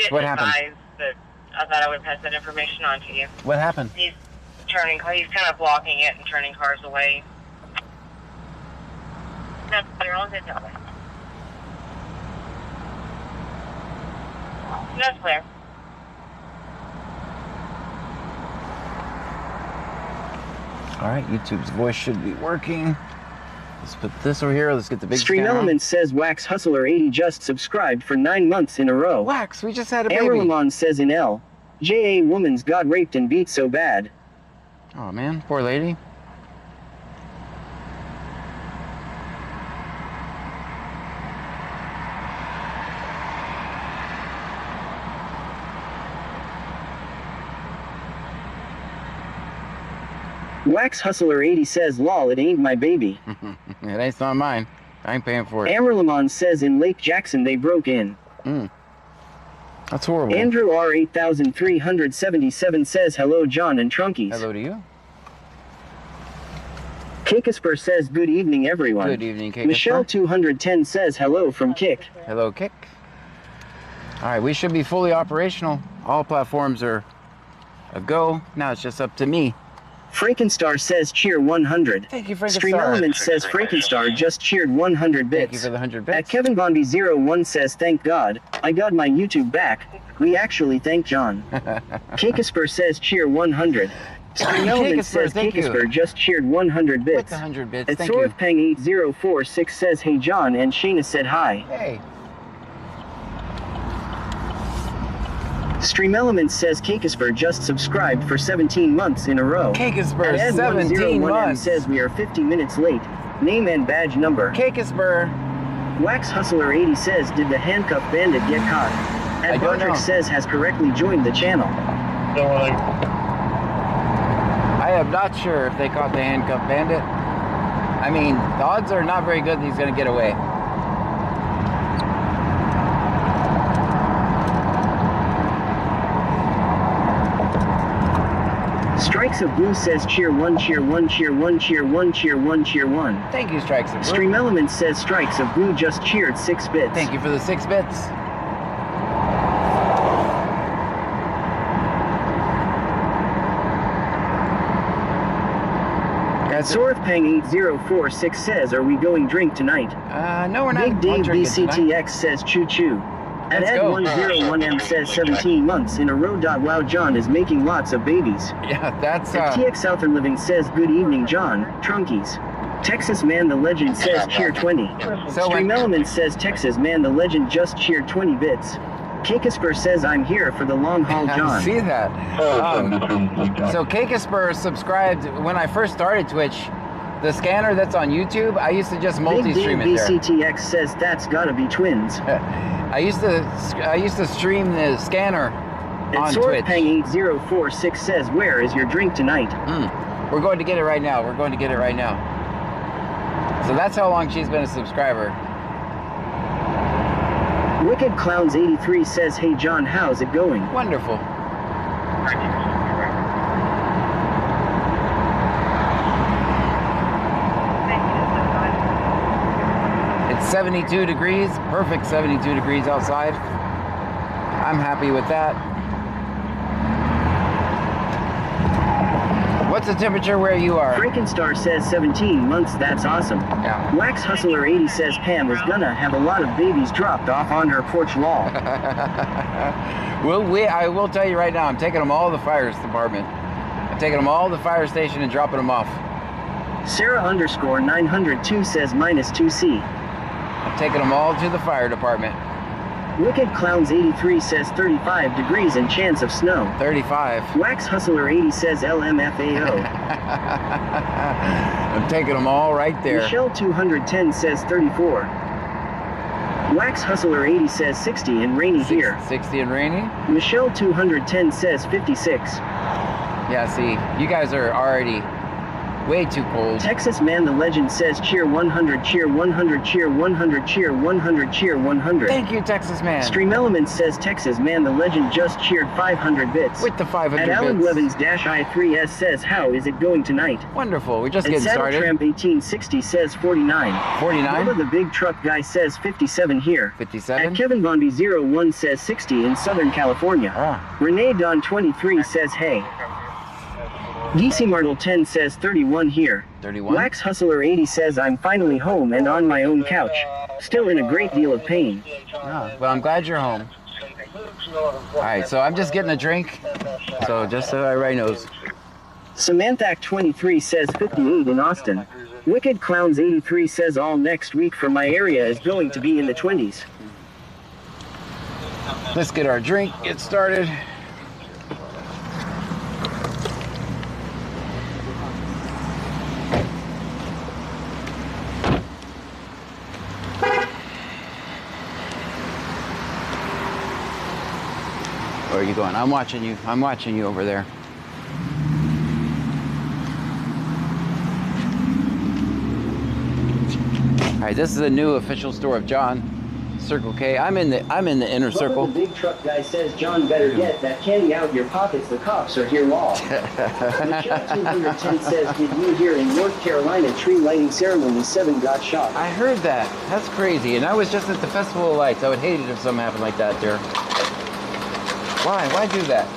What happened? That I thought I would pass that information on to you. What happened? He's kind of blocking it and turning cars away. No, they're all good now. That's clear. All right, YouTube's voice should be working. Let's put this over here. Let's get the big Stream scanner. Element says Wax Hustler 80 just subscribed for 9 months in a row. Wax, we just had a baby. Amberlamon says in L. J.A. woman's got raped and beat so bad. Oh man, poor lady. Wax Hustler 80 says lol it ain't my baby. It ain't not mine. I ain't paying for it. Amberlamon says in Lake Jackson they broke in. That's horrible. Andrew R 8377 says hello John and Trunkies. Hello to you. Kikasper says good evening everyone. Good evening, Kikasper. Michelle 210 says hello from Kick. Hello, Kick. All right, we should be fully operational. All platforms are a go. Now it's just up to me. Frankenstar says cheer 100. Thank you, Frankenstar. Stream Element says Frankenstar just cheered 100 bits. Thank you for the 100 bits. At Kevin Bondi 01 says thank God, I got my YouTube back. We actually thank John. Kikasper says cheer 100. Stream Element says Kikasper just cheered 100 bits. With the 100 bits, At thank you. Sorthpang 8046 says hey John and Shayna said hi. Hey. Stream Element says Kikasper just subscribed for 17 months in a row. Kikasper, At 17 Ed101M months. says we are 50 minutes late. Name and badge number. Kikasper. Wax Hustler 80 says did the handcuff bandit get caught? I At don't know. Bodrick says has correctly joined the channel. I am not sure if they caught the handcuff bandit. I mean, the odds are not very good that he's going to get away. Strikes of Blue says cheer 1, cheer 1, cheer 1, cheer 1, cheer 1, cheer 1. Thank you, Strikes of Blue. Stream Element says Strikes of Blue just cheered 6 bits. Thank you for the 6 bits. Sorthpang 8046 says are we going drink tonight? No, we're not. Big Dave drinking tonight. BCTX says choo choo. At Let's Ed go. 101M says 17 months in a row. Wow, John is making lots of babies. Yeah, that's At TX Southern Living says good evening John, Trunkies. Texas Man the Legend says cheer 20. So Stream when- Element says Texas Man the Legend just cheered 20 bits. Kikasper says I'm here for the long haul John. I see that. So Kikasper subscribed when I first started Twitch. The scanner that's on YouTube, I used to just Big multi-stream Dave it there. BCTX says that's gotta be twins. I used to stream the scanner And on Twitch. Sorthpang 8046 says where is your drink tonight? We're going to get it right now. We're going to get it right now. So that's how long she's been a subscriber. Wicked Clowns 83 says hey John how's it going? Wonderful. It's 72 degrees, perfect 72 degrees outside. I'm happy with that. What's the temperature where you are? Frankenstar says 17 months, that's awesome. Yeah. Wax Hustler 80 says Pam is gonna have a lot of babies dropped off on her porch lol. I will tell you right now, I'm taking them all to the fire department. I'm taking them all to the fire station and dropping them off. Sarah underscore 902 says minus 2C. I'm taking them all to the fire department. Wicked Clowns 83 says 35 degrees and chance of snow. 35. Wax Hustler 80 says LMFAO. I'm taking them all right there. Michelle 210 says 34. Wax Hustler 80 says 60 and rainy here. 60 and rainy? Michelle 210 says 56. Yeah, see, you guys are already Way too cold. Texas Man the Legend says cheer 100, cheer 100, cheer 100, cheer 100, cheer 100. Thank you, Texas Man. Stream Elements says Texas Man the Legend just cheered 500 bits. With the 500 And Alan bits. Blevins-I3S says how is it going tonight? Wonderful. We're just And getting Saddle started. Tramp 1860 says 49. 49. Bubba the Big Truck Guy says 57 here. 57. And Kevin Bonby 01 says 60 in Southern California. Ah. Renee Don 23 says hey. DC Martel 10 says 31 here. 31. Wax Hustler 80 says I'm finally home and on my own couch. Still in a great deal of pain. Ah, well, I'm glad you're home. All right, so I'm just getting a drink. So just so everybody knows. Samanthac 23 says 58 in Austin. Wicked Clowns 83 says all next week for my area is going to be in the 20s. Let's get our drink, get started. Where are you going? I'm watching you. I'm watching you over there. All right, this is a new official store of John. Circle K. I'm in the inner circle. The Big Truck Guy says John better get that candy out your pockets. The cops are here all. Michelle 210 says did you hear in North Carolina tree lighting ceremony 7 got shot? I heard that. That's crazy. And I was just at the Festival of Lights. I would hate it if something happened like that there. Why? Why do that?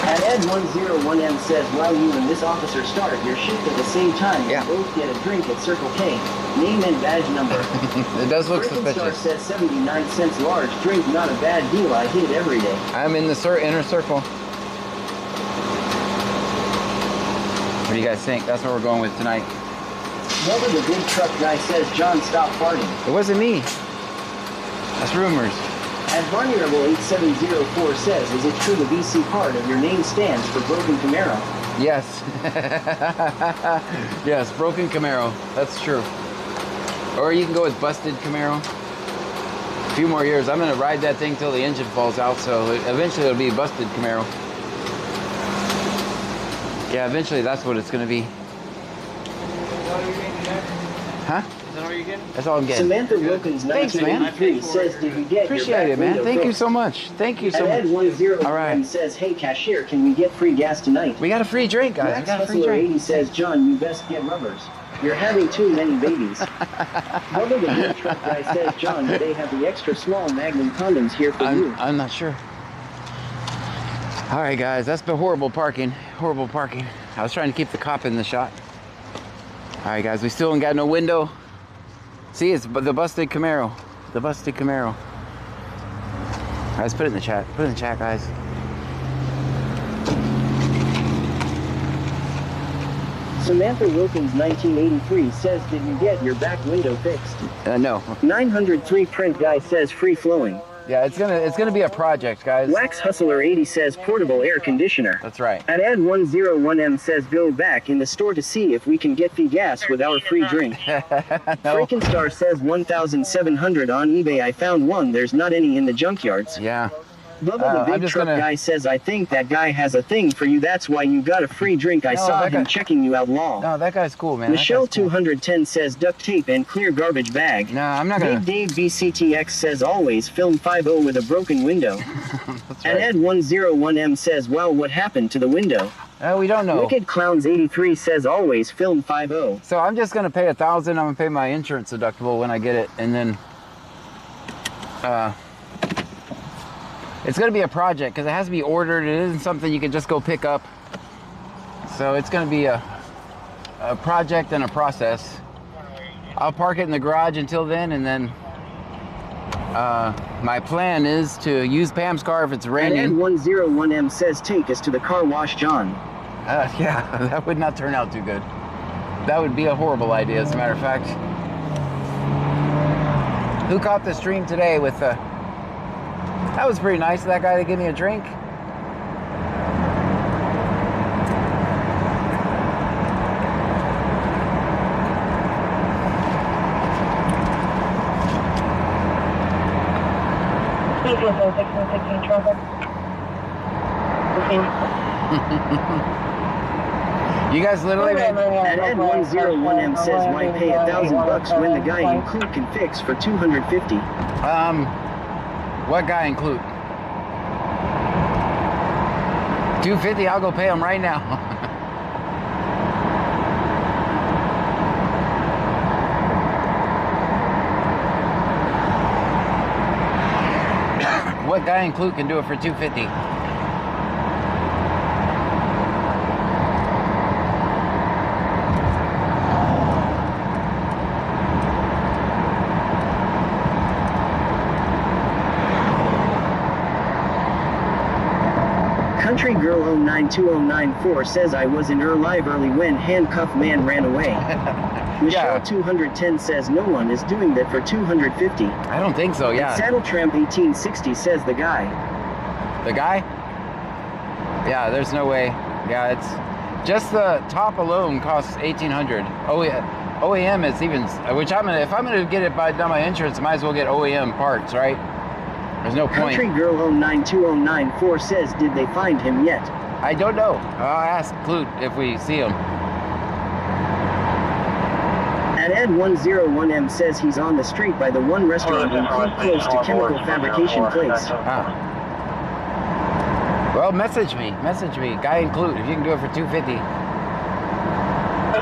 And Ed101M says while you and this officer start your shift at the same time, Yeah. you both get a drink at Circle K. Name and badge number. It does look Freaking Star suspicious. says 79 cents large drink, not a bad deal. I hit it every day. I'm in the inner circle. What do you guys think? That's what we're going with tonight. Whoever the Big Truck Guy says John stop farting. It wasn't me. That's rumors. And Barney Rebel 8704 says, is it true the BC part of your name stands for Broken Camaro? Yes. Yes, broken Camaro. That's true. Or you can go with busted Camaro. A few more years. I'm going to ride that thing till the engine falls out, so eventually it'll be busted Camaro. Yeah, eventually that's what it's going to be. Huh? Is that all you're getting? That's all I'm getting. Samantha Wilkins Thanks, man. 1983 says, did you get Appreciate your back it, man. window Thank you fixed? so much. Thank you so And much. Ed101 All right. says, hey cashier, can we get free gas tonight? We got a free drink, guys. We Max got a free Hustler drink. 80 says, John, you best get rubbers. You're having too many babies. Bubba the Big Truck Guy says, John, do they have the extra small Magnum condoms here for you? I'm not sure. All right, guys, that's been horrible parking. Horrible parking. I was trying to keep the cop in the shot. All right, guys, we still ain't got no window. See, it's the busted Camaro. The busted Camaro. Guys, put it in the chat. Put it in the chat, guys. Samantha Wilkins 1983 says, did you get your back window fixed? No. 903 Print Guy says, free flowing. Yeah, it's gonna be a project, guys. Wax Hustler 80 says, portable air conditioner. That's right. And Ed101M says, go back in the store to see if we can get free gas with our free drink. No. Freaking Star says 1,700 on eBay. I found one. There's not any in the junkyards. Yeah. Bubba the I'm Big just Truck gonna- Guy says, I think that guy has a thing for you. That's why you got a free drink. I No, saw that him guy- checking you out long. No, that guy's cool, man. That Michelle guy's cool. 210 says duct tape and clear garbage bag. No, I'm not gonna. Big Dave BCTX says always film 5.0 with a broken window. That's And right. Ed101M says, well, what happened to the window? We don't know. Wicked Clowns 83 says always film 5.0. So I'm just gonna pay $1,000. I'm gonna pay my insurance deductible when I get it, and then it's gonna be a project because it has to be ordered. It isn't something you can just go pick up. So it's gonna be a project and a process. I'll park it in the garage until then, and then my plan is to use Pam's car if it's And raining. Ed101M says take us to the car wash, John. Yeah, that would not turn out too good. That would be a horrible idea, as a matter of fact. Who caught the stream today with the... That was pretty nice of that guy to give me a drink. You guys literally made... And Ed101M says, why pay $1,000 when the guy in Clute can fix for $250? What guy in Clute? $250, I'll go pay him right now. What guy in Clute can do it for $250? Country Girl 092094 says I was in live early when handcuffed man ran away. Michelle 210 says no one is doing that for $250. I don't think so, yeah. Saddle Tramp 1860 says the guy. The guy? Yeah, there's no way. Yeah, it's just the top alone costs $1,800. Oh yeah, OEM is even, which if I'm gonna get it by done my insurance, I might as well get OEM parts, right? There's no point. Country Girl 092094 says, did they find him yet? I don't know. I'll ask Clute if we see him. And Ed101M says he's on the street by the one restaurant in Clute close to chemical fabrication place. Ah. Well, message me, guy in Clute, if you can do it for $250.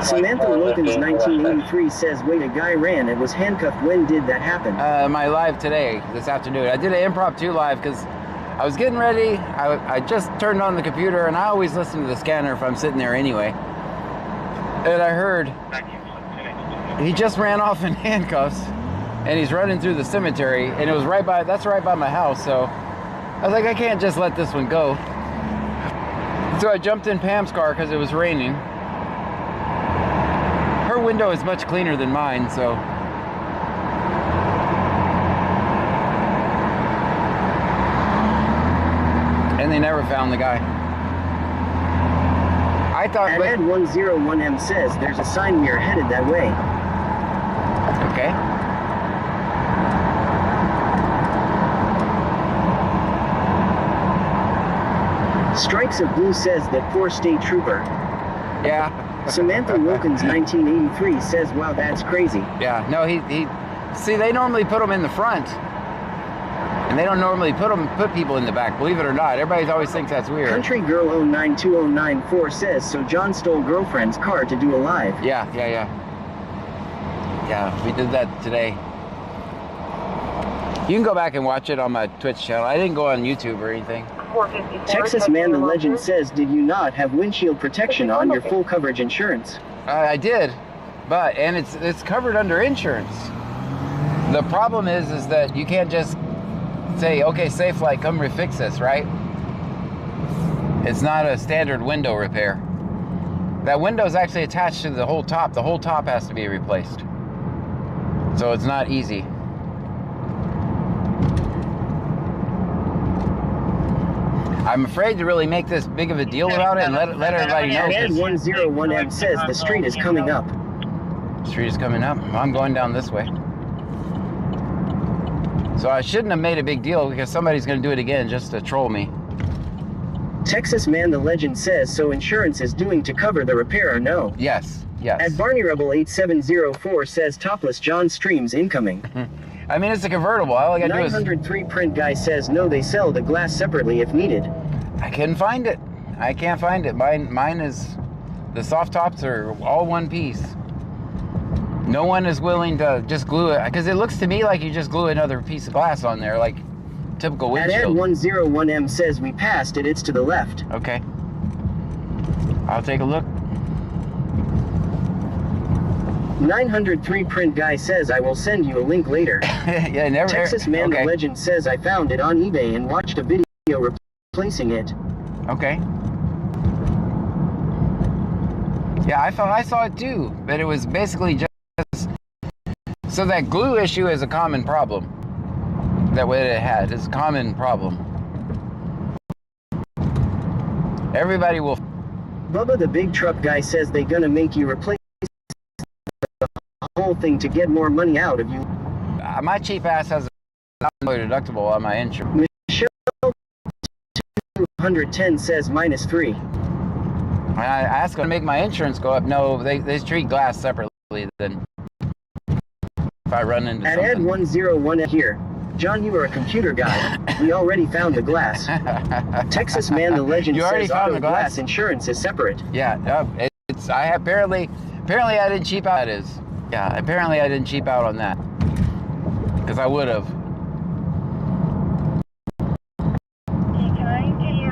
Samantha Wilkins 1983 says, wait, a guy ran and was handcuffed. When did that happen? My live today, this afternoon. I did an impromptu live because I was getting ready. I just turned on the computer, and I always listen to the scanner if I'm sitting there anyway. And I heard he just ran off in handcuffs, and he's running through the cemetery, and it was that's right by my house. So I was like, I can't just let this one go. So I jumped in Pam's car because it was raining. Her window is much cleaner than mine, so. And they never found the guy. I thought. And Ed101M says there's a sign mirror headed that way. Okay. Strikes of Blue says that poor state trooper. Yeah. Samantha Wilkins 1983 says, wow, that's crazy. Yeah, no, he see, they normally put them in the front, and they don't normally put people in the back, believe it or not. Everybody always thinks that's weird. Country Girl 092094 says, so John stole girlfriend's car to do a live. Yeah, we did that today. You can go back and watch it on my Twitch channel. I didn't go on YouTube or anything. Texas Man the Legend says, did you not have windshield protection on your full coverage insurance? I did, and it's covered under insurance. The problem is that you can't just say, okay, Safelite, come fix this, right? It's not a standard window repair. That window is actually attached to the whole top. The whole top has to be replaced. So it's not easy. I'm afraid to really make this big of a deal about it and let everybody know. Ed101M says the street is coming up. Street is coming up. I'm going down this way. So I shouldn't have made a big deal because somebody's going to do it again just to troll me. Texas Man the Legend says, so insurance is doing to cover the repair or no? Yes. At Barney Rebel 8704 says topless John streams incoming. I mean, it's a convertible. All I gotta do is... 903 print guy says, no, they sell the glass separately if needed. I couldn't find it. I can't find it. Mine is... The soft tops are all one piece. No one is willing to just glue it. Because it looks to me like you just glue another piece of glass on there, like typical windshield. And Ed101M says, we passed it. It's to the left. Okay. I'll take a look. 903 print guy says, I will send you a link later. Yeah, never. Texas Man the Legend says, I found it on eBay and watched a video replacing it. Okay. Yeah, I saw it too, but it was basically just so that glue issue is a common problem. That what it had is a common problem. Everybody will. Bubba the Big Truck guy says they gonna make you replace the whole thing to get more money out of you. My cheap ass has a $1,000 deductible on my insurance. Michelle 110 says -3. I asked them to make my insurance go up. No, they treat glass separately than if I run into At something. Ed101 here. John, you are a computer guy. We already found the glass. Texas Man the Legend You already says found auto the glass? glass insurance is separate. Yeah, it's I apparently I didn't cheap out. That is, yeah, apparently I didn't cheap out on that because I would have. Can I get you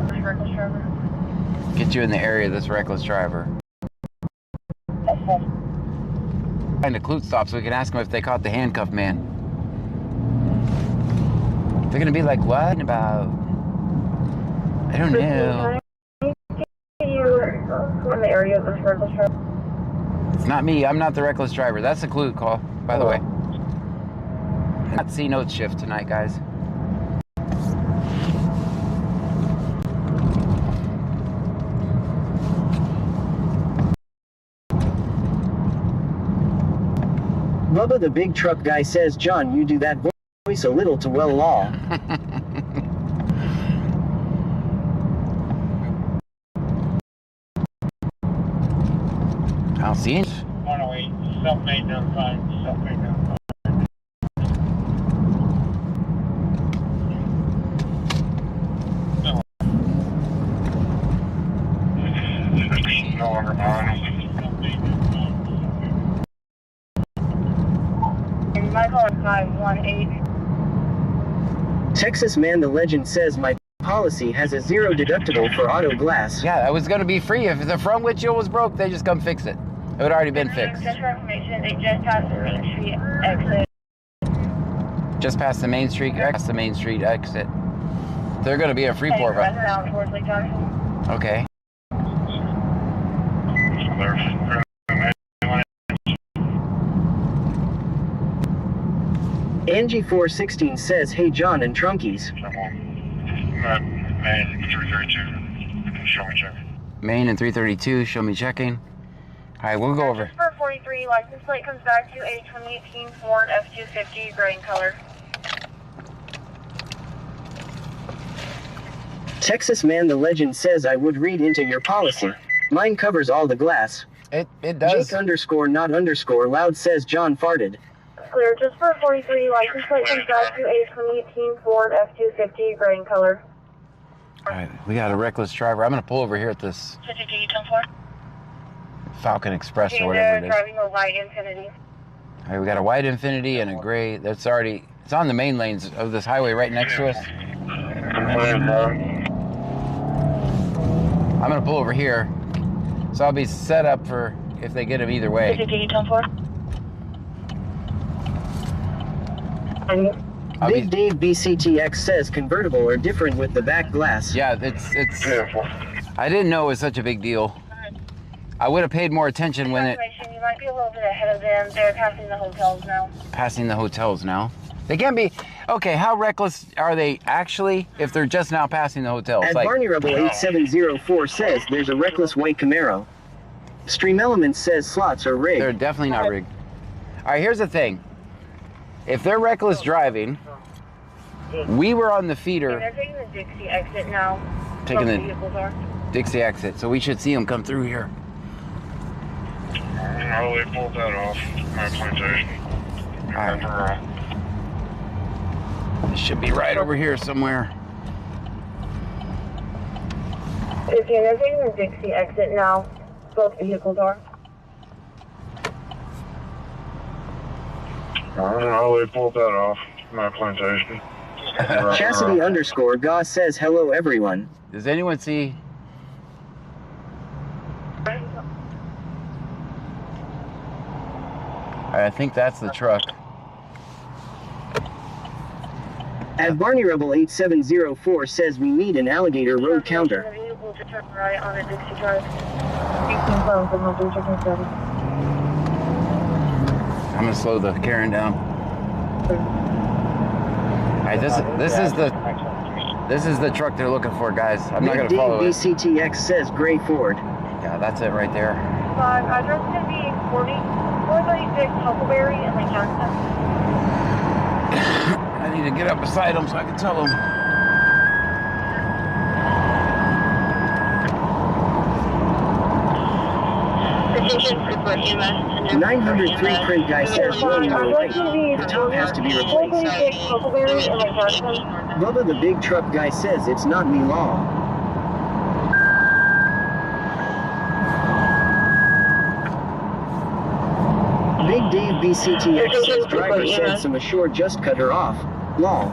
this reckless driver? Get you in the area of this reckless driver. Find a Clute stop so we can ask them if they caught the handcuffed man. They're gonna be like, what about? I don't know. You in the area of this reckless driver? It's not me. I'm not the reckless driver. That's a Clute call, by the way. Not C note shift tonight, guys. Bubba the big truck guy says, John, you do that voice a little too well law. I'll see it. 108, self-made notified, self-made notified. No longer mine. My call is 518. Texas Man the Legend says my policy has a 0 deductible for auto glass. Yeah, it was gonna be free. If the front windshield was broke, they just come fix it. It would already been fixed. Just for information, they just passed the Main Street exit. Just past the Main Street, past the Main Street exit. They're gonna be in Freeport, Heading right? out towards Lake Johnson. Okay. Angie416 says, hey John and Trunkies. Man, 332. Show me check. Main and 332, show me checking. All right, we'll go over. For 43, license plate comes back to a 2018 Ford F-250 gray in color. Texas Man the Legend says I would read into your policy. Mine covers all the glass. It does. Jake_not_loud says John farted. Clear, just for 43, license plate comes back to a 2018 Ford F-250 gray in color. All right, we got a reckless driver. I'm gonna pull over here at this 52-10-4. Falcon Express or whatever it is. Driving a white Infinity. All right, we got a white Infinity and a gray. It's on the main lanes of this highway right next to us. I'm gonna pull over here, so I'll be set up for if they get him either way. 52-10-4. Big Dave BCTX says convertible are different with the back glass. Yeah, it's. I didn't know it was such a big deal. I would have paid more attention when it You might be a little bit ahead of them. They're passing the hotels now. passing the hotels now. They can't be. Okay, how reckless are they actually if they're just now passing the hotels? At Like, Barney Rebel 8704 says there's a reckless white Camaro. Stream Elements says slots are rigged. they're definitely not rigged. All right, here's the thing. If they're reckless driving, we were on the feeder. They're taking the Dixie exit now. Taking Both the- vehicles are. Dixie exit, so we should see them come through here. No, they pulled that off. My plantation. Alright. It should be right over here somewhere. 15, they're taking the Dixie exit now. Both vehicles are. No, they pulled that off. My plantation. Chastity_Goss says hello everyone. Does anyone see? I think that's the truck. At Barney Rebel 8704 says we need an alligator road counter. The vehicle to turn right on the Dixie Drive. 18 phones and we'll do checking service. I'm gonna slow the Karen down. All right, this is the truck they're looking for, guys. I'm not Big gonna Dave follow it. BCTX says gray Ford. Yeah, that's it right there. Address is going to be 436 Huckleberry in Lake Jackson. I need to get up beside them so I can tell them. 903 print guy says, whoa, you're right. The top has to be replaced. 436 Huckleberry in Lake Jackson. Bubba the big truck guy says it's not me law. Big Dave BCTX says driver said some ashore just cut her off. Lol.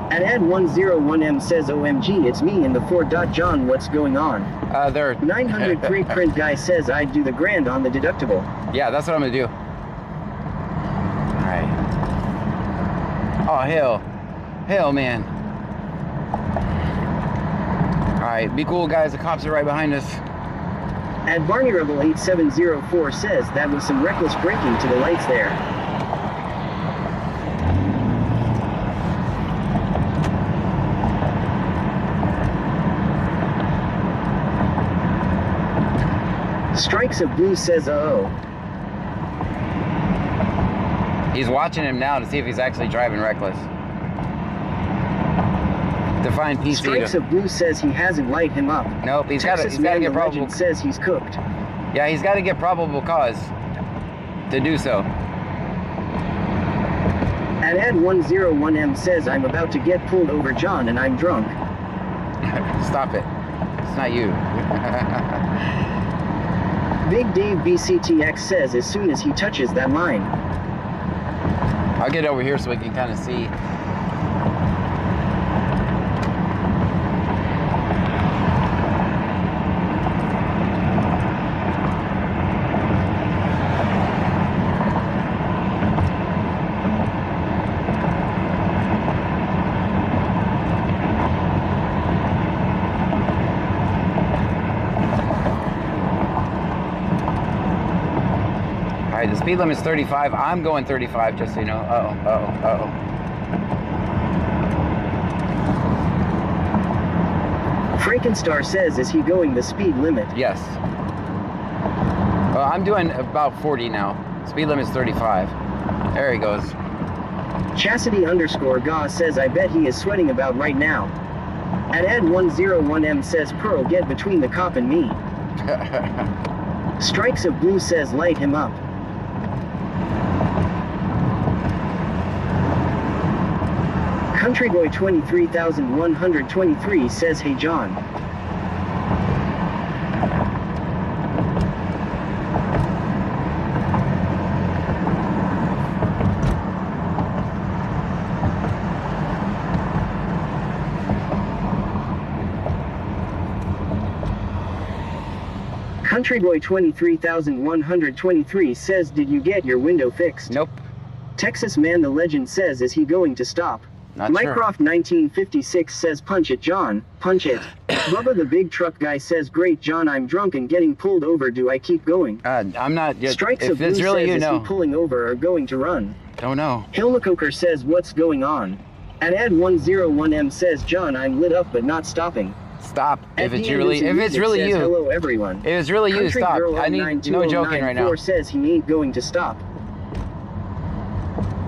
At Ed101M says OMG it's me in the 4. John what's going on? They're 903 print guy says I'd do the grand on the deductible. Yeah, that's what I'm gonna do. Alright. Oh hell. Hell man. Alright, be cool guys, the cops are right behind us. At Barney Rebel 8704 says that was some reckless braking to the lights there. Strikes of Blue says oh. He's watching him now to see if he's actually driving reckless. Define PC. Strikes of Blue says he hasn't light him up. Nope, he's got to get probable. Says he's cooked. Yeah, he's got to get probable cause to do so. At Ed101M says I'm about to get pulled over, John, and I'm drunk. Stop it. It's not you. Big Dave BCTX says as soon as he touches that line. I'll get over here so we can kind of see. Alright, the speed limit's 35. I'm going 35, just so you know. Uh-oh. Frankenstar says, is he going the speed limit? Yes. Well, I'm doing about 40 now. Speed limit's 35. There he goes. Chastity_Gaw says, I bet he is sweating about right now. At Ed101M says, Pearl, get between the cop and me. Strikes of Blue says, light him up. Countryboy 23123 says, hey John. Countryboy 23123 says, did you get your window fixed? Nope. Texas Man the Legend says, is he going to stop? Not Mycroft 1956 says, punch it, John, punch it. Bubba the big truck guy says, great, John, I'm drunk and getting pulled over. Do I keep going? I'm not. Strikes if of Blue it's really says, you is know. he pulling over or going to run? Don't know. Hillmacoker says, what's going on? At Ed101M says, John, I'm lit up but not stopping. Stop. At If it's really says, you. hello everyone. If it's really you, Country stop. Girl I need no joking right now. 920994 says he ain't going to stop.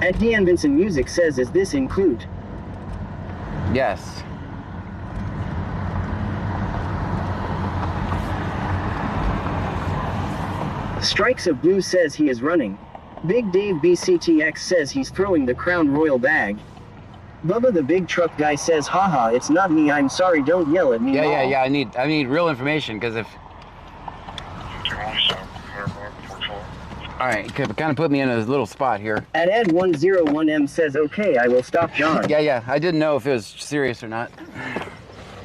At Dean Vincent Music says, is this include? Yes. Strikes of Blue says he is running. Big Dave BCTX says he's throwing the Crown Royal bag. Bubba the big truck guy says, haha, it's not me, I'm sorry, don't yell at me. Yeah. I need real information, because if... Alright, kind of put me in a little spot here. At Ed101M says, okay, I will stop John. Yeah, I didn't know if it was serious or not.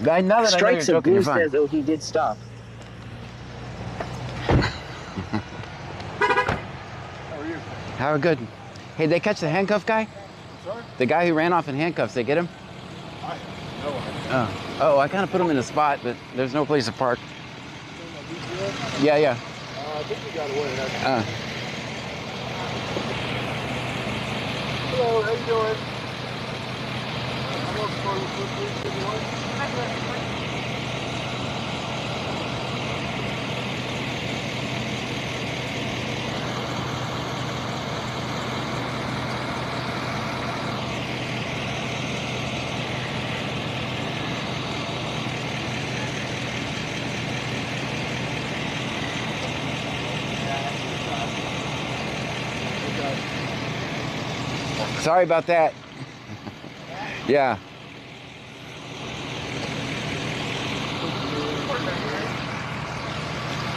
Now that Strikes I know of you're Blue joking, you're fine. says, oh, he did stop. How good. Hey, they catch the handcuff guy? Sorry? The guy who ran off in handcuffs, they get him? No. Oh, I kind of put him in a spot, but there's no place to park. Yeah. I think he got away. Hello, how you doing? Sorry about that. Yeah.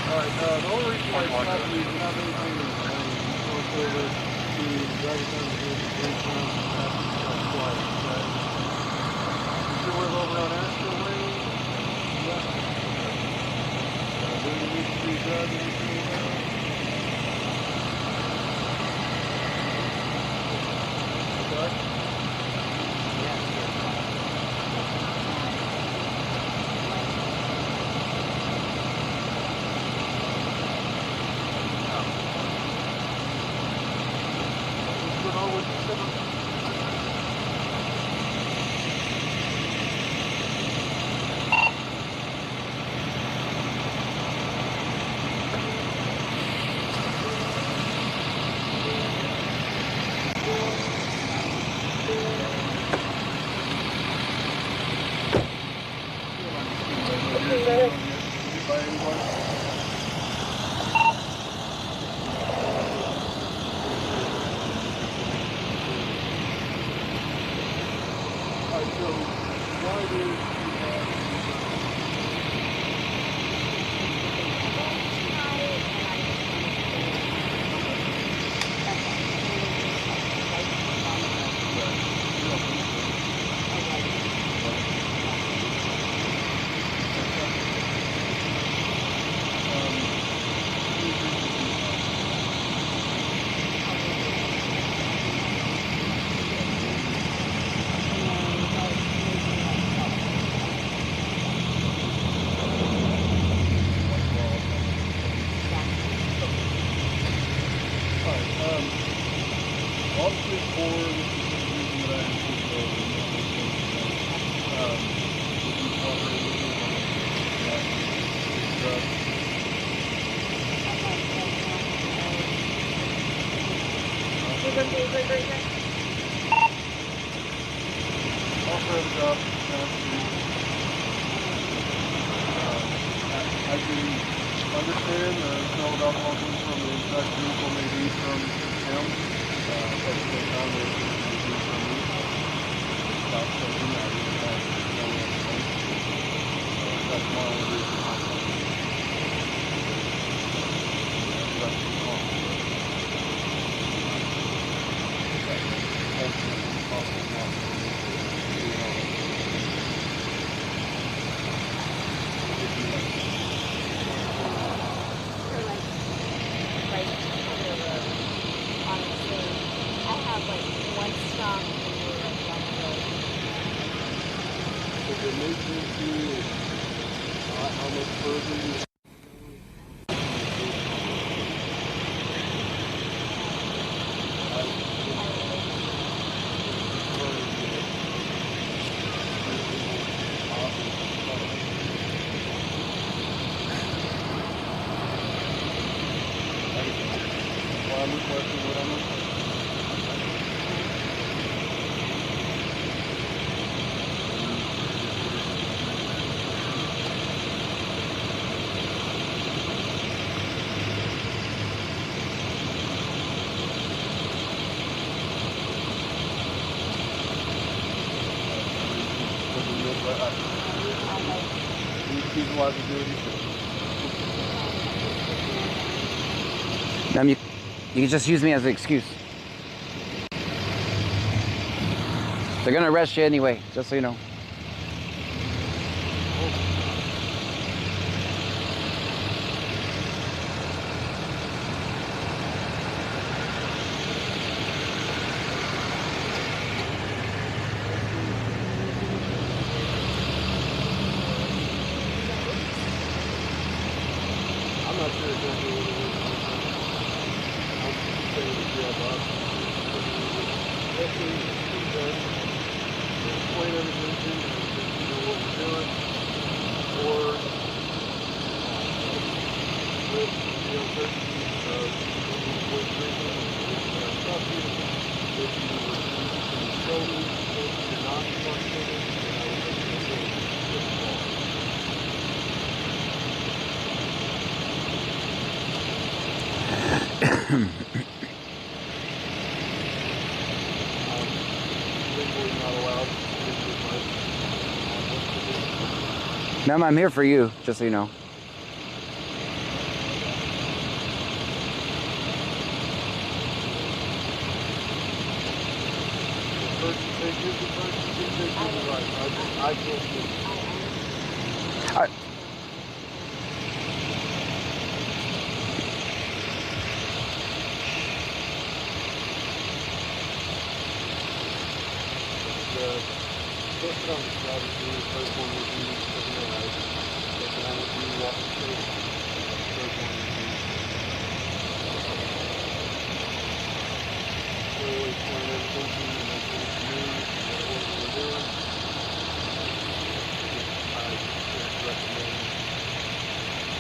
Alright, the only reason why it's not not anything is over to drive down the road to break down twice. You live over on Asheville Lane? Yeah. Do you need to be driving okay? You can just use me as an excuse. They're gonna arrest you anyway, just so you know. I'm not sure exactly what it is. Explain everything to you, you know what you're doing, or with the uncertainty of what's drinking, stuff you, if you can show me that you're not intoxicated, then I will make you feel absolutely not allowed to speak with my what's the deal? Ma'am, I'm here for you, just so you know. First you say give the first, you say give the right. I can't do it. First on the strategy, the first one would be taking a right. Second one would be walking straight. Third one would be slowly explain everything to you, make sure it's new, what we're doing. I can't recommend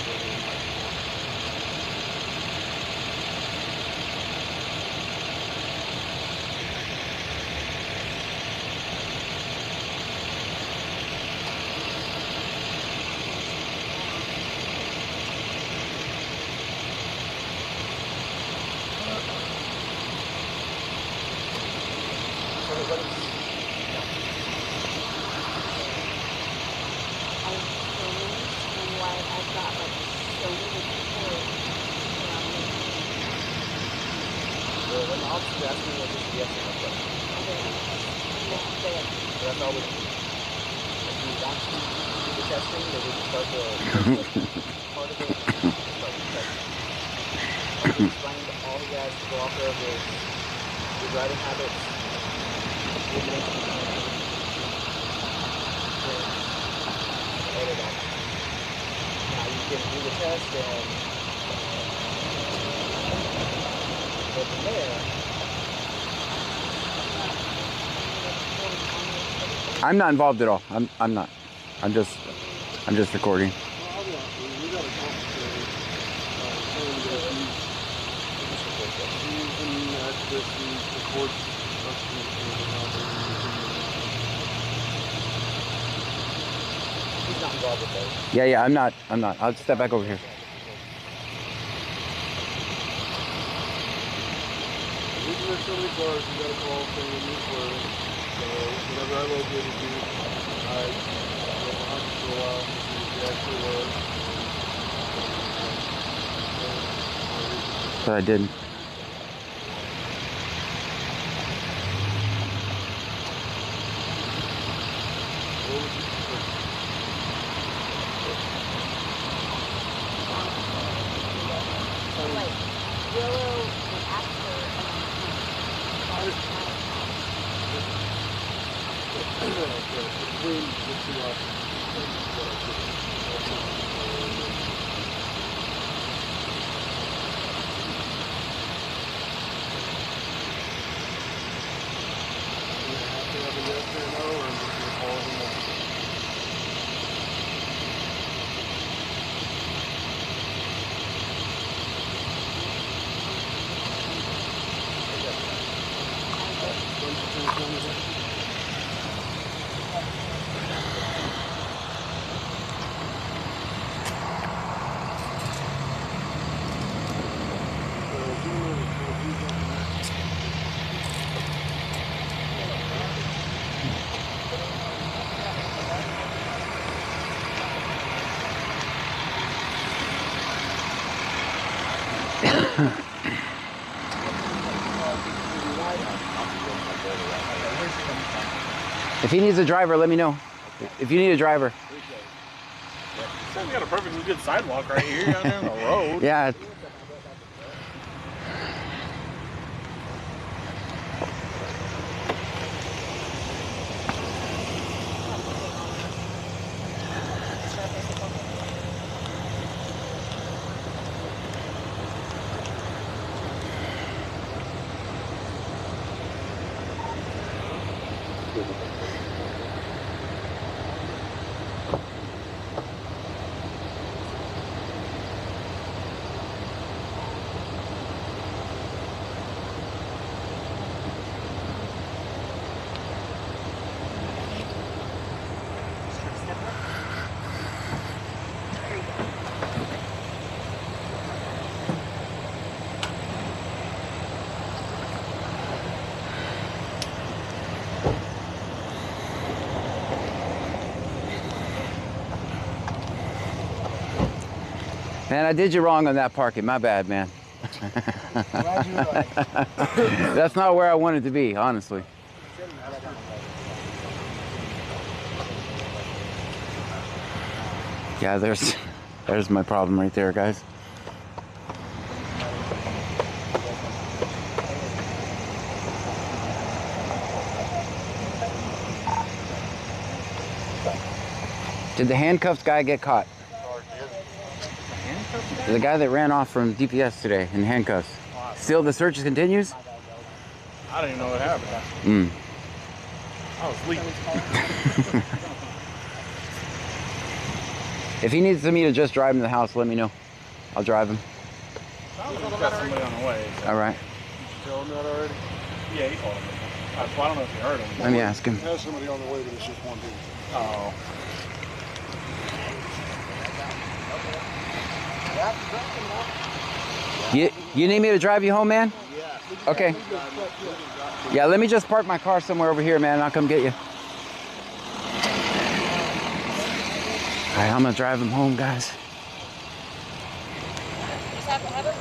whether you might want. I'm not involved at all. I'm not. I'm just recording. Well, I'll be honest with you, we got a complicated thing that he's in activity, the courts He's not involved with those. Yeah, I'm not. I'll step back over here. We can have so many cars, you gotta call saying you need clearance. So whenever I located you, I went behind you for a while to see if you actually were. But I didn't. What would you prefer? Like Willow and Asper Between the two options, what I did. You have to have a yes or a no, or I'm just gonna call it a no. If he needs a driver, let me know. If you need a driver. We got a perfectly good sidewalk right here down there on the road. Yeah. Man, I did you wrong on that parking. My bad, man. Glad you were right. That's not where I wanted to be, honestly. Yeah, there's my problem right there, guys. Did the handcuffed guy get caught? The guy that ran off from DPS today in handcuffs. Still, the search continues? I don't even know what happened. I was sleeping. If he needs me to just drive him to the house, let me know. I'll drive him. He's got somebody on the way. So. All right. Tell him that already? Yeah, he told him. Well, I don't know if you heard him. Let me ask him. He has somebody on the way, but it's just one dude. Oh. You need me to drive you home, man? Yeah. Okay. Yeah, let me just park my car somewhere over here, man, and I'll come get you. All right, I'm gonna drive him home, guys. Just have to have it?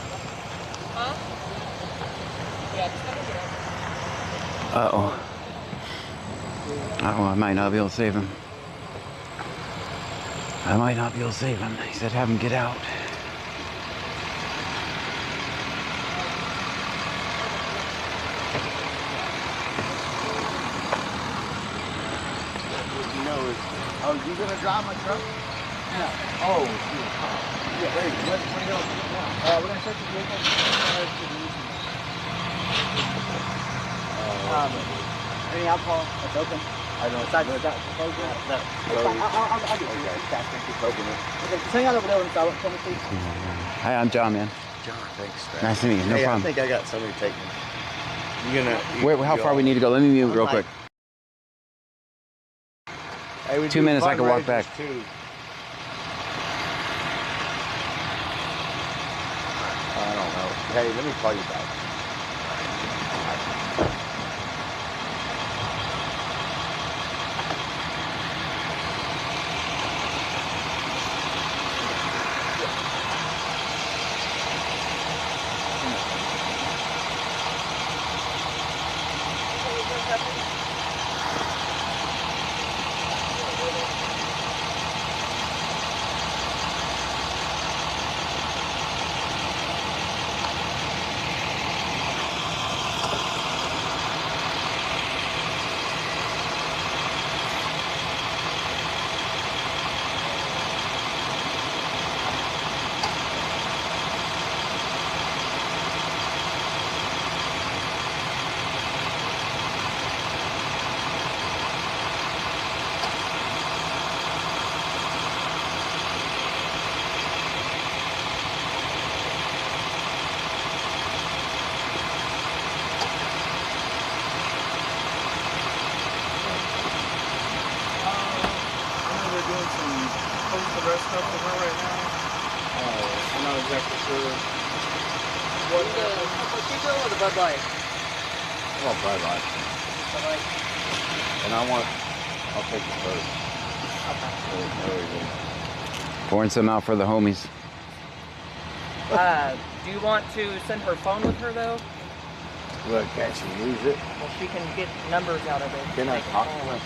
Huh? Yeah, just have to get it. Uh-oh. Uh-oh, I might not be able to save him. I might not be able to save him. He said have him get out. Oh, you gonna drive my truck? Yeah. Oh, shoot. Yeah, wait, what are you doing? We're gonna search the vehicle. Any alcohol? That's open. I don't know. It's closed. No. It's fine. I'll get you. Okay. Thank you. Open it. Okay, just hang out over there and stop it for me, please. Hi, I'm John, man. John, thanks. Nice to meet you. No problem. I think I got somebody taking. Wait, how far we need to go? Let me mute real quick. Hey, 2 minutes, I can walk back. Too. I don't know. Hey, let me call you back. Arrest stuff with her right now. I'm not exactly sure what Chico or the Bud Light? I want Bud Light. Bud Light. And I'll take the first. Okay. Pouring some out for the homies. Do you want to send her phone with her though? Well, can she use it? Well, she can get numbers out of it. Can I talk to her?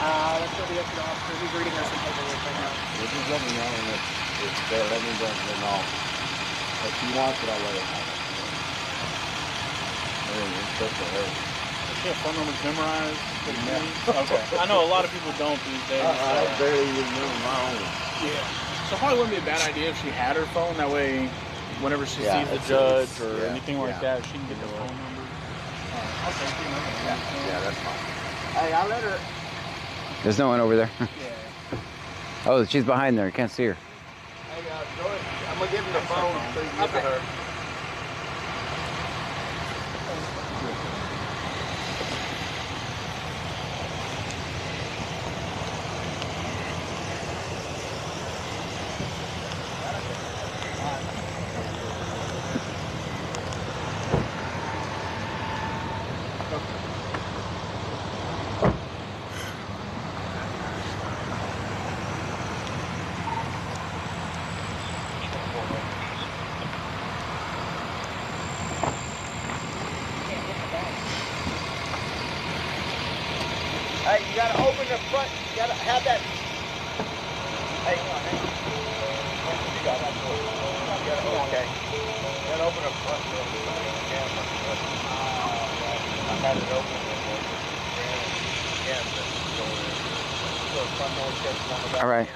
Let's go to the other officer. He's reading her some paperwork right now. Well, just let me know, and if they let me know. If she wants it, I'll let her have it. It's up to her. Does she have phone numbers memorized? Okay. I know a lot of people don't these days. I barely even remember my own. Yeah. So it probably wouldn't be a bad idea if she had her phone. That way, whenever she Yeah, sees the it's- judge or yeah, anything like yeah. that, she can get the phone number. I'll take you. Yeah, that's fine. Hey, I'll let her. There's no one over there. Yeah. Oh, she's behind there. Can't see her. Hey, Joy, I'm gonna give him the phone so you can give it to her. Hey, you gotta open the front. You gotta have that. Hey, hang on. You got that door. You gotta, okay. You gotta open the front door. I had it open. All right.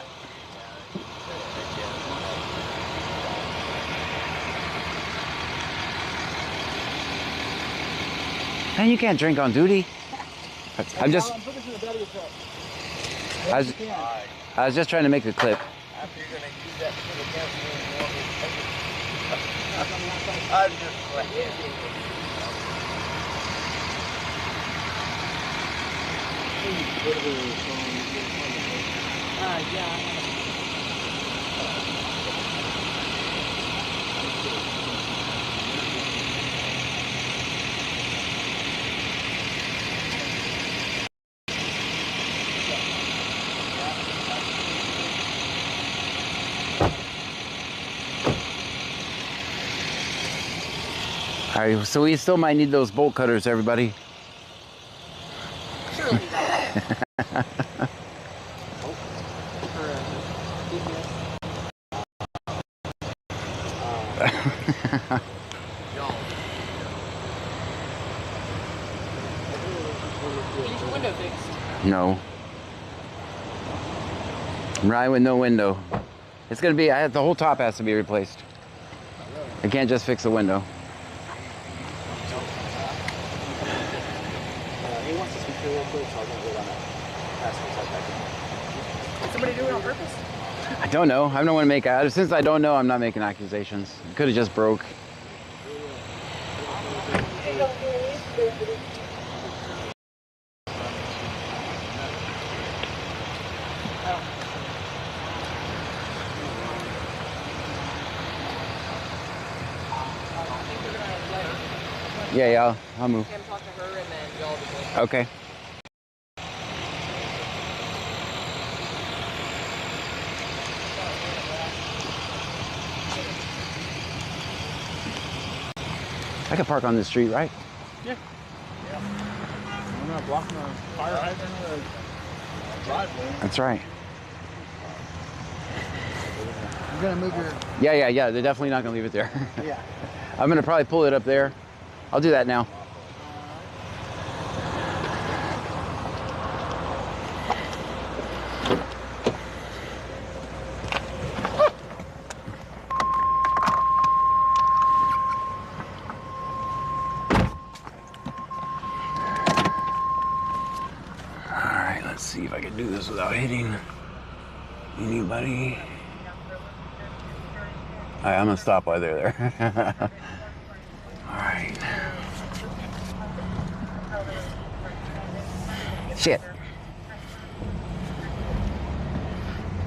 Man, you can't drink on duty. I'm just. I was just trying to make a clip. After you're gonna use that for the I'm just playing. All right, so we still might need those bolt cutters, everybody. Window fixed. No. Right with no window. It's gonna be. The whole top has to be replaced. I can't just fix the window. He wants to speak to you real quick, so I won't go down that. Did somebody do it on purpose? I don't know. I don't want to make. Since I don't know, I'm not making accusations. It could have just broke. Yeah, I'll move. Him talk to her and then y'all just wait. Okay. I can park on this street, right? I'm not blocking a fire hydrant or a driveway. That's right. I'm gonna move your. Yeah. They're definitely not gonna leave it there. Yeah. I'm gonna probably pull it up there. I'll do that now. Alright, let's see if I can do this without hitting anybody. Alright, I'm gonna stop while they're there. Alright. Shit.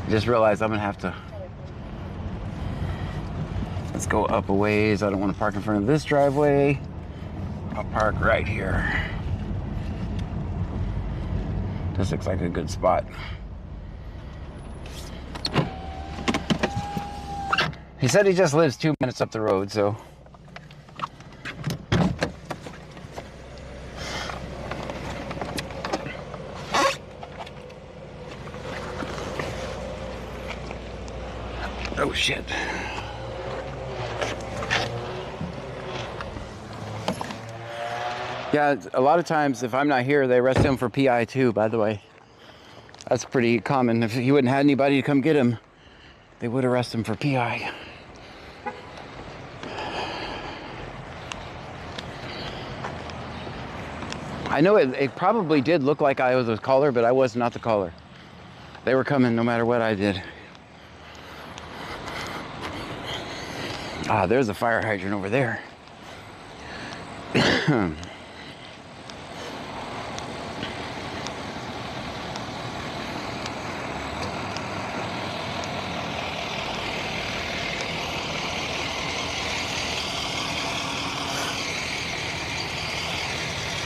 Just realized I'm gonna have to. Let's go up a ways. I don't want to park in front of this driveway. I'll park right here. This looks like a good spot. He said he just lives 2 minutes up the road, so. Oh shit. Yeah, a lot of times if I'm not here, they arrest him for PI too, by the way. That's pretty common. If he wouldn't have anybody to come get him, they would arrest him for PI. I know it probably did look like I was a caller, but I was not the caller. They were coming no matter what I did. Ah, there's a fire hydrant over there.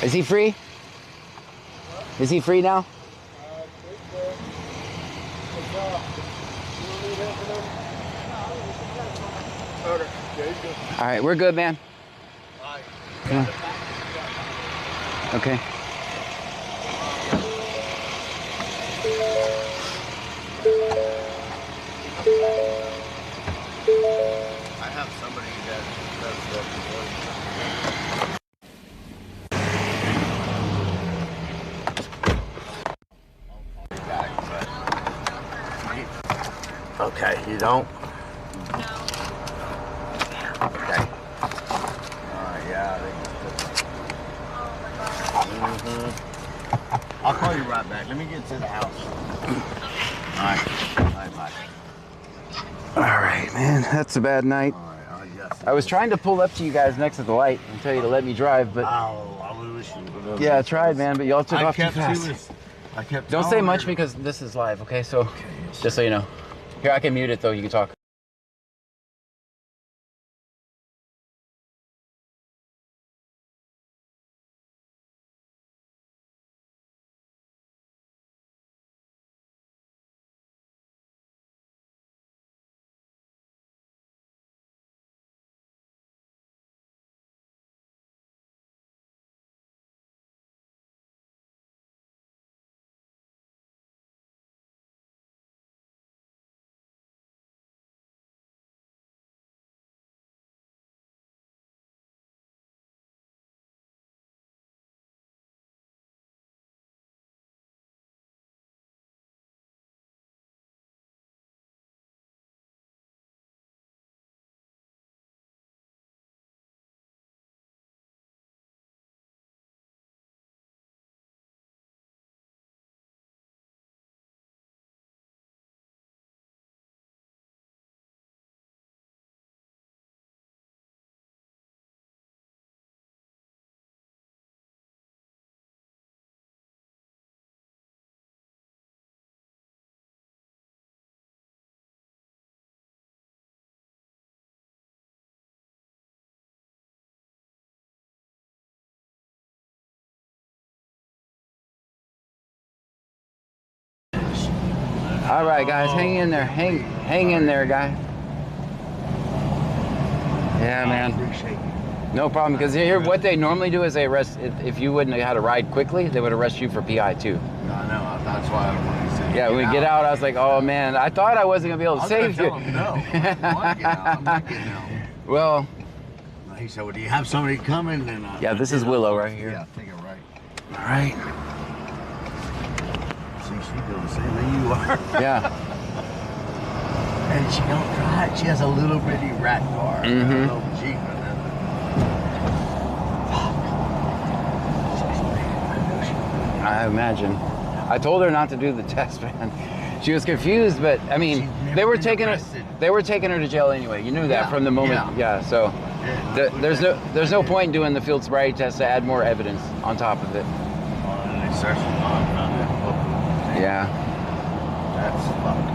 Is he free? Is he free now? All right, we're good, man. Come on. Okay. Okay, you don't? No. Okay. Yeah, they Oh my god. I'll call you right back. Let me get to the house. All right. Bye. All right, man. That's a bad night. All right. Yes. I was trying to pull up to you guys next to the light and tell you to let me drive, but Oh, I wish you would. yeah, I tried, man. But y'all took I off too kept fast. I kept. Don't say telling much her- because this is live, okay? So Okay, yes, just so you know. Here, I can mute it though. You can talk. All right, guys, hang in there. Hang in there, guy. Yeah, man. Appreciate you. No problem, because here, what they normally do is they arrest, if you wouldn't have had to ride quickly, they would arrest you for PI too. I know. That's why I wanted to say. Yeah, when we get out, I was like, oh man, I thought I wasn't gonna be able to I was gonna save you. tell him no. I want to get out. I'm not getting out. Well, He said, "Well, do you have somebody coming?" And yeah, this is Willow right here. Yeah, take it right. All right. See, she doing the same thing you are. Yeah. And she don't drive. She has a little bitty rat car. Mhm. A little Jeep. And then, I imagine. I told her not to do the test, man. She was confused, but I mean, She's never they were been taking her. arrested. They were taking her to jail anyway. You knew that Yeah, from the moment. Yeah. So there's no point in doing the field sobriety test to add more evidence on top of it. Oh, and they searched the mom around there. Yeah. That's fucked.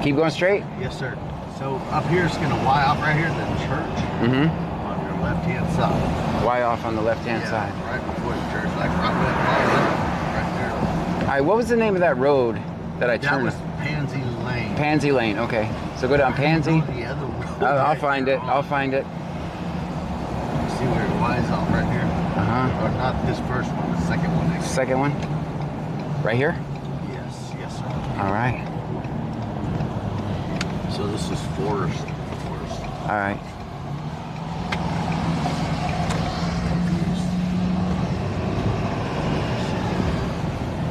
Keep going straight. Yes, sir. So up here it's gonna Y off right here, the church Mm-hmm. on your left-hand side. Y off on the left-hand Yeah, side. right before the church, like right there. All right. What was the name of that road that I That turned? was Pansy Lane. Pansy Lane. Okay. So go down Pansy. Go the other road I'll right find there it. I'll find it. See where it Y's off right here. Uh-huh. Or not this first one, the second one. Next. Second one. Right here. Yes, sir. All right. So this is Forest. All right.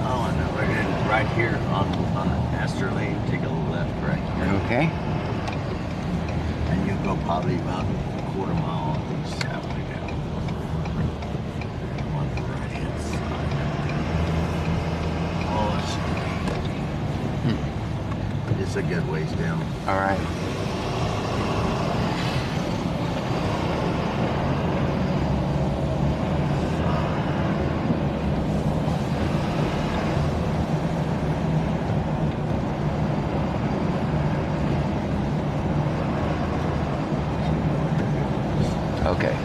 Oh, I know. Right here on Astor Lane, take a left right here. Okay. And you go probably about a quarter mile on east halfway down. On the right hand side. Oh, it's a good ways down. All right. Okay.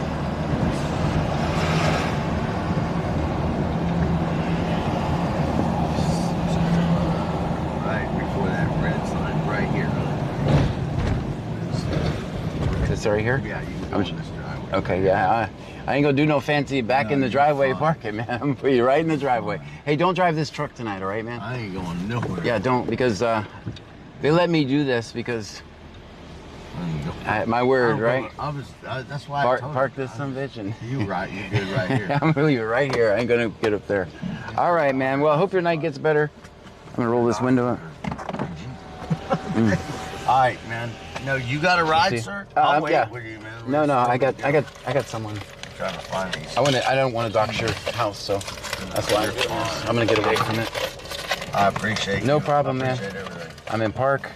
Right before that red sign, right here. This right here? Yeah, you can go I'm on this driveway. Okay, yeah. I ain't gonna do no fancy back No, in the you're driveway fine. parking, man. I'm gonna put you right in the driveway. Hey, don't drive this truck tonight, all right, man? I ain't going nowhere. Yeah, don't, because they let me do this because my word, right? That's why I told Park you. this some bitch and You right, you're good right here. I'm really right here. I ain't gonna get up there. All right, man. Well, I hope your night gets better. I'm gonna roll this window up. All right, man. No, you got a ride, See? sir? I'll wait yeah. with you, man. No, I got someone. I'm trying to find these. I don't want to dox your house, so that's why I'm gonna get away from it. I appreciate No you. problem, I man. appreciate everything. I'm in park.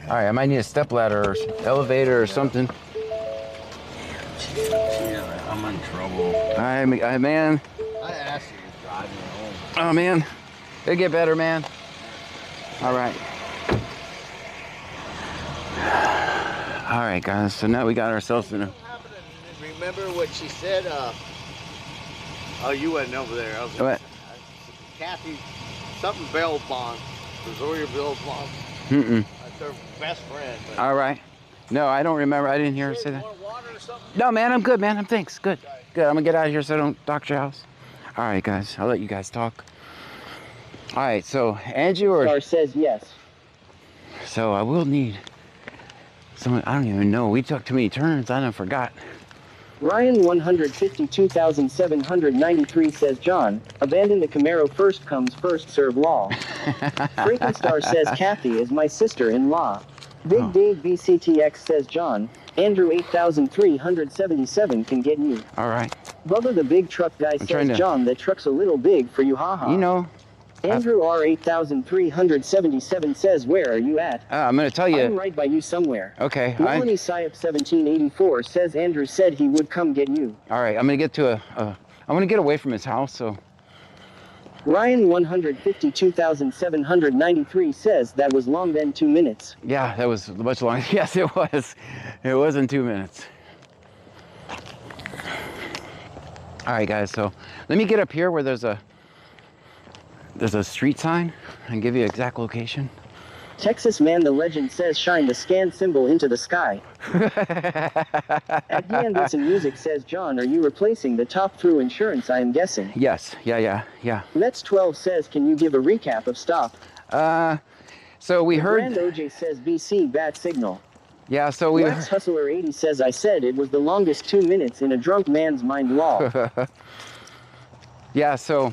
All right, I might need a step ladder or elevator or something. Yeah, I'm in trouble. All right, man. I asked you to drive me home. Oh man, it'll get better, man. All right. All right, guys. So now we got ourselves in a. Remember what she said? Oh, you wasn't over there. I was What? Kathy, something Bellbond. Brazoria Bellbond. Mm-mm. That's her best friend. But All right. No, I don't remember. I didn't hear her say that. want water or something? No, man, I'm good, man. I'm thanks. Good. Good. I'm gonna get out of here so I don't dox your house. All right, guys. I'll let you guys talk. All right. So Andrew or Star says yes. so I will need someone. I don't even know. We took too many turns. I done forgot. Ryan 152,793 says John, abandon the Camaro, first comes first serve law. Freakenstar says Kathy is my sister-in-law. Big Oh. Dave BCTX says John, Andrew 8,377 can get you. All right. Bubba the big truck guy trying says to- John, that truck's a little big for you, haha. You know, Andrew R 8,377 says where are you at? I'm gonna tell I'm you. right by you somewhere. Okay. Melanie Syop 1784 says Andrew said he would come get you. All right. I'm gonna get to I'm gonna get away from his house. So Ryan 152,793 says that was long then 2 minutes. yeah, that was much longer. Yes, it was. It was in 2 minutes. All right, guys. So let me get up here where there's a street sign and give you exact location. Texas Man the Legend says shine the scan symbol into the sky. At Ian Benson Music says John, are you replacing the top through insurance, I am guessing? Yes. Yeah. Mets 12 says can you give a recap of stop? So we Grand heard. OJ says BC bat signal. Yeah. So we. Wax Hustler 80 says I said it was the longest 2 minutes in a drunk man's mind law. Yeah. So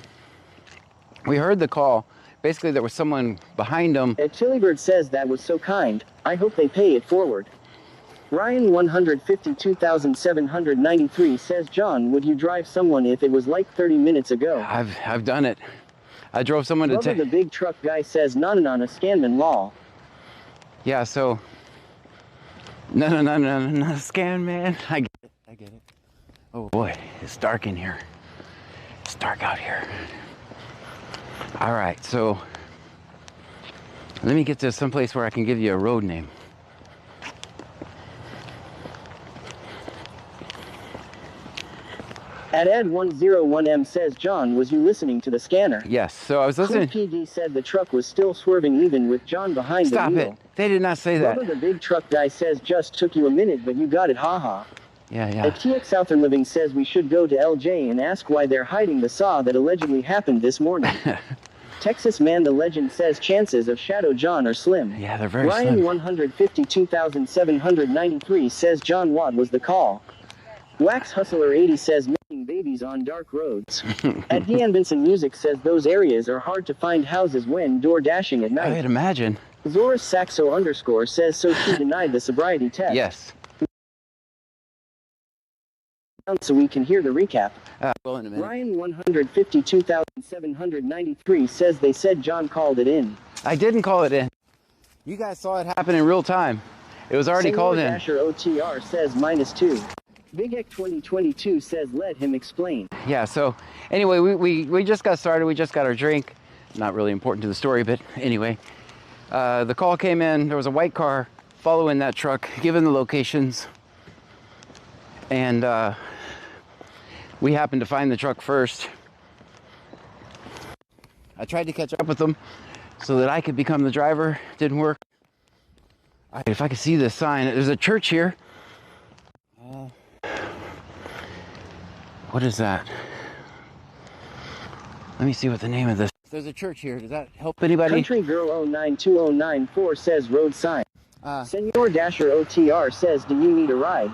we heard the call. Basically, there was someone behind him. Ed Chilibird says that was so kind. I hope they pay it forward. Ryan 152,793 says John, would you drive someone if it was like 30 minutes ago? I've done it. I drove someone to Bubba take. the big truck guy says Nananana Scanman law. Yeah, so no, scan man. I get it. Oh boy, it's dark in here. It's dark out here. All right, so let me get to someplace where I can give you a road name. At Ed101M says John, was you listening to the scanner? Yes, so I was listening. PD said the truck was still swerving even with John behind Stop the it. wheel. They did not say that. Bubba the big truck guy says just took you a minute but you got it, haha. Yeah. At TX Southern Living says we should go to LJ and ask why they're hiding the saw that allegedly happened this morning. Texas Man the Legend says chances of Shadow John are slim. Yeah, they're very Ryan slim. 152,793 says John Watt was the call. Wax Hustler 80 says making babies on dark roads. At Dean Benson Music says those areas are hard to find houses when door dashing at I night. could imagine. Zora Saxo _ says so she denied the sobriety test. Yes. So we can hear the recap. Well, in a minute. Ryan 152,793 says they said John called it in. I didn't call it in. You guys saw it happen in real time. It was already Senor called in. Dasher OTR says -2. Big Ek 2022 says let him explain. Yeah, so anyway, we just got started. We just got our drink. Not really important to the story, but anyway. The call came in. There was a white car following that truck, given the locations. And we happened to find the truck first. I tried to catch up with them so that I could become the driver. Didn't work. All right, if I could see this sign. There's a church here. What is that? Let me see what the name of this. There's a church here. Does that help anybody? Country Girl 092094 says road sign. Senor Dasher OTR says do you need a ride?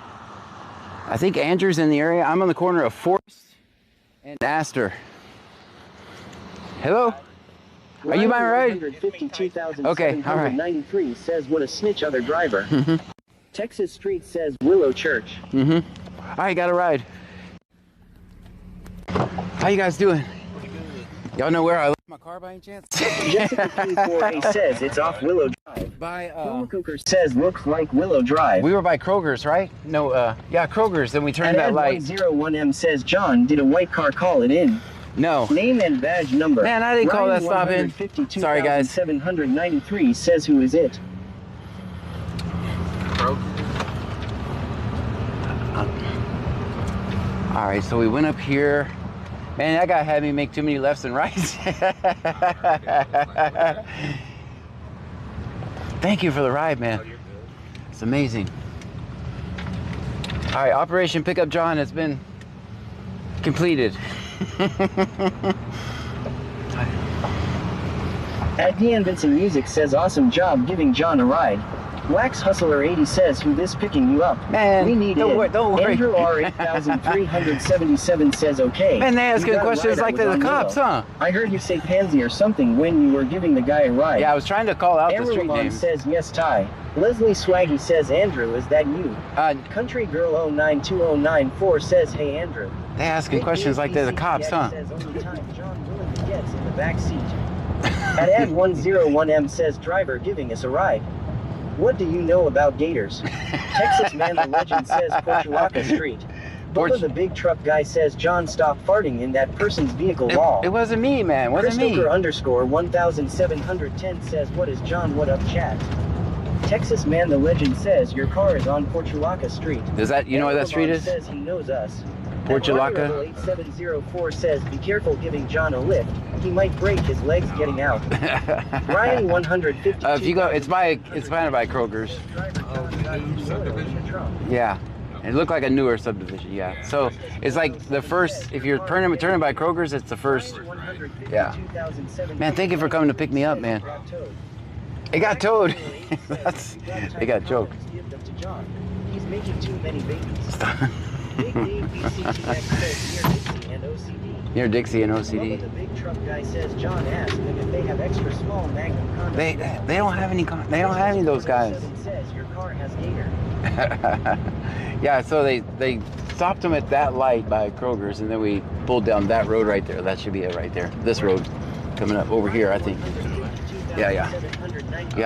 I think Andrew's in the area. I'm on the corner of Forest and Astor. Hello? Are you my ride? 152,793 says what a snitch other driver. Texas Street says Willow Church. I got a ride. How you guys doing? Y'all know where I left my car by any chance? Jessica P4A says it's off Willow Drive. By Cooker says looks like Willow Drive. we were by Kroger's, right? No, yeah, Kroger's. Then we turned that And light. 101M says John, did a white car call it in? No. Name and badge number. Man, I didn't call that stop in. Sorry, guys. 793 says who is it? All right, so we went up here. Man, that guy had me make too many lefts and rights. Thank you for the ride, man. It's amazing. All right, Operation Pickup John has been completed. At DN Vincent Music says awesome job giving John a ride. Wax Hustler 80 says who this picking you up? Man, we need don't it. worry, don't worry. Andrew R 8377 says okay. Man, they asking You got questions right, like I they're was the on cops, Willow. huh? I heard you say pansy or something when you were giving the guy a ride. Yeah, I was trying to call out the Amber street Lamont names. says yes, Ty. Leslie Swaggy says Andrew, is that you? Country Girl 092094 says hey Andrew. They asking questions like they're the cops, huh? Says only time John willingly gets in the back seat. At Ad 101M says driver giving us a ride. What do you know about gators? Texas Man the Legend says Portulaca Street. Bubba the big truck guy says John stop farting in that person's vehicle wall. It wasn't me, man. It wasn't me. Christopher _1710 says what is John, what up chat? Texas Man the Legend says your car is on Portulaca Street. Is that, you know what that street is? Says he knows us. Portulaca? 8704 says be careful giving John a lift. He might break his legs getting out. Ryan 150. If you go, it's by Kroger's. Yeah, it looked like a newer subdivision. Yeah, so it's like the first. If you're turning by Kroger's, it's the first. Yeah. Man, thank you for coming to pick me up, man. It got towed. It got choked. He's making too many babies. Big Dave BCTX says near Dixie and OCD. The big truck guy says John asked them if they have extra small Magnum condoms. They don't have any. They don't have any of those guys. Says your car has gator. Yeah, so they stopped them at that light by Kroger's, and then we pulled down that road right there. That should be it right there. This road coming up over here, I think. Yeah.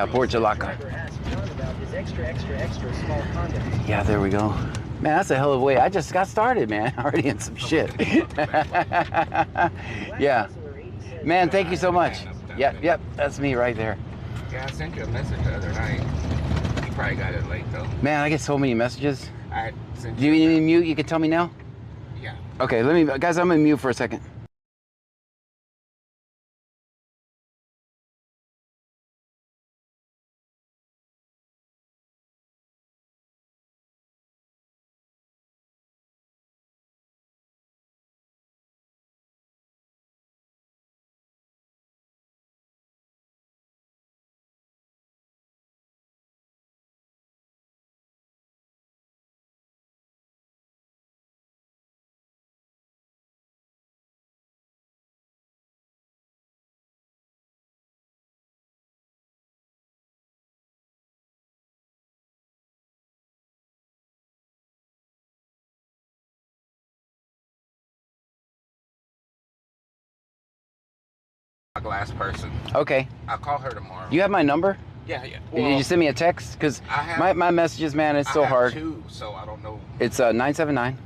Portulaca. Yeah, there we go. Man, that's a hell of a way. I just got started, man. Already in some shit. Yeah. Man, thank you so much. Yep, that's me right there. Yeah, I sent you a message the other night. You probably got it late though. Man, I get so many messages. I sent Do you need me to mute? You can tell me now? Yeah. Okay, guys, I'm gonna mute for a second. Last person. Okay. I'll call her tomorrow. You have my number? Yeah. Did you send me a text? Because my messages, man, it's so hard. Two, so I don't know. It's 979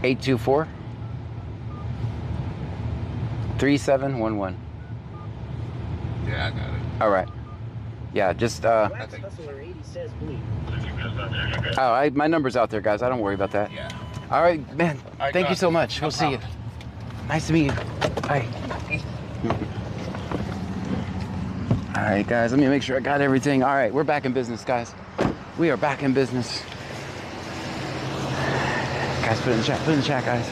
824 3711. Yeah, I got it. All right. Yeah, just I think. my number's out there, guys. I don't worry about that. Yeah. All right, man. Thank you so much. No We'll see you. problem. Nice to meet you. Bye. All right, guys. Let me make sure I got everything. All right, we're back in business, guys. We are back in business. Guys, put it in the chat. Put it in the chat, guys.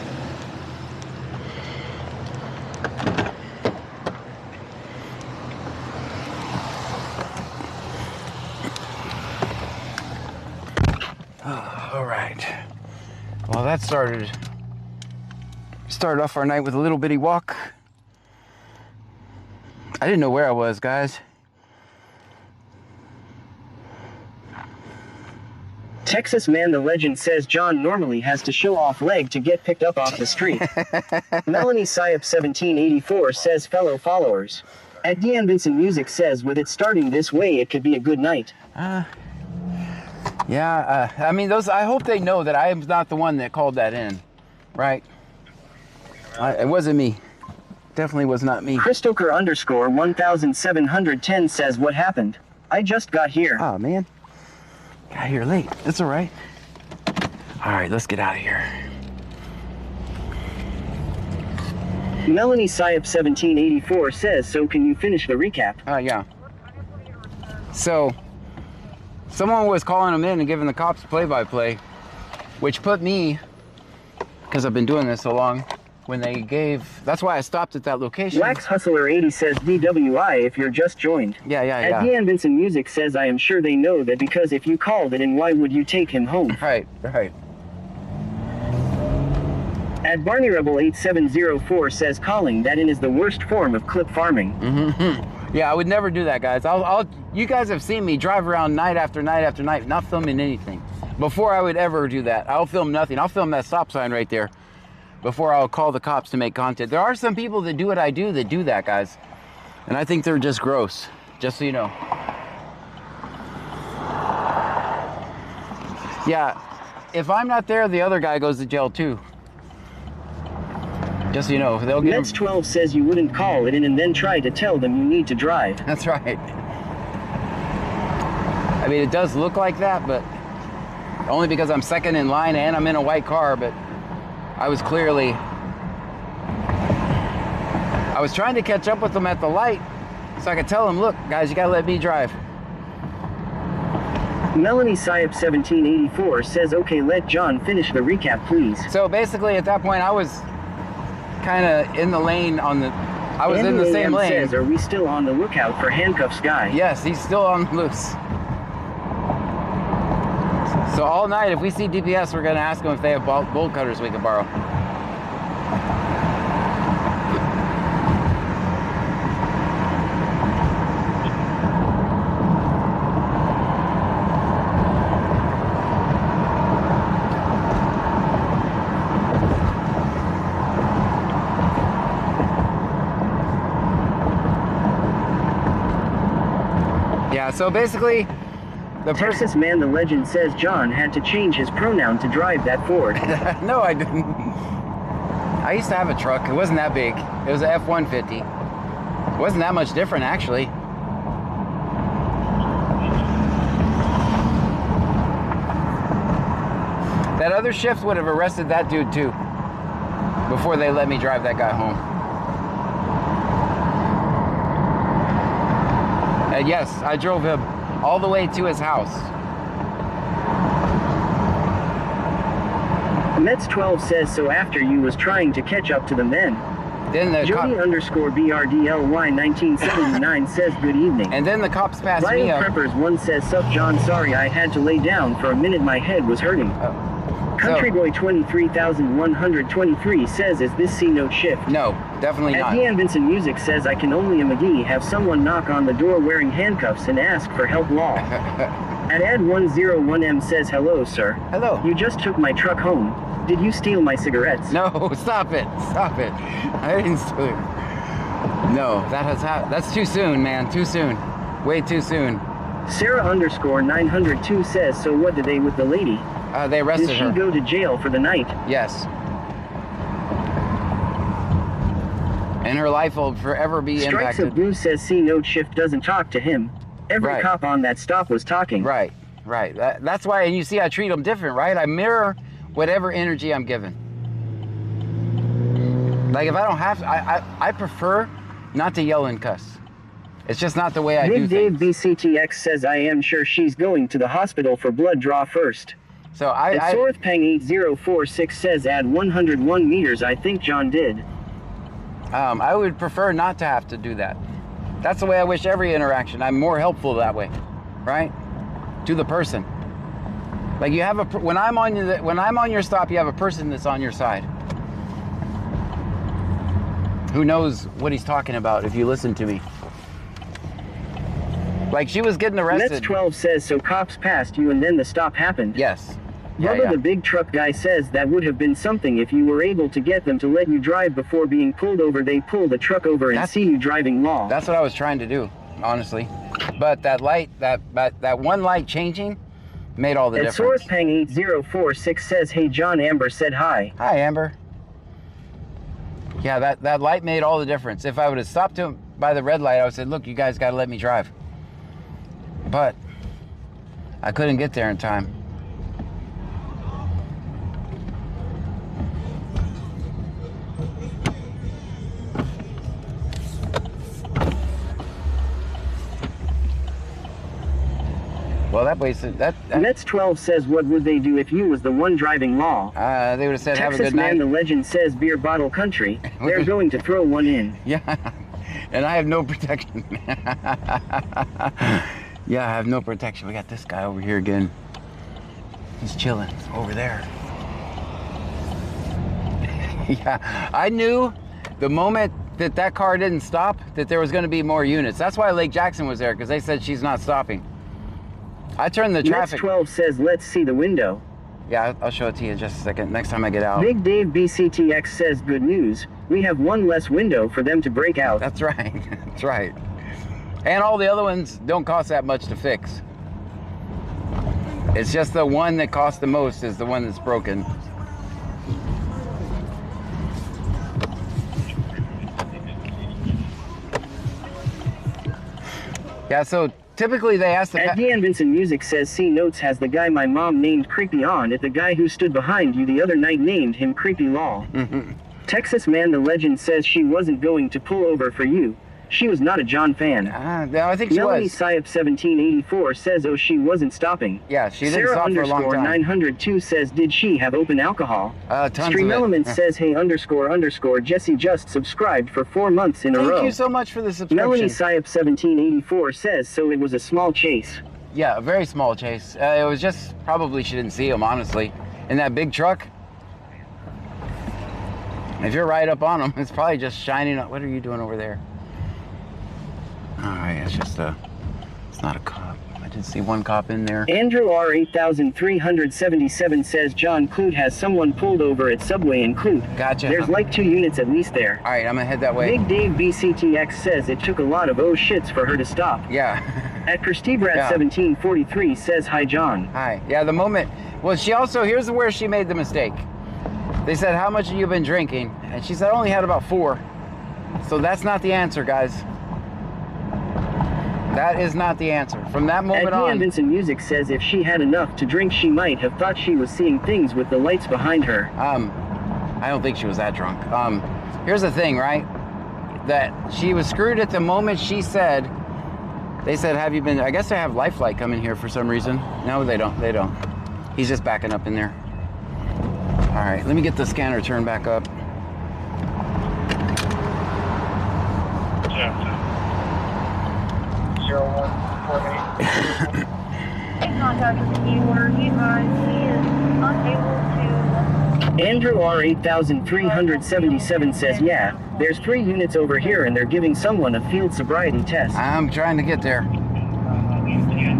All right. Well, that started Started off our night with a little bitty walk. I didn't know where I was, guys. Texas Man the Legend says John normally has to show off leg to get picked up off the street. Melanie Syop 1784 says fellow followers. At Deanne Vincent Music says with it starting this way it could be a good night. Yeah, I mean I hope they know that I am not the one that called that in, right? It wasn't me. Definitely was not me. Christoker underscore 1710 says what happened? I just got here. Oh man. Got here late. It's all right. All right, let's get out of here. Melanie Syop 1784 says, so can you finish the recap? Yeah. So, someone was calling them in and giving the cops play-by-play, which put me, because I've been doing this so long, when they gave, that's why I stopped at that location. Wax Hustler 80 says DWI if you're just joined. Yeah. At Deanne Vincent Music says I am sure they know that because if you called it in why would you take him home? Right. At Barney Rebel 8704 says calling that in is the worst form of clip farming. Yeah, I would never do that, guys. You guys have seen me drive around night after night after night, not filming anything. Before I would ever do that, I'll film nothing. I'll film that stop sign right there before I'll call the cops to make content. There are some people that do what I do that do that, guys. And I think they're just gross, just so you know. Yeah, if I'm not there, the other guy goes to jail too. Just so you know, they'll get Mets 12 says you wouldn't call it in and then try to tell them you need to drive. That's right. I mean, it does look like that, but only because I'm second in line and I'm in a white car, but I was trying to catch up with them at the light so I could tell them, look, guys, you gotta let me drive. Melanie Syop 1784 says, okay, let John finish the recap, please. So basically at that point, I was kind of in the lane I was in the same lane. Says, are we still on the lookout for Handcuffs Guy? Yes, he's still on the loose. So all night, if we see DPS, we're gonna ask them if they have bolt cutters we can borrow. Yeah, so basically, the Texas Man the Legend says John had to change his pronoun to drive that Ford. No, I didn't. I used to have a truck. It wasn't that big. It was an F-150. It wasn't that much different, actually. That other shift would have arrested that dude too before they let me drive that guy home. And yes, I drove him all the way to his house. Mets 12 says so after you was trying to catch up to the men. Then the Jody underscore BRDLY 1979 says good evening. And then the cops passed Ryan me up. Preppers 1 says sup John, sorry I had to lay down for a minute, my head was hurting. Country Boy 23,123 says is this C-note shift? No, definitely not. At Deanne Vincent Music says I can only a McGee have someone knock on the door wearing handcuffs and ask for help law. At Ad101M says hello sir. Hello. You just took my truck home. Did you steal my cigarettes? No, stop it. Stop it. I didn't steal it. No, that's too soon, man. Too soon. Way too soon. Sarah underscore 902 says so what did they with the lady? They arrested her. Did she go to jail for the night? Yes. And her life will forever be Strikes impacted. of Blue says C-note shift doesn't talk to him. Every Right. cop on that stop was talking. Right. That's why, and you see I treat them different, right? I mirror whatever energy I'm given. Like if I don't have to, I prefer not to yell and cuss. It's just not the way I do Big things. Dave BCTX says I am sure she's going to the hospital for blood draw first. So Sorth Pang 8046 says add 101 meters. I think John did. I would prefer not to have to do that. That's the way I wish every interaction. I'm more helpful that way, right? To the person. Like you have when I'm on your stop, you have a person that's on your side. who knows what he's talking about if you listen to me. Like, she was getting arrested. Mets 12 says, so cops passed you and then the stop happened. Yes. Bubba the big truck guy says that would have been something if you were able to get them to let you drive before being pulled over. They pull the truck over and see you driving law. That's what I was trying to do, honestly. But that light, that one light changing made all the difference. SourcePang 8046 says, hey John, Amber said hi. Hi, Amber. Yeah, that light made all the difference. If I would have stopped him by the red light, I would have said, look, you guys got to let me drive. But I couldn't get there in time. Well, that wasted that. Mets 12 says, what would they do if you was the one driving law? They would have said, have a good night. Texas Man the Legend says, beer bottle country. They're going to throw one in. Yeah, and I have no protection. Yeah, I have no protection. We got this guy over here again. He's chilling over there. Yeah, I knew the moment that car didn't stop that there was going to be more units. That's why Lake Jackson was there, because they said she's not stopping. I turned the traffic. Mets 12 says, let's see the window. Yeah, I'll show it to you in just a second. Next time I get out. Big Dave BCTX says, good news. We have one less window for them to break out. That's right. That's right. And all the other ones don't cost that much to fix. It's just the one that costs the most is the one that's broken. Yeah, so typically they ask the... At Dean Vincent Music says, C Notes has the guy my mom named Creepy on it. The guy who stood behind you the other night named him Creepy Law. Texas Man the Legend says she wasn't going to pull over for you. She was not a John fan. I think she Melanie was. Syop 1784 says, oh, she wasn't stopping. Yeah, she didn't stop for a long time. 902 says, did she have open alcohol? Stream Element says, hey, _ Jesse just subscribed for 4 months in a row. Thank you so much for the subscription. Melanie Syop 1784 says, so it was a small chase. Yeah, a very small chase. It was just, probably she didn't see him, honestly. In that big truck. If you're right up on him, it's probably just shining up. What are you doing over there? Alright, it's just it's not a cop. I did see one cop in there. Andrew R 8377 says John Clute has someone pulled over at Subway in Clute. Gotcha. There's like 2 units at least there. Alright, I'm gonna head that way. Big Dave BCTX says it took a lot of oh shits for her to stop. Yeah. At Christybrad 1743 says, hi John. Hi. Yeah, the moment. Well, she also, here's where she made the mistake. They said, how much have you been drinking? And she said, I only had about 4. So that's not the answer, guys. That is not the answer. From that moment on... Vincent Music says if she had enough to drink, she might have thought she was seeing things with the lights behind her. I don't think she was that drunk. Here's the thing, right? That she was screwed at the moment she said... They said, have you been... I guess they have Lifeline coming here for some reason. No, they don't. They don't. He's just backing up in there. All right, let me get the scanner turned back up. In contact with the keyword, he is unable to... Andrew R 8377 says, yeah, there's 3 units over here and they're giving someone a field sobriety test. I'm trying to get there.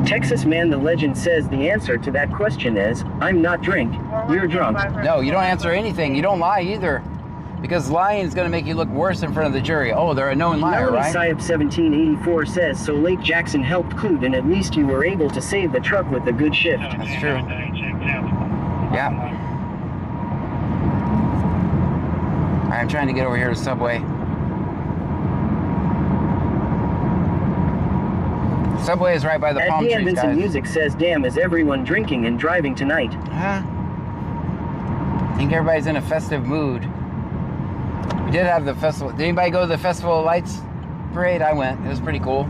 Texas Man the Legend says the answer to that question is, I'm not drink, you're drunk. No, you don't answer anything. You don't lie either. Because lying is going to make you look worse in front of the jury. Oh, they're a known liar, right? Syop 1784 says, so Lake Jackson helped Clute and at least you were able to save the truck with a good shift. That's true. Yeah. I'm trying to get over here to Subway. Subway is right by the palm trees, Vincent guys. Music says, damn, is everyone drinking and driving tonight? Huh? I think everybody's in a festive mood. We did have the festival. Did anybody go to the Festival of Lights parade? I went. It was pretty cool.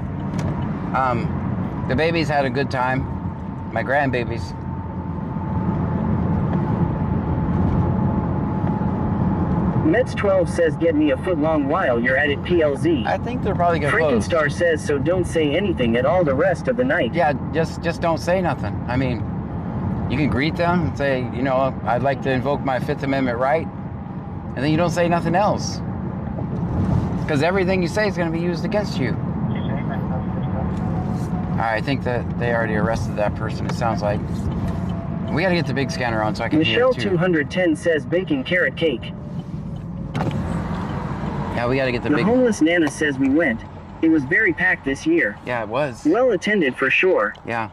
The babies had a good time. My grandbabies. Mets 12 says, get me a foot long while you're at it, PLZ. I think they're probably gonna close. Freakenstar says, so don't say anything at all the rest of the night. Yeah, just don't say nothing. I mean, you can greet them and say, you know, I'd like to invoke my 5th Amendment right, and then you don't say nothing else. Because everything you say is going to be used against you. I think that they already arrested that person, it sounds like. We got to get the big scanner on so I can hear Michelle it too. 210 says baking carrot cake. Yeah, we got to get the The big... homeless Nana says we went. It was very packed this year. Yeah, it was. Well attended for sure. Yeah.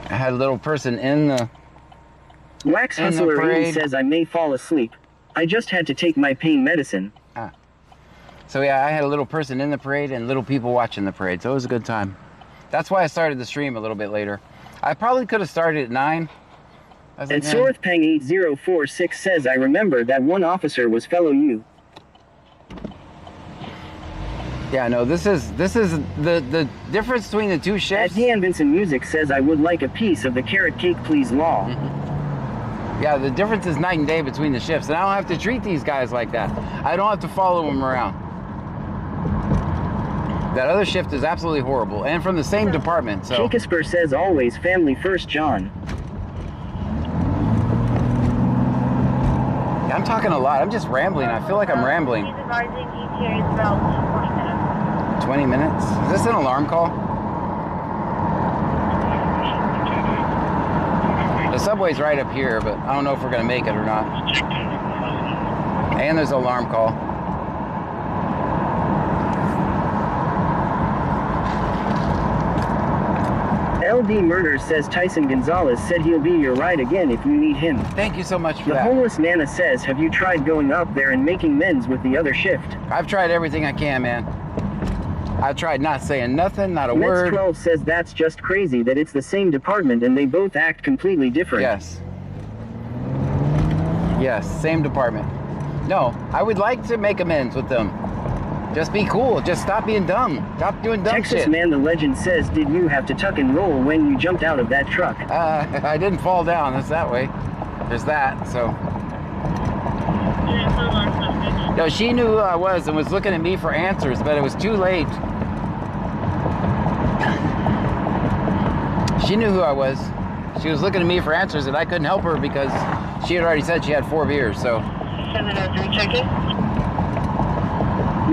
I had a little person in the... Wax In the Hustler parade. 80 says I may fall asleep. I just had to take my pain medicine. So yeah, I had a little person in the parade and little people watching the parade, so it was a good time. That's why I started the stream a little bit later. I probably could have started at 9. I was like, And man, Sorthpang 8046 says I remember that one officer was fellow you. yeah, no, this is the difference between the two At shifts. Dan Vincent Music says I would like a piece of the carrot cake please law. Yeah, the difference is night and day between the shifts, and I don't have to treat these guys like that. I don't have to follow them around. That other shift is absolutely horrible, and from the same department, so... Shakespeare says always family first, John. Yeah, I'm talking a lot. I'm just rambling. I feel like I'm rambling. He's advising ETA is about 20 minutes. 20 minutes? Is this an alarm call? The subway's right up here, but I don't know if we're going to make it or not. And there's an alarm call. LD Murder says Tyson Gonzalez said he'll be your ride again if you need him. Thank you so much for The that. homeless Nana says have you tried going up there and making amends with the other shift? I've tried everything I can, man. I've tried not saying nothing, not a Mets word. 12 says that's just crazy that it's the same department and they both act completely different. Yes. Yes, same department. No, I would like to make amends with them. Just be cool. Just stop being dumb. Stop doing dumb Texas shit. Man the Legend says did you have to tuck and roll when you jumped out of that truck? I didn't fall down. That's that way. There's that, so. No, she knew who I was and was looking at me for answers, but it was too late. She knew who I was. She was looking at me for answers, and I couldn't help her because she had already said she had 4 beers, so. 703 check-in.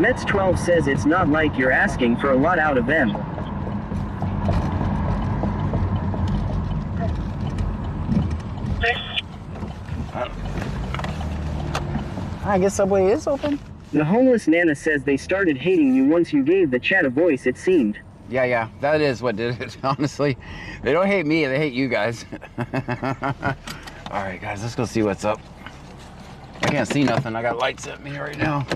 Mets 12 says it's not like you're asking for a lot out of them. I guess Subway is open. The homeless Nana says they started hating you once you gave the chat a voice, it seemed. Yeah, that is what did it, honestly. They don't hate me, they hate you guys. All right, guys, let's go see what's up. I can't see nothing. I got lights at me right now.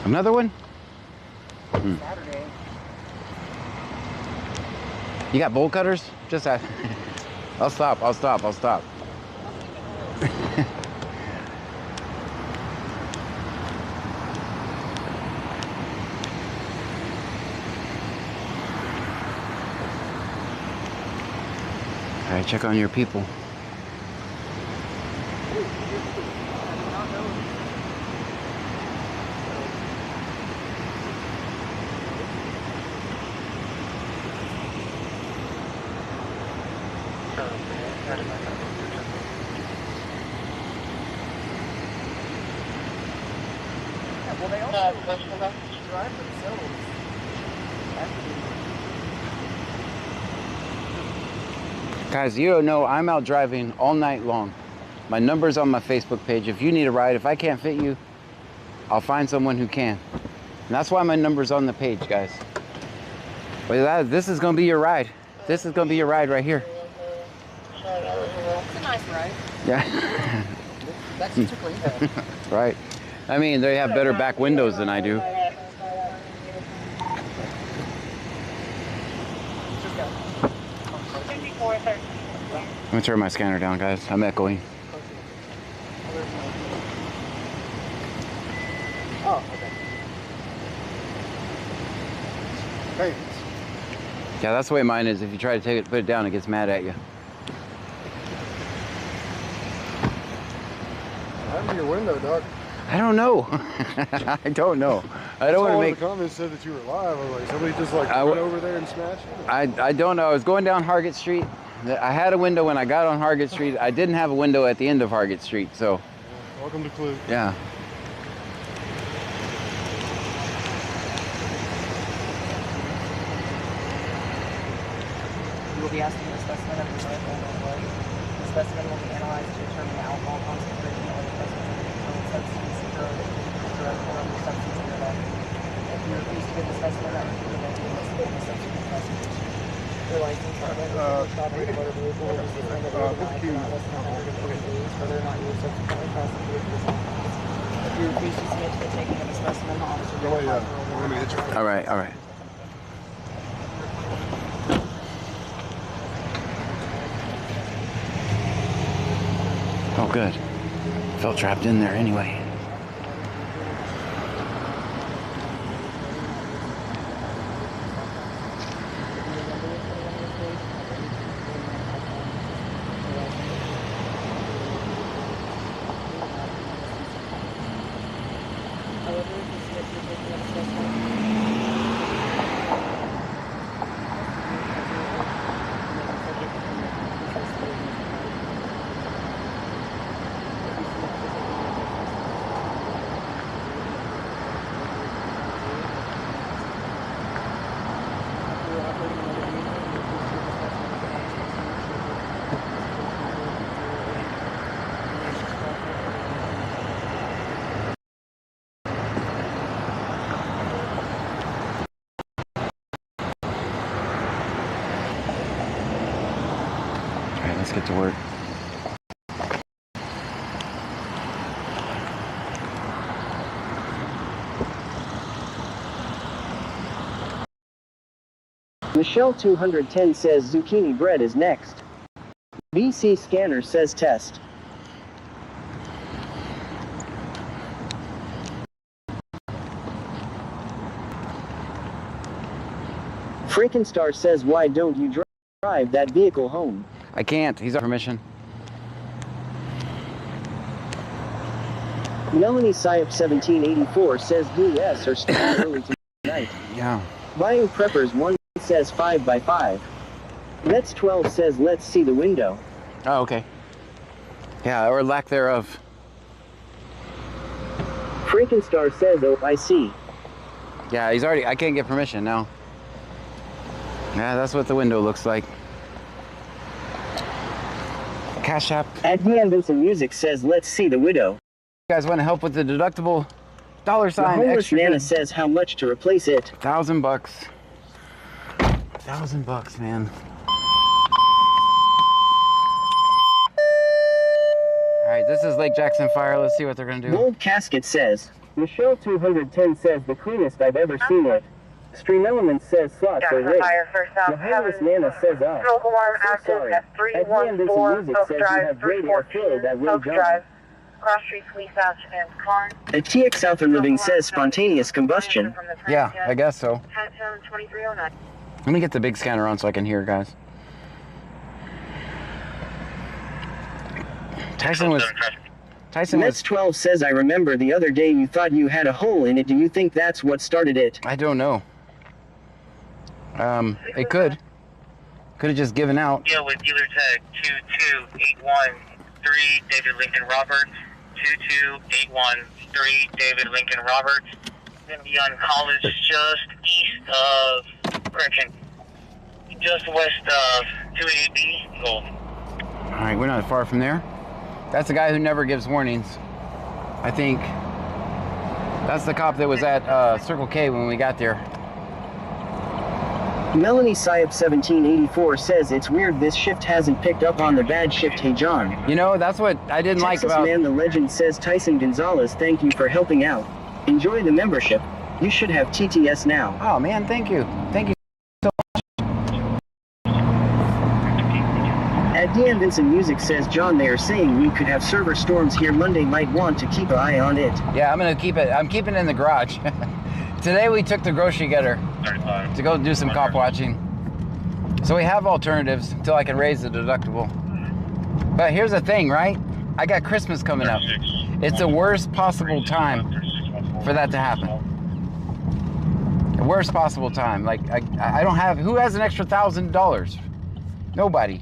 Another one? Saturday. You got bowl cutters? Just ask. I'll stop. All right, check on your people. Well, they also drive themselves. Guys, you don't know, I'm out driving all night long. My number's on my Facebook page. If you need a ride, if I can't fit you, I'll find someone who can. And that's why my number's on the page, guys. But this is gonna be your ride. This is gonna be your ride right here. It's a nice ride. Yeah. That's too clean. Right. I mean, they have better back windows than I do. Let me turn my scanner down, guys. I'm echoing. Oh, okay. Hey, Yeah, that's the way mine is. If you try to take it, put it down, it gets mad at you. I'm your window, Doc. I don't know. I don't know. I don't want to make. The comments said that you were live. I was like, somebody just like I went over there and smashed it. I don't know. I was going down Hargett Street. I had a window when I got on Hargett Street. I didn't have a window at the end of Hargett Street, so. Yeah, welcome to Clue. Yeah. You will be asking a specimen of the sample on the way. The specimen will be analyzed to determine the alcohol concentration or the presence of a controlled substance or other substance in your body. If you refuse to give the specimen, that will be listed in the subsequent investigation. Your license or traveling motor vehicle will be suspended overnight for not less than 140 days, whether or not you are subsequently prosecuted for this offense. If you refuse to submit to the taking of a specimen, the officer will apply for a warrant. All right. All right. Oh, good. Felt trapped in there anyway. Let's get to work. Michelle 210 says zucchini bread is next. BC Scanner says test. Freakenstar says why don't you drive that vehicle home? I can't. He's on permission. Melanie Syop 1784 says US are still early tonight. Yeah. Buying Preppers 1 says 5x5. Let's 12 says let's see the window. Oh, okay. Yeah, or lack thereof. Freakenstar says oh I see. Yeah, he's already. I can't get permission now. Yeah, that's what the window looks like. Cash App. Adrian Vincent Music says let's see the widow. You guys want to help with the deductible? $sign The homeless extra. Nana says how much to replace it. $1,000. $1,000, man. All right, this is Lake Jackson Fire. Let's see what they're gonna do. Gold Casket says Michelle 210 says the cleanest I've ever seen it. Stream Element says slots are rigged. The homeless Nana says up. Smoke alarm So active sorry. at Adrian Vincent 314 Music Oak says you Drive, have great airflow that will 314 Oak jump. Drive, Cross Street Police Action and Karn. The TX Southern Living says spontaneous combustion. Yeah, I guess so. 2309. Let me get the big scanner on so I can hear, guys. Tyson was. Nets 12 says I remember the other day you thought you had a hole in it. Do you think that's what started it? I don't know. It could. Could have just given out. Deal with dealer tag 22813 David Lincoln Roberts. 22813 David Lincoln Roberts. Gonna be on College just east of correction. Just west of 288B Gold. Alright, we're not far from there. That's the guy who never gives warnings. I think. That's the cop that was at Circle K when we got there. Melanie Syop 1784 says it's weird this shift hasn't picked up on the bad shift. Hey John. You know, that's what I didn't like Texas about... Man the Legend says Tyson Gonzalez, thank you for helping out. Enjoy the membership. You should have TTS now. Oh man, thank you. Thank you so much. At Dean Vincent Music says John, they are saying we could have server storms here Monday, might want to keep an eye on it. Yeah, I'm gonna keep it. I'm keeping it in the garage. Today we took the grocery getter to go do some cop watching. So we have alternatives until I can raise the deductible. But here's the thing, right? I got Christmas coming up. It's the worst possible time for that to happen. The worst possible time. Like, I don't have... Who has an extra $1,000? Nobody.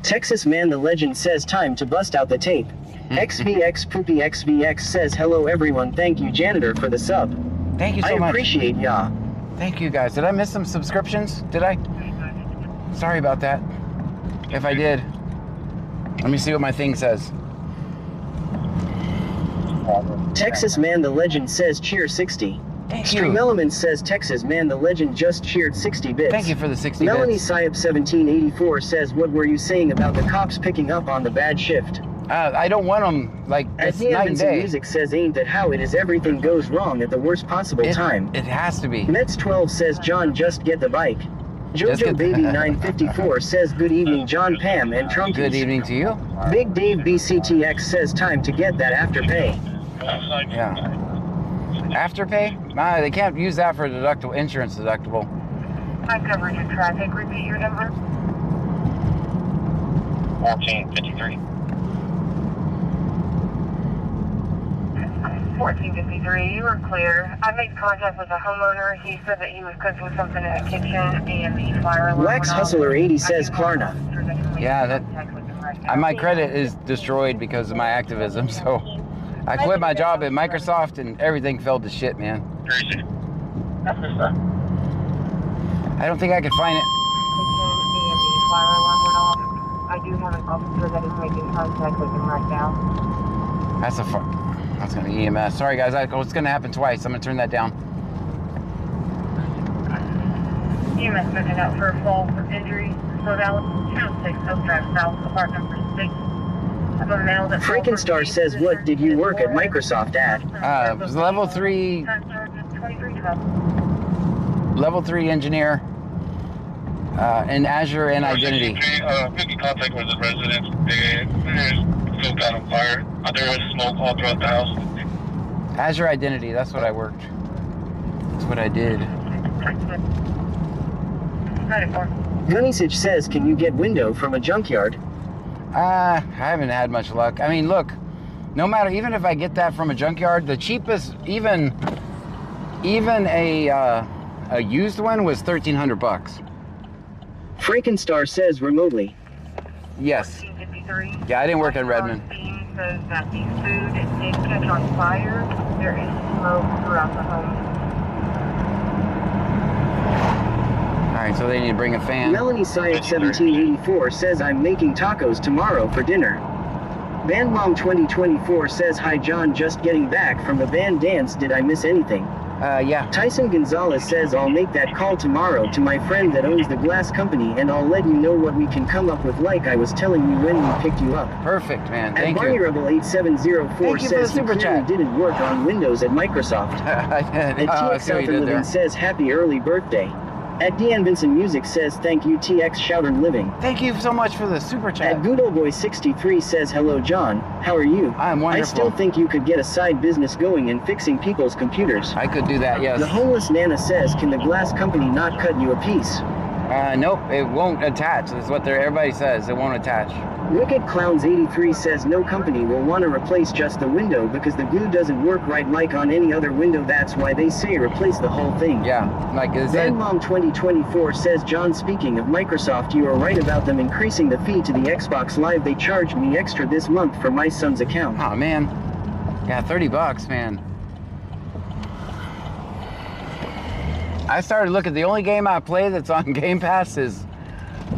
Texas Man the Legend says time to bust out the tape. XVX Poopy XVX says hello everyone, thank you Janitor for the sub. Thank you so much. I appreciate ya. Thank you guys. Did I miss some subscriptions? Did I? Sorry about that. If I did. Let me see what my thing says. Texas Man the Legend says cheer 60. Thank Stream you. Elements says Texas Man the Legend just cheered 60 bits. Thank you for the 60 Melanie bits. Syop 1784 says what were you saying about the cops picking up on the bad shift? I don't want them, like, it's night and day. Music says ain't that how it is, everything goes wrong at the worst possible time. It has to be. Mets 12 says John just get the bike. Just Jojo get- Baby 954 says good evening John, Pam, and Trunkies. Good evening to you. Big Dave BCTX says time to get that afterpay. Yeah. Afterpay? Nah, they can't use that for a deductible, insurance deductible. High coverage of traffic. Repeat your number. 1453. 1453, you were clear. I made contact with a homeowner. He said that he was cooking something in the kitchen and the fire alarm Wax went off. Hustler 80 says Klarna. Yeah, that... my credit is destroyed because of my activism, so... I quit my job at Microsoft and everything fell to shit, man. I don't think I could find it. Fire alarm went off. I do have an officer that is making contact with him right now. That's a fuck. That's gonna be EMS. Sorry guys, it's gonna happen twice. I'm gonna turn that down. EMS moving out for a fall for injury. So that was 206 Oak Drive South, apartment number 6. Of a male that Frankenstar says what did you work at Microsoft at? It was level 3 engineer in Azure and Identity. Making contact with the residents. They still got on fire. There was smoke all throughout the house. Azure Identity, that's what I worked. That's what I did. Gunnysich says can you get window from a junkyard? I haven't had much luck. I mean, look, no matter, even if I get that from a junkyard, the cheapest, even a used one was $1,300. Frankenstar says remotely. Yes. Yeah, I didn't work at Redmond. Says that the food did catch on fire. There is smoke throughout the home. All right, so they need to bring a fan. Melanie Syop 1784 says I'm making tacos tomorrow for dinner. Bandmom 2024 says hi John, just getting back from the band dance, did I miss anything? Yeah. Tyson Gonzalez says I'll make that call tomorrow to my friend that owns the glass company and I'll let you know what we can come up with like I was telling you when we picked you up. Perfect, man. And Thank Barney you. Rebel 8704 says he super clearly chat. didn't work on Windows at Microsoft. I did. And Oh, I TX see what you Southern did Living there. says happy early birthday. At Dean Vincent Music says thank you TX Shouter Living. Thank you so much for the super chat. At Good Old Boy 63 says hello John, how are you? I'm wonderful. I still think you could get a side business going in fixing people's computers. I could do that, yes. The homeless Nana says can the glass company not cut you a piece? Nope, it won't attach. That's what everybody says. It won't attach. Wicked Clowns 83 says no company will want to replace just the window because the glue doesn't work right like on any other window, that's why they say replace the whole thing. Yeah, like is it? Mom 2024 says John, speaking of Microsoft, you are right about them increasing the fee to the Xbox Live. They charged me extra this month for my son's account. Oh man, yeah, $30, man. I started looking, the only game I play that's on Game Pass is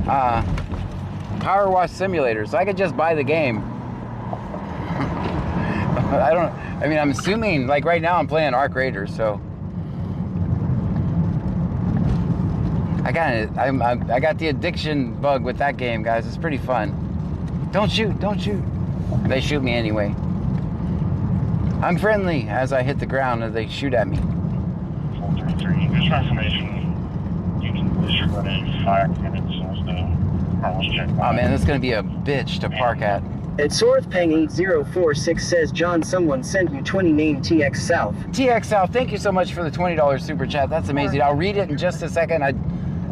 Power Wash Simulator, so I could just buy the game. I mean, I'm assuming, like right now I'm playing Arc Raiders, so. I got the addiction bug with that game, guys. It's pretty fun. Don't shoot, don't shoot. They shoot me anyway. I'm friendly as I hit the ground and they shoot at me. 433, this information, you can push your running 5 minutes as the police check. Oh man, this is gonna be a bitch to park at. At Sorthpang 8046 says, John, someone sent you 20 name TX South. TX South, thank you so much for the $20 super chat. That's amazing. I'll read it in just a second.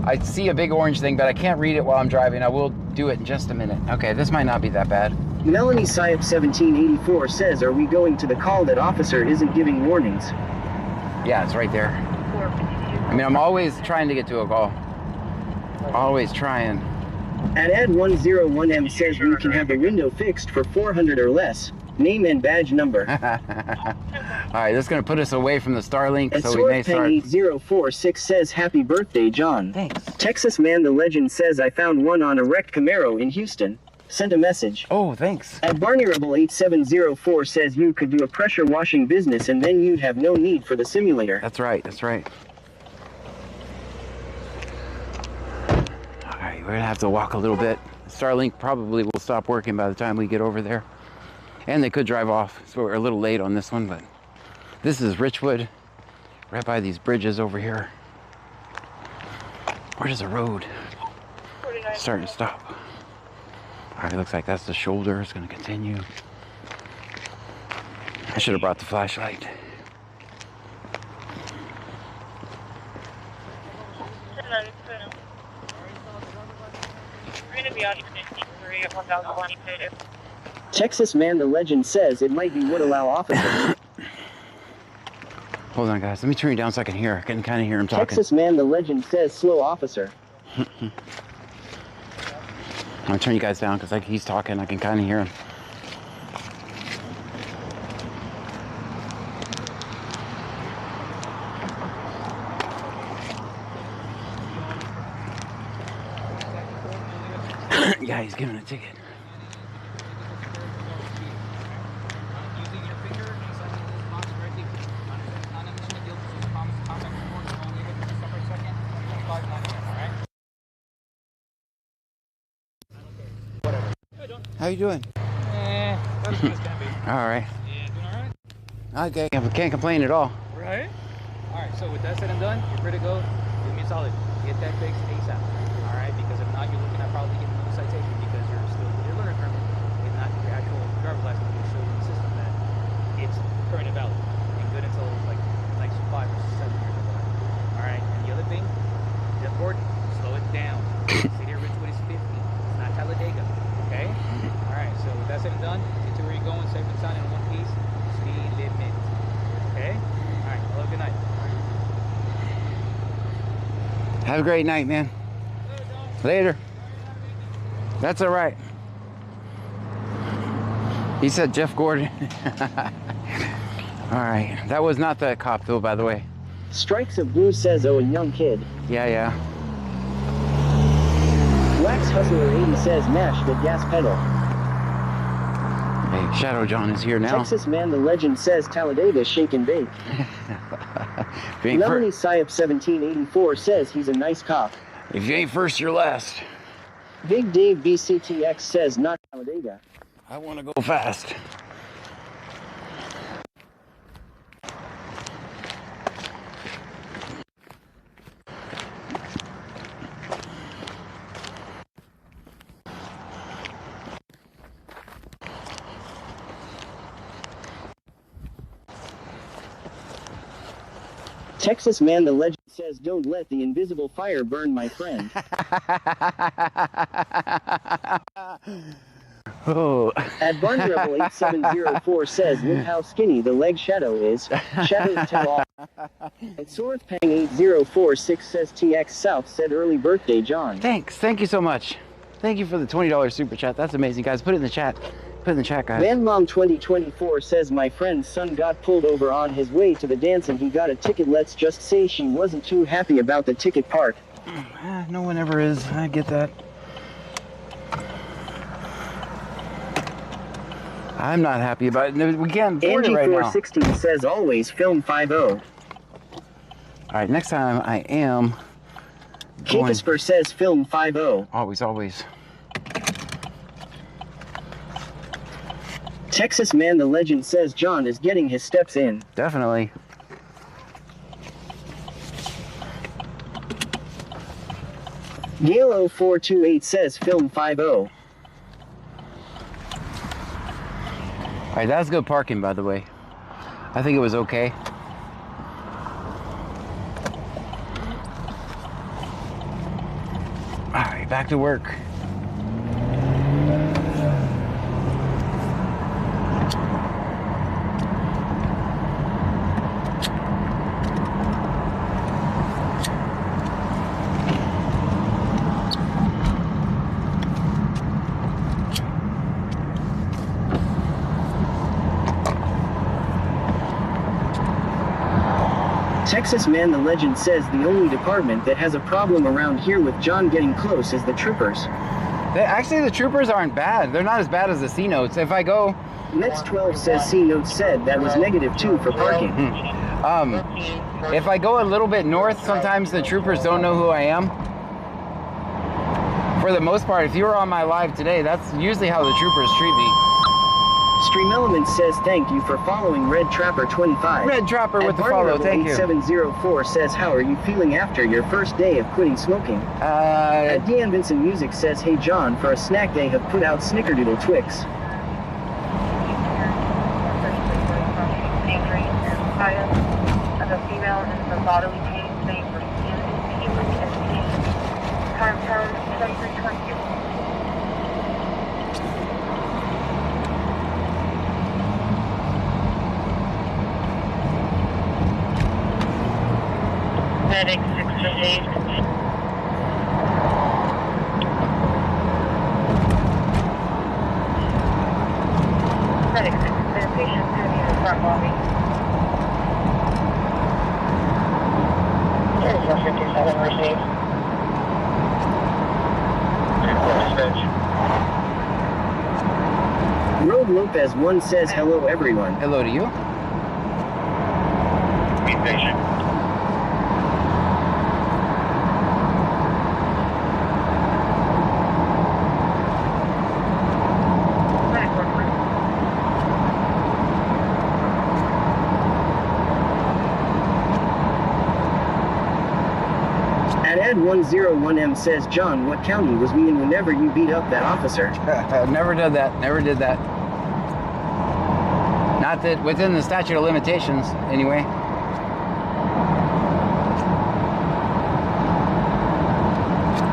I see a big orange thing, but I can't read it while I'm driving. I will do it in just a minute. Okay, this might not be that bad. Melanie Syop 1784 says, are we going to the call that officer isn't giving warnings? Yeah, it's right there. I mean, I'm always trying to get to a call. Always trying. At Ad101M says we can have the window fixed for 400 or less. Name and badge number. All right, this is going to put us away from the Starlink, At so we may start. 8046 says, happy birthday, John. Thanks. Texas Man the Legend says, I found one on a wrecked Camaro in Houston. Sent a message. Oh, thanks. At Barneyable 8704 says you could do a pressure washing business and then you'd have no need for the simulator. That's right, that's right. All right, we're going to have to walk a little bit. Starlink probably will stop working by the time we get over there. And they could drive off, so we're a little late on this one, but this is Richwood, right by these bridges over here. Where does the road starting to stop? All right, looks like that's the shoulder. It's going to continue. I should have brought the flashlight. We're going to be out here 53 at 1022. Texas Man the Legend says it might be would allow officer. Hold on, guys. Let me turn you down so I can hear. I can kind of hear him talking. Texas Man the Legend says slow officer. I'm going to turn you guys down because he's talking. I can kind of hear him. Yeah, he's giving a ticket. How you doing? That's what it's gonna be. All right. Yeah, doing all right? Okay, can't complain at all. Right? All right, so with that said and done, you're free to go. Do me a solid. Get that fixed ASAP. All right? Because if not, you're looking at probably getting another citation because you're still with your learner permit and not your actual driver's license that shows in the system that it's current and valid and good until like the next 5 or 7 years or whatever. All right? And the other thing, the board, slow it down. City of Richwood is 50. It's not Talladega. Okay? All right, so with that said and done, get to where you're going, safe and sound in one piece, speed limit. Okay? All right, well, good night. Have a great night, man. Later. That's all right. He said Jeff Gordon. All right. That was not the cop, though, by the way. Strikes of Blue says, oh, a young kid. Yeah, yeah. Wax Hustler 80 says, mash the gas pedal. Hey, Shadow John is here now. Texas Man the Legend says, Talladega shake and bake. Melanie Syop 1784 says he's a nice cop. If you ain't first, you're last. Big Dave BCTX says, not Talladega. I want to go fast. Texas Man the Legend says, don't let the invisible fire burn my friend. Oh. At Barneyable 8704 says, look how skinny the leg shadow is. Shadows tell all. At Sorthpang 8046 says, TX South said, early birthday, John. Thanks. Thank you so much. Thank you for the $20 super chat. That's amazing, guys. Put it in the chat. Put it in the chat, guys. Vanmom 2024 says, my friend's son got pulled over on his way to the dance and he got a ticket. Let's just say she wasn't too happy about the ticket part. No one ever is. I get that. I'm not happy about it. We can't afford it Angie right now. 416 says always film 50. All right, next time I am going. Kikisper says film 50. Always, always. Texas Man the Legend says John is getting his steps in. Definitely. Gale 0428 says film 50. All right, that's good parking, by the way. I think it was okay. All right, back to work. Texas Man the Legend says the only department that has a problem around here with John getting close is the troopers. Actually, the troopers aren't bad. They're not as bad as the C notes. If I go, Mets 12 says C notes said that was -2 for parking. if I go a little bit north, sometimes the troopers don't know who I am. For the most part, if you were on my live today, that's usually how the troopers treat me. Stream Element says thank you for following Red Trapper 25. Red Trapper with the follow, thank you. 8704 says how are you feeling after your first day of quitting smoking? Deanne Vincent Music says hey John, for a snack they have put out Snickerdoodle Twix. Of a female in the bodily pain being refused investigation. Time 10:23:20. Medic 638. Medic 6, the patient to the front lobby. 3457 received. Road Lopez 1 says hello everyone. Hello to you. Be patient. Medic 1. At Ed101M says John, what county was we in whenever you beat up that officer? Never did that. Never did that. Not that within the statute of limitations, anyway.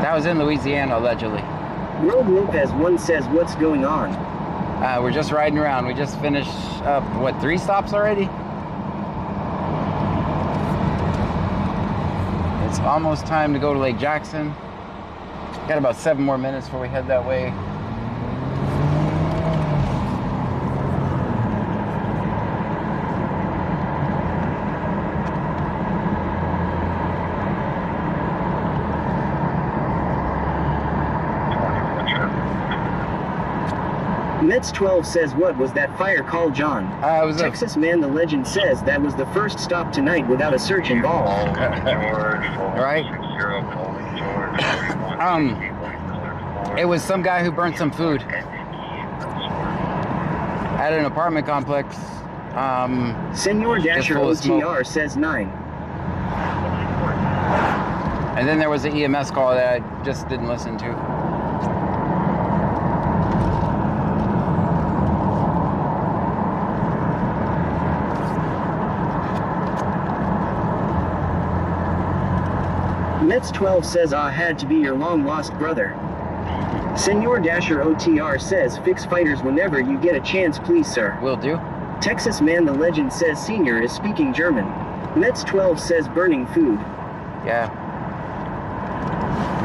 That was in Louisiana, allegedly. Road Lopez 1 says what's going on? We're just riding around. We just finished up, what, 3 stops already? It's almost time to go to Lake Jackson. Got about 7 more minutes before we head that way. Mets 12 says what was that fire call, John? It was Texas Man the Legend says that was the first stop tonight without a search involved. Right? It was some guy who burnt some food at an apartment complex. Senor Dasher full of smoke. OTR says 9. And then there was an EMS call that I just didn't listen to. Mets 12 says I had to be your long lost brother. Senor Dasher OTR says fix fighters whenever you get a chance please sir. Will do. Texas Man the Legend says Senior is speaking German. Mets 12 says burning food. Yeah.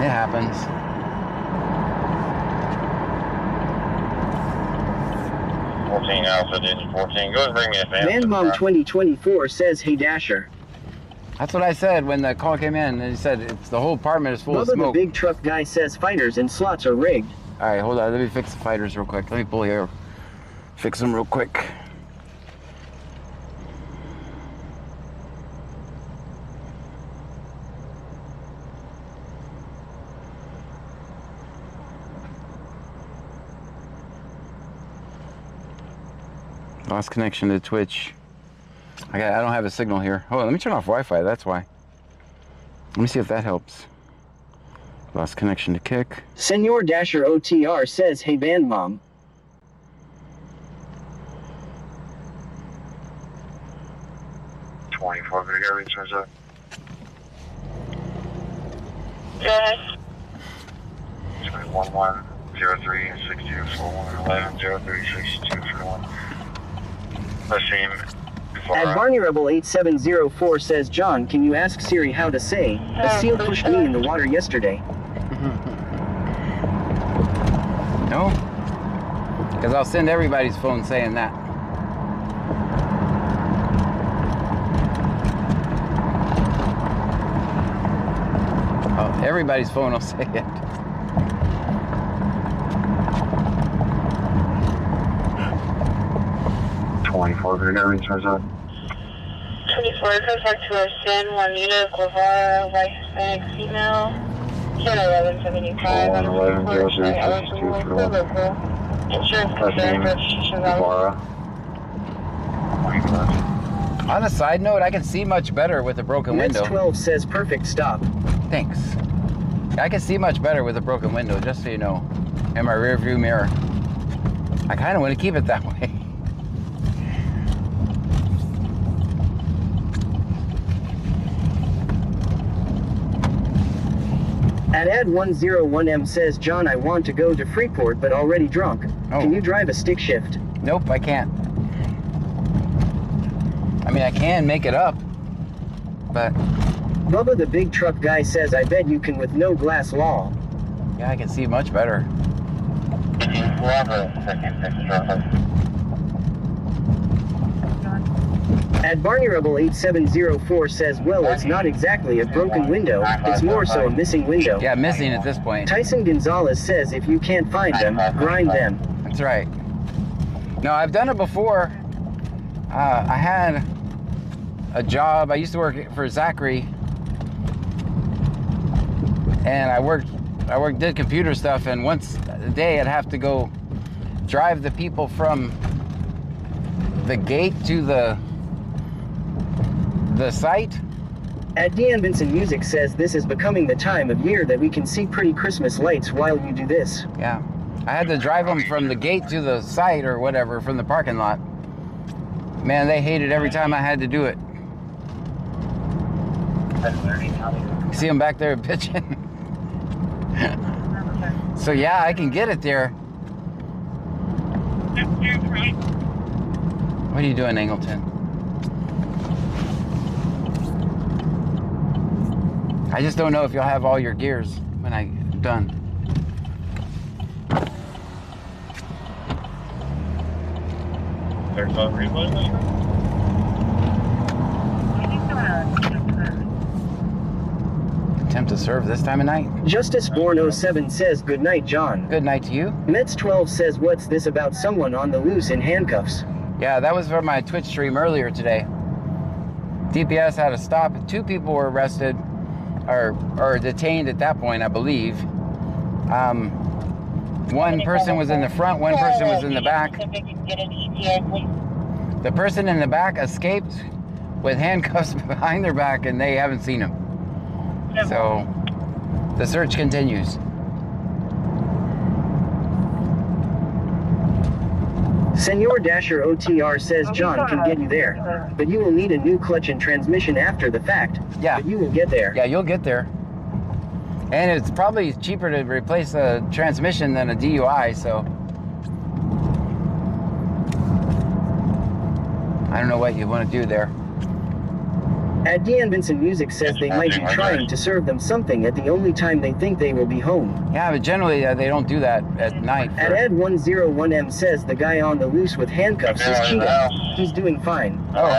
It happens. Alpha Digit 14. Go ahead and bring me a fan. Manmom 2024 says hey Dasher. That's what I said when the call came in. And he said it's the whole apartment is full of Bubba the smoke. big truck guy says fighters and slots are rigged. All right, hold on. Let me fix the fighters real quick. Let me pull here. Fix them real quick. Lost connection to Twitch. I don't have a signal here. Oh, let me turn off Wi-Fi. That's why. Let me see if that helps. Lost connection to Kick. Senor Dasher OTR says, hey band mom. Yes. 1103-6241-1103-6241. The same. At Barney Rebel 8704 says, John, can you ask Siri how to say, a seal pushed me in the water yesterday? No? Because I'll send everybody's phone saying that. Oh, everybody's phone will say it. Comes back to our San Juanita, Guevara, Vice Hispanic female. 10-11-75 on the local. Insurance concern, registration value. On a side note, I can see much better with a broken Mets window. 12 says, perfect stop. Thanks. I can see much better with a broken window, just so you know, in my rear view mirror. I kind of want to keep it that way. At Ad101M says, John, I want to go to Freeport but already drunk. Oh. Can you drive a stick shift? Nope, I can't. I mean, I can make it up, but Bubba the big truck guy says, I bet you can with no glass law. yeah, I can see much better. At Barney Rebel 8704 says, well, it's not exactly a broken window, it's more so a missing window. Yeah, missing at this point. Tyson Gonzalez says, if you can't find them, grind them. That's right. No, I've done it before. I had a job. I used to work for Zachary, and I did computer stuff. And once a day, I'd have to go drive the people from the gate to the site. At Deanne Vincent Music says, this is becoming the time of year that we can see pretty Christmas lights while you do this. Yeah, I had to drive them from the gate to the site or whatever, from the parking lot. Man, they hated every time I had to do it. See them back there pitching. So yeah, I can get it there. What are you doing, Angleton? I just don't know if you'll have all your gears when I'm done. There's no replay. Attempt to serve this time of night? Justice Born 07 says, good night, John. Good night to you. Mets 12 says, what's this about someone on the loose in handcuffs? Yeah, that was from my Twitch stream earlier today. DPS had a stop. 2 people were arrested or detained at that point, I believe. One person was in the front, one person was in the back. The person in the back escaped with handcuffs behind their back, and they haven't seen him. So the search continues. Senor Dasher OTR says, John can get you there, but you will need a new clutch and transmission after the fact. Yeah. But you will get there. Yeah, you'll get there. And it's probably cheaper to replace a transmission than a DUI, so I don't know what you want to do there. At Deanne Vincent Music says they might be trying to serve them something at the only time they think they will be home. Yeah, but generally they don't do that at night. At Ed101M says the guy on the loose with handcuffs is Cheetah. He's doing fine. Oh,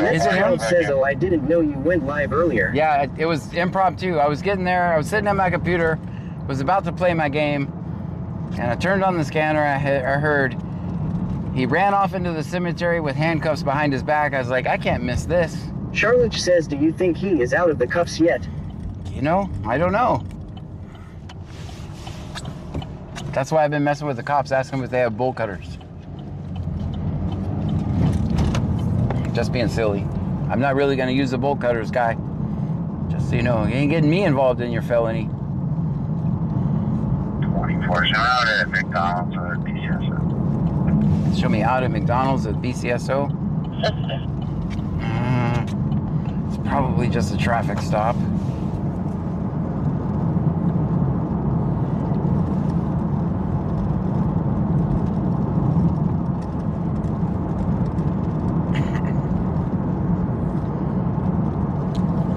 is it him? Mets says, oh, I didn't know you went live earlier. Yeah, it was impromptu. I was getting there, I was sitting at my computer, was about to play my game, and I turned on the scanner. I heard He ran off into the cemetery with handcuffs behind his back. I was like, I can't miss this. Charlotte says, do you think he is out of the cuffs yet? You know, I don't know. That's why I've been messing with the cops, asking them if they have bolt cutters. Just being silly. I'm not really going to use the bolt cutters, guy. Just so you know, you ain't getting me involved in your felony. 24 out at McDonald's or BCSO. Show me out at McDonald's at BCSO. It's probably just a traffic stop.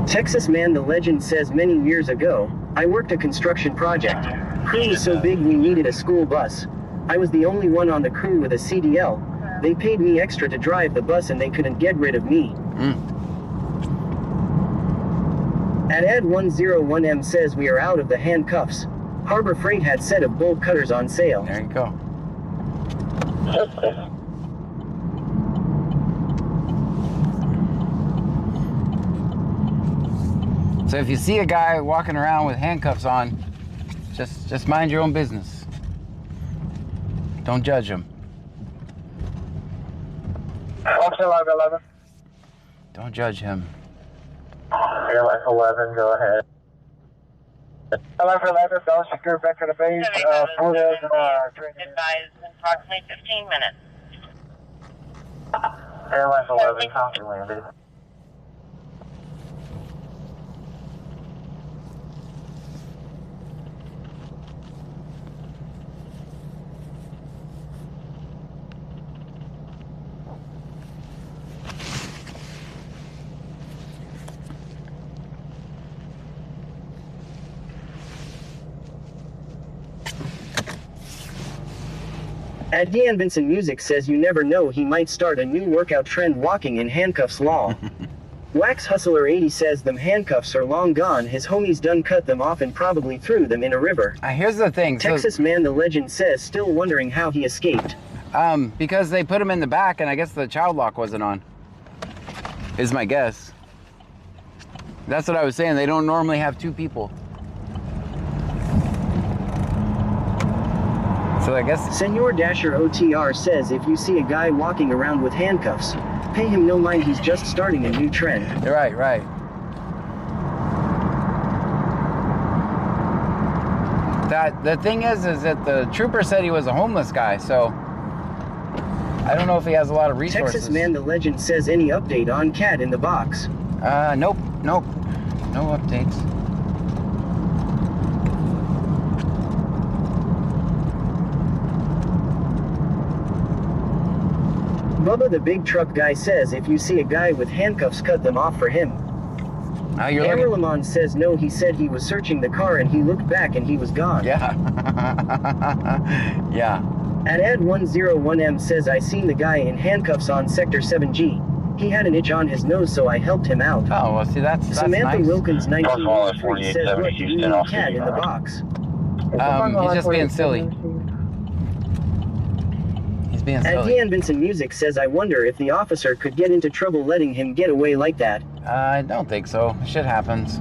Texas Man the Legend says, many years ago, I worked a construction project. Crew was so big we needed a school bus. I was the only one on the crew with a CDL. They paid me extra to drive the bus and they couldn't get rid of me. At Ed101M says, we are out of the handcuffs. Harbor Freight had set of bolt cutters on sale. There you go. So if you see a guy walking around with handcuffs on, just mind your own business. Don't judge him. Officer Live 11. Don't judge him. Airline 11, go ahead. 11, don't secure back to the base. Advised in approximately 15 minutes. Airline 11, copy landed. At Dean Vincent Music says, you never know, he might start a new workout trend, walking in handcuffs law. Wax Hustler 80 says, them handcuffs are long gone, his homies done cut them off and probably threw them in a river. Here's the thing. Texas Man the Legend says, still wondering how he escaped. Because they put him in the back and I guess the child lock wasn't on. Is my guess. That's what I was saying. They don't normally have two people. So I guess Senor Dasher OTR says, if you see a guy walking around with handcuffs, pay him no mind, he's just starting a new trend. Right, right. The thing is that the trooper said he was a homeless guy, so I don't know if he has a lot of resources. Texas Man the Legend says, any update on Cat in the Box? Nope. No updates. Bubba the Big Truck Guy says, if you see a guy with handcuffs, cut them off for him. Amber Lamont says, no, he said he was searching the car and he looked back and he was gone. Yeah. Yeah. At Ed101M says, I seen the guy in handcuffs on Sector 7G. He had an itch on his nose, so I helped him out. Oh, well, see, that's Samantha nice. Wilkins 1983 says, what, do you need Cat in the Box? He's just being silly. At Dean Vincent Music says, I wonder if the officer could get into trouble letting him get away like that. I don't think so. Shit happens.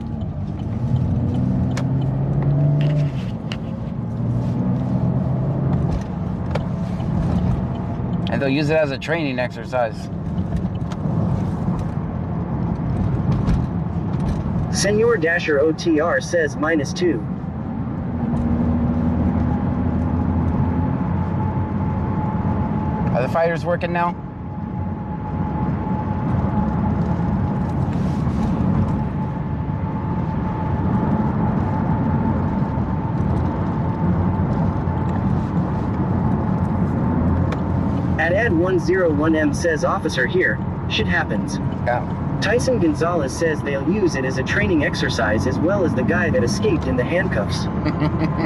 And they'll use it as a training exercise. Senor Dasher OTR says, -2. Are the fighters working now? At Ed101M says, officer here, shit happens. Yeah. Tyson Gonzalez says they'll use it as a training exercise as well as the guy that escaped in the handcuffs.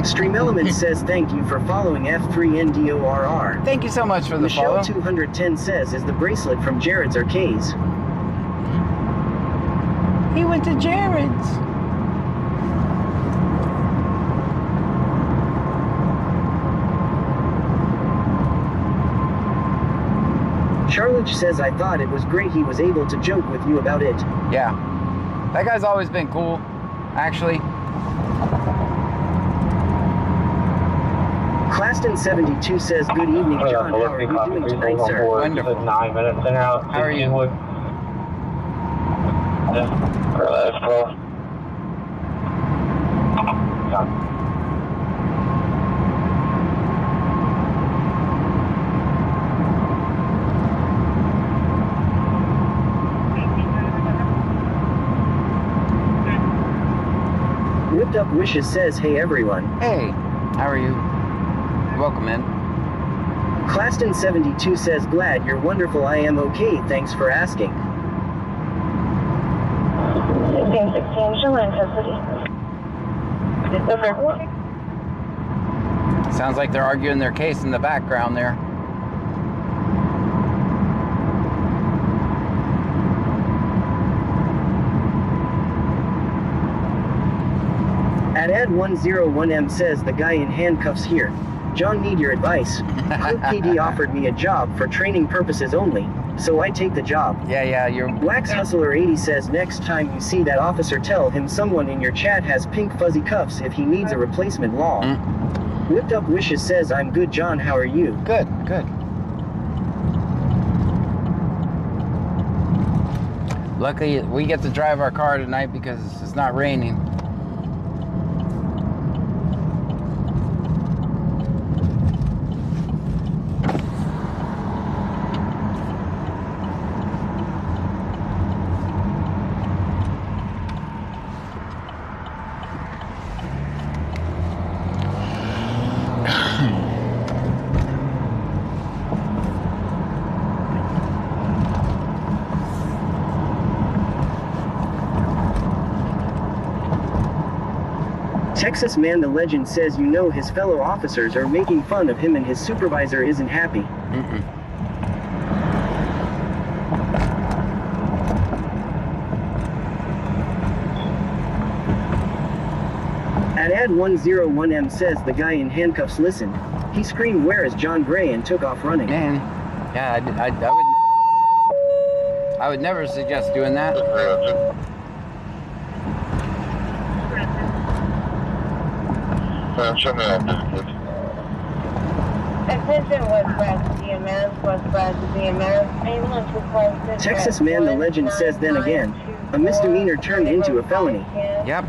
Stream Element says, thank you for following F3NDORR. Thank you so much for the follow. Michelle 210 says, is the bracelet from Jared's Arcades. He went to Jared's. Charluch says I thought it was great he was able to joke with you about it. Yeah. That guy's always been cool, actually. Claston72 says, good evening, John. How are you doing tonight, sir? Wonderful. 9 minutes in out. How are you? Whipped Up Wishes says, hey everyone. Hey, how are you? Welcome in. Claston72 says, glad you're wonderful. I am okay, thanks for asking. 1616, show in custody. Sounds like they're arguing their case in the background there. At Ad101M says, the guy in handcuffs here. John, need your advice. Hope PD offered me a job for training purposes only, so I take the job. Yeah, you're... Wax Hustler 80 says, next time you see that officer, tell him someone in your chat has pink fuzzy cuffs if he needs a replacement law. Whipped Up Wishes says, I'm good, John, how are you? Good. Luckily, we get to drive our car tonight because it's not raining. Texas Man the Legend says, you know his fellow officers are making fun of him and his supervisor isn't happy. At Ad101M says, the guy in handcuffs listened. He screamed, where is John Gray, and took off running. Man, yeah, I would never suggest doing that. Attention West Bradford DMS, West Bradford DMS, ambulance requested. Texas Man the Legend says, then again, a misdemeanor turned into a felony. Yep.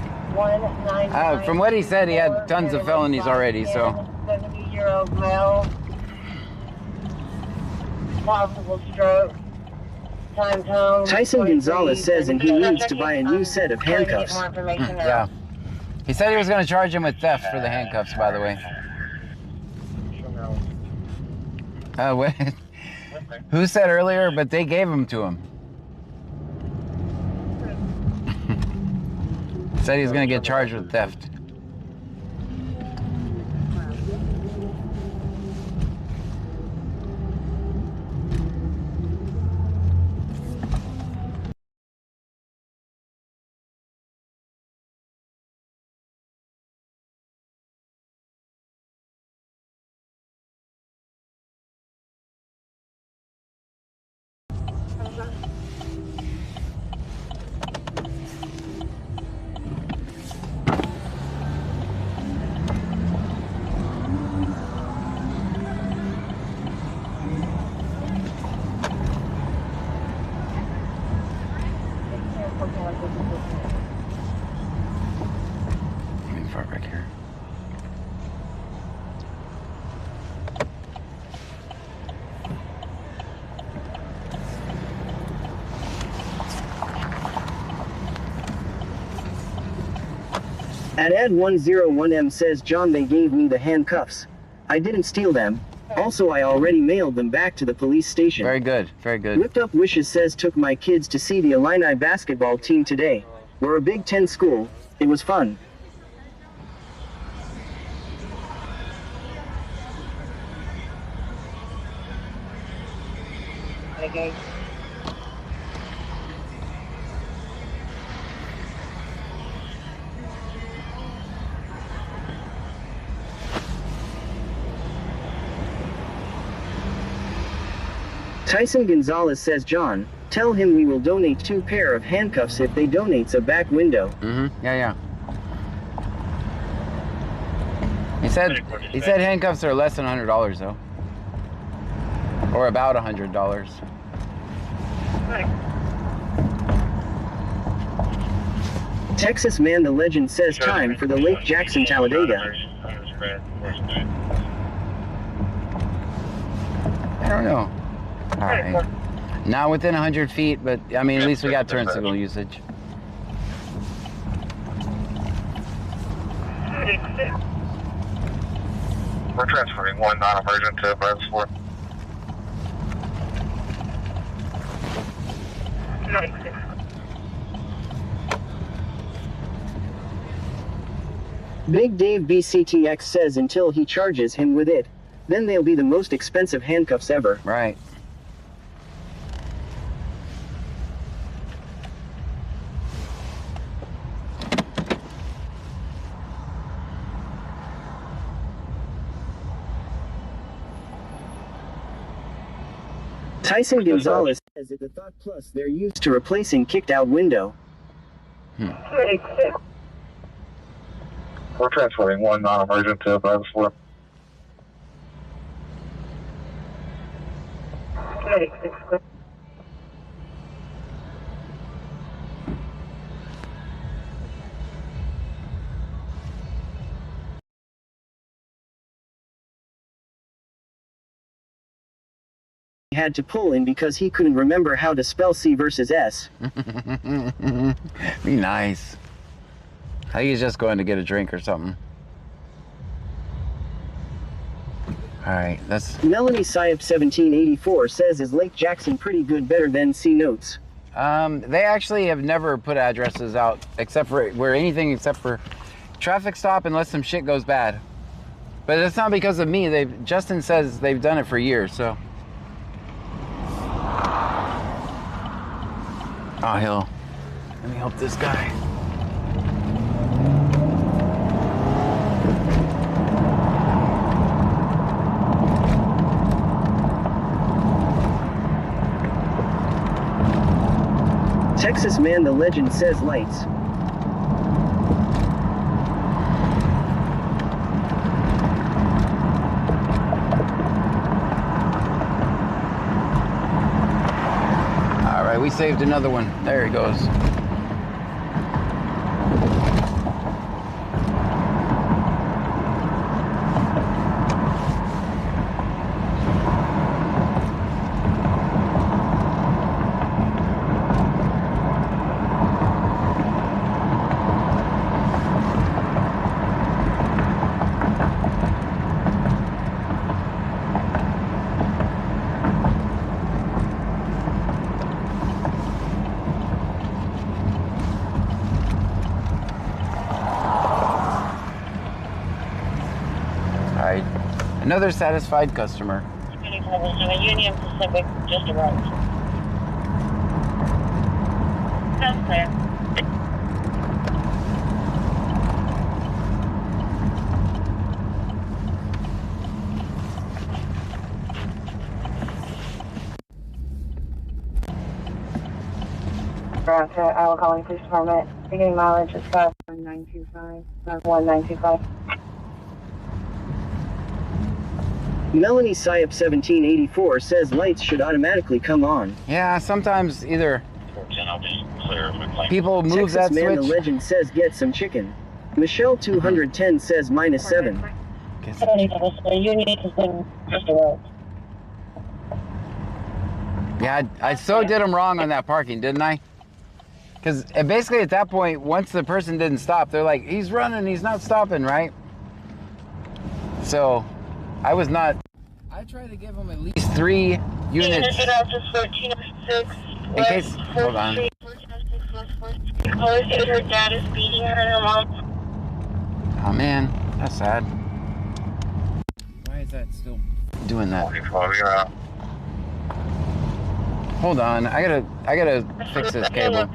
From what he said, he had tons of felonies already, so. 70-year-old male, possible stroke. Tyson Gonzalez says, and he needs to buy a new set of handcuffs. Yeah. He said he was going to charge him with theft for the handcuffs, by the way. What? Who said earlier, but they gave them to him. Said he was going to get charged with theft. Right here. At Ad101M says, John, they gave me the handcuffs. I didn't steal them. Also, I already mailed them back to the police station. Very good, very good. Whipped Up Wishes says, took my kids to see the Illini basketball team today. We're a Big Ten school. It was fun. Okay. Tyson Gonzalez says, John, tell him we will donate 2 pair of handcuffs if they donates a back window. Yeah. He said handcuffs are less than $100 though. Or about $100. Texas Man the Legend says time for the Lake Jackson Talladega. I don't know. Alright. Not within 100 feet, but I mean, at least we got turn signal usage. We're transferring 1 non-emergent to Browns 4. Big Dave BCTX says until he charges him with it, then they'll be the most expensive handcuffs ever. Right. Tyson Gonzalez says at the Thought Plus they're used to replacing kicked out window. We're transferring 1 non-emergent to Browns 4. He had to pull in because he couldn't remember how to spell C versus S. Be nice. I think he's just going to get a drink or something. Alright, that's... Melanie Syop 1784 says, is Lake Jackson pretty good, better than C Notes? They actually have never put addresses out except for anything except for traffic stop unless some shit goes bad. But it's not because of me. Justin says they've done it for years, so. Oh, hell. Let me help this guy. Texas Man the Legend says lights. Alright, we saved another one. There he goes. Another satisfied customer. Union Pacific, just arrived. That's clear. Toronto, Iowa Calling Police Department. Beginning mileage is 1925. 1925. Melanie Syop 1784 says lights should automatically come on. Yeah, sometimes either people move Texas that Man switch. the Legend says get some chicken. Michelle 210 says -7. Union has been just arrived. Yeah, I so did them wrong on that parking, didn't I? Because basically at that point, once the person didn't stop, they're like, he's running, he's not stopping, right? So, I was not... I tried to give them at least 3 units. In case... Hold on. Her dad is beating her and her mom. Oh man, that's sad. Why is that still doing that? Hold on, I gotta fix this cable.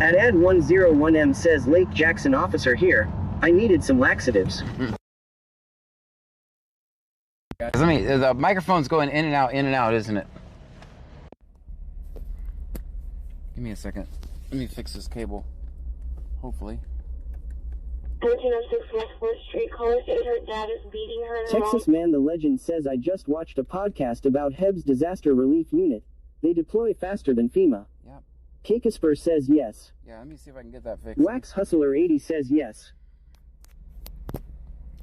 At Ad101M says Lake Jackson officer here. I needed some laxatives. The microphone's going in and out, isn't it? Give me a second. Let me fix this cable. Hopefully. 1306 West 4th Street. Caller said her dad is beating her. Texas Man the Legend says I just watched a podcast about Heb's Disaster Relief Unit. They deploy faster than FEMA. Yep. Kakasper says yes. Yeah, let me see if I can get that fixed. Wax Hustler 80 says yes.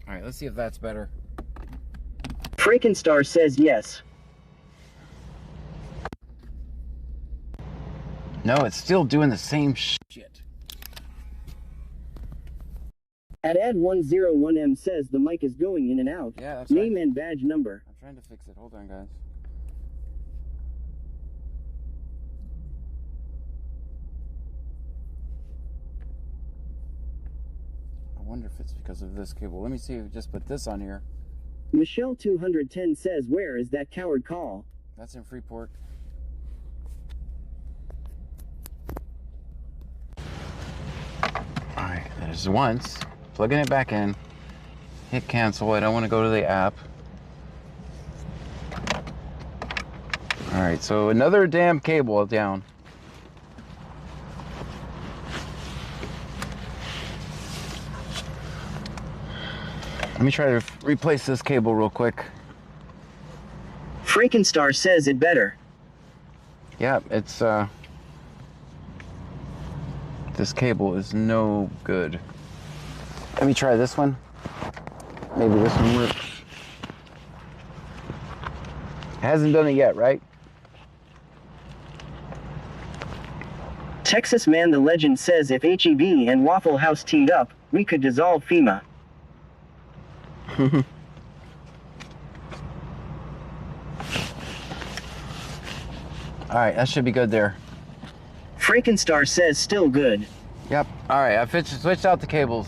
Alright, let's see if that's better. Frankenstein says yes. No, it's still doing the same shit. At Ad101M says the mic is going in and out. Yeah, that's Name right. and badge number. I'm trying to fix it. Hold on, guys. I wonder if it's because of this cable. Let me see if we just put this on here. Michelle 210 says where is that coward call? That's in Freeport. Alright, there's once. Plugging it back in. Hit cancel. I don't want to go to the app. Alright, so another damn cable down. Let me try to replace this cable real quick. Frankenstein says it better. Yeah, it's this cable is no good. Let me try this one. Maybe this one works. It hasn't done it yet, right? Texas Man the Legend says if HEB and Waffle House teamed up, we could dissolve FEMA. Alright, that should be good there. Frankenstein says still good. Yep. Alright, I switched out the cables.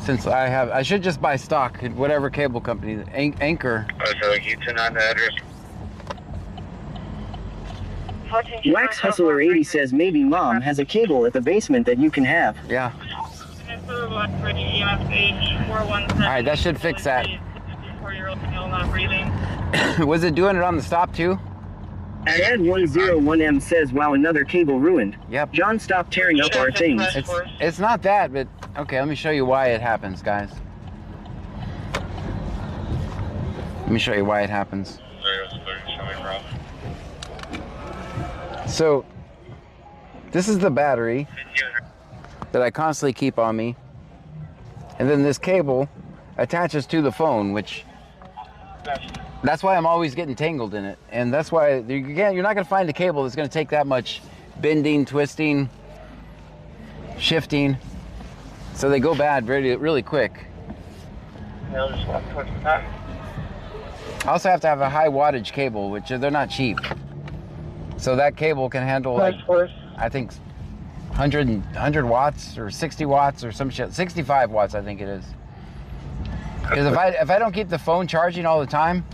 Since I should just buy stock at whatever cable company. Anchor. So you turn on the address. Wax Hustler 80 says maybe mom has a cable at the basement that you can have. Yeah. Alright, that should fix that. 4-year-old still not breathing. Was it doing it on the stop too? At Ad101M says wow, another cable ruined. Yep. John, stop tearing up our things. It's not that, but okay, let me show you why it happens, guys. Let me show you why it happens. So, this is the battery that I constantly keep on me. And then this cable attaches to the phone, which that's why I'm always getting tangled in it. And that's why you're not going to find a cable that's going to take that much bending, twisting, shifting. So they go bad really quick. I also have to have a high wattage cable, which they're not cheap. So that cable can handle, like, I think 100 watts or 60 watts or some shit. 65 watts, I think it is. Because if I don't keep the phone charging all the time,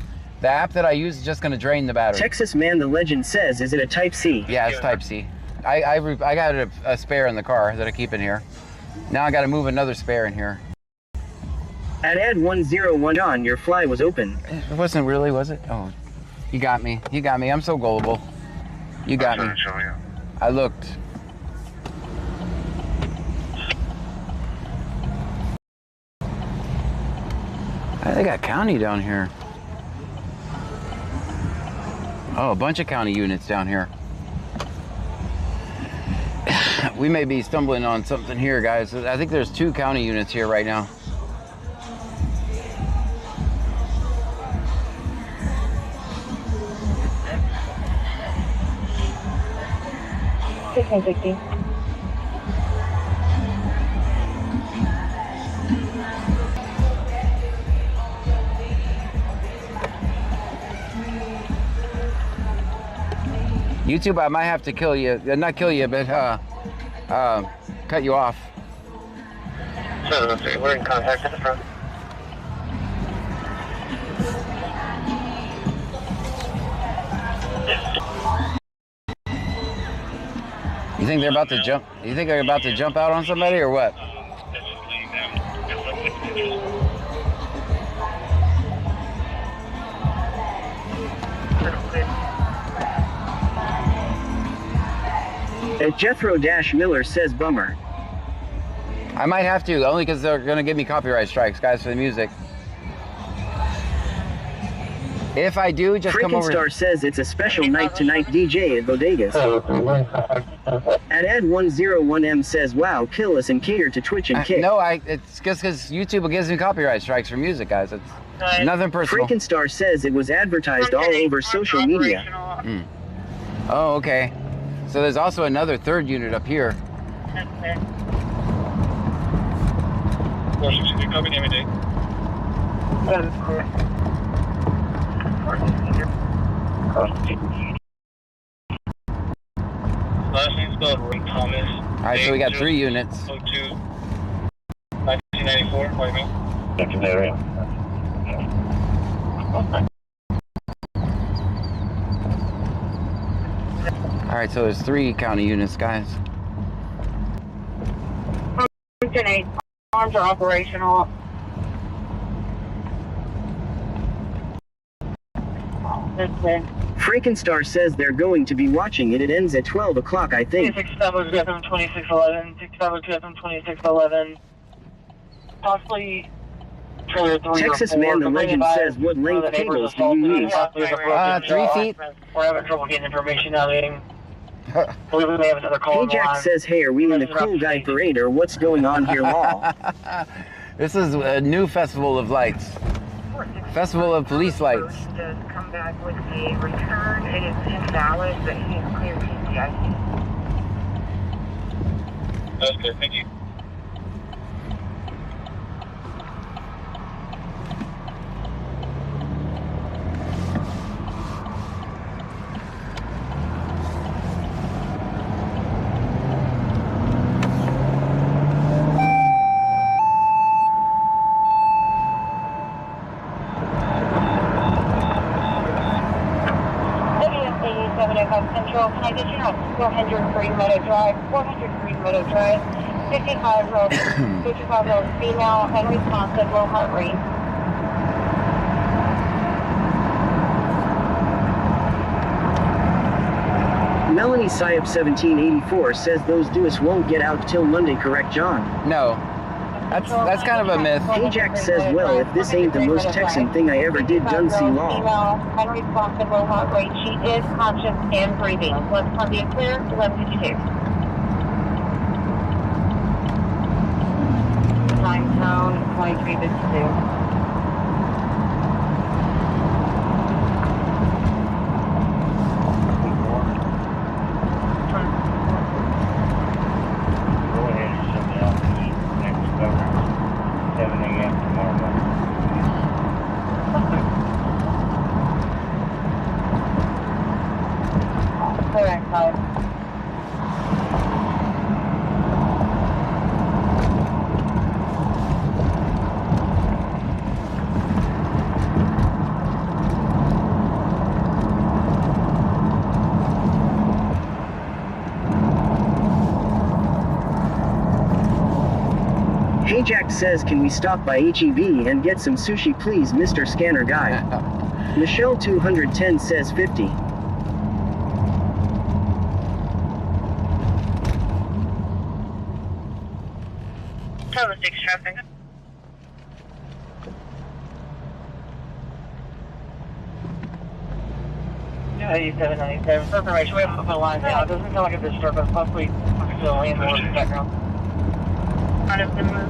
the app that I use is just going to drain the battery. Texas Man the Legend says, is it a Type C? Yeah, it's Type C. I got a spare in the car that I keep in here. Now I got to move another spare in here. At Ad101 John, your fly was open. It wasn't really, was it? Oh, you got me. You got me. I'm so gullible. You got me. I looked. They got county down here. Oh, a bunch of county units down here. We may be stumbling on something here, guys. I think there's 2 county units here right now. YouTube, I might have to kill you. Not kill you, but cut you off. So, we're in contact at the front. You think they're about to jump? You think they're about to jump out on somebody or what? Jethro Miller says bummer. I might have to, only because they're going to give me copyright strikes, guys, for the music. If I do, just come over. Freakenstar says it's a special night tonight DJ at Bodegas. And Ed101M says, wow, kill us and cater to Twitch and Kick. No, it's just because YouTube gives me copyright strikes for music, guys. It's nothing personal. Freakenstar says it was advertised all over social media. Oh, okay. So there's also another third unit up here. Last name spelled Ray Thomas. Alright, so we got 3 units. 1994, pardon me. Alright, so there's 3 county units, guys. Arms are operational. Freakenstar says they're going to be watching it. It ends at 12 o'clock, I think. 2611, 2611. Possibly trailer 3 Texas or 4. Man the Legend says, what length cables do you use? 3 feet. We're having trouble getting information out of him. We may have another call. Hey Jack says, hey, are we in the cool guy parade or what's going on here, lol? This is a new festival of lights. Festival of police lights. Does come back with a return. It is invalid, but he is clear TCIC. That's good, thank you. Central, can I get you on 403 Meadow Drive, 403 Meadow Drive, 55-year-old female, unresponsive, low heart rate. Melanie Syop 1784 says those duos won't get out till Monday, correct, John? No. That's kind of a myth. Ajax says, well, if this ain't the most Texan thing I ever did, done see law. Female, unresponsive, low heart rate. She is conscious and breathing. Let's Columbia clear, 1152. Time zone, 2352. Correct, five. Hey Jack says, can we stop by HEB and get some sushi please, Mr. Scanner Guy? Michelle 210 says 50. Total 6 traffic. Yeah, 8797. For information, we have to put lines down. It doesn't sound like a disturbance. Possibly the landlord in the background. Front of the move.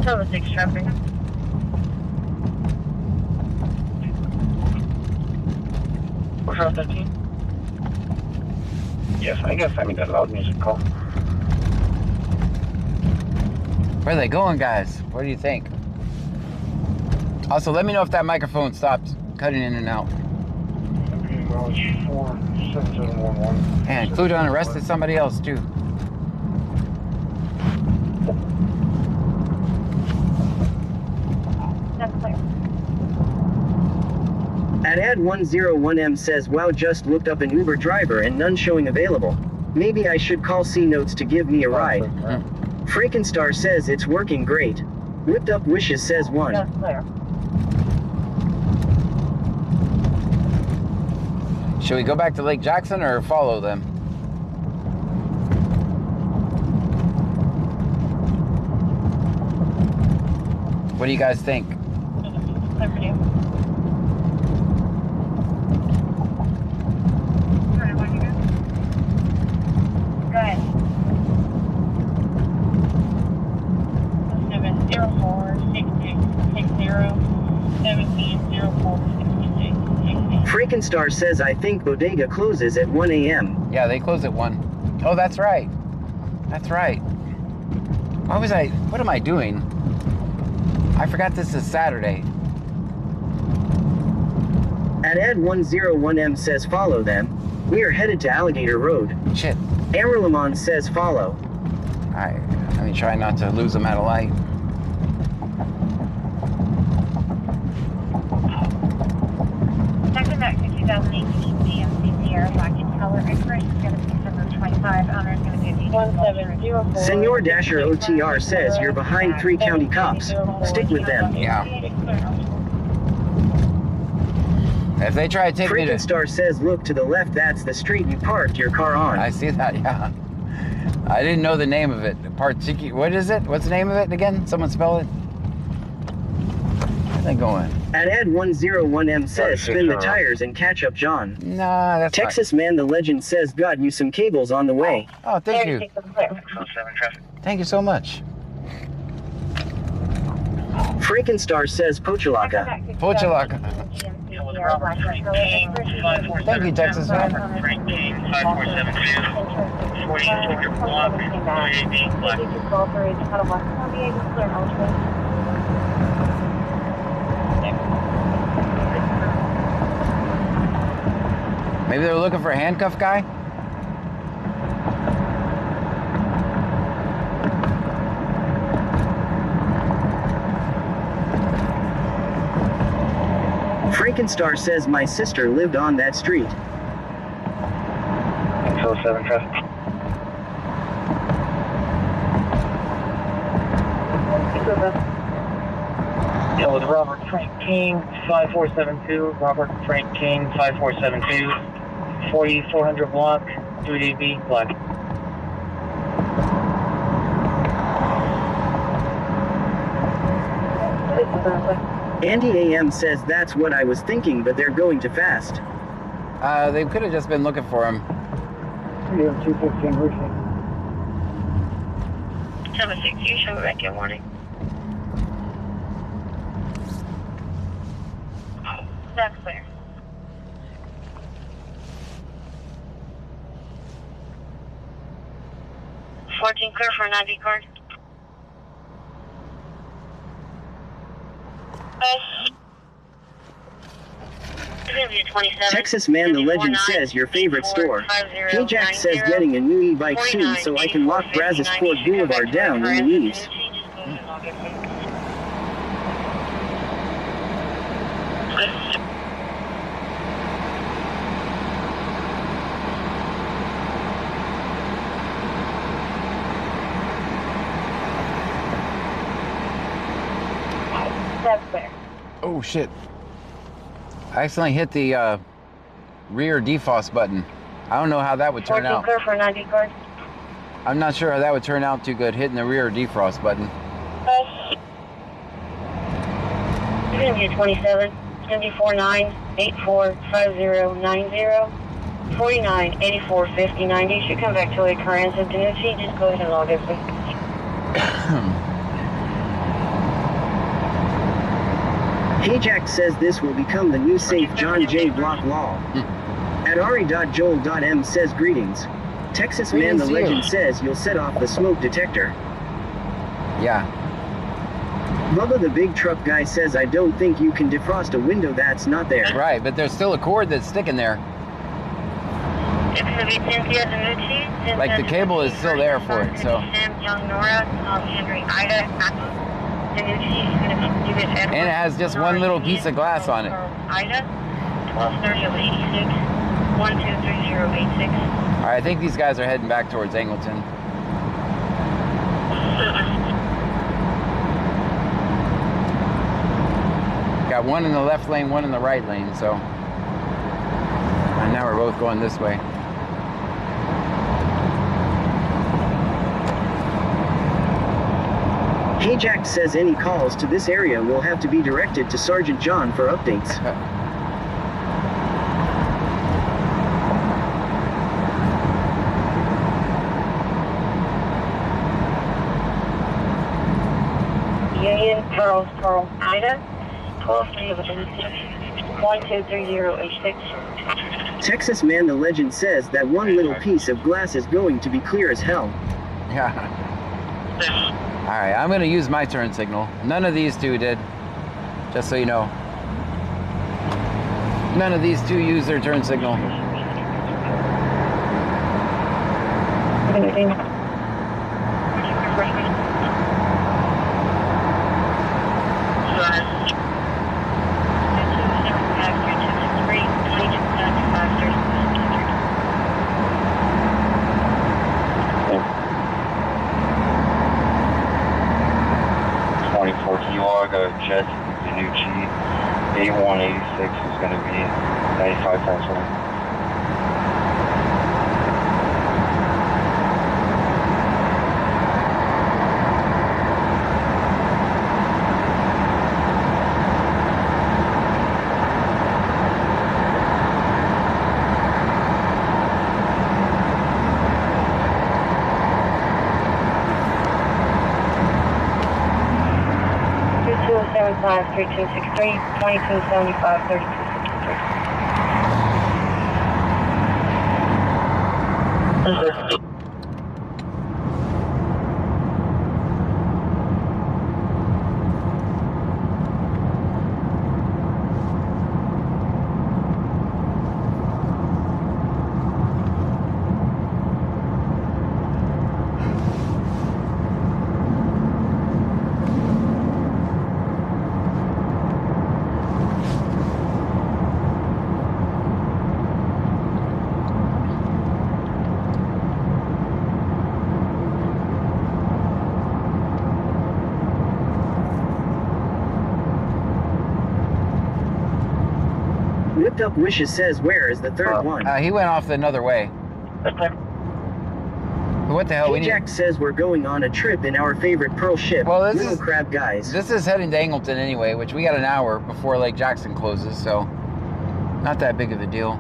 Total 6 traffic. We're 13. Yes, I guess I mean that loud music call. Where are they going, guys? What do you think? Also, let me know if that microphone stopped cutting in and out. Mileage 47711. And Cludon arrested somebody else too. That's clear. At Ad101M says, wow, just looked up an Uber driver and none showing available. Maybe I should call C Notes to give me a ride. Freakenstar says it's working great. Whipped Up Wishes says 1. That's clear. Should we go back to Lake Jackson or follow them? What do you guys think? Clear for you. Go ahead. 704-6660-1704-66. Freakenstar says I think Bodega closes at 1 a.m. Yeah, they close at 1. Oh, that's right. That's right. What am I doing? I forgot this is Saturday. At Ad101M says follow them. We are headed to Alligator Road. Shit. Amerlamon says follow. Alright, let me try not to lose them at a light. Second back to 2018 GMC Sierra Black in color and gray is going to be December 25. Owner is going to be 1704. Senor Dasher OTR says you're behind 3 county cops. Stick with them. Yeah. If they try to take me to... Freakenstar says look to the left, that's the street you parked your car on. I see that, yeah. I didn't know the name of it. What is it? What's the name of it again? Someone spell it? Where are they going? At Ad101M says spin the tires and catch up John. Nah, that's Texas Man the Legend says got you some cables on the way. Oh, thank you. Thank you so much. Freakenstar says Pochalaka. Pochalaka. Thank you, Texas Man. Frank King, 5472. 40 ticket block, WAB, black. Maybe they're looking for a handcuff guy? Freakenstar says my sister lived on that street. 07 traffic. Yeah, with Robert Frank King, 5472. Robert Frank King, 5472. 4400 block, 2DB, black. Andy AM says that's what I was thinking, but they're going too fast. They could have just been looking for him. 215 Richmond. 76, you show back in warning. That's clear. Clear for an ID card. Texas Man the Legend says your favorite store. K-Jack says getting a new e-bike soon so I can lock Brazos Port Boulevard down in the eves. That's clear. Oh shit. I accidentally hit the rear defrost button. I don't know how that would turn out. Clear for an ID card. I'm not sure how that would turn out too good, hitting the rear defrost button. You're going to be a 27, 749, 845090, 49, 84, 50, 90. Should come back to Lake Carranza. Danucci, just go ahead and log everything. K-Jack says this will become the new safe John J. Block law. At Ari.Joel.M says greetings. Texas Man the Legend says you'll set off the smoke detector. Yeah. Bubba the big truck guy says I don't think you can defrost a window that's not there. Right, but there's still a cord that's sticking there. It's going to be Cynthia Danucci. Like the cable is still there for it, so. Sam, Young Nora, Henry, Ida, Danucci, and it has just one little piece of glass on it. Ida, 1230 123086. All right, I think these guys are heading back towards Angleton. Got one in the left lane, one in the right lane, so. And now we're both going this way. Hey Jack says any calls to this area will have to be directed to Sergeant John for updates. Union, Pearl, Ida, 123086. Texas Man the Legend says that one little piece of glass is going to be clear as hell. Yeah. All right, I'm gonna use my turn signal. None of these two did, just so you know. None of these two used their turn signal. Jet Danucci, A186 is going to be 95 times 1. Five 3263 2275 3263. Whipped Up Wishes says where is the third one? He went off another way. What the hell? Hey Jack says we're going on a trip in our favorite pearl ship, well, this Little is, Crab Guys. This is heading to Angleton anyway, which we got an hour before Lake Jackson closes, so not that big of a deal.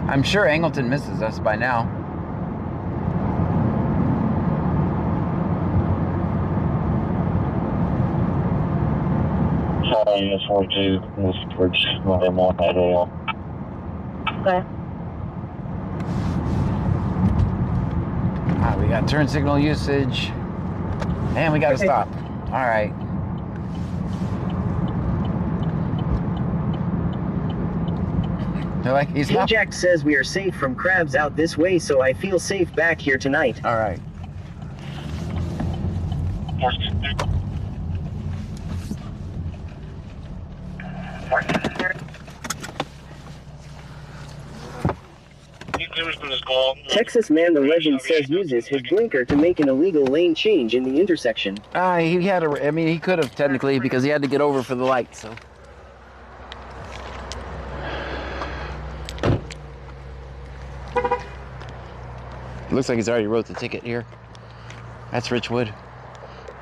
I'm sure Angleton misses us by now. Unit 42, move towards November 1 at AL. Okay. We got turn signal usage, and we got to stop. All right. They're like, he's Hey Jack says we are safe from crabs out this way, so I feel safe back here tonight. All right. Texas Man the Legend says uses his blinker to make an illegal lane change in the intersection. He had a, I mean, he could have technically because he had to get over for the light, so. Looks like he's already wrote the ticket here. That's Richwood.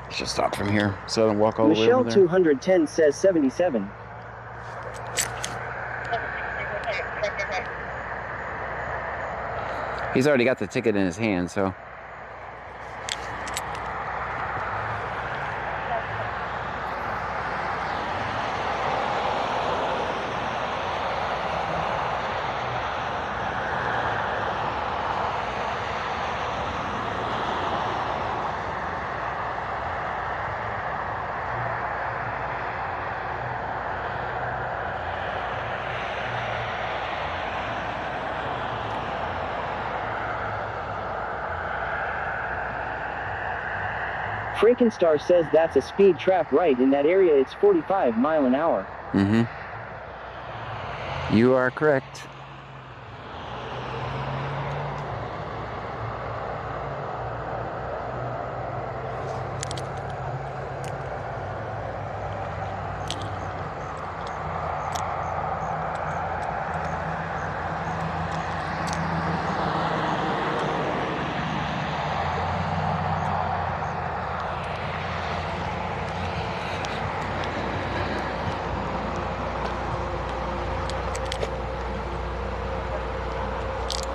He should stop from here so I don't walk all the way over there. Michelle 210 says 77. He's already got the ticket in his hand, so. Frankenstein says that's a speed trap right in that area. It's 45 miles an hour. Mm-hmm. You are correct.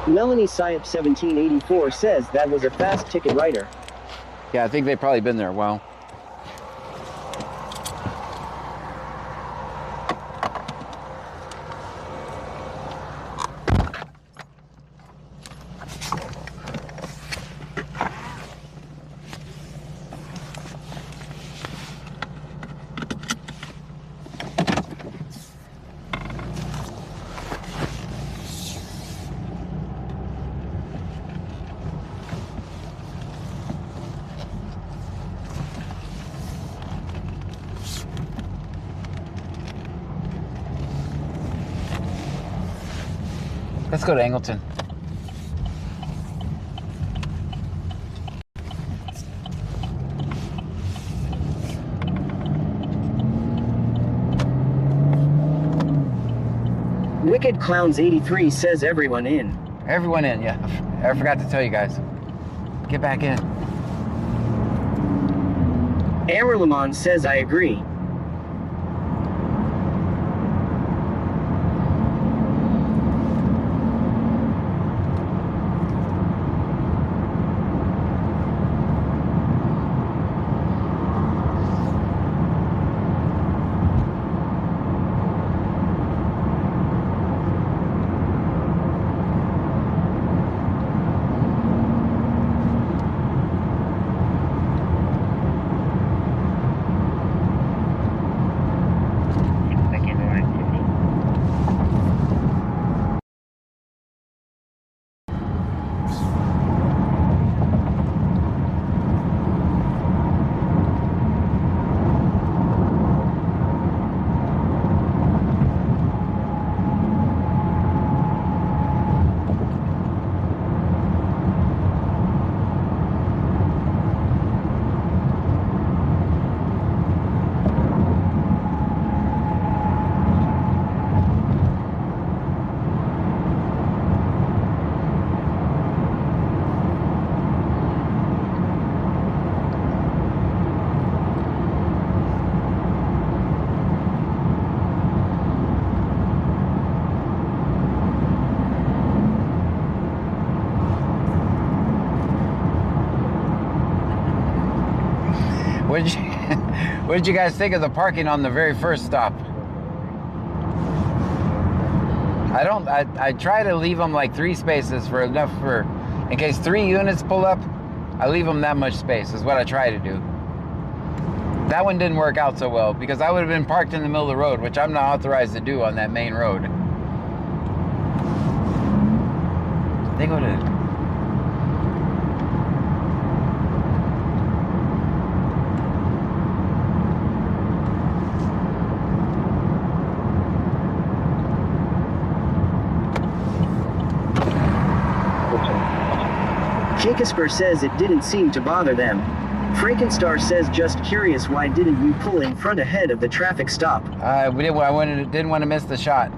Melanie Syop 1784 says that was a fast ticket writer. Yeah, I think they've probably been there a while. Let's go to Angleton. Wicked Clowns 83 says everyone in. Everyone in, yeah. I forgot to tell you guys. Get back in. Amerlamon says I agree. What did you guys think of the parking on the very first stop? I try to leave them like 3 spaces for enough for, in case 3 units pull up, I leave them that much space is what I try to do. That one didn't work out so well because I would have been parked in the middle of the road, which I'm not authorized to do on that main road. They go to... Jakesper says it didn't seem to bother them. Frankenstar says just curious, why didn't you pull in front ahead of the traffic stop? I didn't want to miss the shot.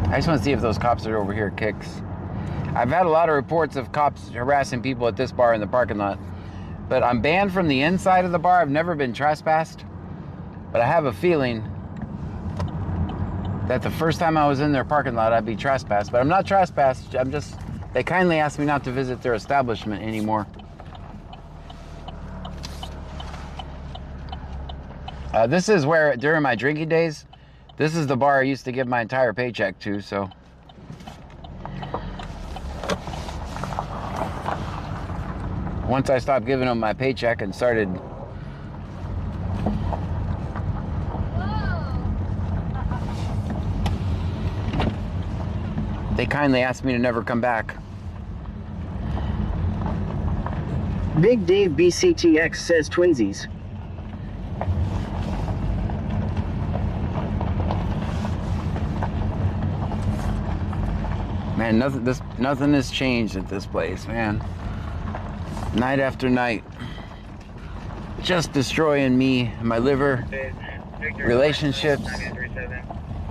I just want to see if those cops are over here at Kicks. I've had a lot of reports of cops harassing people at this bar in the parking lot, but I'm banned from the inside of the bar. I've never been trespassed, but I have a feeling that the first time I was in their parking lot, I'd be trespassed, but I'm not trespassed. They kindly asked me not to visit their establishment anymore. This is where, during my drinking days, this is the bar I used to give my entire paycheck to, so. Once I stopped giving them my paycheck and started. They kindly asked me to never come back. Big Dave BCTX says twinsies. Man, nothing has changed at this place, man. Night after night. Just destroying me, my liver, relationships.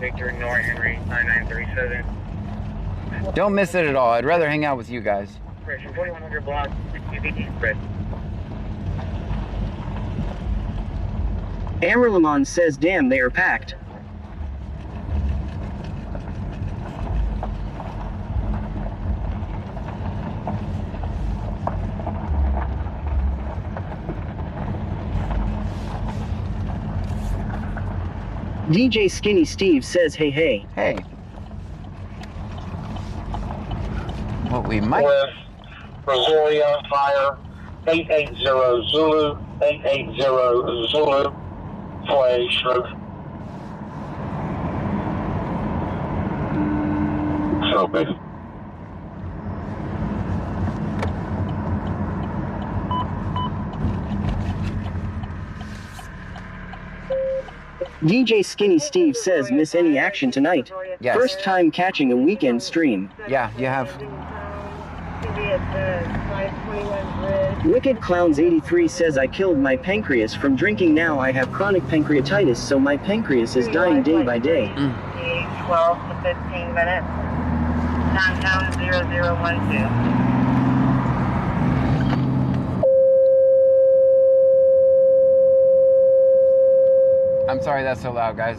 Victor ignore Henry 9937. Don't miss it at all. I'd rather hang out with you guys. 4100 block, Fred. Amerlamon says, damn, they are packed. DJ Skinny Steve says, hey, hey. Hey. What we might... West, Brazoria, fire, 880 Zulu, 880 Zulu, flash, okay. DJ Skinny Steve says, miss any action tonight? Yes. First time catching a weekend stream. Yeah, you have. Wicked Clowns 83 says, I killed my pancreas from drinking. Now I have chronic pancreatitis, so my pancreas is dying day by day. 12 to 15 minutes. Downtown 0012. I'm sorry that's so loud, guys.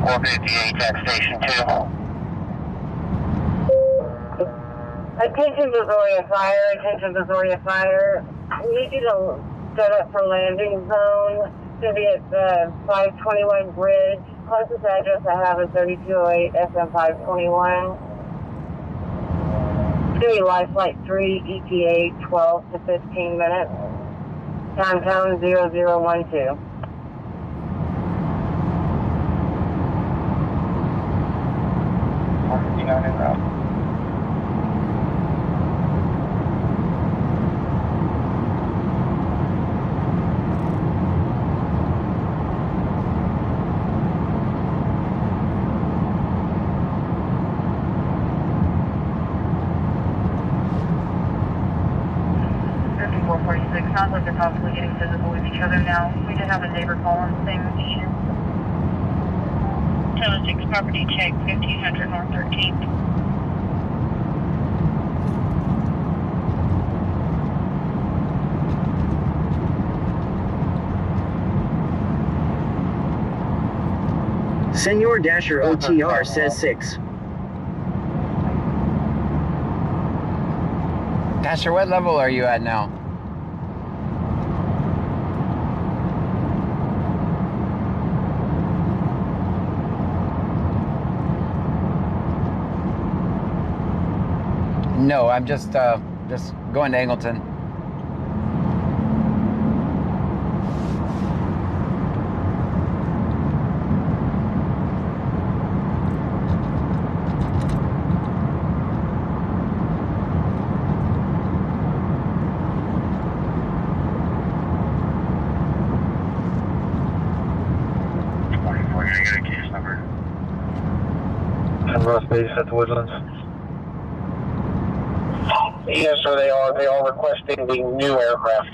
Tax Station 2. Attention Brazoria Fire, attention Brazoria Fire. We need you to set up for landing zone. It's going to be at the 521 bridge. Closest address I have is 3208 SM 521. It's going to be Life Flight 3, ETA 12 to 15 minutes. Downtown 0012. En route. Sounds like they're possibly getting physical with each other now. We did have a neighbor call on the same issue. 1006 property check, 1500 North 13th. Senor Dasher OTR says 6. Dasher, what level are you at now? No, I'm just going to Angleton. Ross Base at the Woodlands. Yes, sir, they are requesting the new aircraft.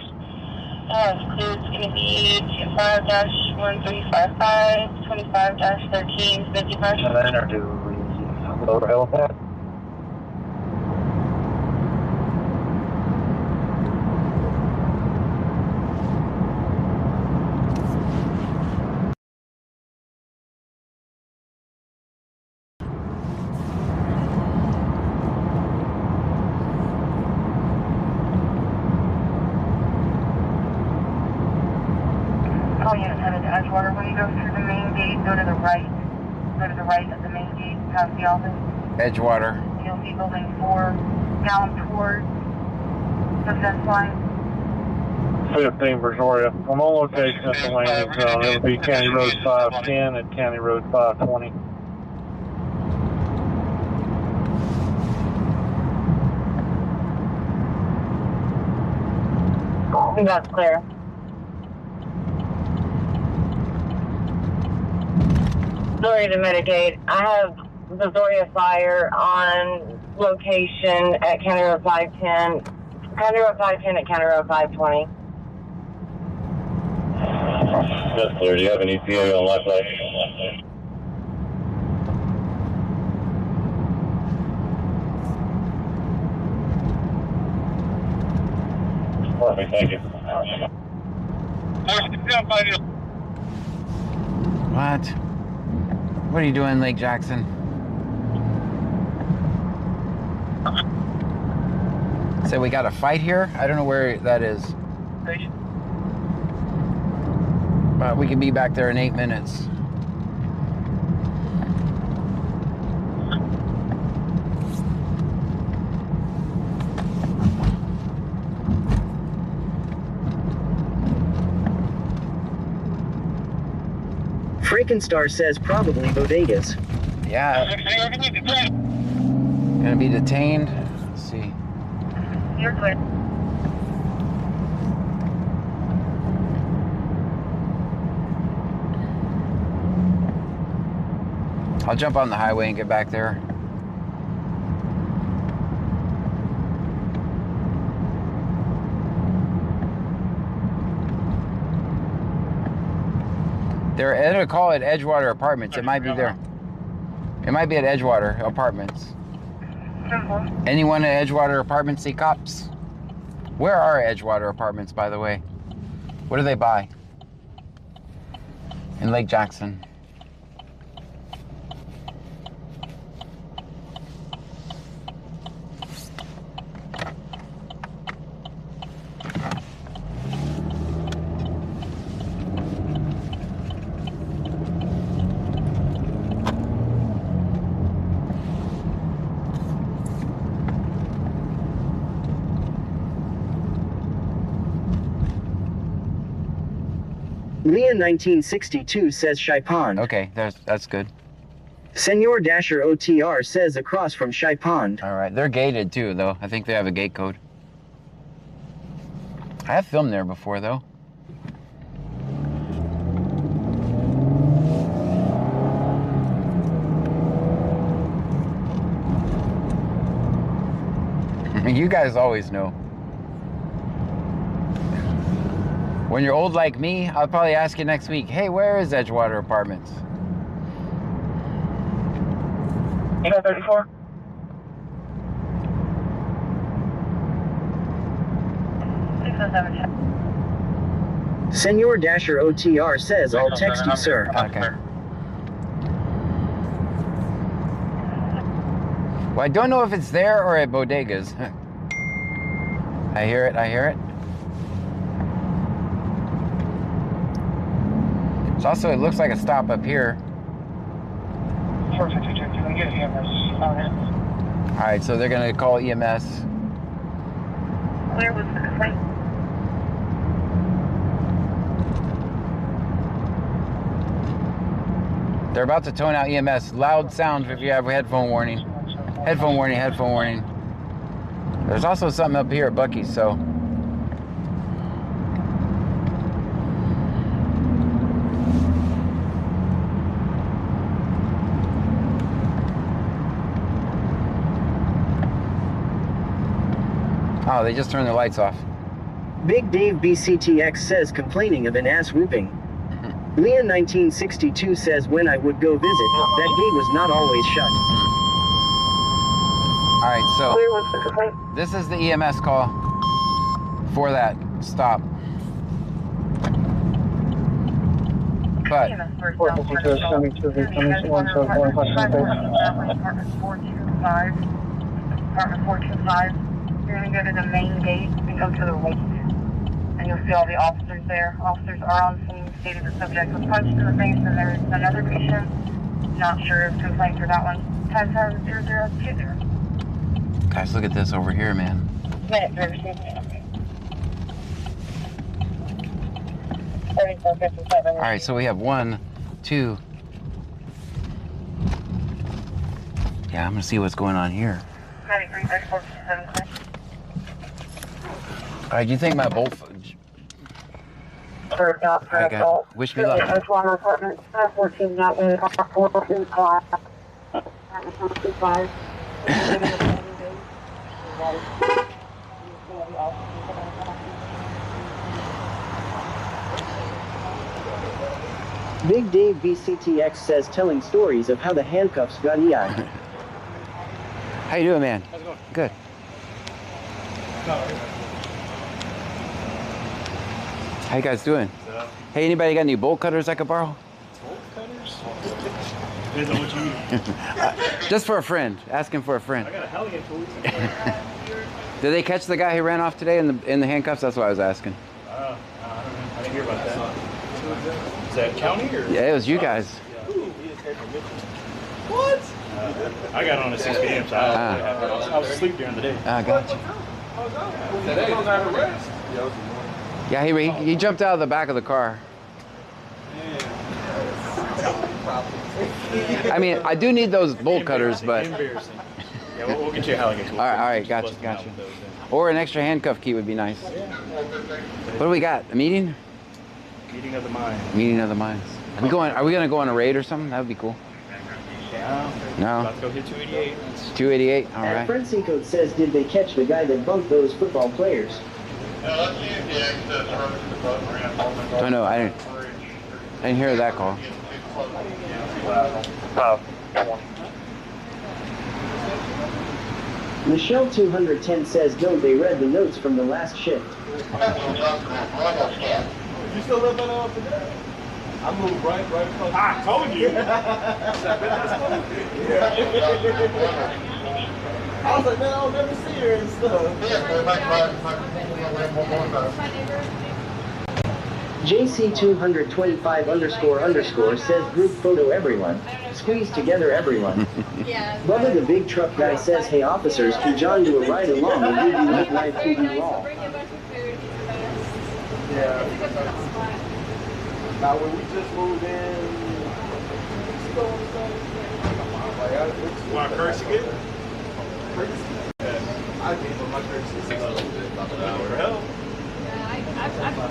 It's going to be 5-1355, 25-1355. And then, or do we load a helipad? Call unit 7 to Edgewater. When you go through the main gate, go to the right. Go to the right of the main gate, past the office. Edgewater. You'll see building 4 down towards the fence line. 15 Brazoria. I'm on location at the landing zone. It'll be County Road 510 and County Road 520. I think that's clear. Sorry to mitigate. I have Brazoria Fire on location at County Road 510. County Road 510 at County Road 520. That's clear. Do you have an ETA on left side? Perfect, thank you. What? What are you doing, Lake Jackson? So we got a fight here? I don't know where that is. But we can be back there in 8 minutes. Freakenstar says probably bodegas. Yeah. Gonna be detained. Let's see. You're clear. I'll jump on the highway and get back there. They're going to call it Edgewater Apartments. It might be there. It might be at Edgewater Apartments. Anyone at Edgewater Apartments see cops? Where are Edgewater Apartments, by the way? What do they buy? In Lake Jackson. Leah 1962 says Shy Pond. Okay, that's good. Senor Dasher OTR says across from Shy Pond. All right, they're gated too, though. I think they have a gate code. I have filmed there before, though. You guys always know. When you're old like me, I'll probably ask you next week, hey, where is Edgewater Apartments? 34. Senor Dasher OTR says I'll text you, sir. Okay. Well, I don't know if it's there or at bodegas. I hear it, I hear it. It's also, it looks like a stop up here. Alright, so they're gonna call EMS. Where was the complaint? They're about to tone out EMS. Loud sound if you have a headphone warning. Headphone warning, headphone warning. There's also something up here at Buc-ee's, so. Oh, they just turned the lights off. Big Dave BCTX says complaining of an ass whooping. Leah 1962 says when I would go visit, that gate was not always shut. All right, so this is the EMS call for that stop. But Apartment 425. You're going to go to the main gate and go to the right. And you'll see all the officers there. Officers are on scene, stated the subject was punched in the face, and there is another patient Not sure of complaint for that one. 10-0-0-2-0. Guys, look at this over here, man. Minute, driver safety. 3457. All right, so we have 1, 2. Yeah, I'm gonna see what's going on here. 93-3457. All right, do you think my bolt? For not for I got. assault. Wish me luck. Oklahoma apartment 514 not in 425. 425. Big Dave BCTX says telling stories of how the handcuffs got EI. How you doing, man? How's it going? Good. How you guys doing? Hey, anybody got any bolt cutters I could borrow? Bolt cutters? Depends on what you need. Just for a friend. Asking for a friend. I got a Halligan tool. Did they catch the guy who ran off today in the handcuffs? That's what I was asking. I didn't hear about that. Is that county or? Yeah, it was you guys. What? I got on at 6 p.m. so I was asleep during the day. Ah, gotcha. Yeah, he jumped out of the back of the car. I mean, I do need those bolt cutters, but. Embarrassing. Yeah, we'll get you a Halligan tool. All right, gotcha. Or an extra handcuff key would be nice. What do we got? A meeting? Meeting of the mind. Meeting of the minds. Are we gonna go on a raid or something? That would be cool. No. About to go hit 288. 288. All And right. Frenzy Code says, did they catch the guy that bumped those football players? Don't know. I didn't hear that call. Michelle 210 says, no, they read the notes from the last shift. You still live in today? I moved right across. I told you. I was like, man, I'll never see her and stuff. JC225__ says, group photo everyone. Squeeze together everyone. Bubba the big truck guy says, hey officers, can John do a ride along and give you live live TV raw? Yeah. Now when we just moved in, want a courtesy gift? I gave him my courtesy $6 for help. I've been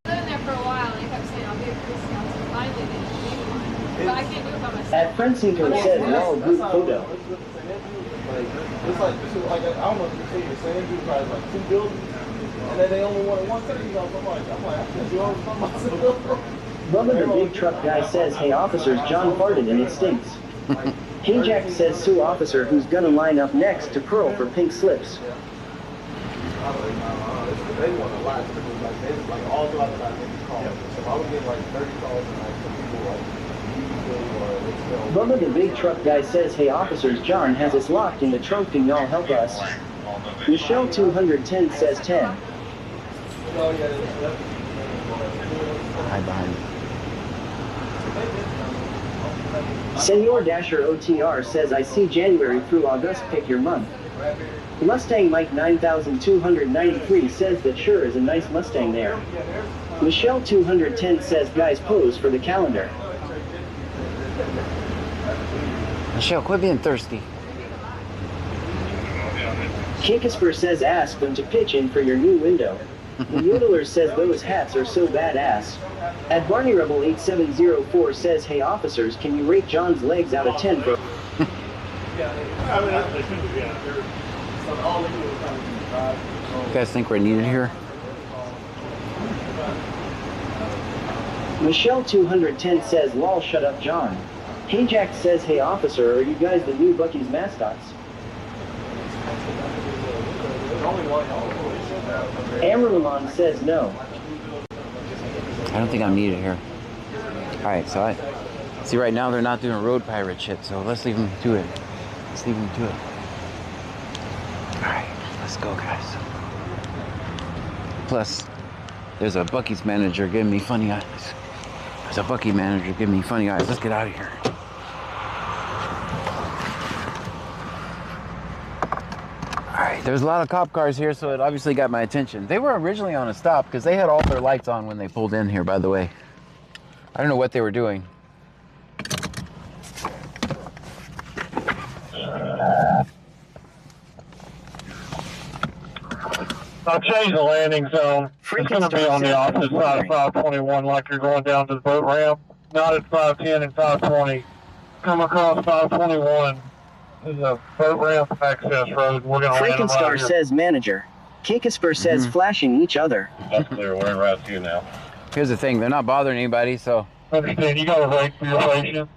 living there for a while, and I kept saying I'll be a police officer. Finally, they didn't do one, but I can't do it by myself. At Frenzinko says, wow, group photo. It's like, I don't know if you see the same dude probably like 2 buildings, and then they only wanted 1 thing. I'm like, I can't do all by myself. Bubba the big truck guy says, hey officers, John farted and it stinks. Hey Jack says, Sue officer who's gonna line up next to Pearl for pink slips. They want a lot. Like all throughout the night, they call. So I would get like 30 calls a night from people like, Bubba the big truck guy says, hey officers, John has us locked in the trunk, can y'all help us? Michelle 210 says 10. Hide behind. Senor Dasher OTR says, I see January through August, pick your month. Mustang Mike 9293 says that sure is a nice Mustang there. Michelle 210 says, guys pose for the calendar. Michelle, quit being thirsty. Kikisper says, ask them to pitch in for your new window. The Yodeler says, those hats are so badass. At Barney Rebel 8704 says, hey officers, can you rate John's legs out of 10 bro? You guys think we're needed here? Michelle 210 says, lol, shut up John. Hey Jack says, hey officer, are you guys the new Buc-ee's mascots? Amarilon says no. I don't think I'm needed here. Alright, so I see right now they're not doing road pirate shit, so let's leave them to it. Let's leave them to it. Alright, let's go guys. Plus, there's a Buc-ee's manager giving me funny eyes. There's a Buc-ee manager giving me funny eyes. Let's get out of here. There's a lot of cop cars here, so it obviously got my attention. They were originally on a stop because they had all their lights on when they pulled in here, by the way. I don't know what they were doing. I'll change the landing zone. It's going to be on the opposite side of 521 like you're going down to the boat ramp. Not at 510 and 520. Come across 521. This is a boat ramp access road. We're going to land Frankenstein right here. says manager. Kikisper says flashing each other. That's clear. We're right to you now. Here's the thing, they're not bothering anybody, so. Understand, you got to wait for your patient.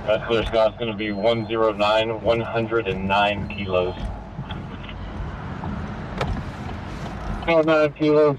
That's clear, Scott. It's going to be 109, 109 kilos. 109 kilos.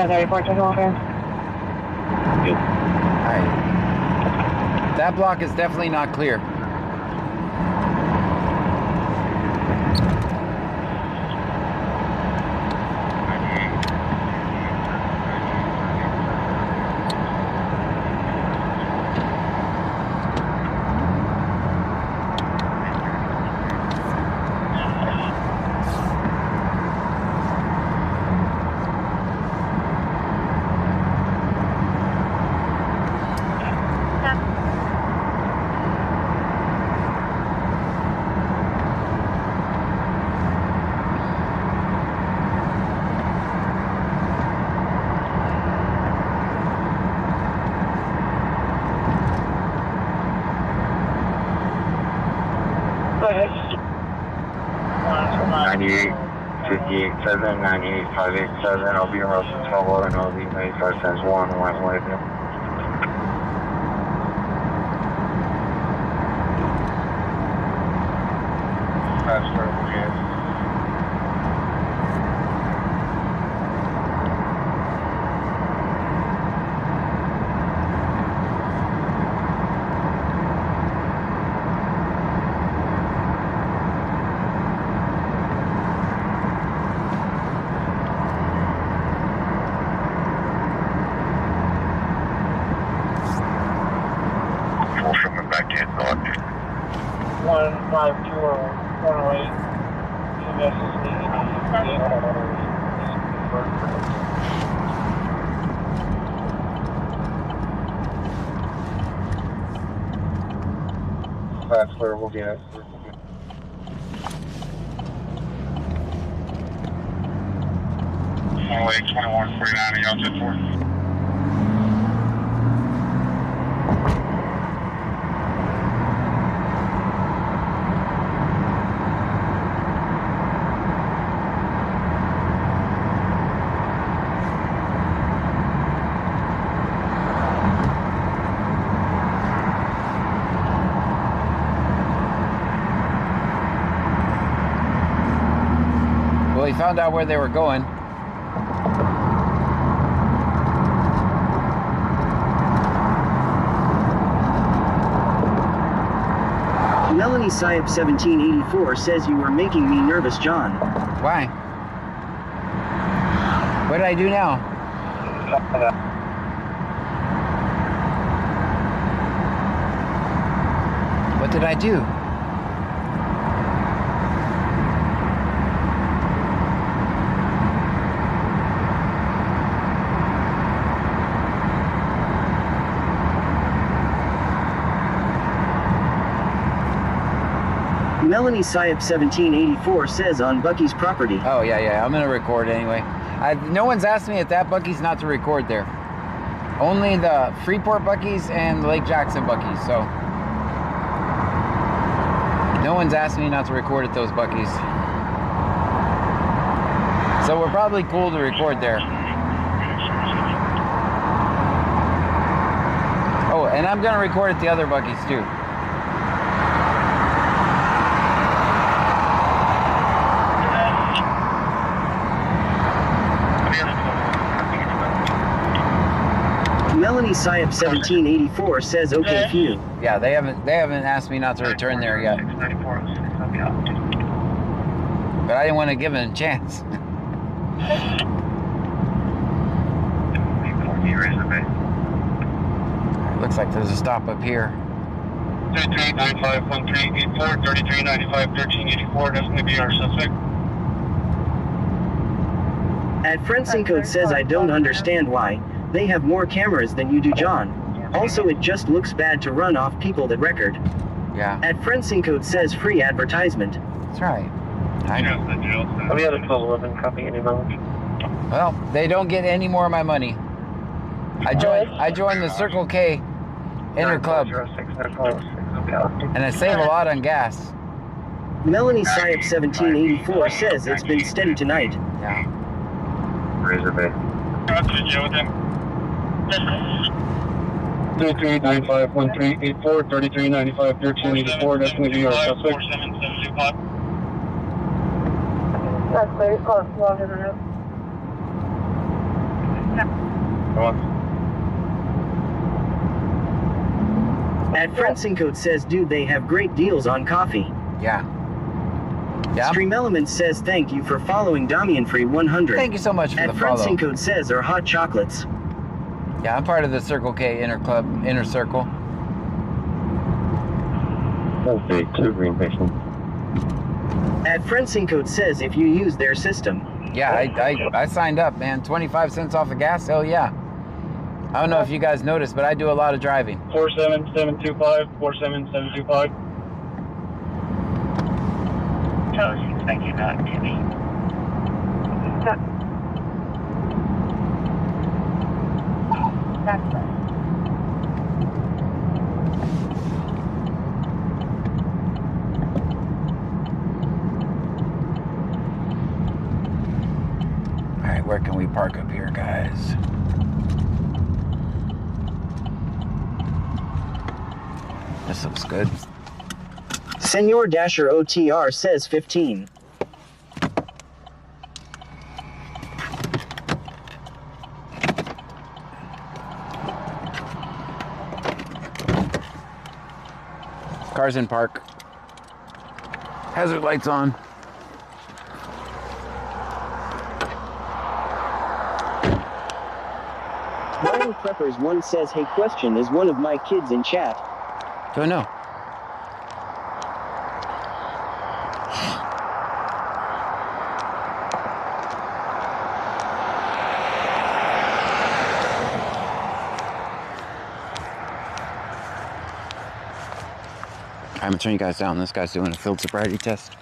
Report to Walker. Alright. That block is definitely not clear. Go ahead. 98, 58, 7, 98, 587. I'll be in Russell 12 and I'll be 95 times 1 on my way there. That's where we are. Back in, North. 152 or 108. That's where we'll get it. 2149 y'all just for. Well, he found out where they were going. Melanie Syop 1784 says you were making me nervous, John. Why? What did I do now? What did I do? Melanie Syop 1784 says on Bucky's property. Oh, yeah. I'm gonna record anyway. No one's asked me at that Bucky's not to record there. Only the Freeport Bucky's and the Lake Jackson Bucky's, so. No one's asked me not to record at those Bucky's. So we're probably cool to record there. Oh, and I'm gonna record at the other Bucky's too. Melanie Syop 1784 says okay few. Yeah, they haven't asked me not to return there yet. But I didn't want to give them a chance. Looks like there's a stop up here. 33951384, 33951384, that's going to be our suspect. At Francine Code says I don't understand why. They have more cameras than you do, John. Also, it just looks bad to run off people that record. Yeah. At Francine Code says free advertisement. That's right. I know. We have a 1211 copy, any knowledge? Well, they don't get any more of my money. I joined the Circle K Inter Club, and I save a lot on gas. Melanie Syop 1784 says it's been steady tonight. Yeah. Razor Bay. 33951384, 33951384, that's going to be our suspect. That's very close. Longer than it. At Francine Code says dude they have great deals on coffee. Yeah. Yeah. Stream Elements says thank you for following Damian Free 100. Thank you so much for At the follow. Francine Code says are hot chocolates. Yeah, I'm part of the Circle K Inner Circle. Okay, 2 green patient. At Francine Code says if you use their system. Yeah, I signed up, man. 25 cents off of gas? Hell yeah. I don't know if you guys noticed, but I do a lot of driving. 47725, 47725. Tell you, thank you, not Timmy. That's right. Alright, where can we park up here, guys? This looks good. Senor Dasher OTR says 15. Cars in park. Hazard lights on. Ryan Preppers 1 says hey question is one of my kids in chat. Don't know. I'm gonna turn you guys down. This guy's doing a field sobriety test.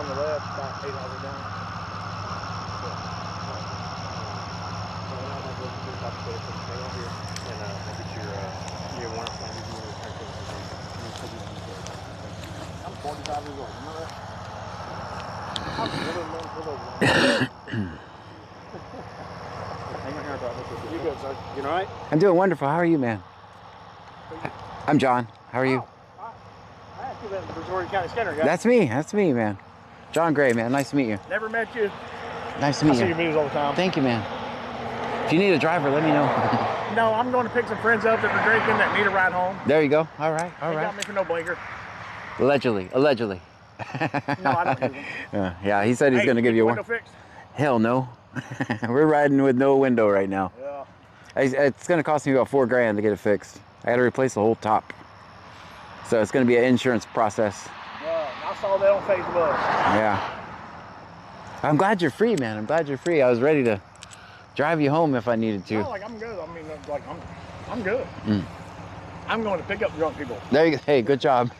on the left, about 8 houses down. I'm 45 years old, you know that? I'm never known for those. Hang on here, bro. You good, sir? You all right? I'm doing wonderful. How are you, man? I'm John. How are you? I asked you that Brazoria County Scanner guy. That's me. That's me, man. John Gray, man. Nice to meet you. Never met you. Nice to meet I see you. your videos all the time. Thank you, man. If you need a driver, let me know. No, I'm going to pick some friends up that are drinking that need a ride home. There you go. All right. All They right. got me for no blinker. Allegedly. Allegedly. No, I don't use them. Yeah, he said he's going to give you one. Window fixed? Hell no. We're riding with no window right now. Yeah. It's going to cost me about $4 grand to get it fixed. I got to replace the whole top. So it's going to be an insurance process. I saw that on Facebook. Yeah. I'm glad you're free, man. I'm glad you're free. I was ready to drive you home if I needed to. No, like I'm good. I mean, like I'm good. Mm. I'm going to pick up drunk people. There you go. Hey, good job.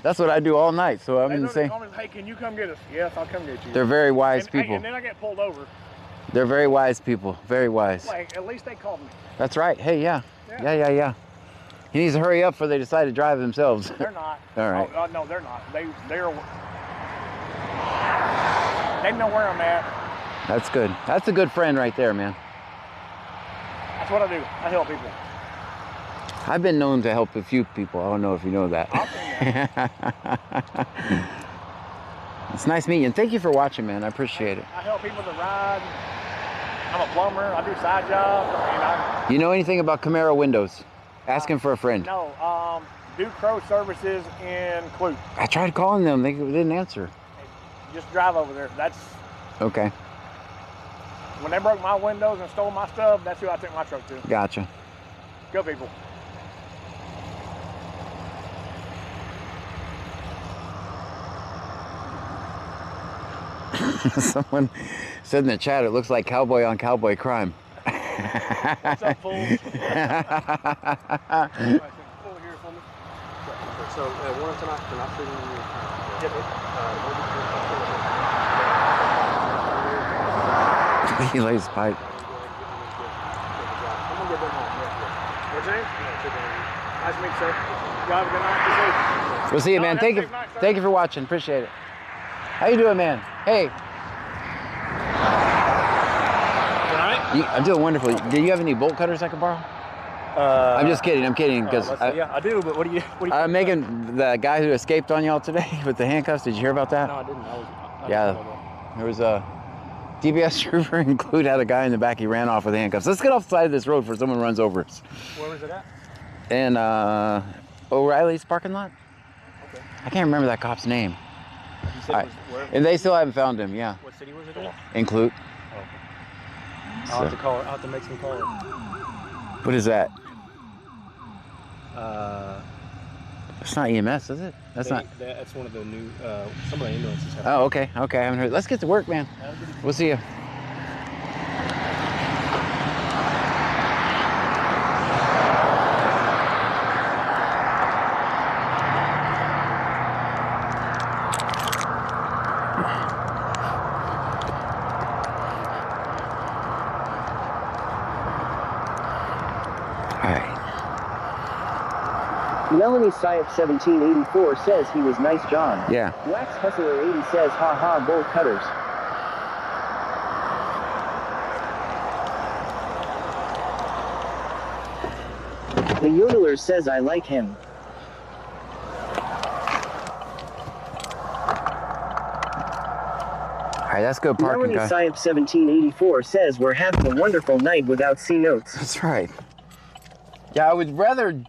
That's what I do all night. So I'm They in the literally same. call me, hey, can you come get us? Yes, I'll come get you. They're very wise and, hey, people. and then I get pulled over. They're very wise people. Very wise. Like, at least they called me. That's right. Hey, yeah. Yeah. He needs to hurry up before they decide to drive themselves. They're not. All right. Oh, no, they're not. They know where I'm at. That's good. That's a good friend right there, man. That's what I do. I help people. I've been known to help a few people. I don't know if you know that. It's nice meeting you. And thank you for watching, man. I appreciate it. I help people to ride. I'm a plumber. I do side jobs. I mean, You know anything about Camaro windows? Ask him for a friend. No, do Crow Services in Clute. I tried calling them. They didn't answer. Just drive over there. That's Okay. when they broke my windows and stole my stuff. That's who I took my truck to. Gotcha. Go people. Someone said in the chat, it looks like cowboy on cowboy crime. What's up, fools? So, one tonight for not treating you. He lays pipe. I'm gonna get them home. What's your name? Nice to meet you, sir. You have a good night. Be safe. We'll see you, man. Have a Thank you. safe night, sir. Thank you for watching. Appreciate it. How you doing, man? Hey. I'm doing wonderful. Do you have any bolt cutters I can borrow? I'm just kidding. I'm kidding because yeah, I do. But what do you? I'm making the guy who escaped on y'all today with the handcuffs. Did you hear about that? No, I didn't. Yeah, there was a DBS trooper in Clute had a guy in the back. He ran off with handcuffs. Let's get off the side of this road before someone runs over us. Where was it at? And O'Reilly's parking lot. Okay. I can't remember that cop's name. You said it was where? And they still haven't found him. Yeah. What city was it in? In Clute. I'll have to call. I'll have to make some calls. What is that? Uh, It's not EMS, is it? That's not. That's one of the new. Some of the ambulances have. Oh, okay. Okay, I haven't heard. Let's get to work, man. We'll see you. Melanie Syep 1784 says he was nice John. Yeah. Wax Hustler 80 says ha ha bolt cutters. The yodeler says I like him. All right, that's good parking, Melanie guy. Syep 1784 says we're having a wonderful night without C notes. That's right. Yeah, I would rather.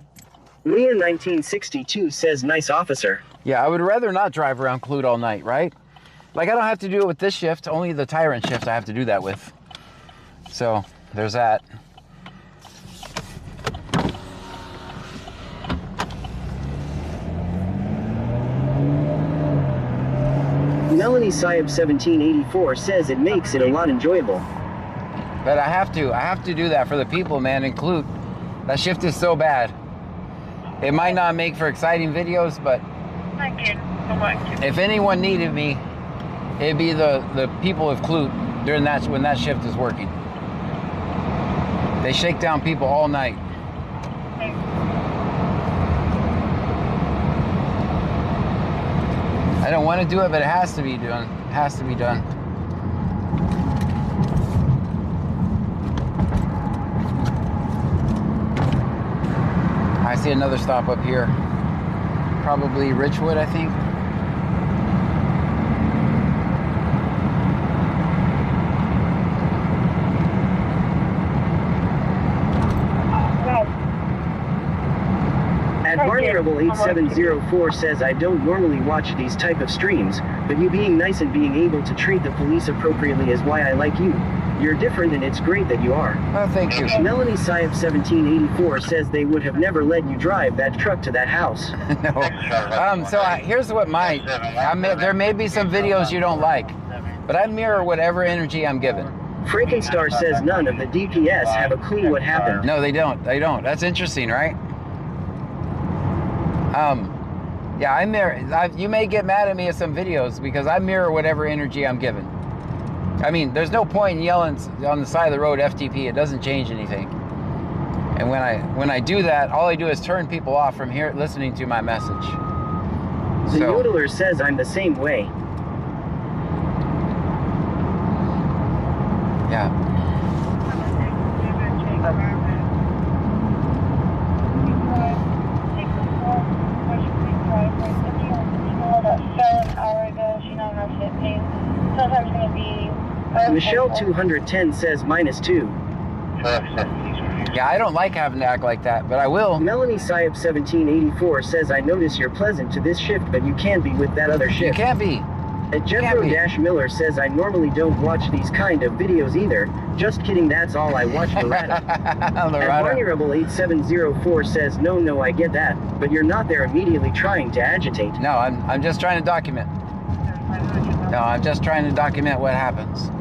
Leah 1962 says nice officer. Yeah, I would rather not drive around Clute all night, right? Like, I don't have to do it with this shift. Only the Tyrant shift I have to do that with. So, there's that. Melanie Syep 1784 says it makes it a lot enjoyable. But I have to do that for the people, man, in Clute. That shift is so bad. It might not make for exciting videos, but if anyone needed me, It'd be the people of Clute during that when that shift is working. They shake down people all night. I don't want to do it, but it has to be done. It has to be done. I see another stop up here. Probably Richwood, I think. Vulnerable 8704 says, I don't normally watch these type of streams, but you being nice and being able to treat the police appropriately is why I like you. You're different and it's great that you are. Oh, thank you. Melanie Syed 1784 says they would have never let you drive that truck to that house. No. Here's what there may be some videos you don't like, but I mirror whatever energy I'm given. Frankenstar says none of the DPS have a clue what happened. No, they don't. They don't. That's interesting, right? Yeah, I mirror. You may get mad at me at some videos because I mirror whatever energy I'm given. I mean, there's no point in yelling on the side of the road FTP. It doesn't change anything. And when I do that, all I do is turn people off from here listening to my message. The yodeler says I'm the same way. Yeah. Michelle 210 says -2. Yeah, I don't like having to act like that, but I will. Melanie Syed 1784 says, I notice you're pleasant to this shift, but you can't be with that other shift. You can't be. Jethro-Miller says, I normally don't watch these kind of videos either. Just kidding, that's all I watch. Loretta. Vulnerable 8704 says, no, I get that, but you're not there immediately trying to agitate. No, I'm just trying to document. No, I'm just trying to document what happens.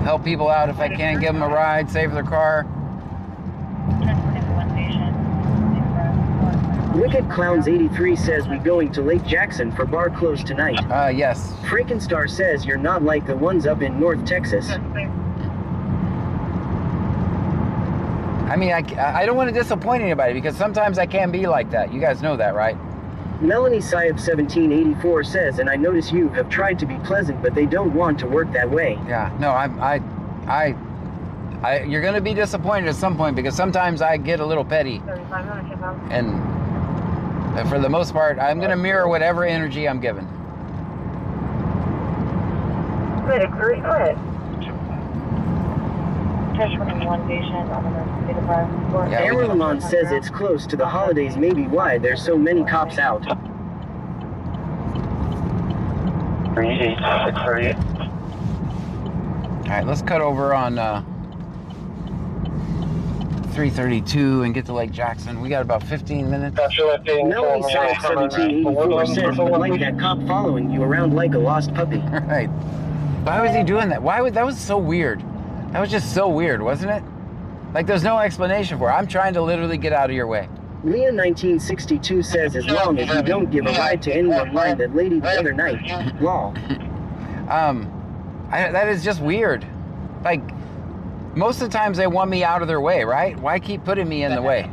Help people out if I can, give them a ride, save their car. Wicked Clowns 83 says, we going to Lake Jackson for bar close tonight. Yes. Frankenstar says, you're not like the ones up in North Texas. I mean, I don't want to disappoint anybody because sometimes I can be like that. You guys know that, right? Melanie Syed 1784 says, and I notice you have tried to be pleasant, but they don't want to work that way. Yeah, no, you're going to be disappointed at some point because sometimes I get a little petty. And for the most part, I'm going to mirror whatever energy I'm given. Aaron says it's close to the holidays, maybe why there's so many cops out. 38. Alright, let's cut over on 332 and get to Lake Jackson. We got about 15 minutes. Melanie Syed 1784 says, but like that cop following you around like a lost puppy. Right. Why was he doing that? That was so weird. That was just so weird, wasn't it? Like, there's no explanation for it. I'm trying to literally get out of your way. Leah 1962 says, as long as you don't give a ride to anyone like that lady the other night. Lol. That is just weird. Like, most of the times they want me out of their way, right? Why keep putting me in the way?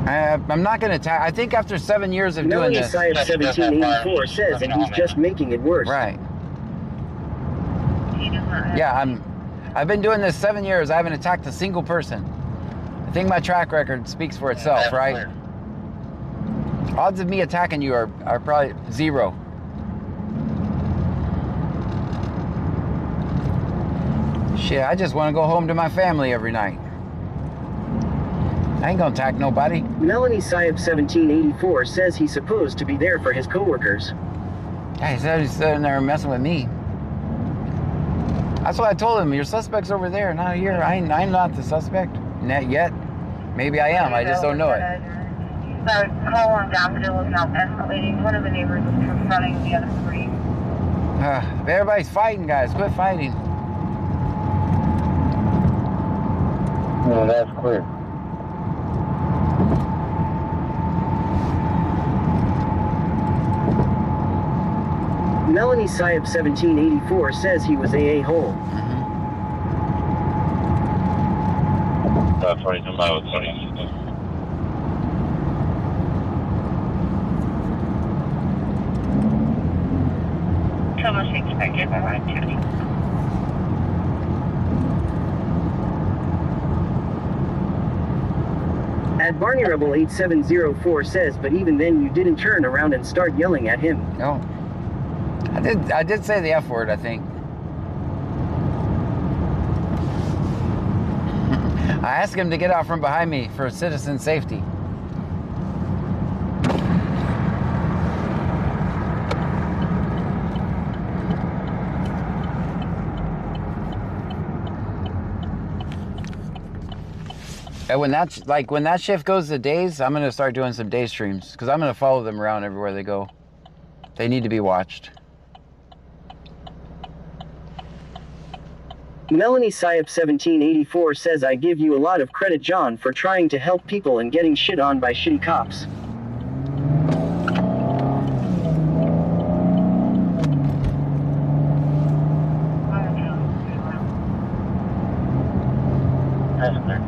I'm not going to attack. I think after 7 years of doing this. Melanie Syed 1784 says, and he's just making it worse. Right. Yeah, I've been doing this 7 years. I haven't attacked a single person. I think my track record speaks for itself, right? Odds of me attacking you are probably 0. Shit, I just want to go home to my family every night. I ain't gonna attack nobody. Melanie Syed 1784 says he's supposed to be there for his coworkers. Yeah, he said he's sitting there messing with me. That's what I told him. Your suspect's over there, not here. I'm not the suspect. Not yet. Maybe I am. I just don't know it. So call on Daffodil is now escalating. One of the neighbors is confronting the other 3. Everybody's fighting, guys. Quit fighting. No, that's clear. Melanie Syop 1784 says he was a hole. 22 miles, 20. Thomas expected by activity. At Barney Rebel 8704 says, but even then you didn't turn around and start yelling at him. No. I did say the F word, I think. I asked him to get out from behind me for citizen safety. And when that shift goes to days, I'm gonna start doing some day streams because I'm gonna follow them around everywhere they go. They need to be watched. Melanie Syop 1784 says, I give you a lot of credit, John, for trying to help people and getting shit on by shitty cops. That's clear.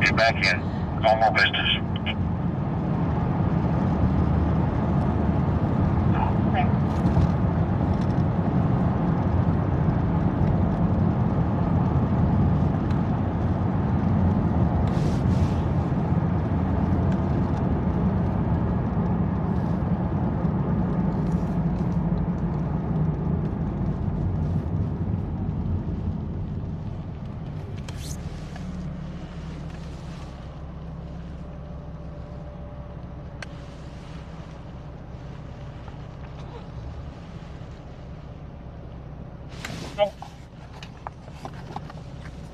Get back in. No more business.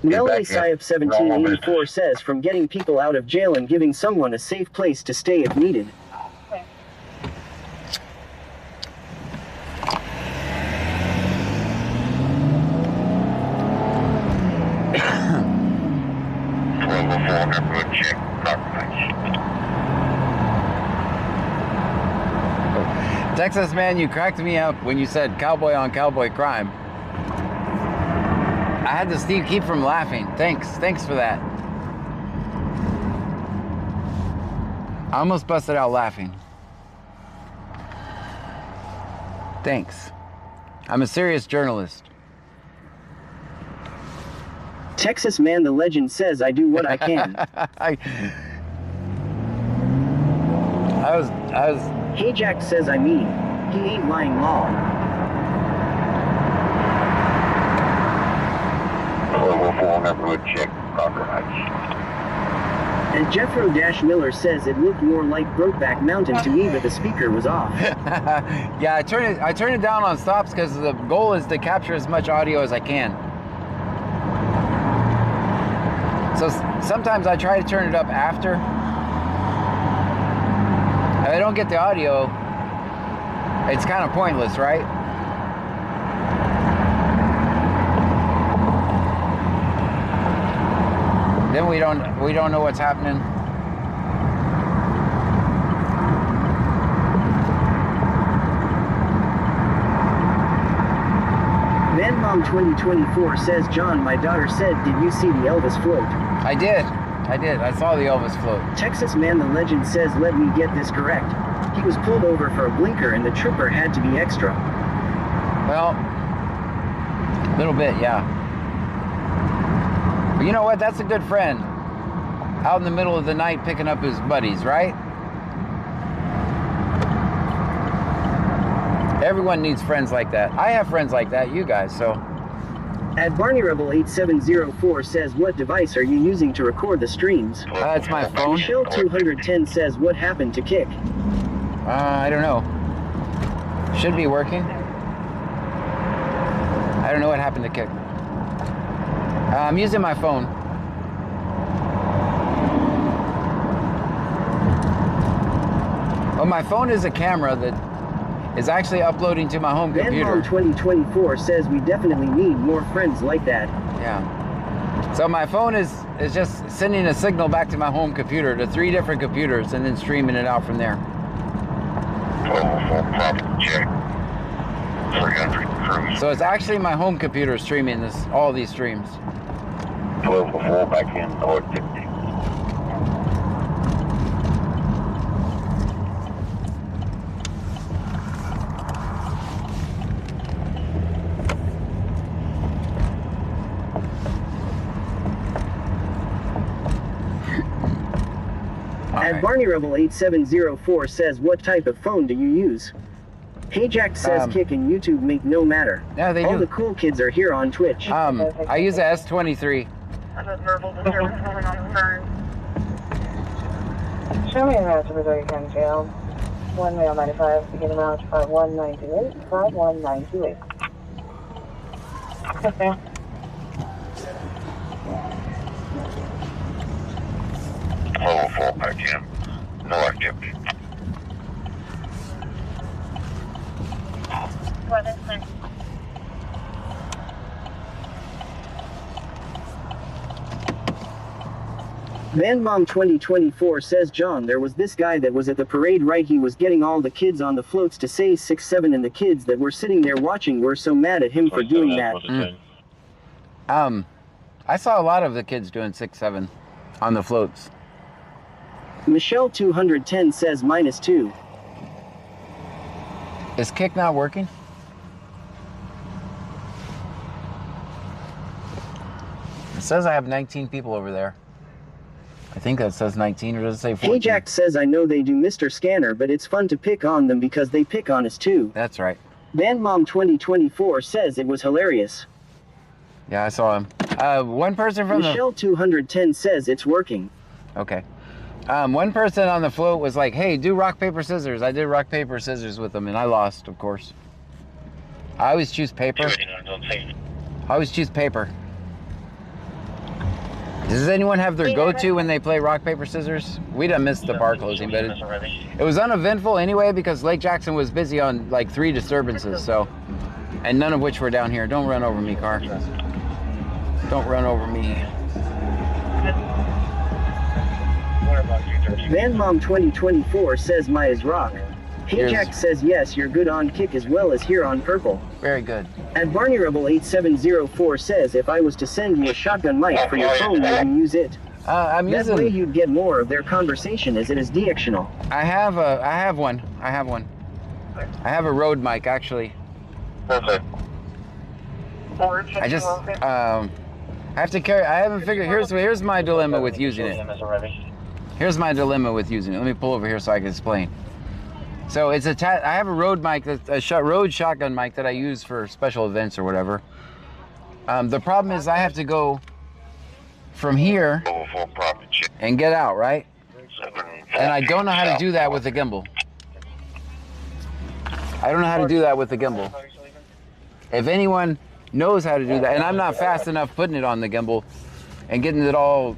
Melanie Syop 1784 says, from getting people out of jail and giving someone a safe place to stay if needed. Texas man, you cracked me up when you said cowboy on cowboy crime. I had to keep from laughing. Thanks for that. I almost busted out laughing. Thanks. I'm a serious journalist. Texas man the legend says, I do what I can. I was Hey Jack says, I mean, he ain't lying law. And Jeffro Miller says it looked more like Brokeback Mountain to me, but the speaker was off. Yeah, I turn it down on stops because the goal is to capture as much audio as I can. So sometimes I try to turn it up after. If I don't get the audio, it's kind of pointless, right? Then we don't know what's happening. Manmom 2024 says, John, my daughter said, did you see the Elvis float? I did. I saw the Elvis float. Texas man the legend says, let me get this correct. He was pulled over for a blinker and the trooper had to be extra. Well, a little bit, yeah. But you know what? That's a good friend. Out in the middle of the night picking up his buddies, right? Everyone needs friends like that. I have friends like that, you guys, so. At Barney Rebel 8704 says, what device are you using to record the streams? It's my phone. Michelle 210 says, what happened to Kick? I don't know. Should be working. I don't know what happened to Kick. I'm using my phone. Well, my phone is a camera that is actually uploading to my home computer. VanMom 2024 says we definitely need more friends like that. Yeah. So my phone is just sending a signal back to my home computer to 3 different computers and then streaming it out from there. 1204 property check. 300 cruise. So it's actually my home computer streaming all these streams. 1204 back in North 50. At Barney Rebel 8704 says, what type of phone do you use? Hey Jack says Kick and YouTube make no matter. Yeah, they All do. the cool kids are here on Twitch. I use a S23. Show me a match of Missouri County Jail. 1 male 95, beginning match 51928, 51928. Okay. Level 4 back in. No activity. VanMom 2024 says, John, there was this guy that was at the parade, right? He was getting all the kids on the floats to say 6-7, and the kids that were sitting there watching were so mad at him for doing that. I saw a lot of the kids doing 6-7 on the floats. Michelle 210 says -2. Is Kick not working? It says I have 19 people over there. I think that says 19, or does it say 14? Hey Jack says, I know they do Mr. Scanner, but it's fun to pick on them because they pick on us too. That's right. VanMom 2024 says it was hilarious. Yeah, I saw him. One person from Michelle 210 says it's working. Okay. One person on the float was like, hey, do rock, paper, scissors. I did rock, paper, scissors with them, and I lost, of course. I always choose paper. I always choose paper. Does anyone have their go-to when they play rock, paper, scissors? We done missed the bar closing, but it was uneventful anyway because Lake Jackson was busy on like 3 disturbances, so, and none of which were down here. Don't run over me, car. Don't run over me. VanMom 2024 says Maya's rock. Hey Jack says yes, you're good on Kick as well as here on Purple. Very good. And Barney Rebel 8704 says if I was to send you a shotgun mic for your phone, would you use it? I'm using. That way you'd get more of their conversation as it is directional. I have one. I have a Rode mic actually. Perfect. I just I have to carry. I haven't figured. Here's my dilemma with using it. Here's my dilemma with using it. Let me pull over here so I can explain. So it's I have a Rode mic, a Rode shotgun mic that I use for special events or whatever. The problem is I have to go from here and get out, right? And I don't know how to do that with the gimbal. I don't know how to do that with the gimbal. If anyone knows how to do that, and I'm not fast enough putting it on the gimbal and getting it all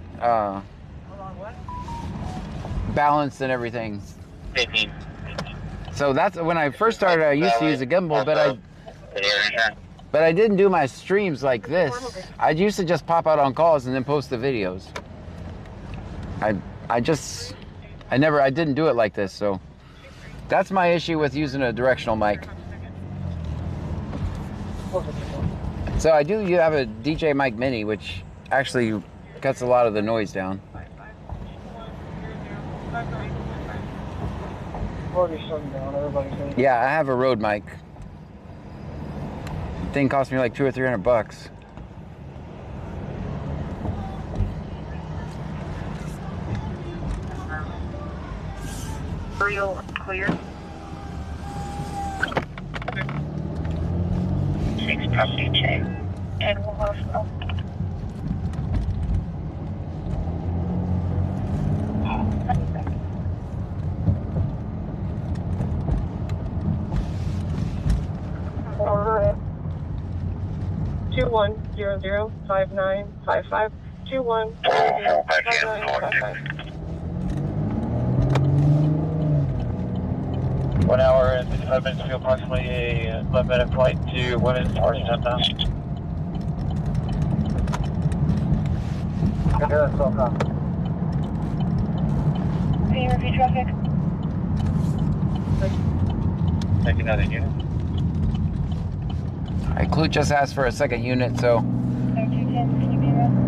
balanced and everything. So that's when I first started. I used to use a gimbal, but I didn't do my streams like this. I used to just pop out on calls and then post the videos. I didn't do it like this. So that's my issue with using a directional mic. So I do have a DJ Mic Mini, which actually cuts a lot of the noise down. Yeah, I have a Rode mic. The thing cost me like $200 or $300. Real clear. 6 property check. Animal hospital. Alright. 21005955. 21005955. 1 hour and 55 minutes to approximately a 11-minute flight to Women's Orange Downtown. Okay, that's all come. Can you review traffic? Take another unit. Alright, Clute just asked for a second unit, so 3210, can you be around?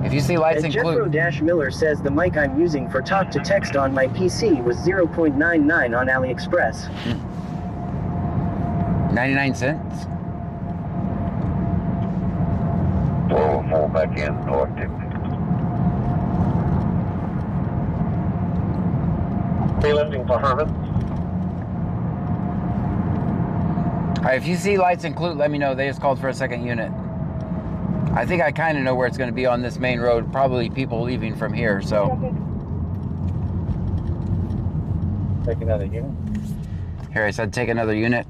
if you see lights And in Clute, Jeffro-Miller says the mic I'm using for talk to text on my PC was 0.99 on AliExpress. 99 cents. Fall back in, collective. Pre-lifting for Herman. Alright, if you see lights in Clute, let me know. They just called for a second unit. I think I kind of know where it's going to be on this main road. Probably people leaving from here, so. Take another unit. Here, I said take another unit.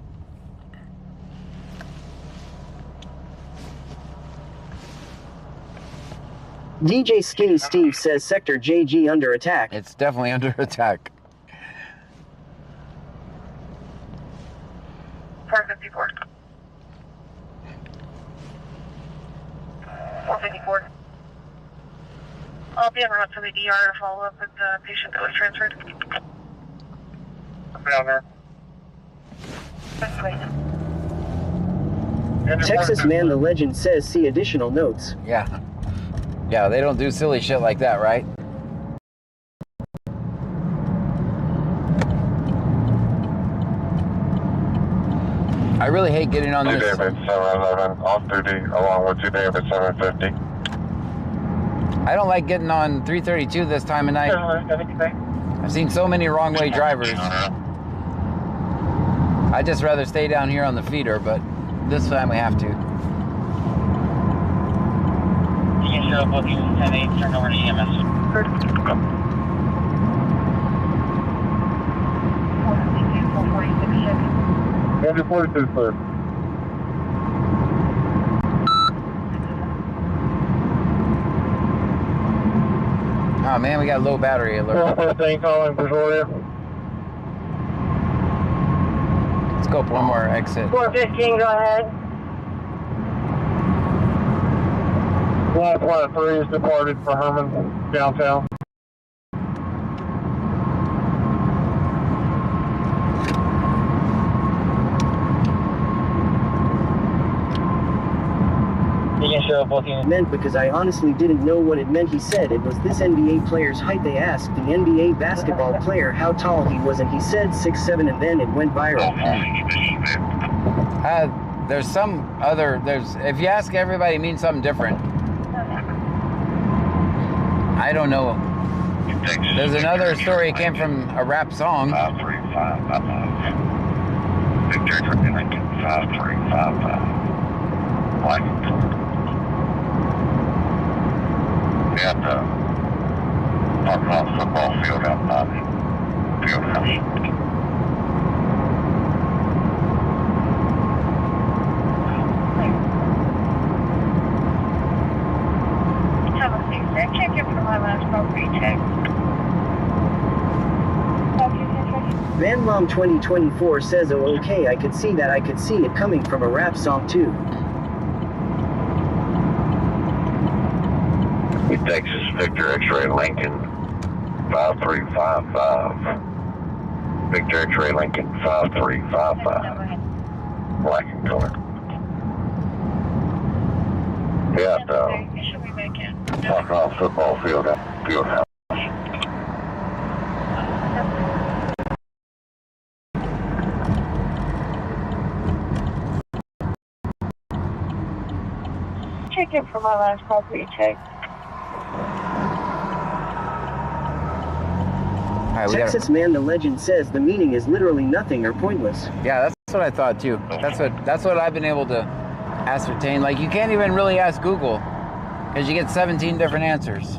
DJ Skinny Steve says Sector JG under attack. It's definitely under attack. Park 54. 454. I'll be en route to the ER to follow up with the patient that was transferred. Down there. That's right. Texas Man the Legend says see additional notes. Yeah. Yeah, they don't do silly shit like that, right? I really hate getting on this. David 711 off duty along with 2 David 750. I don't like getting on 332 this time of night. I've seen so many wrong way drivers. I'd just rather stay down here on the feeder, but this time we have to. You can show booking 10-8, turn over to EMS. 42 clear. Oh man, we got low battery alert. 414 calling Pretoria. Let's go up one more exit. 415, go ahead. Flight 3 is departed for Herman downtown. You can show booking. Meant because I honestly didn't know what it meant. He said it was this NBA player's height. They asked the NBA basketball player how tall he was and he said 6'7", and then it went viral. There's some other, if you ask everybody, it means something different. I don't know. There's another story, it came from a rap song. 53555. Victor Lincoln 5355. Like we have to park off football field out by the field house. Check in for my last property check. Van Mom 2024 says, oh okay, I could see that. I could see it coming from a rap song too. Texas Victor X-Ray Lincoln 5355. Victor X-Ray Lincoln 5355. Black and color. Yeah, She'll be back in. park off football field house. Check in for my last property check. Right, Texas Man the Legend says the meaning is literally nothing or pointless. Yeah, that's what I thought too. That's what I've been able to ascertain. Like, you can't even really ask Google because you get 17 different answers.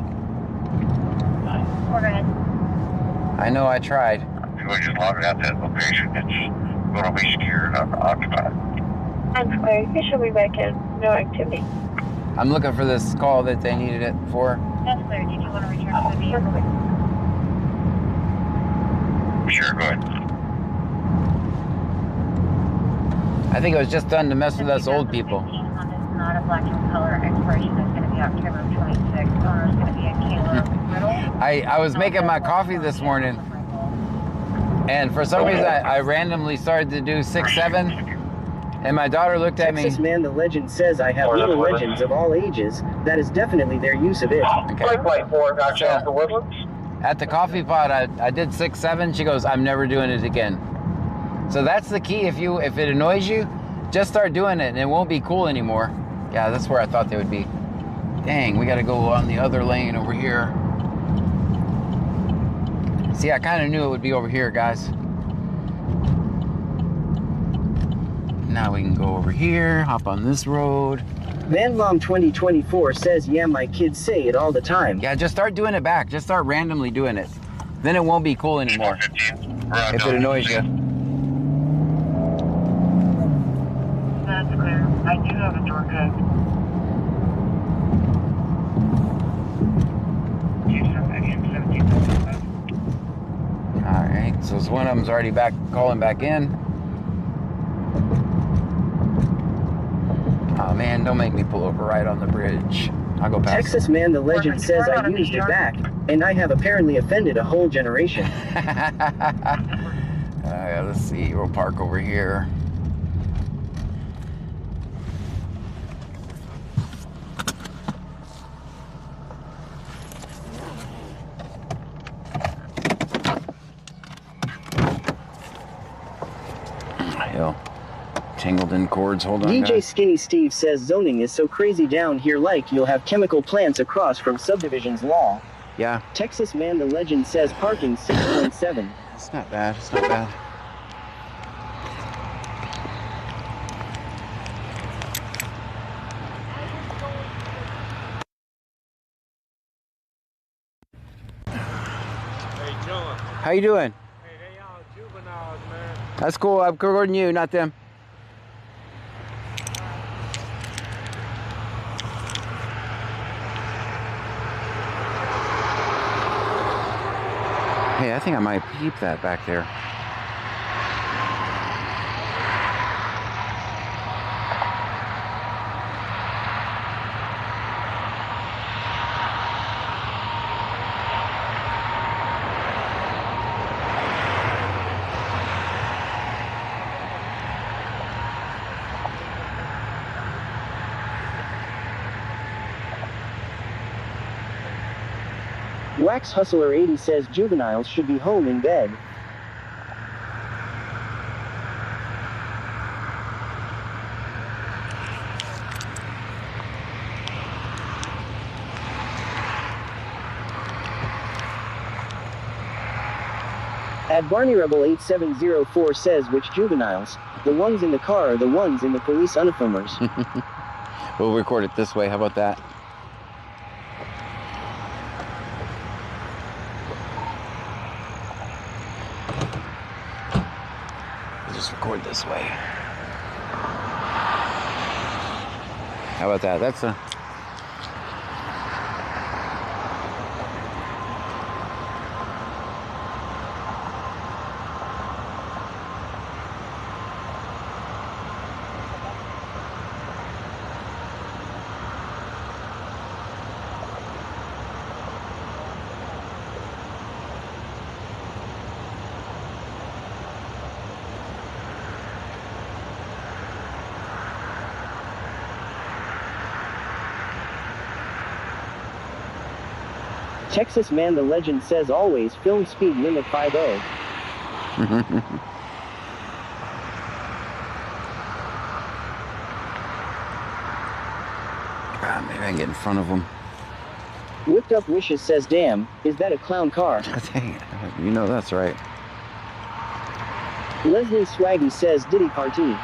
I know, I tried. You would just log it out that location. It's going to be secured or occupied. I'm clear. You should be back in. No activity. I'm looking for this call that they needed it for. That's clear. Did you want to return to the vehicle? Sure, go ahead. I think it was just done to mess with us old people. It's not a black and color. Expiration is going to be October 26th. Owner is going to be a Kayla Riddle. I was making my coffee this morning, and for some reason I randomly started to do 6-7, and my daughter looked at me. Texas Man the Legend says I have little legends of all ages. That is definitely their use of it. Okay. Flight 4, gotcha. Alpha Woodlands. At the coffee pot, I did 6-7. She goes, I'm never doing it again. So that's the key. If it annoys you, just start doing it, and it won't be cool anymore. Yeah, that's where I thought they would be. Dang, we got to go on the other lane over here. See, I kind of knew it would be over here, guys. Now we can go over here, hop on this road. VanLom 2024 says, yeah, my kids say it all the time. Yeah, just start doing it back. Just start randomly doing it. Then it won't be cool anymore. If it annoys you. That's clear. I do have a door code. Alright, so one of them's already back, calling back in. Oh man, don't make me pull over right on the bridge. I'll go past. Texas Man the Legend says I used it back, and I have apparently offended a whole generation. Let's see, we'll park over here. Hell, tangled in cords, hold on. DJ guys. Skinny Steve says zoning is so crazy down here, like you'll have chemical plants across from subdivisions law. Yeah. Texas Man the Legend says parking 6.7. It's not bad, it's not bad. Hey, John. How you doing? Hey, they all juveniles, man. That's cool, I'm recording you, not them. Hey, I think I might peep that back there. Wax Hustler 80 says juveniles should be home in bed. At Barney Rebel 8704 says which juveniles? The ones in the car or the ones in the police uniformers? We'll record it this way, how about that? Just record this way. How about that? That's a... Texas Man the Legend says always film speed limit 50. Maybe I can get in front of them. Whipped Up Wishes says, damn, is that a clown car? Dang it. You know that's right. Leslie Swaggy says, Diddy Party.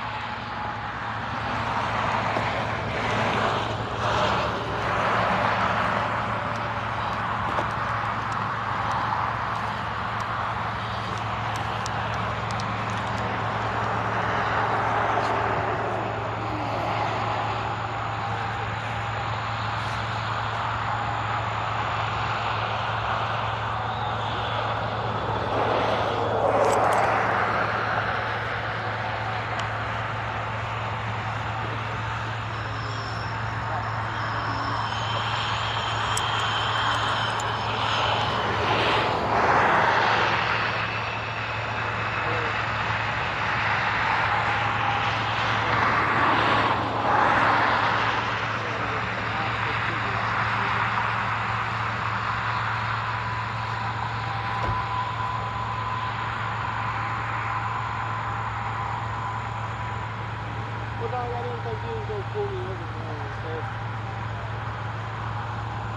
why don't you just go pull me over there instead?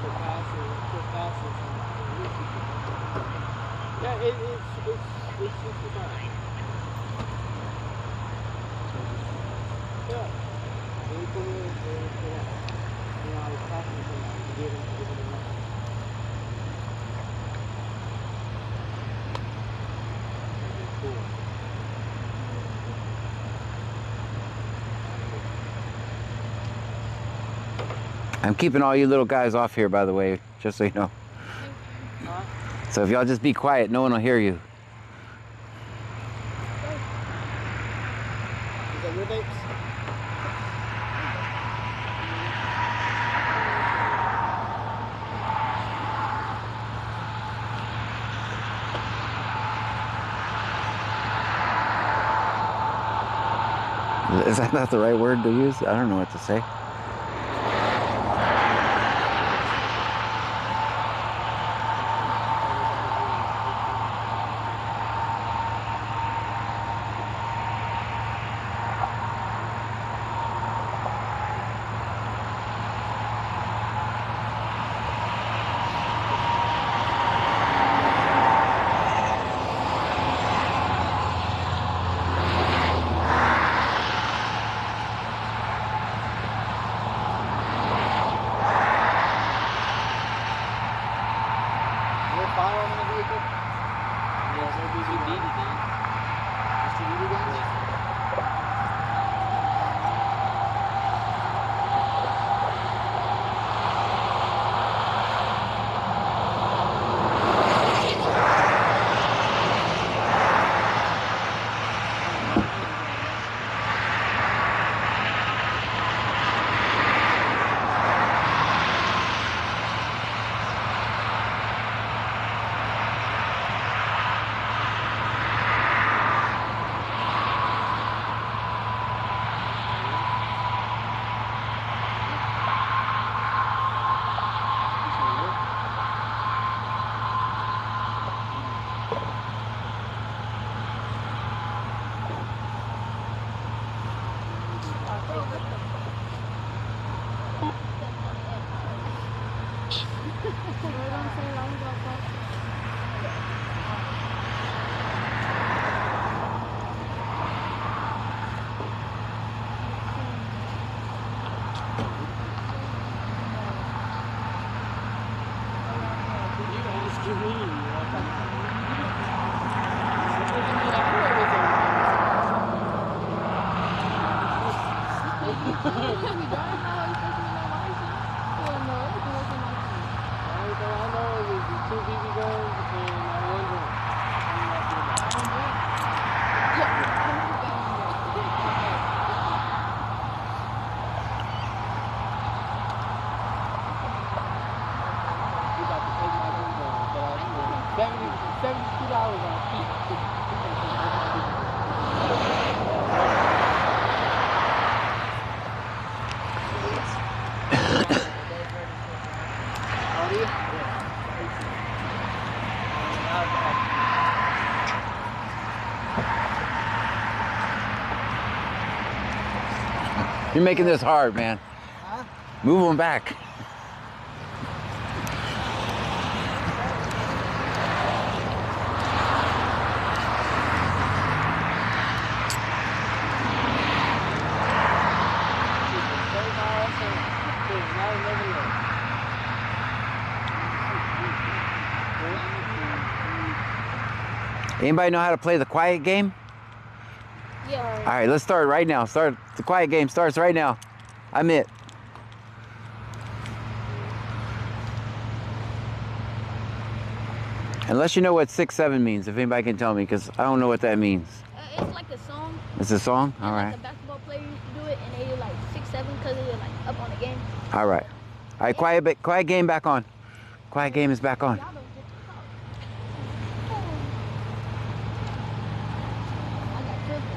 So faster, so faster. Yeah, it's 65. Yeah. Then pull me over there for that. You know, I was talking to somebody to get him to give him a number. Okay, cool. I'm keeping all you little guys off here, by the way, just so you know. Huh? So if y'all just be quiet, no one will hear you. Is that your vapes? Is that not the right word to use? I don't know what to say. Firearm in the vehicle? Yes, no BB gun. Just two BB guns? You're making this hard, man. Huh? Move them back. Anybody know how to play the quiet game? Yeah. All right, let's start right now. Start the quiet game starts right now. I'm it. Unless you know what 6-7 means, if anybody can tell me, because I don't know what that means. It's like a song. It's a song? All right. Like the basketball players used to do it, and they do like 6-7 because they're like up on the game. All right. All right, quiet game back on. Quiet game is back on. Y'all don't get to talk. I got tripping.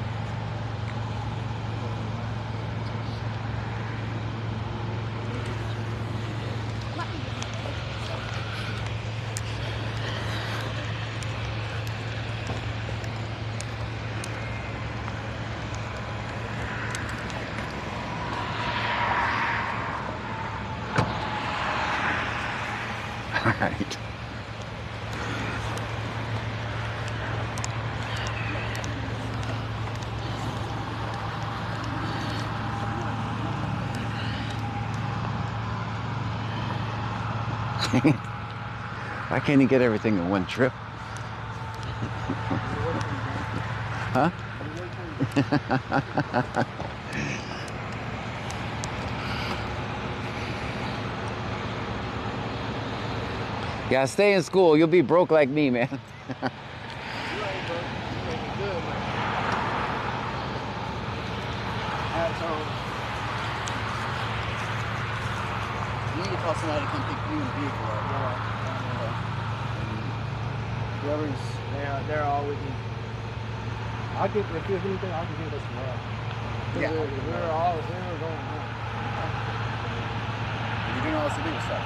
Why can't he get everything in one trip? Huh? Yeah, stay in school. You'll be broke like me, man. You ain't broke. You making good, man. Alright, so you need to call somebody to come pick you in the vehicle, right? Whoever's They're all with me. I'll get, if there's anything, I can give us tomorrow. Yeah. We're going home. you're doing all this illegal stuff.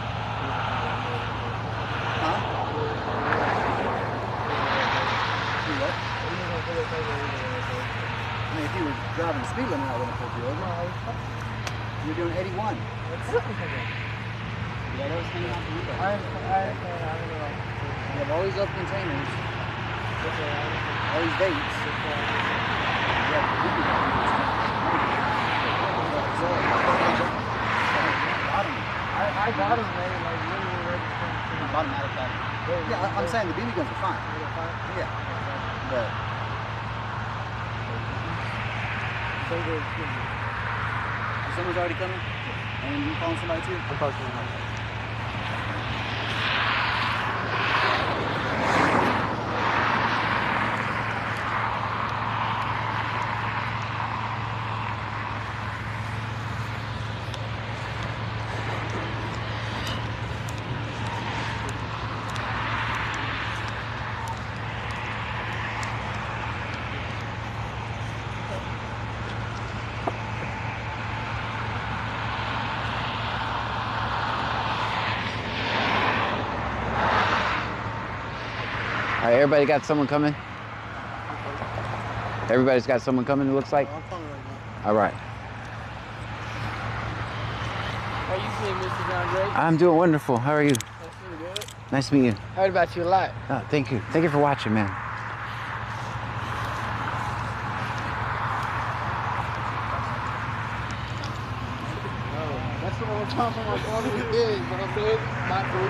Huh? You what? I mean, if you were driving the speed limit, I wouldn't have pulled you over. You were doing 81. Yeah, that was hanging out for you guys. You have all these open containers. All these dates. I got them ready, like literally ready to Bottom out of that. Yeah, I'm saying the BB guns are fine. Yeah. But someone's already coming? And you calling somebody too? I'm calling somebody. All right, everybody got someone coming? Everybody's got someone coming, it looks like? I'm coming right now. All right. How you feeling, Mr. John Drake? I'm doing wonderful. How are you? That's pretty good. Nice to meet you. Heard about you a lot. Oh, thank you. Thank you for watching, man. That's the one time from my father was big, but I'm big, not big.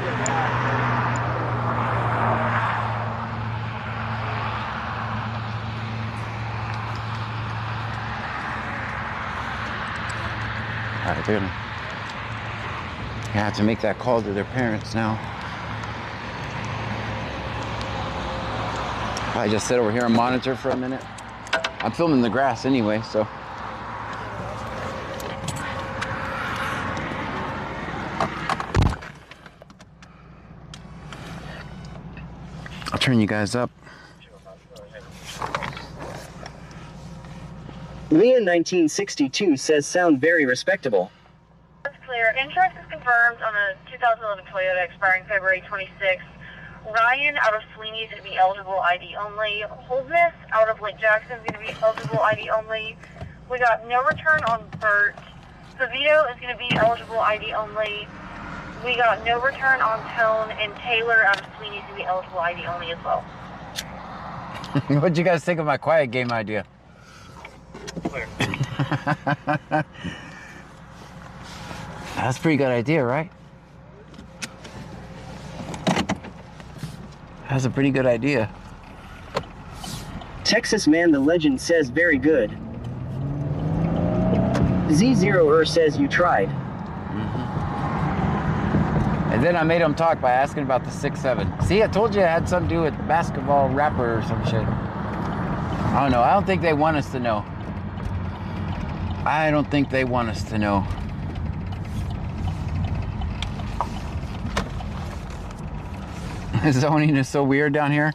All right, they're gonna have to make that call to their parents now. I just sit over here and monitor for a minute. I'm filming the grass anyway, so. I'll turn you guys up. Leah 1962 says sound very respectable. That's clear. Insurance is confirmed on a 2011 Toyota expiring February 26th. Ryan out of Sweeney is going to be eligible ID only. Holdness out of Lake Jackson is going to be eligible ID only. We got no return on Bert. Savito is going to be eligible ID only. We got no return on Tone, and Taylor out of Sweeney is going to be eligible ID only as well. What'd you guys think of my quiet game idea? Clear. That's a pretty good idea, right? That's a pretty good idea. Texas Man the Legend says very good. Z0er says you tried. And then I made him talk by asking about the 6'7". See, I told you it had something to do with basketball rapper or some shit. I don't know. I don't think they want us to know. I don't think they want us to know. Zoning is so weird down here.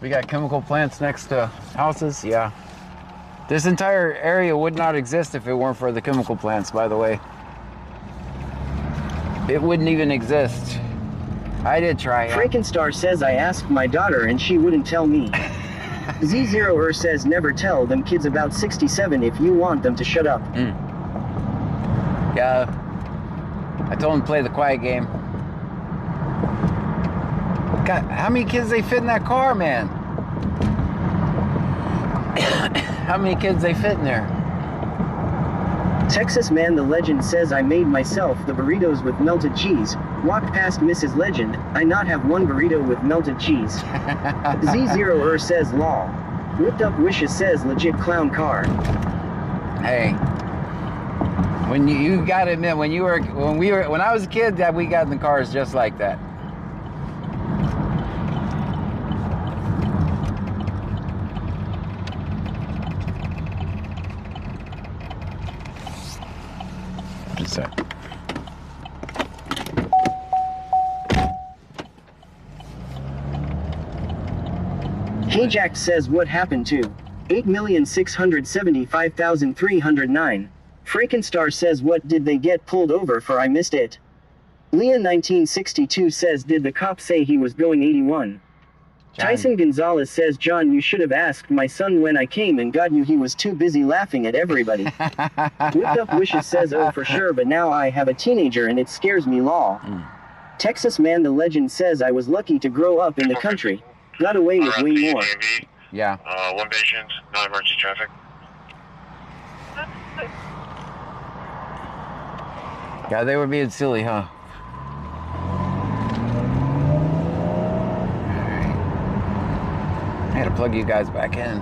We got chemical plants next to houses. Yeah. This entire area would not exist if it weren't for the chemical plants, by the way. It wouldn't even exist. I did try it. Frankenstar says I asked my daughter and she wouldn't tell me. Z0er says never tell them kids about 67 if you want them to shut up. Yeah. I told him to play the quiet game. God, how many kids they fit in that car, man? How many kids they fit in there? Texas Man the Legend says I made myself the burritos with melted cheese. Walked past Mrs. Legend, I not have one burrito with melted cheese. Z0er says lol. Whipped up wishes says legit clown car. Hey. When you gotta admit, when I was a kid, that we got in the cars just like that. Just a sec. K-Jack says what happened to 8,675,309. Frankenstein says what did they get pulled over for, I missed it. Leah1962 says did the cop say he was going 81? John. Tyson Gonzalez says John, you should have asked my son when I came and got you, he was too busy laughing at everybody. Whipped up wishes says oh for sure, but now I have a teenager and it scares me lol. Texas man the legend says I was lucky to grow up in the country. Got away with way more. Yeah. One patient, non-emergency traffic. Yeah, they were being silly, huh? I gotta plug you guys back in.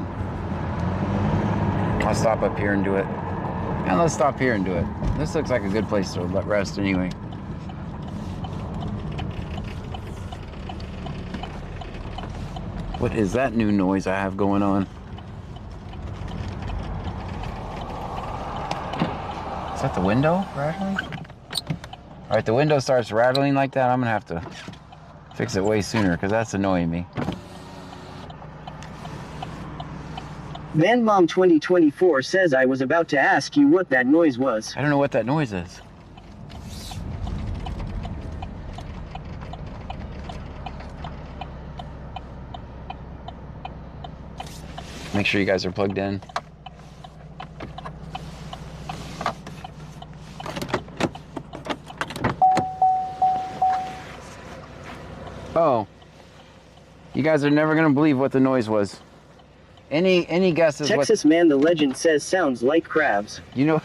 I'll stop up here and do it. And let's stop here and do it. This looks like a good place to rest anyway. What is that new noise I have going on? Is that the window rattling? All right, the window starts rattling like that. I'm gonna have to fix it way sooner because that's annoying me. Van Mom 2024 says I was about to ask you what that noise was. I don't know what that noise is. Make sure you guys are plugged in. Oh, you guys are never gonna believe what the noise was. Any guesses? Texas man the legend says sounds like crabs. You know,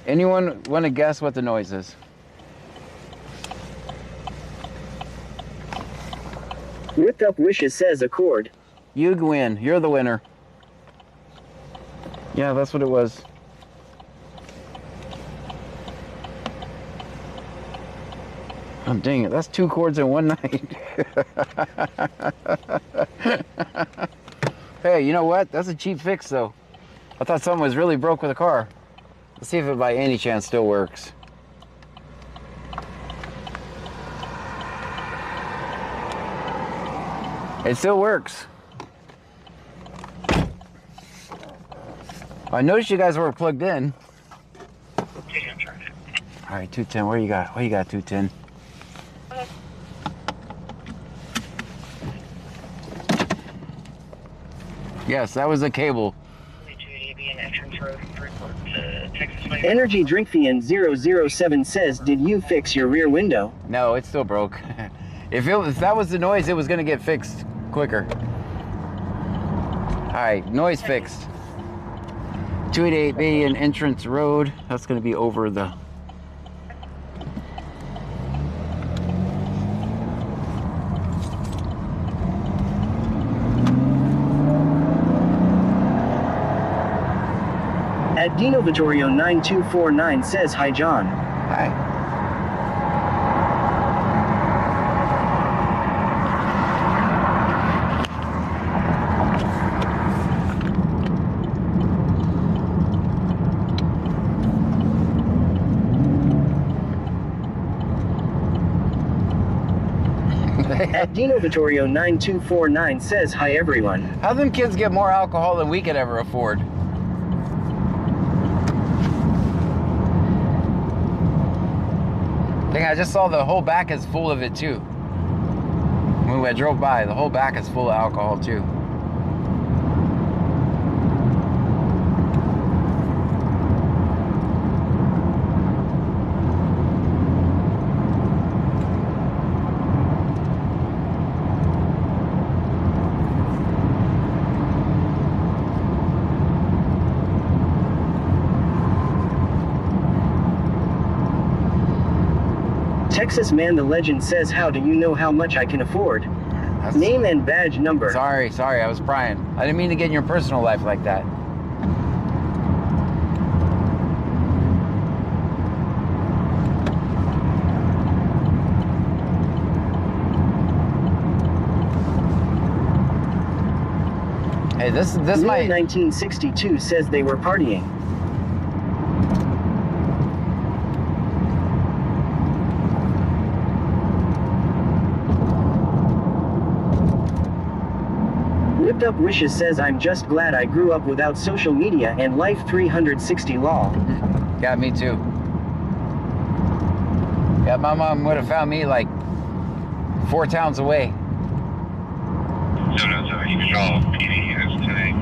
anyone want to guess what the noise is? Whipped up wishes says accord. You win. You're the winner. Yeah, that's what it was. Oh, dang it. That's 2 chords in one night. Hey, you know what? That's a cheap fix, though. I thought something was really broke with the car. Let's see if it by any chance still works. It still works. I noticed you guys were plugged in. All right, 210. Where you got? What you got, 210? Yes, that was a cable. Energy Drink Fiend 007 says, did you fix your rear window? No, it's still broke. If that was the noise, it was gonna get fixed quicker. All right, noise fixed. 288B and Entrance Road. That's gonna be over the. At Dino Vittorio 9249 says hi John. Hi. At Dino Vittorio 9249 says hi everyone. How them kids get more alcohol than we could ever afford? Dang, I just saw the whole back is full of it too. When I drove by, the whole back is full of alcohol too. Texas Man the Legend says, how do you know how much I can afford? Name and badge number. Sorry, I was prying. I didn't mean to get in your personal life like that. Hey, this might... 1962 says they were partying. Whipped Up Wishes says, I'm just glad I grew up without social media and Life 360 law. Yeah, me too. Yeah, my mom would have found me like 4 towns away. 707, you can draw PD units today.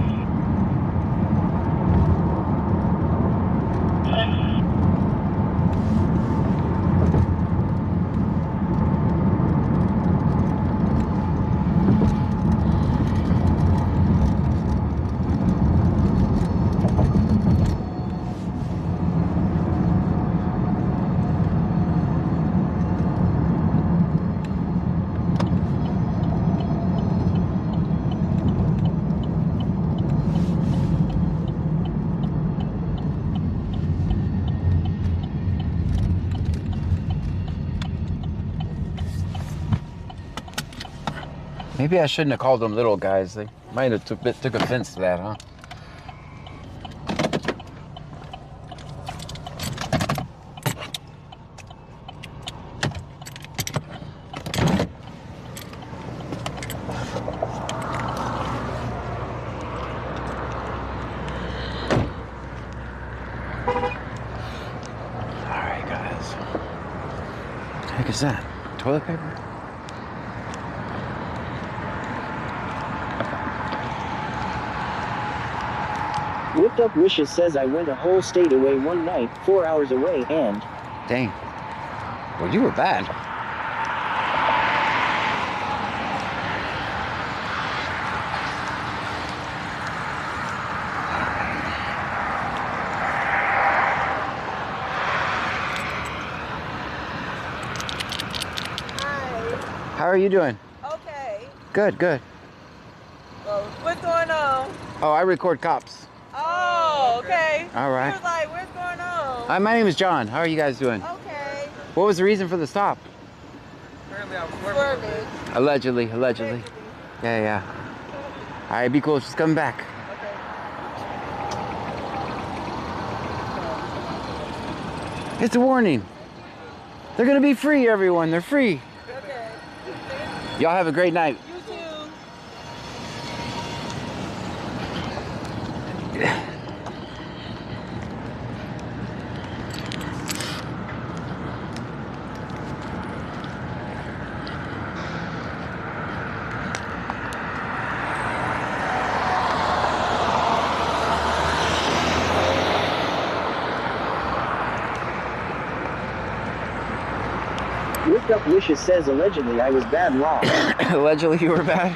Maybe I shouldn't have called them little guys. They might have took offense to that, huh? All right, guys. What the heck is that? Toilet paper? Whipped Up Wishes says, I went a whole state away one night, 4 hours away, and... Dang. Well, you were bad. Hi. How are you doing? Okay. Good, good. Well, what's going on? Oh, I record cops. Oh, okay. All right. He was like, what's going on? My name is John. How are you guys doing? Okay. What was the reason for the stop? Apparently I was swerving. Allegedly. Yeah, yeah. All right, be cool. Just come back. Okay. It's a warning. They're gonna be free, everyone. They're free. Okay. Y'all have a great night. You too. Whipped Up Wishes says, allegedly I was bad law. Allegedly you were bad?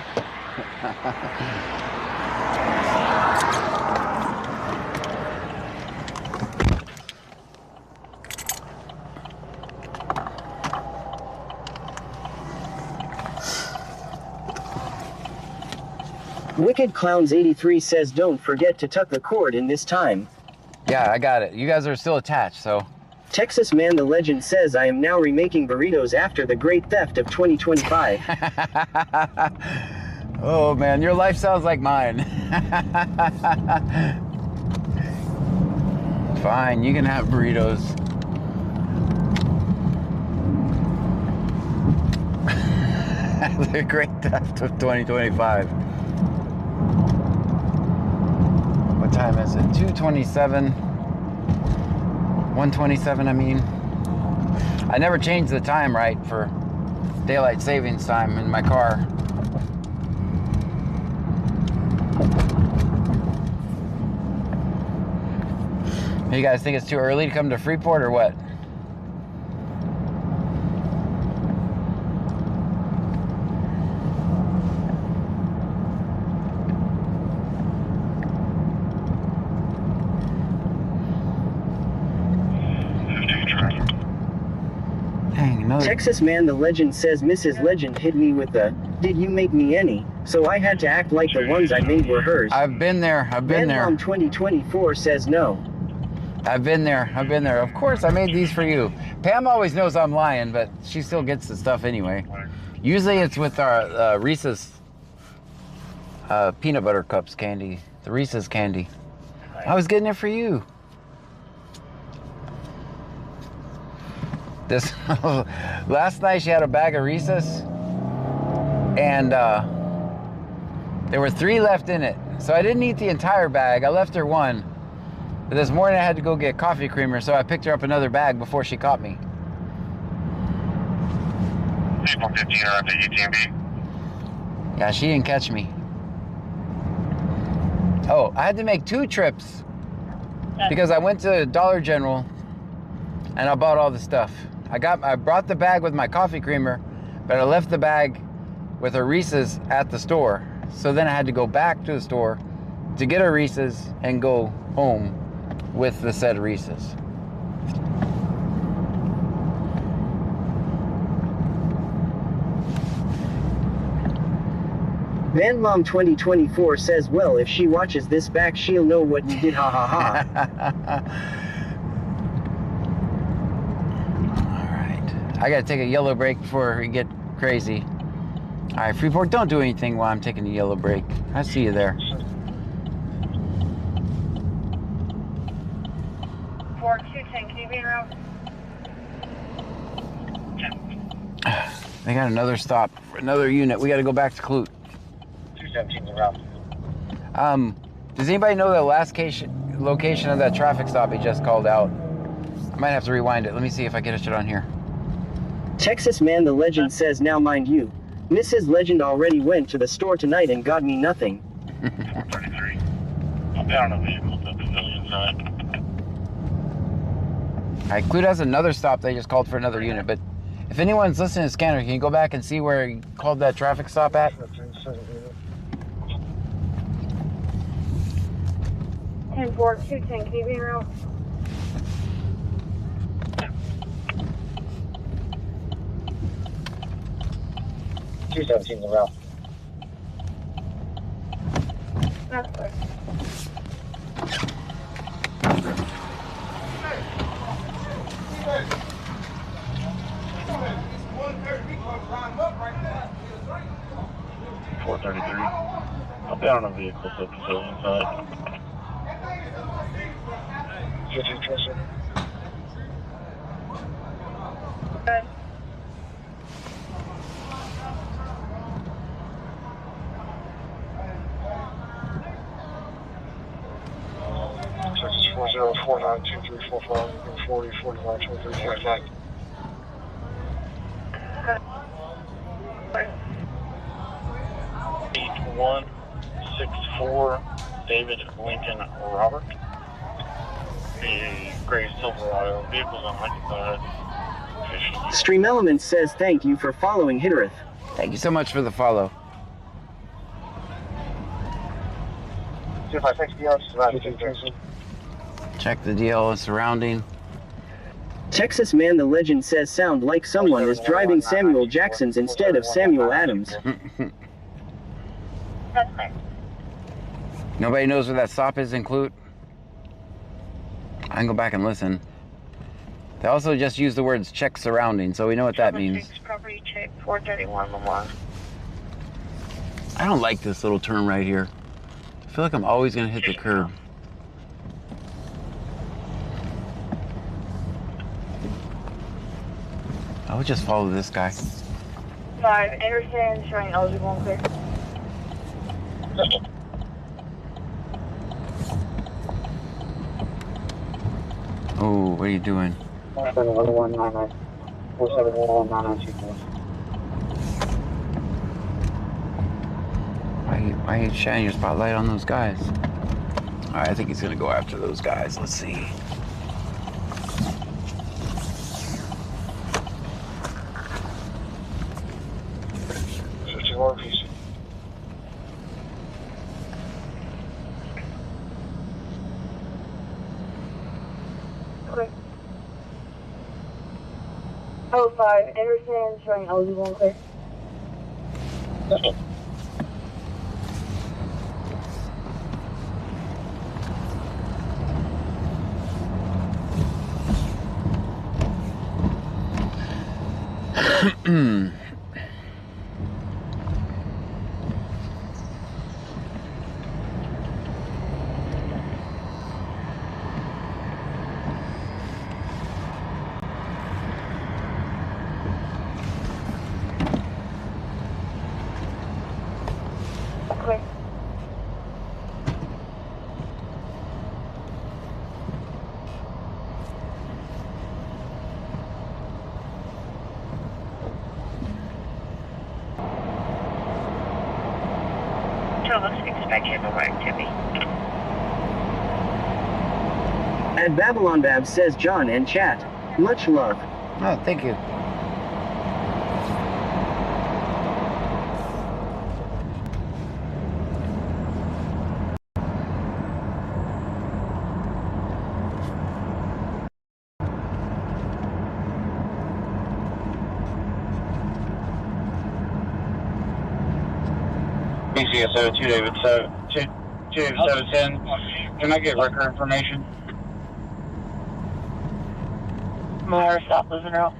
Wicked Clowns 83 says, don't forget to tuck the cord in this time. Yeah, I got it. You guys are still attached, so. Texas Man the Legend says, I am now remaking burritos after the great theft of 2025. Oh man, your life sounds like mine. Fine, you can have burritos. The great theft of 2025. What time is it? 2:27. 1:27, I mean. I never changed the time right for daylight savings time in my car. You guys think it's too early to come to Freeport or what? Texas Man the Legend says Mrs. Legend hit me with the, did you make me any? So I had to act like the ones I made were hers. I've been there. I've been there. Mom 2024 says no. I've been there. I've been there. Of course, I made these for you. Pam always knows I'm lying, but she still gets the stuff anyway. Usually it's with our Reese's peanut butter cups candy. The Reese's candy. I was getting it for you. This last night she had a bag of Reese's, and there were 3 left in it. So I didn't eat the entire bag. I left her one. But this morning I had to go get coffee creamer, so I picked her up another bag before she caught me. People 15 are at the UTMB. Yeah, she didn't catch me. Oh, I had to make 2 trips because I went to Dollar General and I bought all the stuff. I brought the bag with my coffee creamer, but I left the bag with her Reese's at the store. So then I had to go back to the store to get her Reese's and go home with the said Reese's. Van Mom 2024 says, well, if she watches this back, she'll know what you did, ha ha ha. I gotta take a yellow break before we get crazy. All right, Freeport, don't do anything while I'm taking a yellow break. I'll see you there. 4210, can you be around? They got another stop, another unit. We gotta go back to Clute. 217 around. Does anybody know the last location of that traffic stop he just called out? I might have to rewind it. Let me see if I get it on here. Texas Man the Legend says, now mind you, Mrs. Legend already went to the store tonight and got me nothing. 433. I'm down on the vehicle to the pavilion side. All right, Clute has another stop. They just called for another unit, but if anyone's listening to Scanner, can you go back and see where he called that traffic stop at? 10-4-2-10, can you be around? around. That's good. I'm down on the vehicle to the pavilion side. 15 Tristan. Good. Texas 40492345 40 49 23 45. 8164 David Lincoln Robert. The gray Silverado vehicles on occupied. Stream Element says thank you for following Hittereth. Thank you so much for the follow. Check the DL surrounding. Texas Man the Legend says sound like someone is driving Samuel Jackson's instead of Samuel Adams. Nobody knows where that stop is in Clute? I can go back and listen. They also just use the words check surrounding, so we know what that means. Property check 431 Lamar. I don't like this little turn right here. I feel like I'm always gonna hit the curb. I would just follow this guy. 5 Anderson, showing eligible and clear. Oh, what are you doing? 471199. 47119924. Why are you shining your spotlight on those guys? All right, I think he's gonna go after those guys. Let's see. Oh, 205 Anderson, showing eligible and clear. Clear. Expect you more activity. And Babylon Bab says John and chat. Much love. Oh, thank you. BCSO 2 David 710. Can I get record information? More stop, losing route.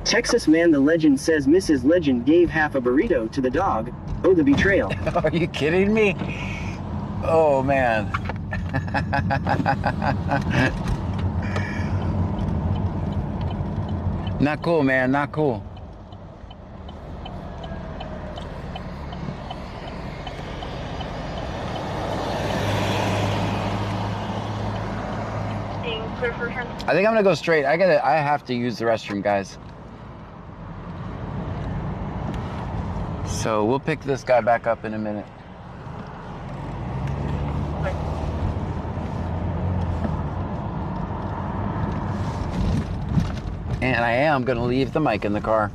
Texas Man the Legend says Mrs. Legend gave half a burrito to the dog. Oh, the betrayal. Are you kidding me? Oh, man. Not cool, man. Not cool. Clear for return. I think I'm gonna go straight. I have to use the restroom, guys. So we'll pick this guy back up in a minute. And I am gonna leave the mic in the car.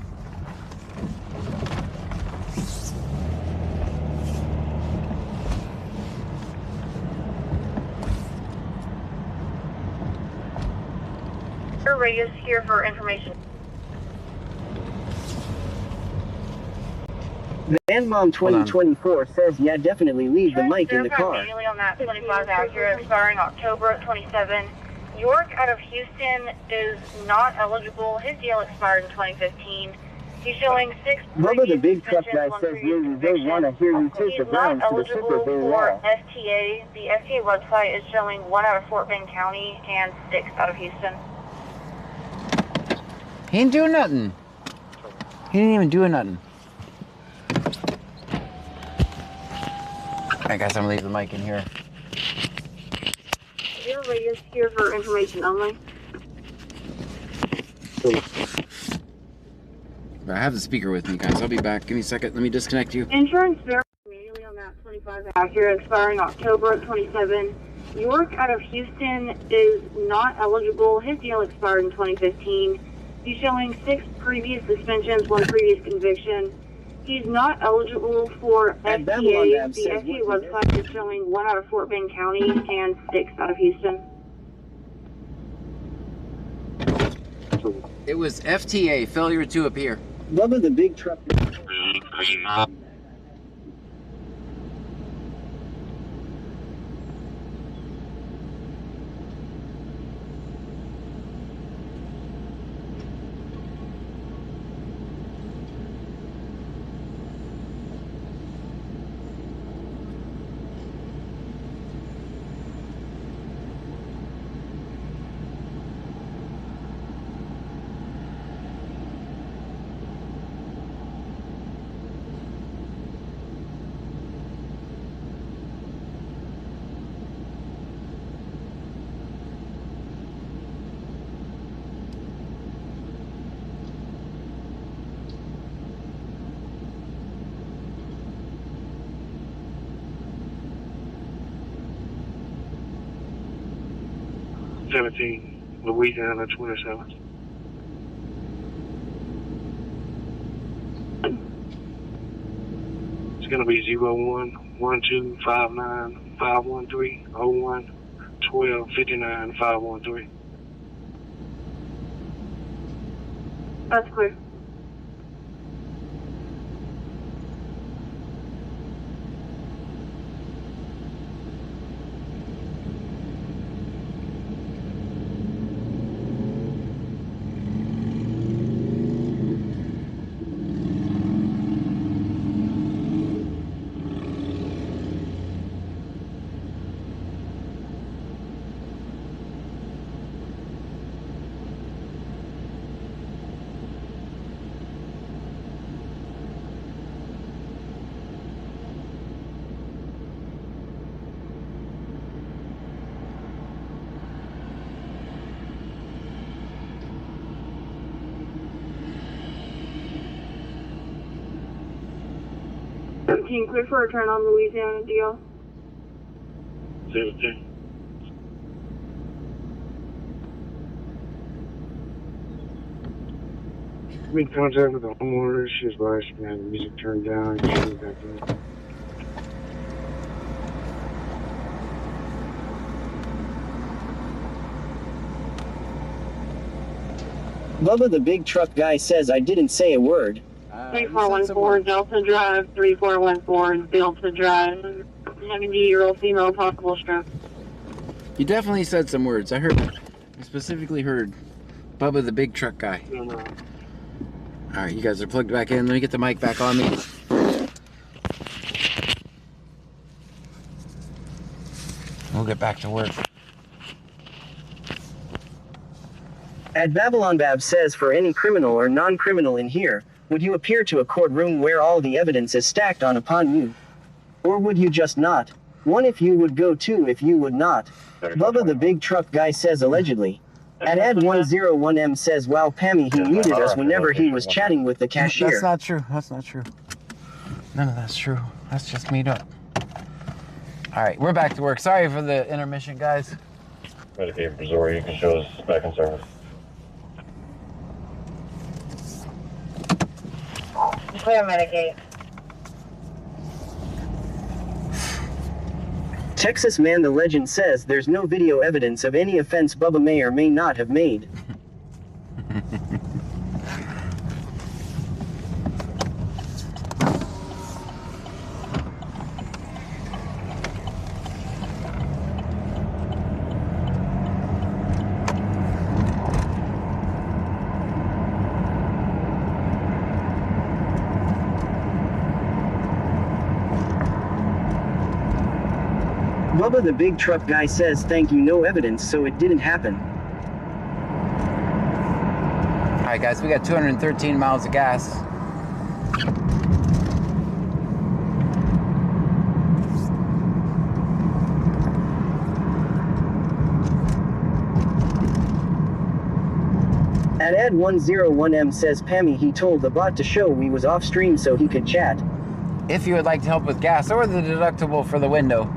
Radius here for information. Mom 2024 says, yeah, definitely leave the mic in the car. Manually on that 25 accurate, expiring October 27. York out of Houston is not eligible. His deal expired in 2015. He's showing 6 Bubba the big truck guy says, yeah, they want to hear you take the Browns to the Super Bowl now. FTA. The FTA website is showing 1 out of Fort Bend County and 6 out of Houston. He ain't doing nothing. He ain't even doing nothing. Alright guys, I'm gonna leave the mic in here. Your radius here for information only. I have the speaker with me, guys. I'll be back. Give me a second. Let me disconnect you. Insurance verified manually on that 25 accurate, expiring October 27. York out of Houston is not eligible. His deal expired in 2015. He's showing 6 previous suspensions, 1 previous conviction. He's not eligible for FTA. The FTA website is showing 1 out of Fort Bend County and 6 out of Houston. It was FTA, failure to appear. Bubba the big truck. Louisiana 27. It's going to be 01-1259-513-01-12-59-513. That's clear. Clear for return on Louisiana deal. 17. Made contact with the homeowner. She advised me to have the music turned down and she was back in. Bubba the big truck guy says I didn't say a word. 3414 Delta Drive, 3414 Delta Drive. 70-year-old female, possible stroke. You definitely said some words. I heard. I specifically heard Bubba the big truck guy. All right, you guys are plugged back in. Let me get the mic back on me. We'll get back to work. At Babylon Bab says for any criminal or non-criminal in here, would you appear to a courtroom where all the evidence is stacked on upon you? Or would you just not? One if you would go, two if you would not. Bubba the big truck guy says allegedly. At Ad101M says wow Pammy he muted us whenever he was chatting with the cashier. That's not true. That's not true. None of that's true. That's just made up. All right, we're back to work. Sorry for the intermission, guys. Medicaid Missouri, you can show us back in service. Clear Medicaid. Texas Man the Legend says there's no video evidence of any offense Bubba may or may not have made. Bubba the big truck guy says thank you, no evidence, so it didn't happen. All right, guys, we got 213 miles of gas. At Ad101M says Pammy he told the bot to show we was off stream so he could chat. If you would like to help with gas or the deductible for the window,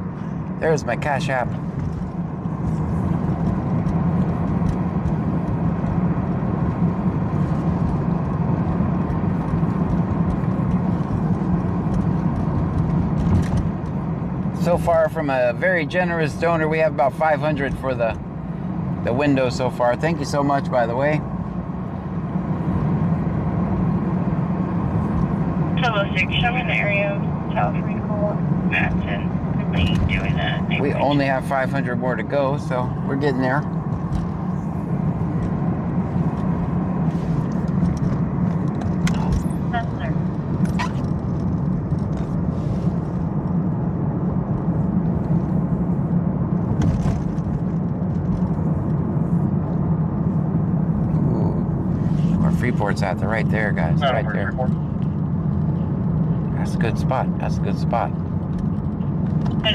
there's my Cash App. So far from a very generous donor, we have about 500 for the window so far. Thank you so much, by the way. 206, show me the area of South Rico, Madison. Doing that. We only have 500 more to go, so we're getting there. Ooh, where Freeport's at, they're right there, guys. Right there. That's a good spot. That's a good spot.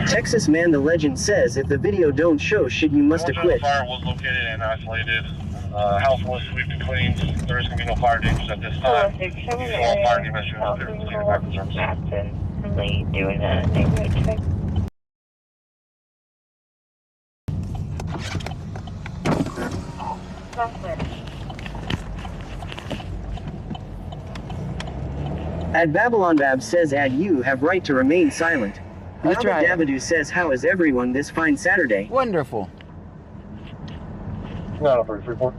Texas Man the Legend says if the video don't show shit you must have quit. The fire was located and isolated. House was swept and cleaned. There is going to be no fire dangers at this time. All fire dimension out there. Doing that neighborhood check. At Babylon Bab says Ad you have right to remain silent. That's right. Davadu says how is everyone this fine Saturday? Wonderful. No, for Freeport.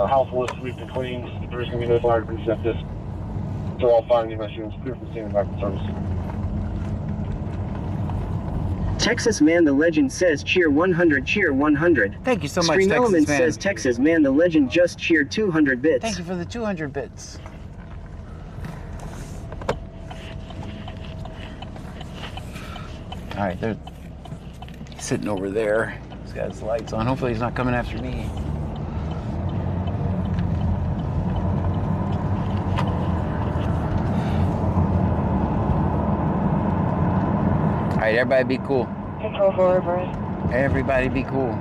House list we've been cleaned. There's going to be no fire debris at this. So all fire and EMS units clear from the scene and back in service. Texas Man the Legend says cheer 100, cheer 100. Thank you so much, Stream Texas Element Man. says Texas Man the Legend just cheered 200 bits. Thank you for the 200 bits. All right, they're sitting over there. He's got his lights on. Hopefully he's not coming after me. All right, everybody be cool. Control forward, Brian. Everybody be cool.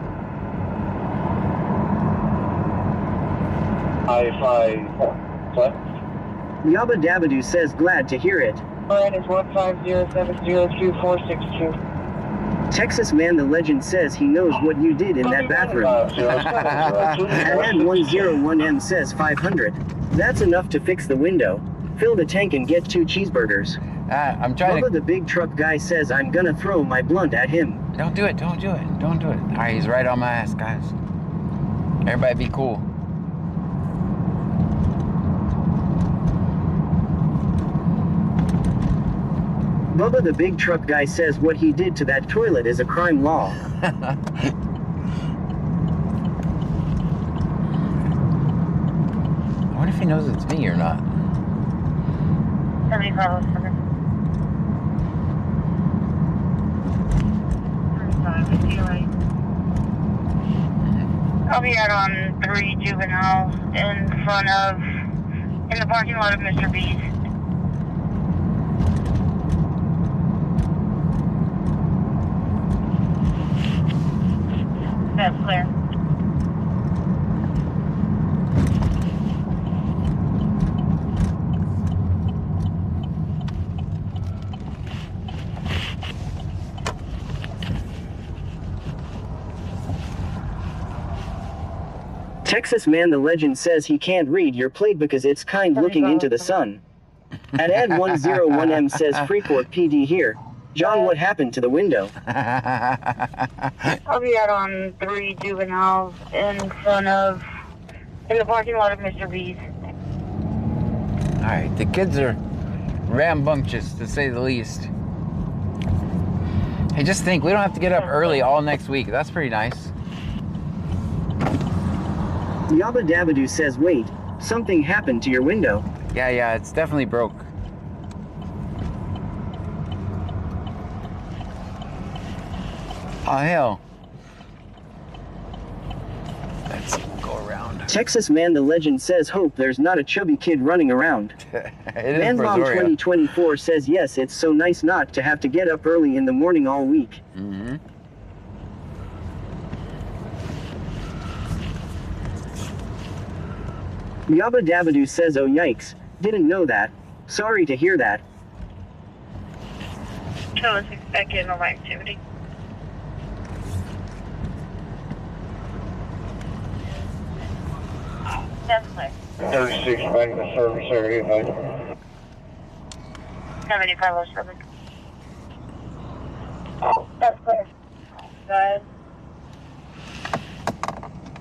I-5, what? Yabba Dabadoo says glad to hear it. Brian is 150702462. Texas Man the Legend says he knows what you did in that bathroom. And 101M says 500. That's enough to fix the window. Fill the tank and get 2 cheeseburgers. I'm trying Bubba the big truck guy says I'm gonna throw my blunt at him. Don't do it, don't do it, don't do it. All right, he's right on my ass, guys. Everybody be cool. Bubba the big truck guy says what he did to that toilet is a crime law. What if he knows it's me or not? 75 07. 3558. I'll be out on 3 Juvenile in the parking lot of Mr. B's. That's clear. Texas Man the Legend says he can't read your plate because it's kind looking into the sun. And Ed101M says Freeport PD here. John, what happened to the window? I'll be out on 3 Juvenile in the parking lot of Mr. B's. All right, the kids are rambunctious, to say the least. Hey, just think, we don't have to get up early all next week. That's pretty nice. Yabba Dabadoo says, wait, something happened to your window. Yeah, it's definitely broke. Oh, hell. Let's go around. Texas Man the Legend says, hope there's not a chubby kid running around. Manbomb 2024 says, yes, it's so nice not to have to get up early in the morning all week. Mm-hmm. Yabba Dabadoo says, oh yikes, didn't know that. Sorry to hear that. Tell us expected normal activity. That's clear. 36 back in the service area. 7507. That's clear. Guys.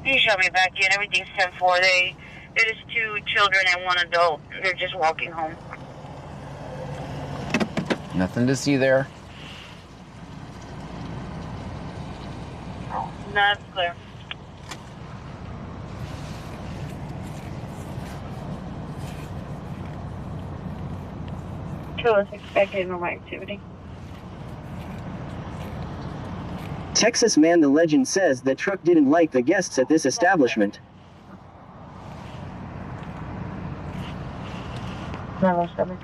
You shut me back in. Everything's 10-4. It is 2 children and 1 adult. They're just walking home. Nothing to see there. That's clear. Tell us expected normal activity. Texas Man the Legend says the truck didn't like the guests at this establishment. 907.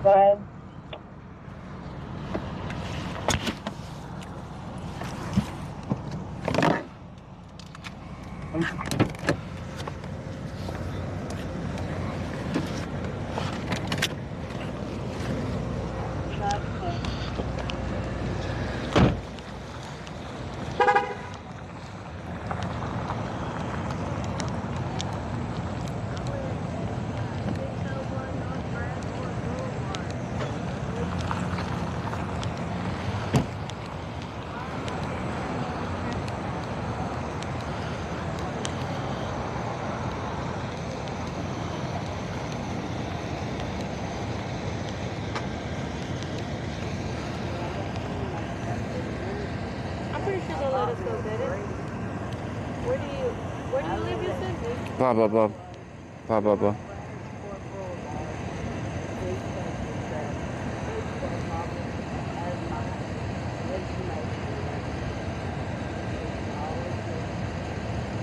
Go ahead. gonna let us go get it. Where do you live, you said? Blah, blah, blah. Blah, blah, blah.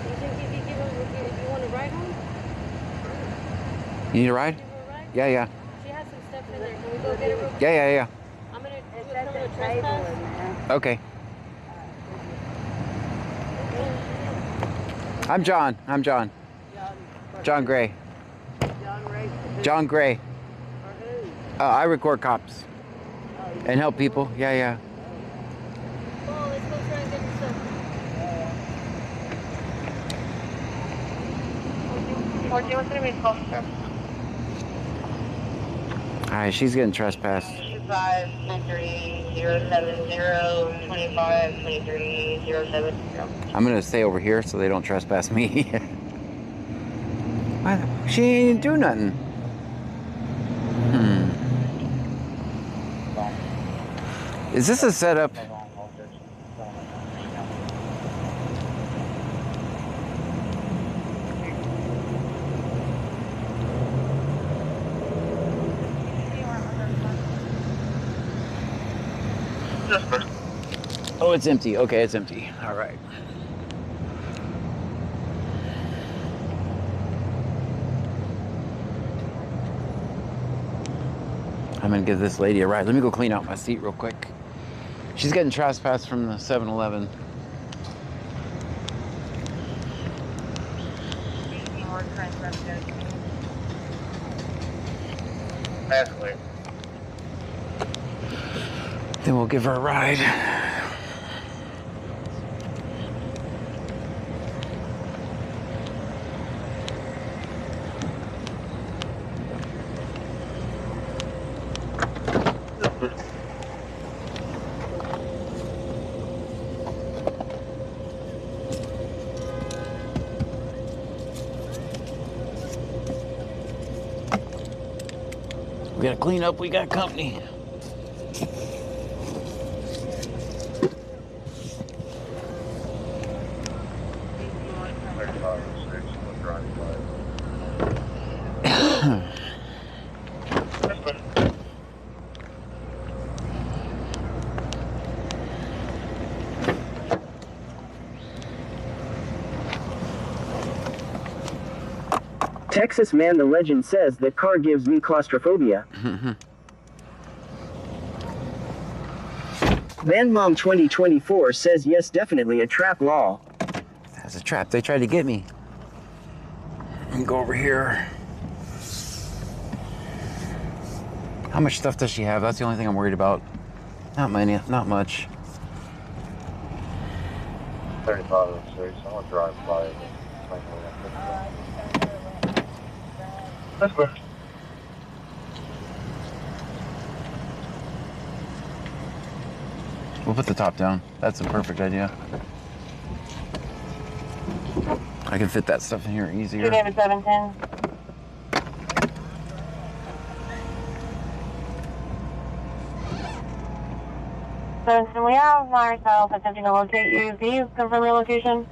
You think if you give us, if you want to ride home? You need a ride? Give her a ride? Yeah, yeah. She has some stuff in there. Can we go get it real quick? Yeah, yeah, yeah. I'm gonna do a criminal trespass. Okay. I'm John. I'm John. John Gray. John Gray. I record cops and help people. Yeah, yeah. Oh, let's go try and get your stuff. 14, what's gonna be 12? All right, she's getting trespassed. 25, 23, 070, 25, 23, 07. I'm gonna stay over here so they don't trespass me. Why the- She ain't do nothing. Is this a setup? Oh, it's empty. Okay, it's empty. All right. I'm gonna give this lady a ride. Let me go clean out my seat real quick. She's getting trespassed from the 7-Eleven. That's clear. Then we'll give her a ride. We gotta clean up, we got company. Texas Man the Legend says that car gives me claustrophobia. Van Mom 2024 says yes, definitely a trap law. That's a trap. They tried to get me. Let me go over here. How much stuff does she have? That's the only thing I'm worried about. Not many, not much. 3506, I'm gonna drive by it. That's good. We'll put the top down. That's a perfect idea. I can fit that stuff in here easier. 710. So we have ourselves attempting to locate you. Can you confirm your location?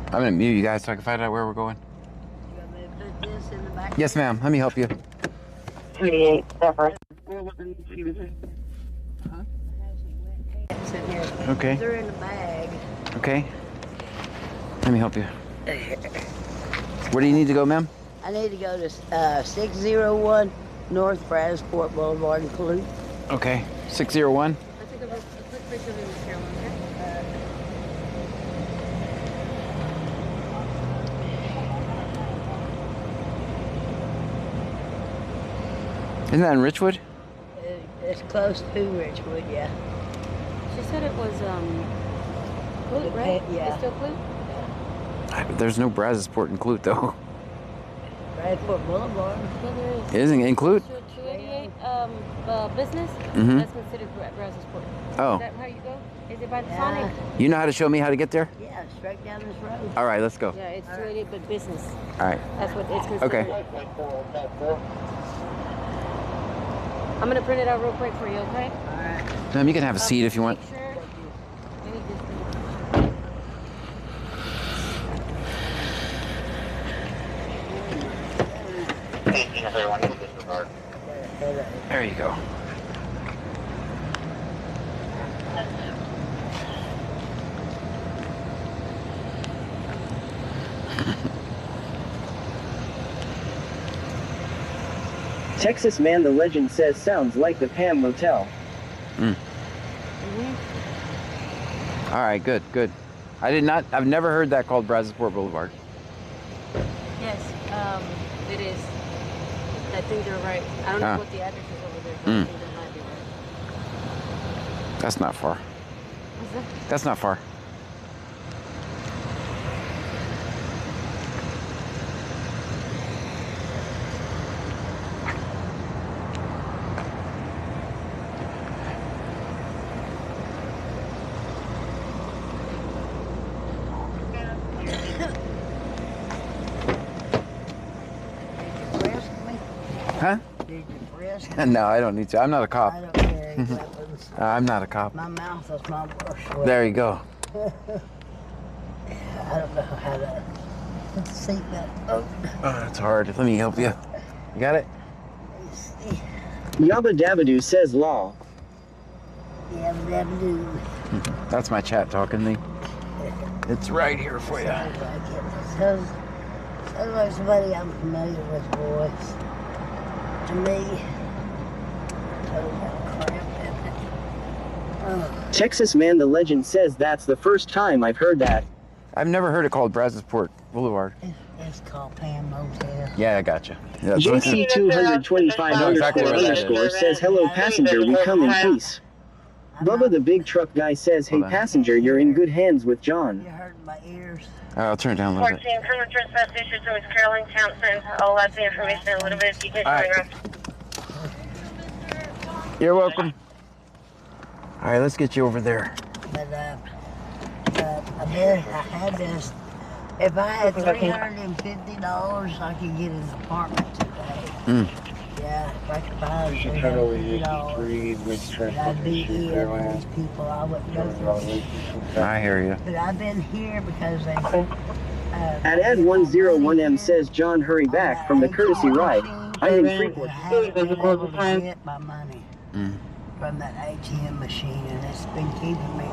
I'm gonna mute you guys so I can find out where we're going. Yes, ma'am. Let me help you. 38, Zephyr. Okay. They're in the bag. Okay. Let me help you. Where do you need to go, ma'am? I need to go to 601 North Brazosport Boulevard in Clute. Okay. 601. I'll take a quick picture of Miss Carolyn, okay? Isn't that in Richwood? It's close to Richwood, yeah. She said it was, Clute, right? Yeah. It's still Clute? There's no Brazosport in Clute, though. Brazosport Boulevard. Yeah, there is. It isn't in Clute? 288, business? Mhm. That's considered Brazosport. Oh. Is that how you go? Is it by the Sonic? You know how to show me how to get there? Yeah, straight down this road. All right, let's go. Yeah, it's 288, but business. All right. That's what it's considered. Okay. I'm gonna print it out real quick for you, okay? Ma'am, you can have a seat if you want. Sure. Any distance. There you go. Texas Man the Legend says sounds like the Pam Motel. All right, good, good. I've never heard that called Brazosport Boulevard. Yes, it is. I think they're right. I don't know what the address is over there, but I think they might be right. That's not far. What's that? That's not far. Huh? Did you frisk? No, I don't need to. I'm not a cop. I don't carry weapons. I'm not a cop. My mouth is my worst weapon. There you go. I don't know how to put the seatbelt on. Oh, that's hard. Let me help you. You got it? Yabba Dabba says law. Yeah, but do. That's my chat talking to me. It's right here for you. Sounds like it. Sounds like somebody I'm familiar with voice. To me. Texas Man the Legend says that's the first time I've heard that. I've never heard it called Brazosport Boulevard. It's called Pam Motel. Yeah, I gotcha. Yeah, JC 225 underscore says hello passenger, we come in peace. Bubba the big truck guy says, hey passenger, you're in good hands with John. You heard my ears. I'll turn it down a little bit. 14, criminal trespass issued to Miss Caroline Townsend. I'll add the information in a little bit. You can All right. You're welcome. All right, let's get you over there. But I had this. If I had $350, I could get an apartment today. Yeah, if I could buy $350, I'd be here with these people. I wouldn't go through this. I hear you. But I've been here because they. At Ad101M says John hurry back from the courtesy ride. I'm in Freeport. I haven't been able to get my money from that ATM machine, and it's been keeping me.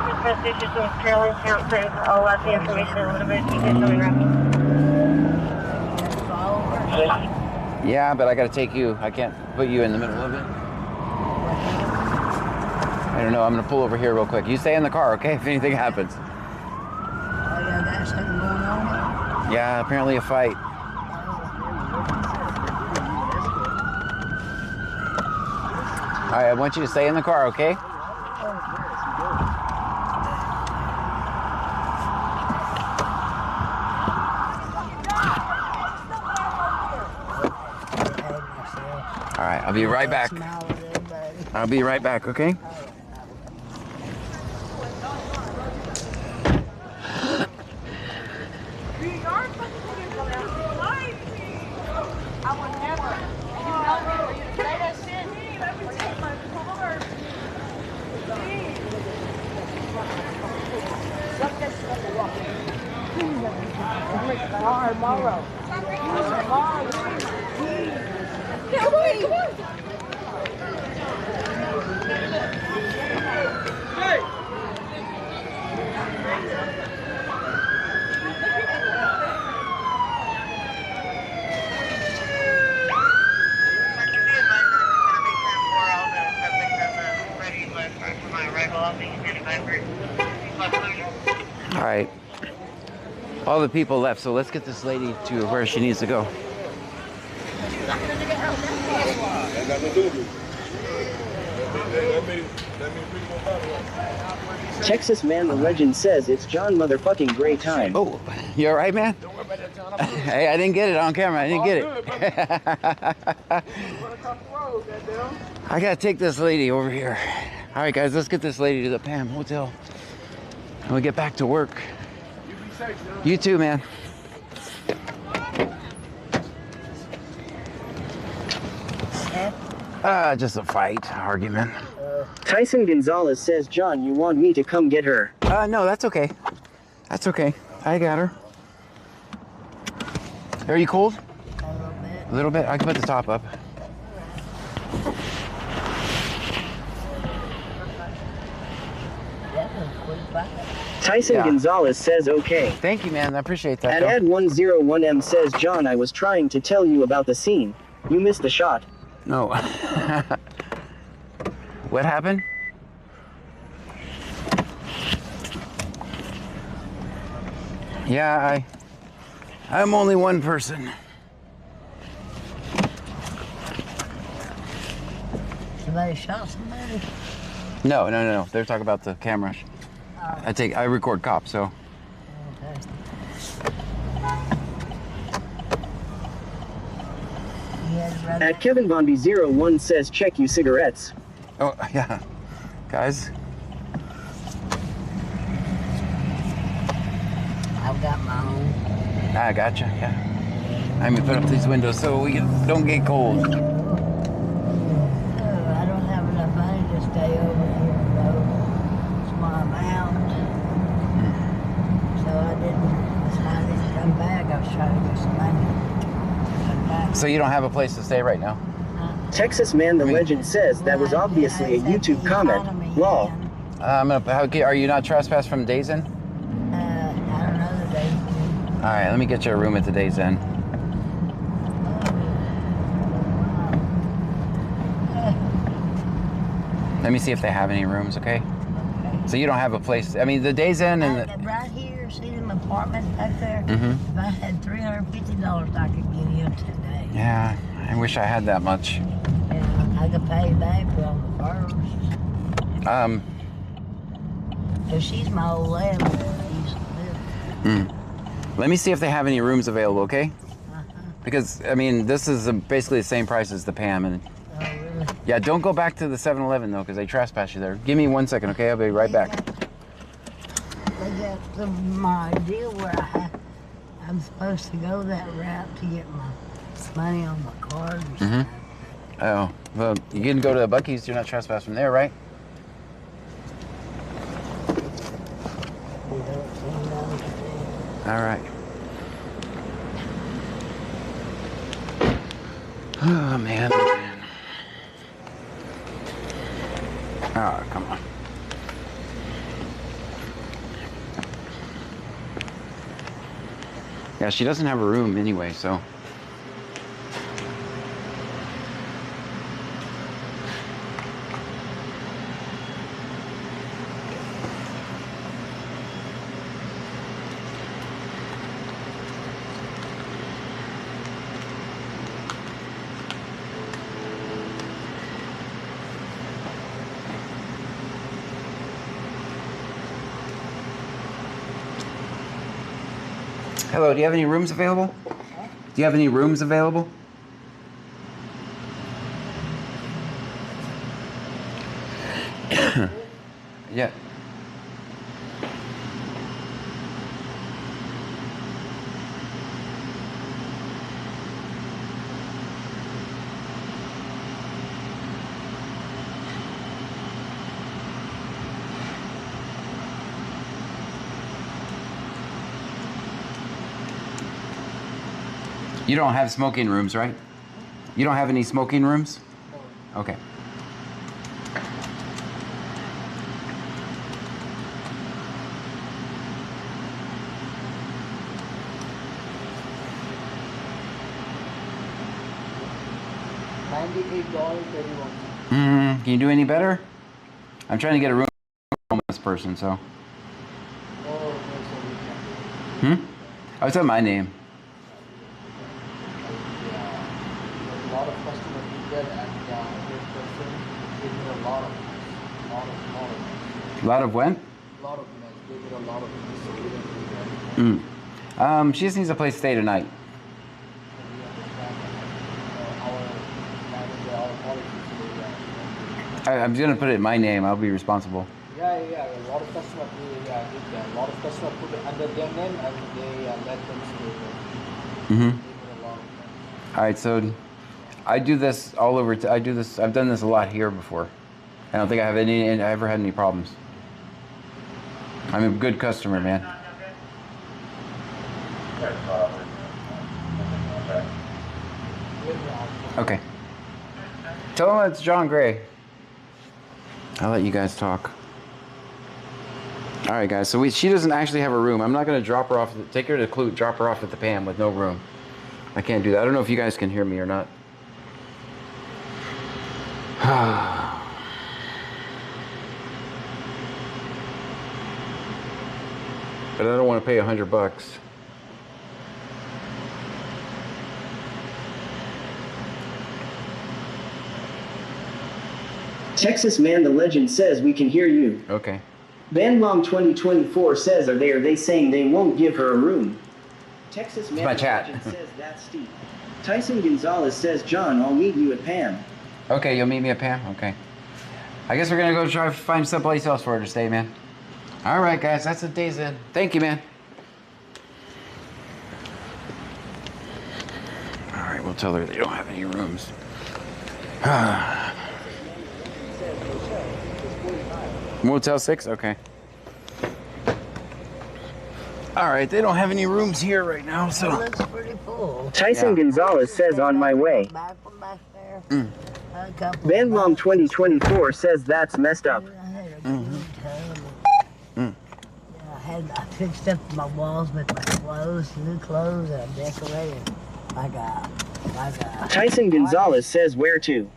Trespass issued to Miss Caroline Townsend. I'll add the information in a little bit. You can show me around. Yeah, but I gotta take you. I can't put you in the middle of it. I don't know. I'm gonna pull over here real quick. You stay in the car, okay? If anything happens. Oh yeah, that's something going on. Yeah, apparently a fight. All right, I want you to stay in the car, okay? All right, I'll be right back. I'll be right back, okay? Tomorrow. Come on. Hey! All right. All the people left, so let's get this lady to where she needs to go. Texas Man the Legend says it's John motherfucking Gray time. Oh, you all right, man? Hey, I didn't get it on camera. I didn't get it. I gotta take this lady over here. All right, guys, let's get this lady to the Pam Hotel. And we get back to work. You too, man. Just a fight, argument. Tyson Gonzalez says, John, you want me to come get her? No, that's okay. That's okay. I got her. Are you cold? A little bit. A little bit? I can put the top up. That was a quick fight. Tyson Gonzalez says, okay. Thank you, man. I appreciate that. At Ad101M says, John, I was trying to tell you about the scene. You missed the shot. No. What happened? Yeah, I'm only one person. Somebody shot somebody? No. They're talking about the camera. I record cops, so. At Kevin Bondi 01 says, check you cigarettes. Oh, yeah. Guys. I've got my own. I gotcha, yeah. I'm gonna put up these windows so we don't get cold. I don't have enough money to stay over here, though. It's my amount. So I didn't come back. I was trying to get some money. So you don't have a place to stay right now? Texas Man the Legend says that was obviously a YouTube comment. Lol. Are you not trespassed from Days Inn? I don't know the Days Inn. All right, let me get you a room at the Days Inn. Let me see if they have any rooms, okay? So you don't have a place. I mean, the Days Inn and right here, see them apartments back there? Mm-hmm. If I had $350, I could get in today. Yeah, I wish I had that much. And I could pay back on the first. Cause she's my old lady. Let me see if they have any rooms available, okay? Because, I mean, this is basically the same price as the Pam. And yeah, don't go back to the 7-Eleven, though, because they trespass you there. Give me 1 second, okay? I'll be right back. They got my deal where I'm supposed to go that route to get my money on my card. Oh, well, you can go to the Buc-ee's. You're not trespassed from there, right? All right. Oh, man. Oh, come on. Yeah, she doesn't have a room anyway, so. Hello, do you have any rooms available? Do you have any rooms available? Yeah. You don't have smoking rooms, right? You don't have any smoking rooms? Okay. $98.31. Can you do any better? I'm trying to get a room for a homeless person, so. Oh, it's on my name. A lot of customers do that, and this person gave me a lot of A lot of when? A lot of mess. They did a lot of mess, so we didn't do that. She just needs a place to stay tonight. I'm just gonna put it in my name. I'll be responsible. Yeah. A lot of customers did that. A lot of customers put it under their name and they let them stay there. They did a lot of mess. All right, so I do this all over. I do this. I've done this a lot here before. I don't think I ever had any problems. I'm a good customer, man. Okay. Tell them it's John Gray. I'll let you guys talk. All right, guys. So she doesn't actually have a room. I'm not going to drop her off. Take her to Clute. Drop her off at the Pam with no room. I can't do that. I don't know if you guys can hear me or not. But I don't want to pay $100. Texas Man the Legend says we can hear you. Okay. Vanlong 2024 says are they saying they won't give her a room? Texas Man my the chat. Legend says that's steep. Tyson Gonzalez says John, I'll meet you at Pam. Okay, you'll meet me at Pam? Okay. I guess we're going to go try to find someplace else for her to stay, man. All right, guys. That's the day's in. Thank you, man. All right, we'll tell her they don't have any rooms. Motel 6? Okay. All right, they don't have any rooms here right now, so. It looks pretty full. Tyson Gonzalez says on my way. Back from back there. A couple Vanlong 2024 says that's messed up. I fixed up my walls with my clothes, new clothes, and I decorated like a. Tyson Gonzalez says where to.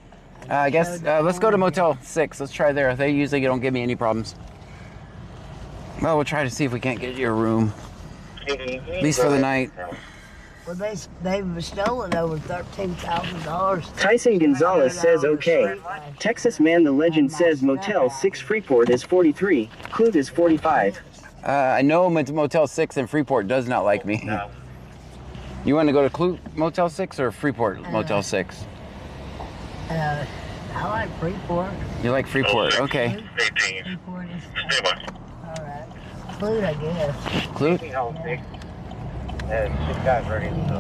I guess, let's go to Motel 6. Let's try there. They usually don't give me any problems. Well, we'll try to see if we can't get you a room. At least for the night. Well, they've stolen over $13,000. Tyson Gonzalez says okay. Texas Man the Legend says Motel 6 Freeport is 43. Clute is 45. I know Motel 6 in Freeport does not like me. You want to go to Clute Motel 6 or Freeport Motel 6? I like Freeport. You like Freeport? Okay. Freeport is all right. Clute, I guess. Clute? Six guys ready to go.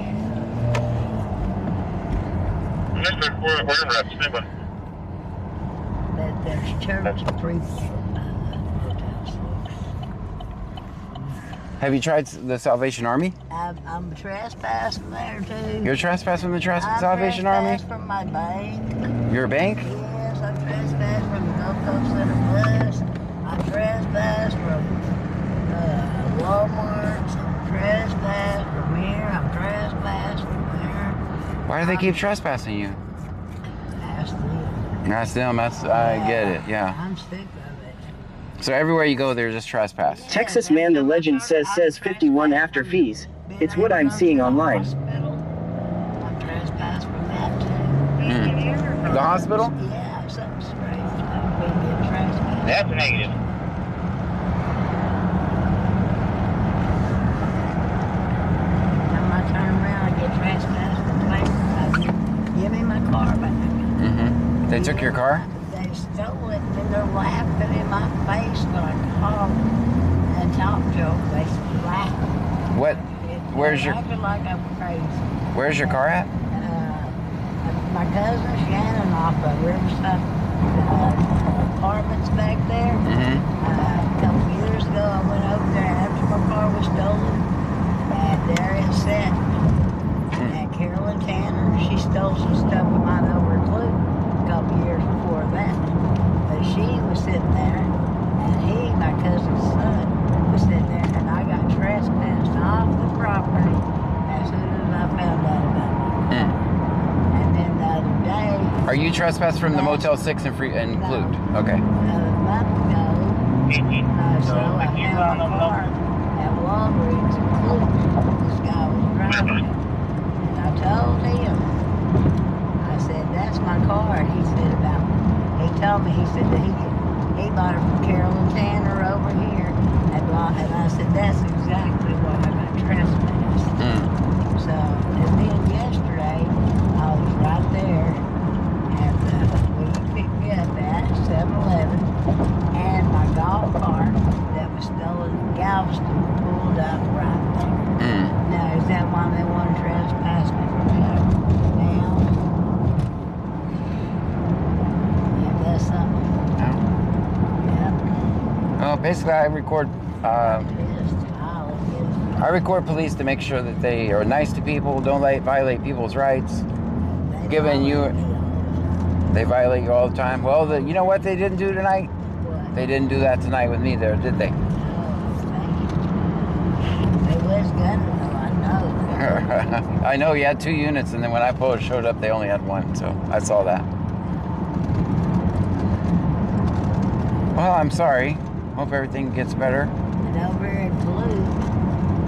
There's church in Freeport. Have you tried the Salvation Army? I'm trespassing there too. You're trespassing the Salvation Army? I trespass from my bank. Your bank? Yes, I trespass from the Gulf Coast Center bus. I trespass from Walmart. I trespass from here. I'm trespassed from there. Why do they keep trespassing you? Ask them. Ask them. I get it. Yeah. I'm sick of it. So everywhere you go, there's just trespass. Texas Man the Legend says 51 after fees. It's what I'm seeing online. I trespass from that too. The hospital? Yeah, something strange. I've been getting trespassed. That's negative. Time I turn around, I get trespassed from places. Give me my car back. Mm-hmm. They took your car? They stole it and they're laughing in my face like hog and top joke. They laugh. What? Where's your? Acting like I'm crazy. Where's your car at? My cousin Shannon off of Riverside apartments back there. A couple years ago, I went over there after my car was stolen, and there it sat. And Carolyn Tanner, she stole some stuff of mine over at Clute a couple years before that. But she was sitting there, and my cousin's son, was sitting there, and I got trespassed off the property as soon as I found out about it. And then the other day... Are you trespassed from the Motel 6 in Clute? Okay. A month ago, so I found my car at Walgreens in Clute. This guy was driving it. And I told him, I said, that's my car. He said he told me, he said that he bought it from Carolyn Tanner over here. And I said, that's exactly why I got trespassed. So, and then yesterday, I was right there, and we picked me up at 7-Eleven, and my golf cart that was stolen in Galveston pulled up right there. Now, is that why they want to trespass me from there? Now, basically I record police to make sure that they are nice to people, don't violate people's rights. Given you, they violate you all the time. Well, you know what they didn't do tonight? What? They didn't do that tonight with me there, did they? They was gunning though, I know. I know you had 2 units, and then when I showed up, they only had 1, so I saw that. Well, I'm sorry. Hope everything gets better. And over in Blue,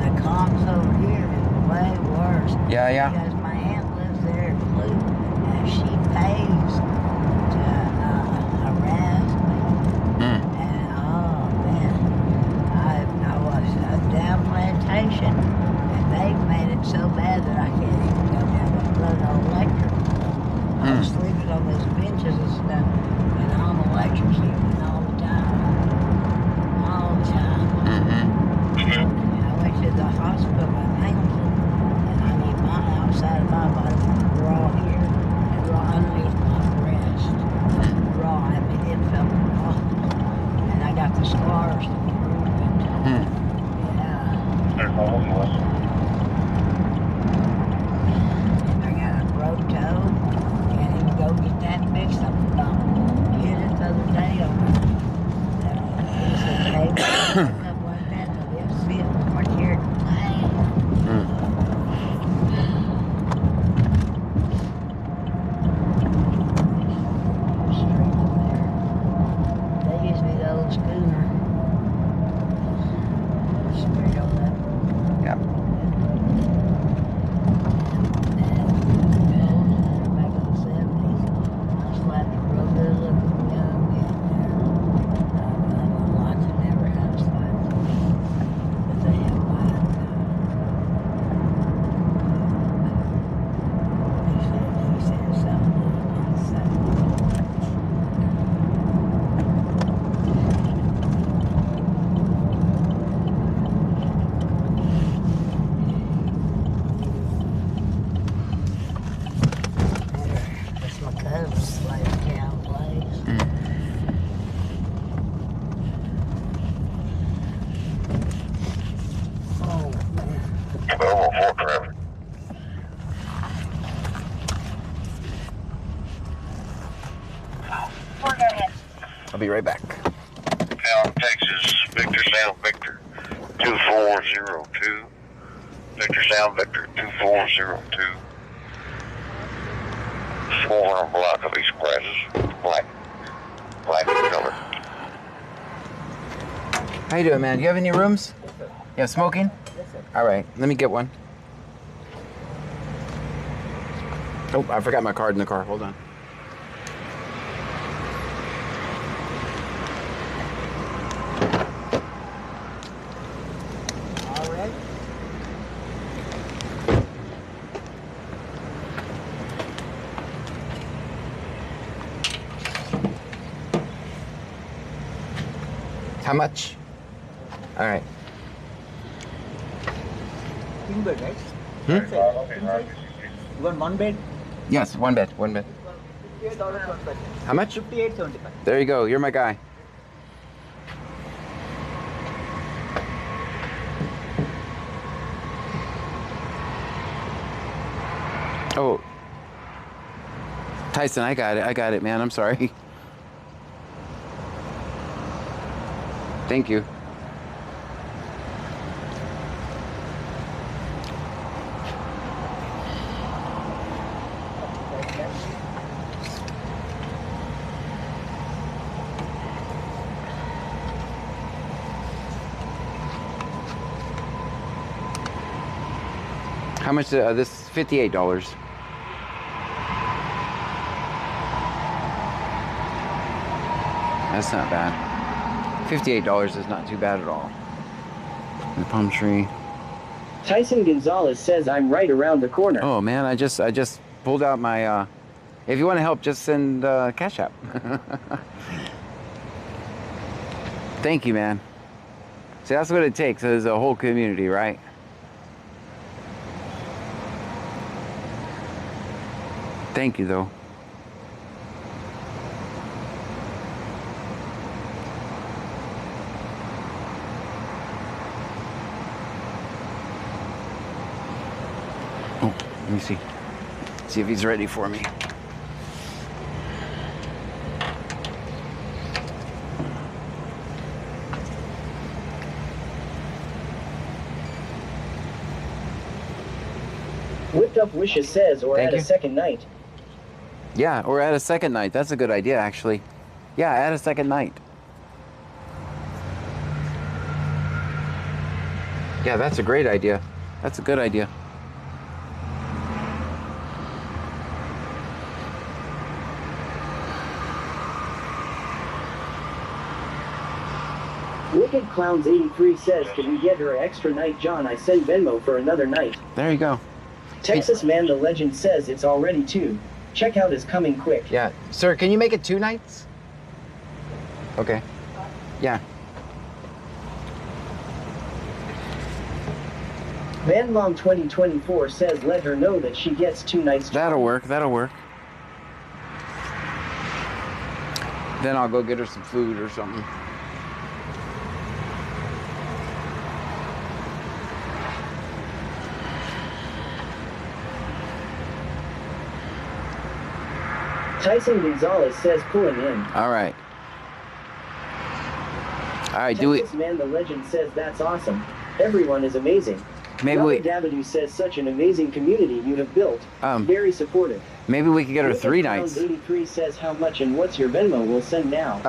the cops over here is way worse. Yeah. Because my aunt lives there in Blue, and she pays to harass me. And oh man, I was down plantation, and they've made it so bad that I can't even go down the road on electric. I was sleeping on those benches and stuff, and I'm electrocuted all the time. All the time. I went to the hospital in Hamilton, and I mean, my outside of my body was raw here and raw underneath my breast. Raw, I mean, it felt raw. And I got the scars to prove it. Yeah. And I got a broke toe. Can't even go get that fixed. I hit it the other day on that piece of tape. Stuff like that. So they'll see it right here. They used to be the old schooner. Straight on that. Yep. Back in the 70s, I slapped a real good looking young man there. Lots of never have slapped him, but they have mine. He said something. That's my cousin's slave town place. Oh man. I'll be right back. Allen, Texas, Victor Sound Victor 2402. Victor Sound Victor 2402. Small block of each classes. Black color. How you doing, man? Do you have any rooms? You have smoking? Yes, sir. All right, let me get one. Oh, I forgot my card in the car. Hold on. All right. How much? All right. King bed, right? Hmm? King size? You want one bed? Yes, one bed. $58 per bed. How much? $58.75. There you go. You're my guy. Oh, Tyson, I got it, man. I'm sorry. Thank you. How much? This is $58. That's not bad. $58 is not too bad at all. The palm tree. Tyson Gonzalez says I'm right around the corner. Oh man, I just pulled out my. If you want to help, just send Cash App. Thank you, man. See, that's what it takes. There's a whole community, right? Thank you, though. Oh, let me see. See if he's ready for me. Whipped Up Wishes says, or Thank add you. a second night. Yeah, or add a second night. That's a good idea, actually. Yeah, add a second night. Yeah, that's a great idea. That's a good idea. Wicked Clowns 83 says, can we get her extra night, John? I send Venmo for another night. There you go. Texas Man the Legend says it's already 2. Checkout is coming quick. Yeah. Sir, can you make it 2 nights? Okay. Yeah. Manmom 2024 says let her know that she gets 2 nights. That'll work. That'll work. Then I'll go get her some food or something. Tyson Gonzalez says pulling in. All right. All right, do it. Texas Man the Legend says that's awesome. Everyone is amazing. Maybe Robert we- Davidu says such an amazing community you have built. Very supportive. Maybe we could get her Wicked 3 Clowns nights. 83 says how much and what's your Venmo? We'll send now.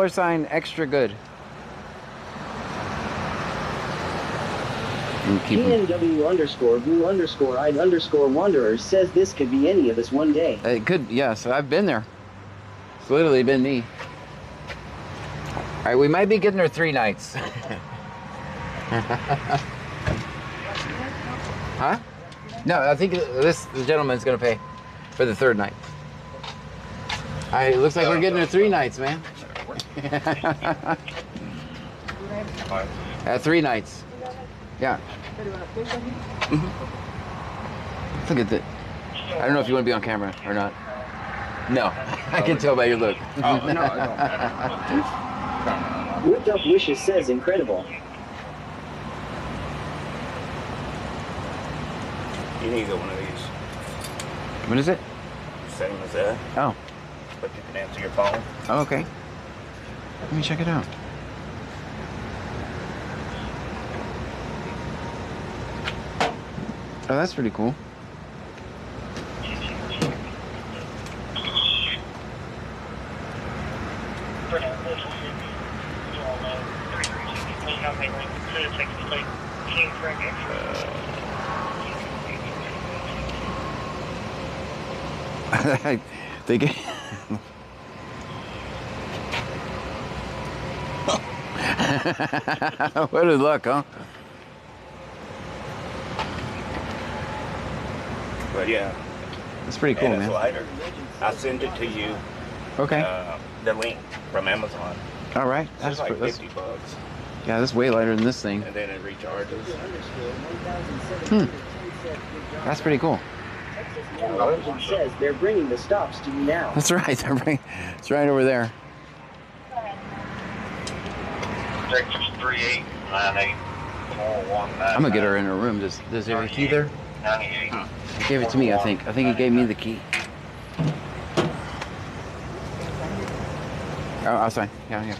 $sign extra good. And keep 'em- PNW underscore blue underscore eyed underscore wanderers says this could be any of us one day. It could, yes. I've been there. It's literally been me. All right, we might be getting her 3 nights. Huh? No, I think the gentleman's gonna pay for the 3rd night. All right, it looks like we're getting her 3 nights, man. 3 nights. Yeah. Look at that. I don't know if you want to be on camera or not. No, I can tell by your look. Oh, no, I don't. Whipped Up Wishes says incredible. You need to get one of these. What is it? Same as that, Oh. but you can answer your phone. Oh, okay. Let me check it out. Oh, that's pretty cool. They get. What a luck, huh? But yeah. That's pretty cool, and man. it's lighter. I'll send it to you. Okay. The link from Amazon. All right. It's like that's $50. yeah, that's way lighter than this thing. And then it recharges. That's pretty cool. Legend says they're bringing the stops to you now. That's right. It's right over there. Texas 389841. I'm gonna get her in her room. Does he have a key there? 98. He gave it to me, I think. I think he gave me the key. Oh, outside. Yeah, yeah.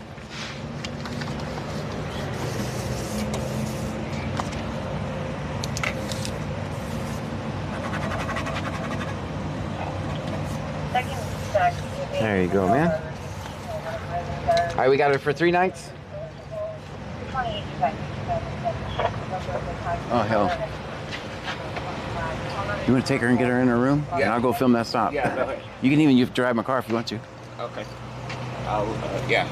There you go, man. All right, we got her for 3 nights. Oh, hell. You want to take her and get her in her room? Yeah. And I'll go film that stop. Yeah, go ahead. You can even drive my car if you want to. Okay. I'll, yeah.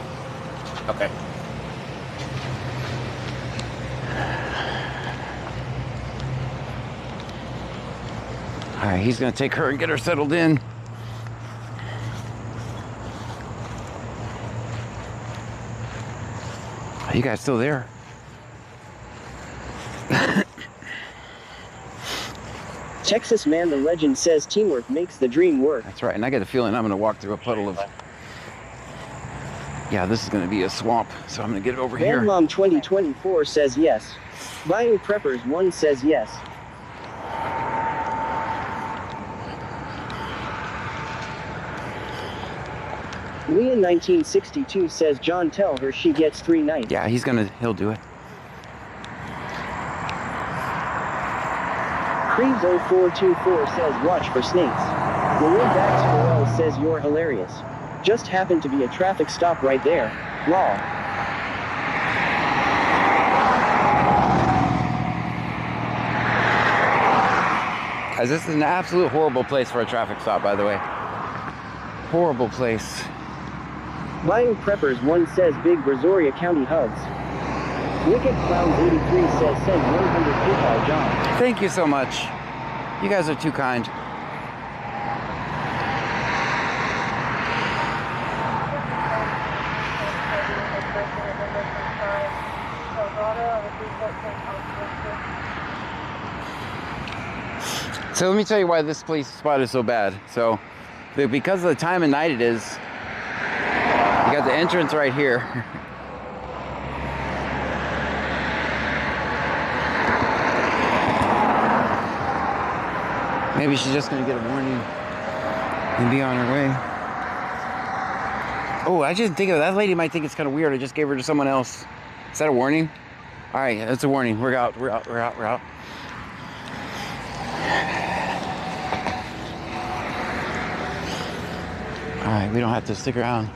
Okay. All right, he's going to take her and get her settled in. Are you guys still there? Texas Man the Legend says teamwork makes the dream work. That's right, and I get a feeling I'm going to walk through a puddle of... Yeah, this is going to be a swamp, so I'm going to get it over here. Mom 2024 says yes. Bio Preppers 1 says yes. Leah 1962 says John tell her she gets 3 nights. Yeah, he'll do it. Creeves 0424 says watch for snakes. Maria Dax says you're hilarious. Just happened to be a traffic stop right there. Lol. Guys, this is an absolute horrible place for a traffic stop, by the way. Horrible place. Bio Preppers 1 says Big Brazoria County hugs. Wicked Clowns 83 says send 100 PayPal John. Thank you so much. You guys are too kind. So let me tell you why this place spot is so bad. So because of the time of night it is, you got the entrance right here. Maybe she's just gonna get a warning and be on her way. Oh, I didn't think of it. That lady might think it's kind of weird. I just gave her to someone else. Is that a warning? All right, that's a warning. We're out, we're out, we're out, we're out. All right, we don't have to stick around.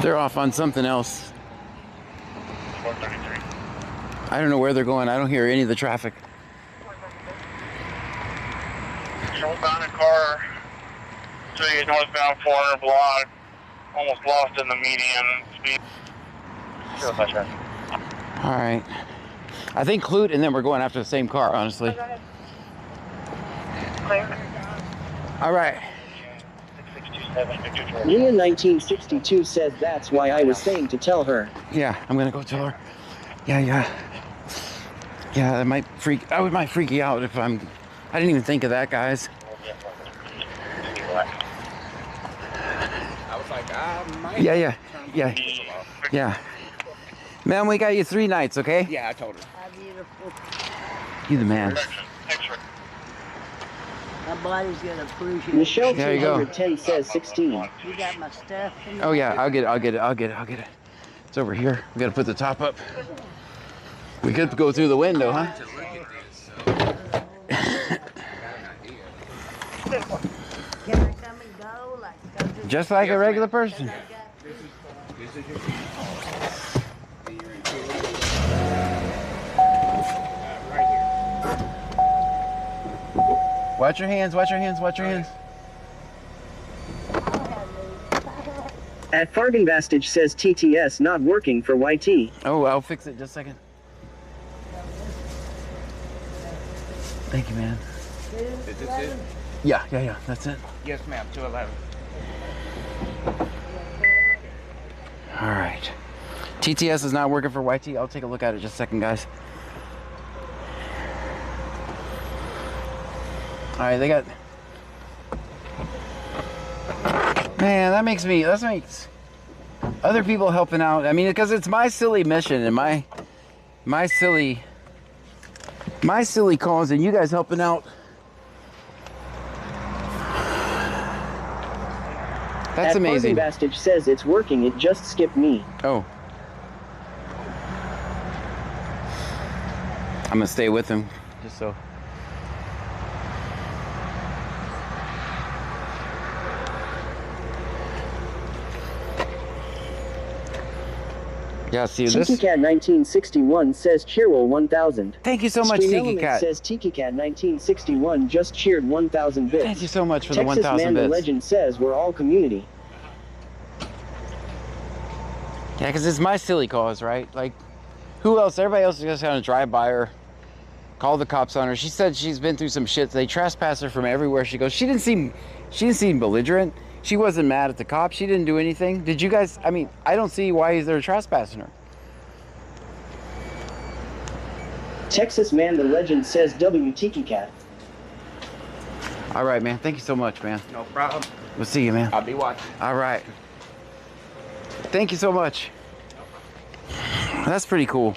They're off on something else. 133. I don't know where they're going. I don't hear any of the traffic. Southbound in car to the northbound 400 block. Almost lost in the median speed. All right. I think Clute and then we're going after the same car, honestly. All right. Leah 1962 says that's why I was saying to tell her. Yeah, I'm gonna go tell her. Yeah, that might freak you out if I didn't even think of that, guys. I was like, I might. Yeah. Ma'am, we got you 3 nights, okay? Yeah, I told her. You the man. My body's gonna appreciate Michelle There you go. 210 says 16. You got my stuff in Oh yeah, I'll get it. It's over here. We gotta put the top up. We could go through the window, huh? Can I come and go? Like, Just like a regular person. Watch your hands, watch your hands, watch your hands. At Fargenbastage says TTS not working for YT. Oh, I'll fix it just a second. Thank you, man. Is this it? Yeah, that's it. Yes, ma'am, 211. All right. TTS is not working for YT. I'll take a look at it just a second, guys. All right, they got... Man, that makes other people helping out. I mean, because it's my silly mission and my silly cause, and you guys helping out. That's amazing. Fargenbastage says it's working, it just skipped me. Oh. I'm gonna stay with him, just so. Yeah, see this? Tiki Cat 1961 says cheerwell 1000. Thank you so much, Tiki Cat. Says Tiki Cat 1961 just cheered 1000 bits. Thank you so much for the Texas 1000 Man bits. The Legend says we're all community. Yeah, because it's my silly cause, right? Like, who else? Everybody else is just gonna drive by her, call the cops on her. She said she's been through some shit. They trespass her from everywhere she goes. She didn't seem belligerent. She wasn't mad at the cops. She didn't do anything. Did you guys? I mean, I don't see why they're trespassing her. Texas Man The Legend says W Tiki Cat. All right, man. Thank you so much, man. No problem. We'll see you, man. I'll be watching. All right. Thank you so much. That's pretty cool.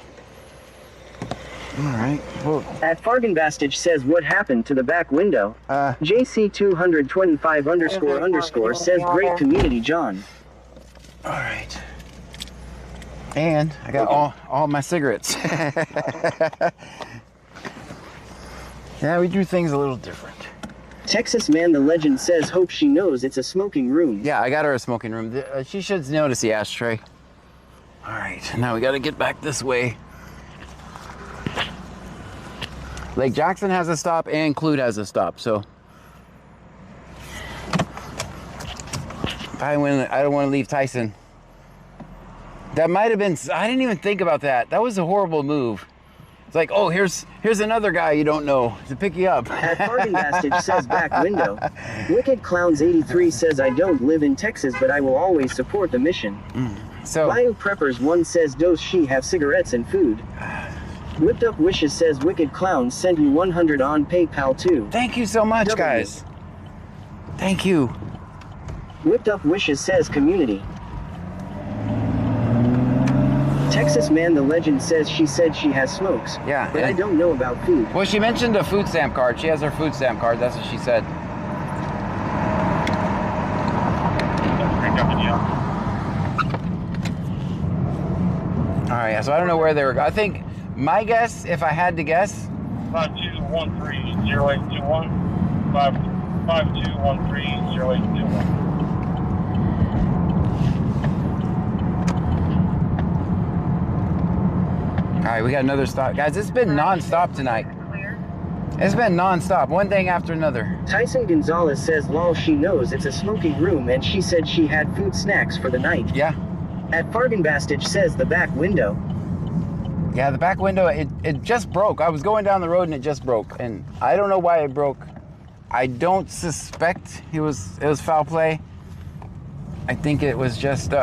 right. Well, At Fargenbastage says what happened to the back window. JC225__ says great community, John. all right. And I got all my cigarettes. Yeah, we do things a little different. Texas Man the Legend says hope she knows it's a smoking room. Yeah, I got her a smoking room. She should notice the ashtray. All right, now we got to get back this way. Lake Jackson has a stop and Clute has a stop, so I don't want to leave Tyson. That might have been, I didn't even think about that. That was a horrible move. It's like, oh, here's another guy you don't know to pick you up. At Fargenbastage says back window. Wicked Clowns 83 says I don't live in Texas, but I will always support the mission. So Bio Preppers 1 says does she have cigarettes and food? Whipped Up Wishes says Wicked Clowns send you 100 on PayPal too. Thank you so much, guys. Thank you. Whipped Up Wishes says community. Texas Man the Legend says she said she has smokes. Yeah. But I don't know about food. Well, she mentioned a food stamp card. She has her food stamp card. That's what she said. All right, so I don't know where they were. I think my guess, if I had to guess, 5213-0821. 5213-0821. all right, we got another stop. Guys, it's been non-stop tonight. It's been non-stop, one thing after another. Tyson Gonzalez says lol she knows it's a smoking room and she said she had food snacks for the night. Yeah. At Fargenbastage says the back window. Yeah, the back window, it just broke. I was going down the road and it just broke. And I don't know why it broke. I don't suspect it was foul play. I think it was just,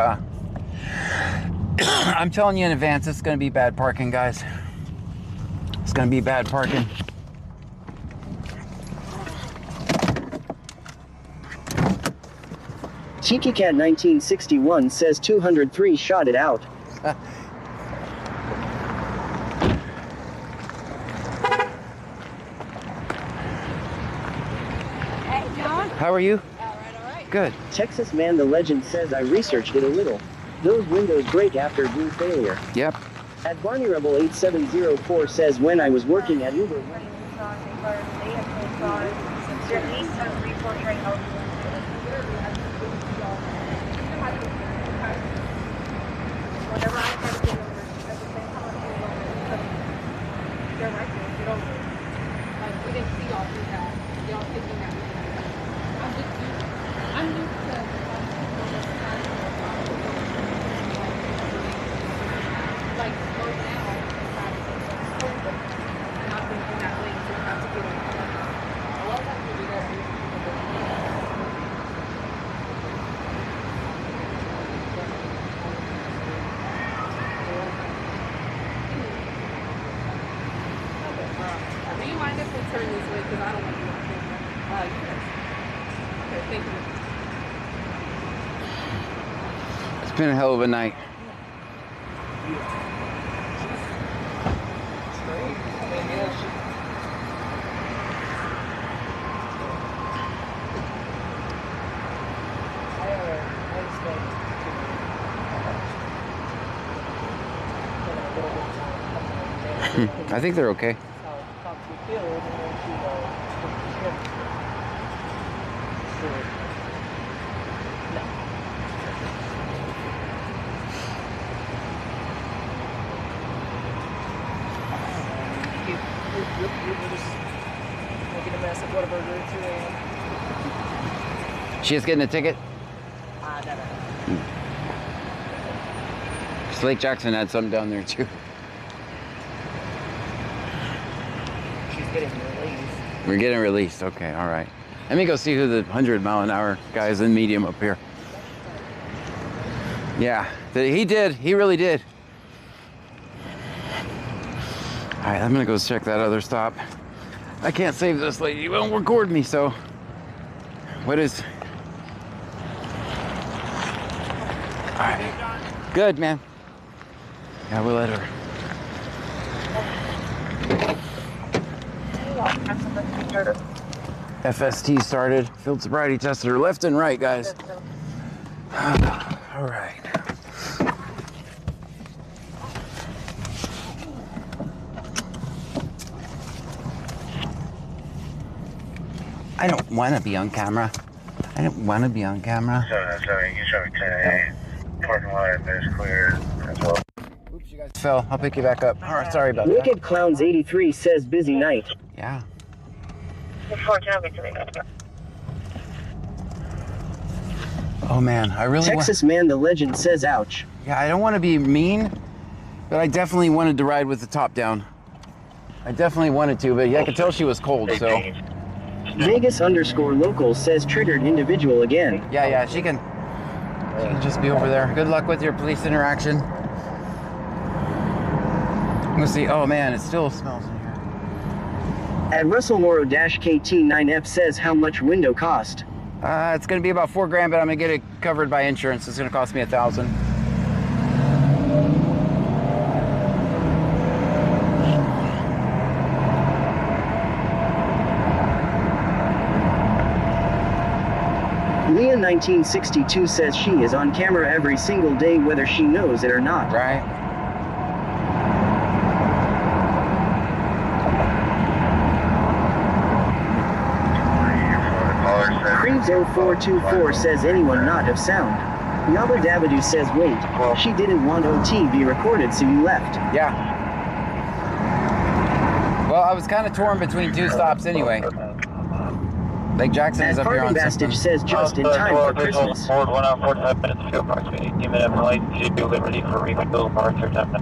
I'm telling you in advance, it's gonna be bad parking, guys. It's gonna be bad parking. Tiki Cat 1961 says 203 shot it out. Hey, John. How are you? All right. Good. Texas Man the Legend says I researched it a little. Those windows break after glue failure. Yep. At Barney Rebel 8704 says when I was working at Uber. Whenever I try to get over, at the same time I pull over, they're right there, get over. Like, we didn't see y'all do that. Y'all thinking that we did that. I'm used to, like, slow down, and I've been in that lane, so I have to get over. A lot of times we do that. Do you mind if we turn this way? Because I don't want to be on camera. Yes. Okay, thank you. It's been a hell of a night. I think they're okay. She's getting a ticket? Lake Jackson had some down there too. She's getting released. We're getting released. Okay, all right. Let me go see who the 100-mile-an-hour guy is in medium up here. Yeah, he did. He really did. All right, I'm gonna go check that other stop. I can't save this lady. It won't record me, so. What is? All right. Good, man. Yeah, we'll let her. FST started. Field sobriety tested her left and right, guys. All right. I don't want to be on camera. I don't want to be on camera. Sorry, you show me 10A. Parking lot is clear as well. Oops, you guys fell. I'll pick you back up. All right, sorry about that. Wicked Clowns 83 says busy night. Yeah. Oh man, I really Texas Man the Legend says ouch. Yeah, I don't want to be mean, but I definitely wanted to ride with the top down. I definitely wanted to, but yeah, I could tell she was cold, so. Vegas_local says triggered individual again. Yeah, she can just be over there. Good luck with your police interaction. Let's see. Oh man, it still smells in here. At Russell Moro-KT9F says how much window cost. It's gonna be about $4 grand, but I'm gonna get it covered by insurance. It's gonna cost me $1,000. Leah1962 says she is on camera every single day whether she knows it or not. Right. Creeves0424 says anyone not of sound. Yabba Dabadoo says wait, she didn't want OT be recorded so you left. Yeah. Well, I was kind of torn between two stops anyway. Lake Jackson is up here on something. Says just in time for Christmas. Forward 1 hour 45 minutes to approximately 18 minute flight to Liberty for refuel for Arthur Temple.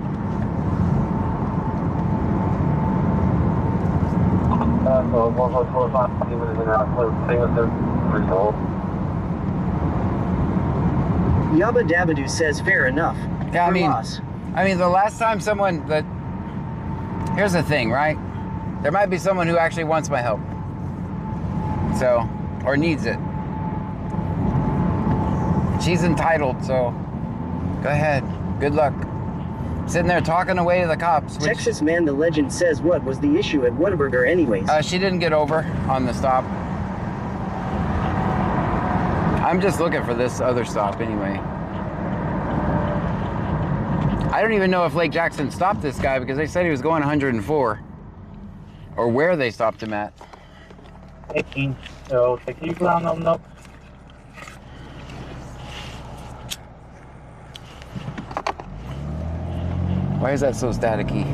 Yabba Dabadoo says fair enough. Yeah, I mean, the last time someone that, here's the thing, right? There might be someone who actually wants my help. So, or needs it. She's entitled, so go ahead. Good luck. Sitting there talking away to the cops. Texas Man the Legend says what was the issue at Whataburger anyways? She didn't get over on the stop. I'm just looking for this other stop anyway. I don't even know if Lake Jackson stopped this guy because they said he was going 104. Or where they stopped him at. 18. So, take you ground them up. Why is that so staticky?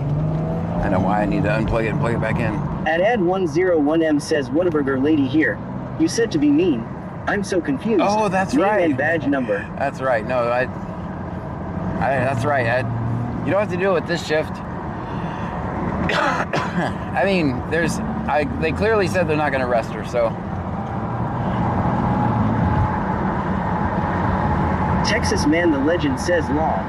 I know why I need to unplug it and plug it back in. At Ad101M says Whataburger lady here. You said to be mean. I'm so confused. Oh, that's Name right. And badge number. That's right. No, that's right. You don't have to deal with this shift. I mean, they clearly said they're not going to arrest her, so. Texas Man the Legend says law.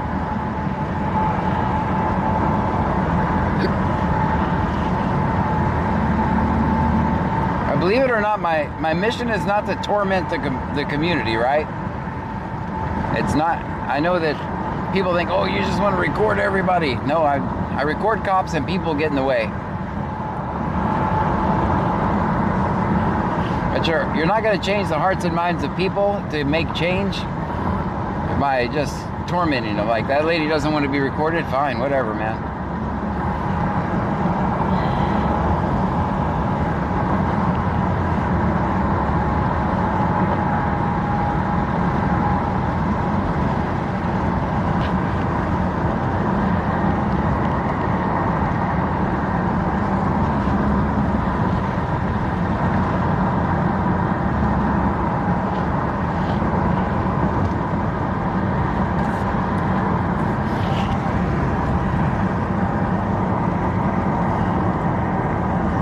Believe it or not, my mission is not to torment the community, right? It's not. I know that people think, oh, you just want to record everybody. No, I record cops and people get in the way. But you're not going to change the hearts and minds of people to make change by just tormenting them. Like, that lady doesn't want to be recorded, fine, whatever, man.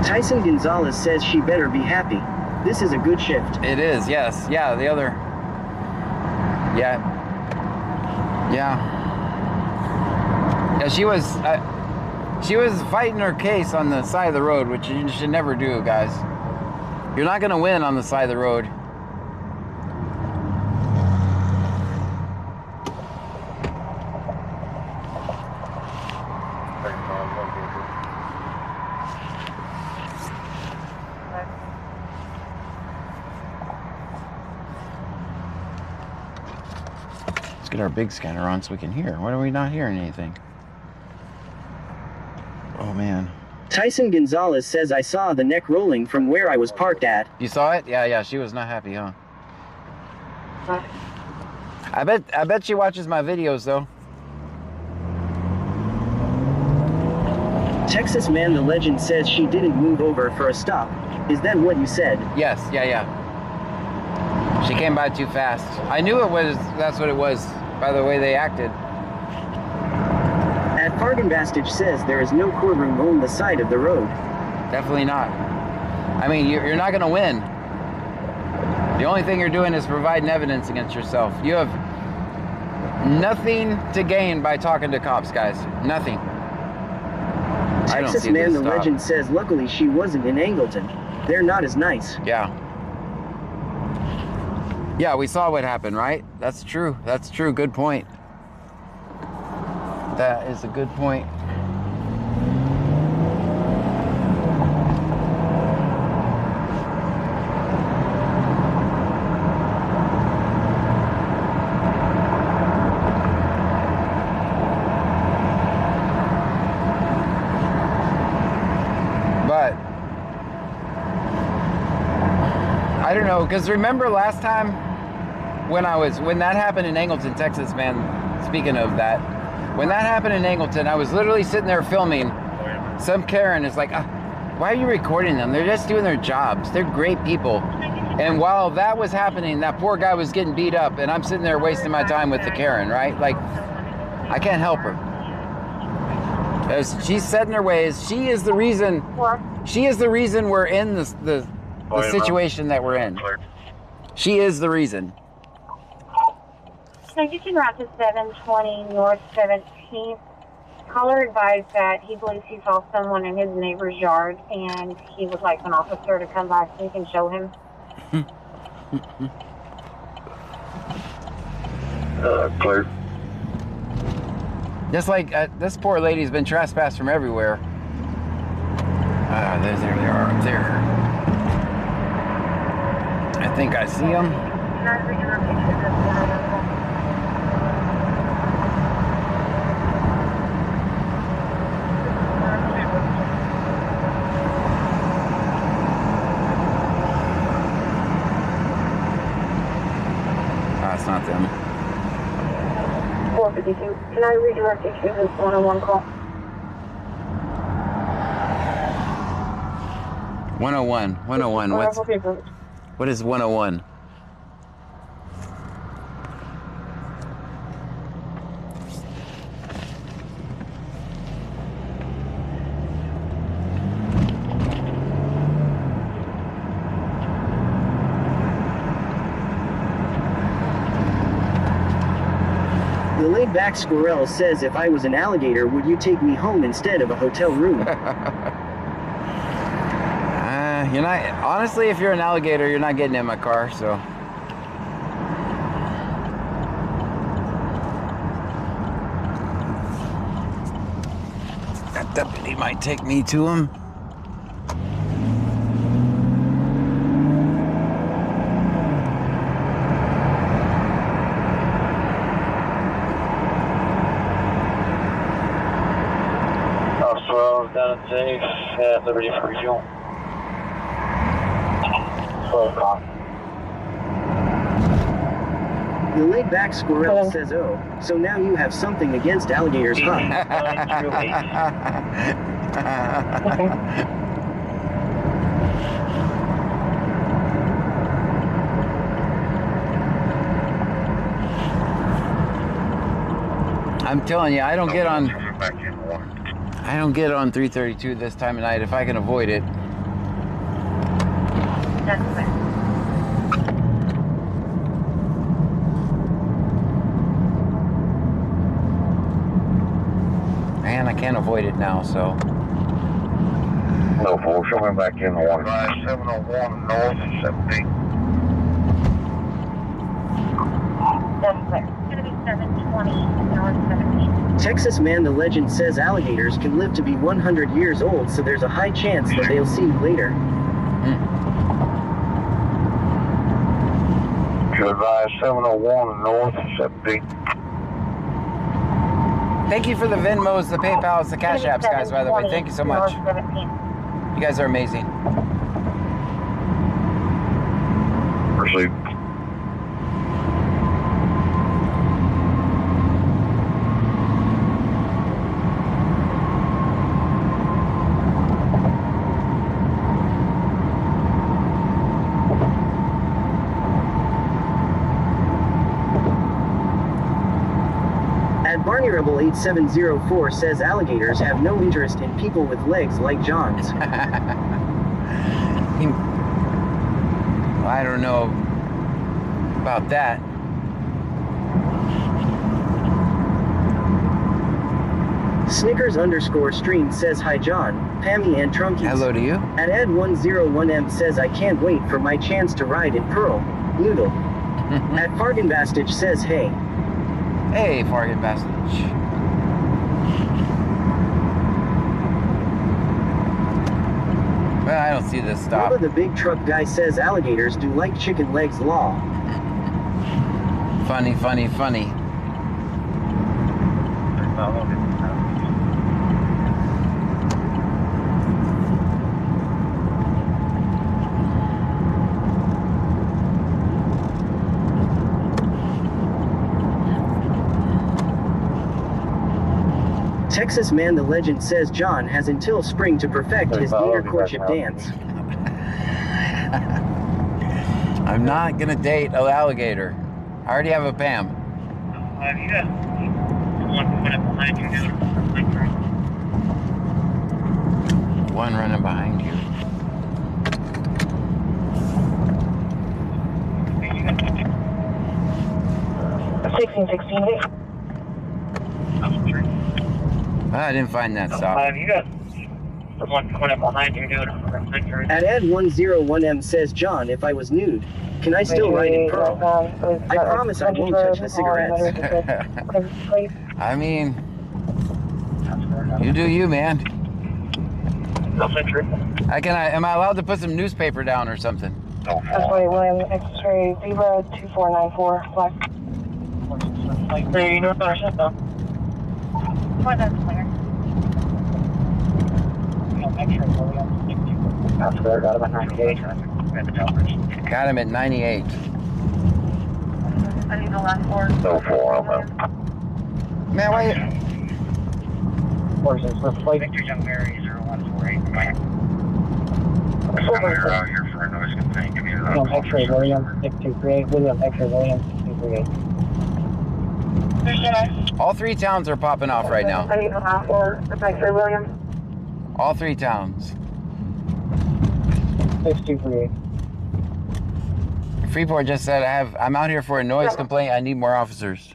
Tyson Gonzalez says she better be happy. This is a good shift. It is, yes. Yeah, the other. Yeah. Yeah, she was fighting her case on the side of the road, which you should never do, guys. You're not gonna win on the side of the road. get our big scanner on so we can hear. Why are we not hearing anything? Oh, man. Tyson Gonzalez says I saw the neck rolling from where I was parked at. You saw it? Yeah, she was not happy, huh? I bet she watches my videos, though. Texas Man the Legend says she didn't move over for a stop. Is that what you said? Yes, yeah. She came by too fast. I knew that's what it was by the way they acted. At Fargenbastage says there is no courtroom on the side of the road. Definitely not. I mean, you're not going to win. The only thing you're doing is providing evidence against yourself. You have nothing to gain by talking to cops, guys. Nothing. Texas Man the Legend says luckily she wasn't in Angleton. They're not as nice. Yeah, we saw what happened, right? That's true. That's true. Good point. That is a good point. But I don't know, because remember last time when that happened in Angleton, Texas, man, speaking of that, when that happened in Angleton, I was literally sitting there filming. Some Karen is like, why are you recording them? They're just doing their jobs. They're great people. And while that was happening, that poor guy was getting beat up, and I'm sitting there wasting my time with the Karen, right? Like, I can't help her. Because she's set in her ways. She is the reason we're in the situation that we're in. She is the reason. So you can route to 720 North 17th. Caller advised that he believes he saw someone in his neighbor's yard, and he would like an officer to come by so he can show him. Clear. Just like this poor lady's been trespassed from everywhere. There they are up there. I think I see them. That's not them. 452. Can I redirect you to this one-on-one call? 101. 101. What is 101? The laid-back squirrel says if I was an alligator, would you take me home instead of a hotel room? You're not, honestly, if you're an alligator, you're not getting in my car, so. That deputy might take me to him. Down at safe at Liberty for refuel. 12 o'clock. The laid-back squirrel says, oh, so now you have something against alligators, huh? I'm telling you, I don't get on 332 this time of night if I can avoid it. That's fair. Man, I can't avoid it now, so. No, 4, show me back in 1. 701 North and 17. That's fair. It's going to be 720 North 17. Texas Man the Legend says alligators can live to be 100 years old, so there's a high chance that they'll see you later. Should advise 701 North and 17. Thank you for the Venmos, the PayPals, the Cash Apps, guys, by the way. Thank you so much. You guys are amazing. Proceed. Barney Rebel 8704 says alligators have no interest in people with legs like John's. I don't know about that. Snickers_stream says hi John, Pammy and Trunkies. Hello to you. At Ed101M says I can't wait for my chance to ride in Pearl. Noodle. At Fargenbastich says hey. Hey, Fargenbastich. Well, I don't see this stop. Bubba the big truck guy says alligators do like chicken legs law. Funny, funny, funny. Texas Man the Legend says John has until spring to perfect his gator courtship dance. I'm not gonna date an alligator. I already have a Pam. You got one running behind you, dude. One running behind you. I didn't find that stop. You got one running behind you, dude. At Ed101M says John, if I was nude, can I still ride in Pearl? I promise I won't touch the cigarettes. I mean, you do you, man. Am I allowed to put some newspaper down or something? That's why William X-ray Zebra 2494 black. There you know about shut down. What that's clear. That's clear, got him at 98. Got him at 98. I need the last four. No 4, Man, why you... Horses, let's play Victor Young Mary 0148. You're out here for a noise complaint. Give me the William X-ray William 6238. William X-ray William 6238. All three towns are popping off right now. I need the last four. X-ray William. All three towns. 6238. Freeport just said I'm out here for a noise complaint. I need more officers.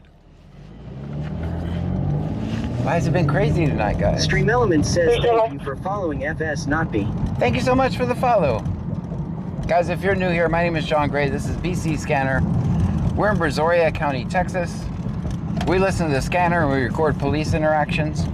Why has it been crazy tonight, guys? Stream Element says thank you for following FS Notby. Thank you so much for the follow. Guys, if you're new here, my name is Sean Gray. This is BC Scanner. We're in Brazoria County, Texas. We listen to the scanner and we record police interactions.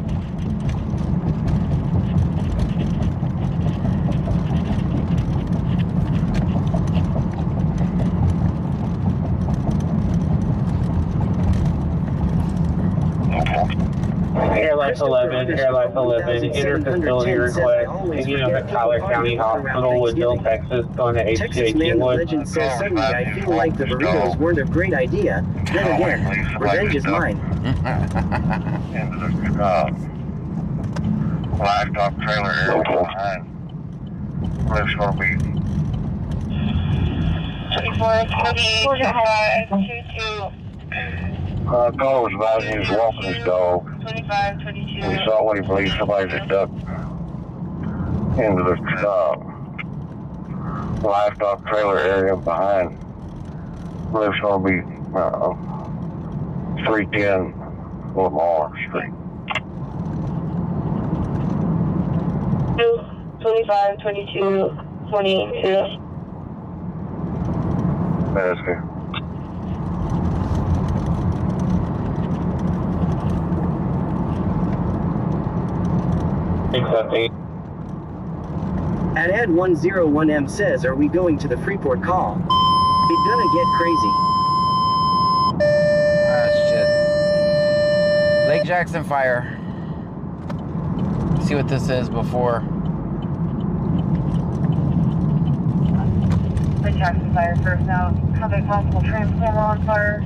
Airlife 11, Airlife 11, interfacility request, taking of the Tyler County Hospital, Woodville, Texas, going to Texas Man the HCA Legend says suddenly I feel like the burritos weren't a great idea. Then again, revenge is mine. Livestock trailer area behind. Lift's gonna be 2428 caller was advising he was walking his dog. 2522. We saw what he believed somebody that ducked into the livestock trailer area behind. Lift's gonna be 310 Lamar Street. 2522 22. That's good. At Ed101M says, are we going to the Freeport call? It's gonna get crazy. Ah, shit. Lake Jackson Fire. See what this is before. Lake Jackson Fire first now. Have a possible transformer on fire.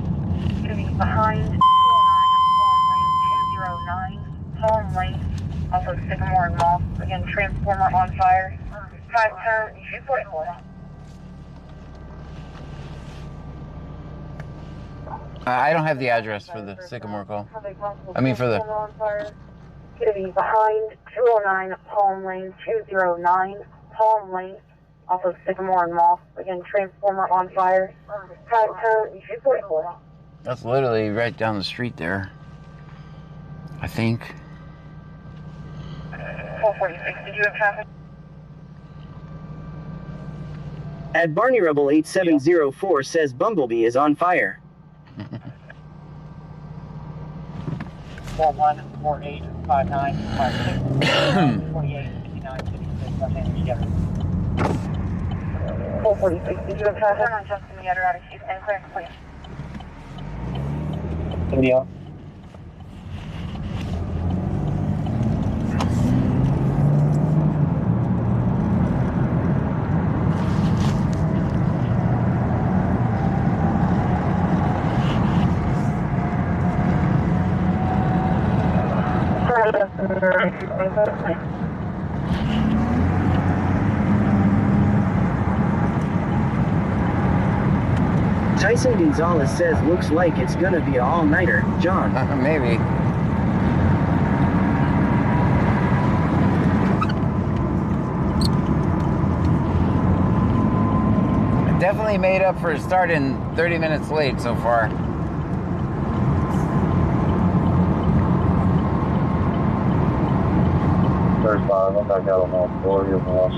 Gonna be behind 209 Palm Lane, also Sycamore and Moss. Again, transformer on fire. 5 turn, 244. I don't have the address for the Sycamore call. I mean for the... Gonna be behind 209 Palm Lane, 209 Palm Lane, also Sycamore and Moss. Again, transformer on fire. 5 turn, 244. That's literally right down the street there. I think. 446, did you have traffic? At Barney Rebel 8704 says Bumblebee is on fire. 41485956 485956 left-hand together. 446, did you have traffic? Turn on Justin Meadow out of Houston, clear, please. India. Tyson Gonzalez says looks like it's gonna be an all-nighter. John. Maybe. Definitely made up for starting 30 minutes late so far. I'm back out on all four of your balls.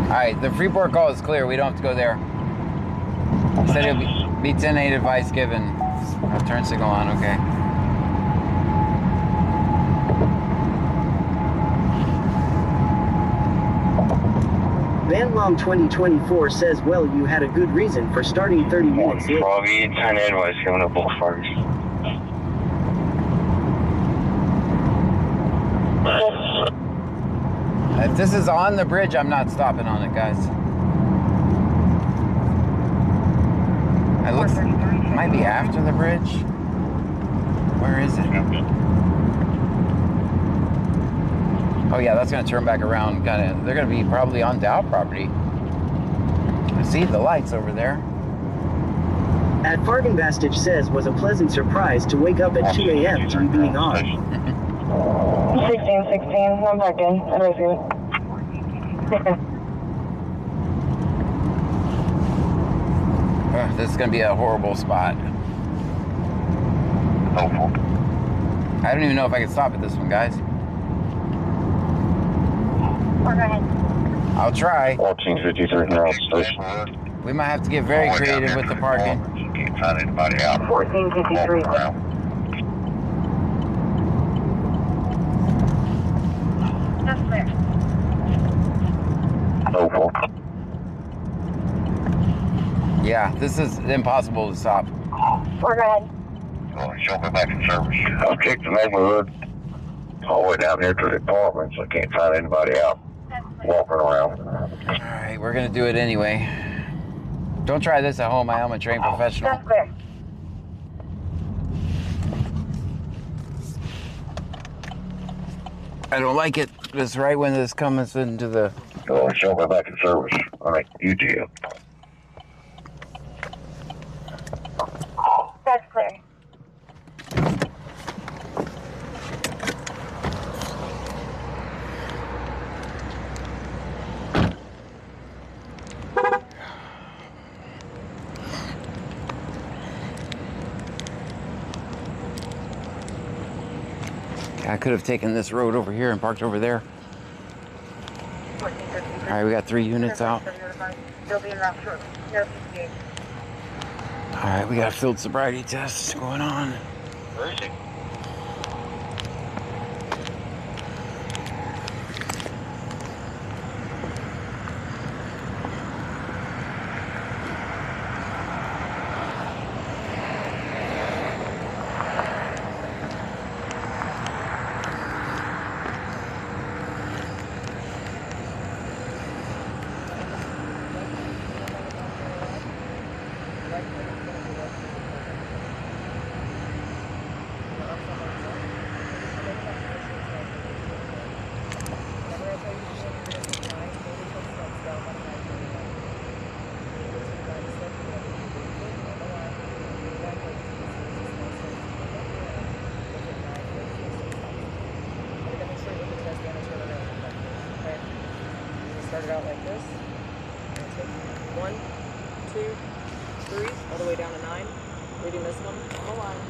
Alright, the Freeport call is clear. We don't have to go there. Said it'll be 10-8 advice given. I'll turn signal on, okay. Van Long 2024 says, well, you had a good reason for starting 30 minutes late. Robbie, 10 advice coming up both first. If this is on the bridge, I'm not stopping on it, guys. It looks, might be after the bridge. Where is it? Oh yeah, that's gonna turn back around. They're gonna be probably on Dow property. I see the lights over there. At Fargan Bastage says was a pleasant surprise to wake up at 2 a.m. to be being on. 1616, I'm back in. I receive it. This is gonna be a horrible spot. I don't even know if I can stop at this one, guys. I'll try. 1453 North Station. We might have to get very creative with the parking. Can't find anybody out. 1453. That's clear. Yeah, this is impossible to stop. We're good. Oh, she'll be back in service. I'll check the neighborhood all the way down here to the apartments. I can't find anybody out walking around. Alright, we're gonna do it anyway. Don't try this at home. I am a trained professional. That's clear. I don't like it. It's right when this comes into the... Oh, she'll be back in service. All right, you do. That's clear. I could have taken this road over here and parked over there. All right, we got 3 units out. All right, we got a field sobriety test going on. Where is he? right foot in front of your left foot. Your arms on one side. Just stay in that position until I tell you to do it. Whenever I tell you to do it, you're going to take 9 vertical steps down that imaginary line. You're going to take 9 steps, you're going to take your foot on the line, you're back like this, this is a small step, you come back around, you'll take 9 vertical steps. You're going to demonstrate with the test and turn around like this, okay? You're going to start it out like this. You're going to take 1, 2, 3, all the way down to 9. Reading this one on the line.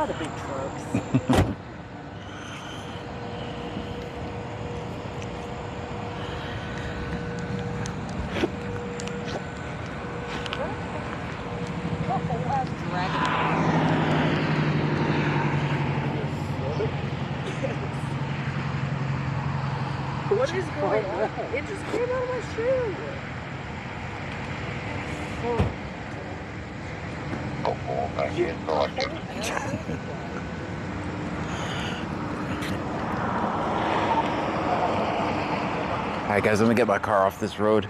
lot of big trucks. What is going on? It just came out of my shoe. Alright guys, let me get my car off this road.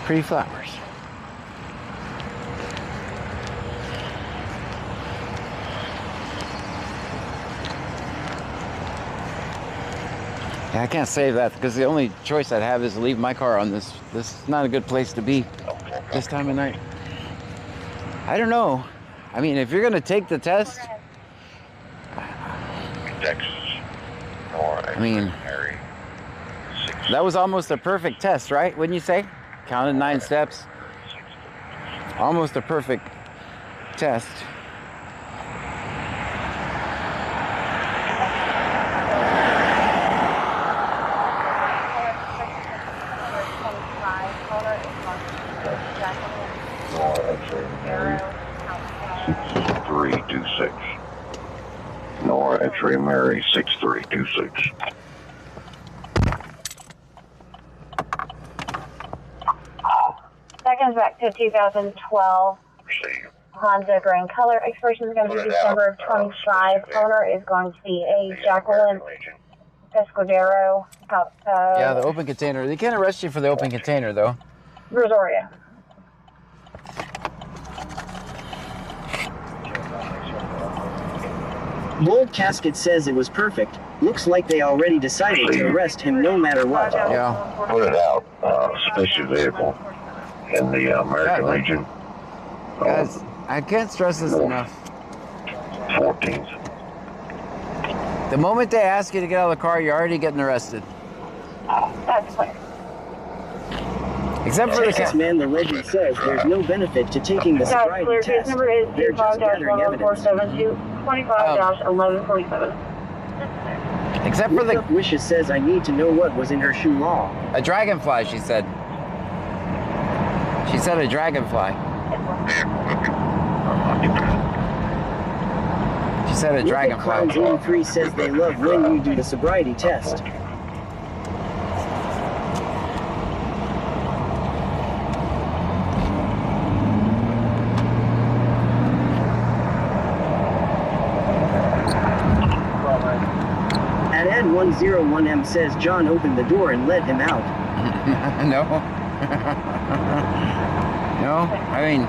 Pretty flowers. Yeah, I can't save that because the only choice I'd have is to leave my car on this. This is not a good place to be this time of night. I don't know. I mean, if you're going to take the test, I mean, that was almost a perfect test, right? Wouldn't you say? Counted 9 steps. Almost a perfect test. Nora X-ray Mary 6326. Seconds back to 2012. Honda Grand Color. Expiration is going to be December of 25. Owner is going to be a Jacqueline Pescadero. Yeah, the open container. They can't arrest you for the open container, though. Rosaria. Bold Casket says it was perfect. Looks like they already decided to arrest him no matter what. Yeah. Put it out. Special vehicle in the American Legion. Guys, I can't stress this enough. 14th. The moment they ask you to get out of the car, you're already getting arrested. That's clear. Except for Texas Man, the legend says there's no benefit to taking the sobriety clear. test. Case number is They're just gathering evidence. 25-1147. Except for the Wishes says I need to know what was in her shoe law. A dragonfly, she said. She said a dragonfly. She said a dragonfly. Clowns 83 says they love when you do the sobriety test. At 101M says John opened the door and let him out. No. No, I mean,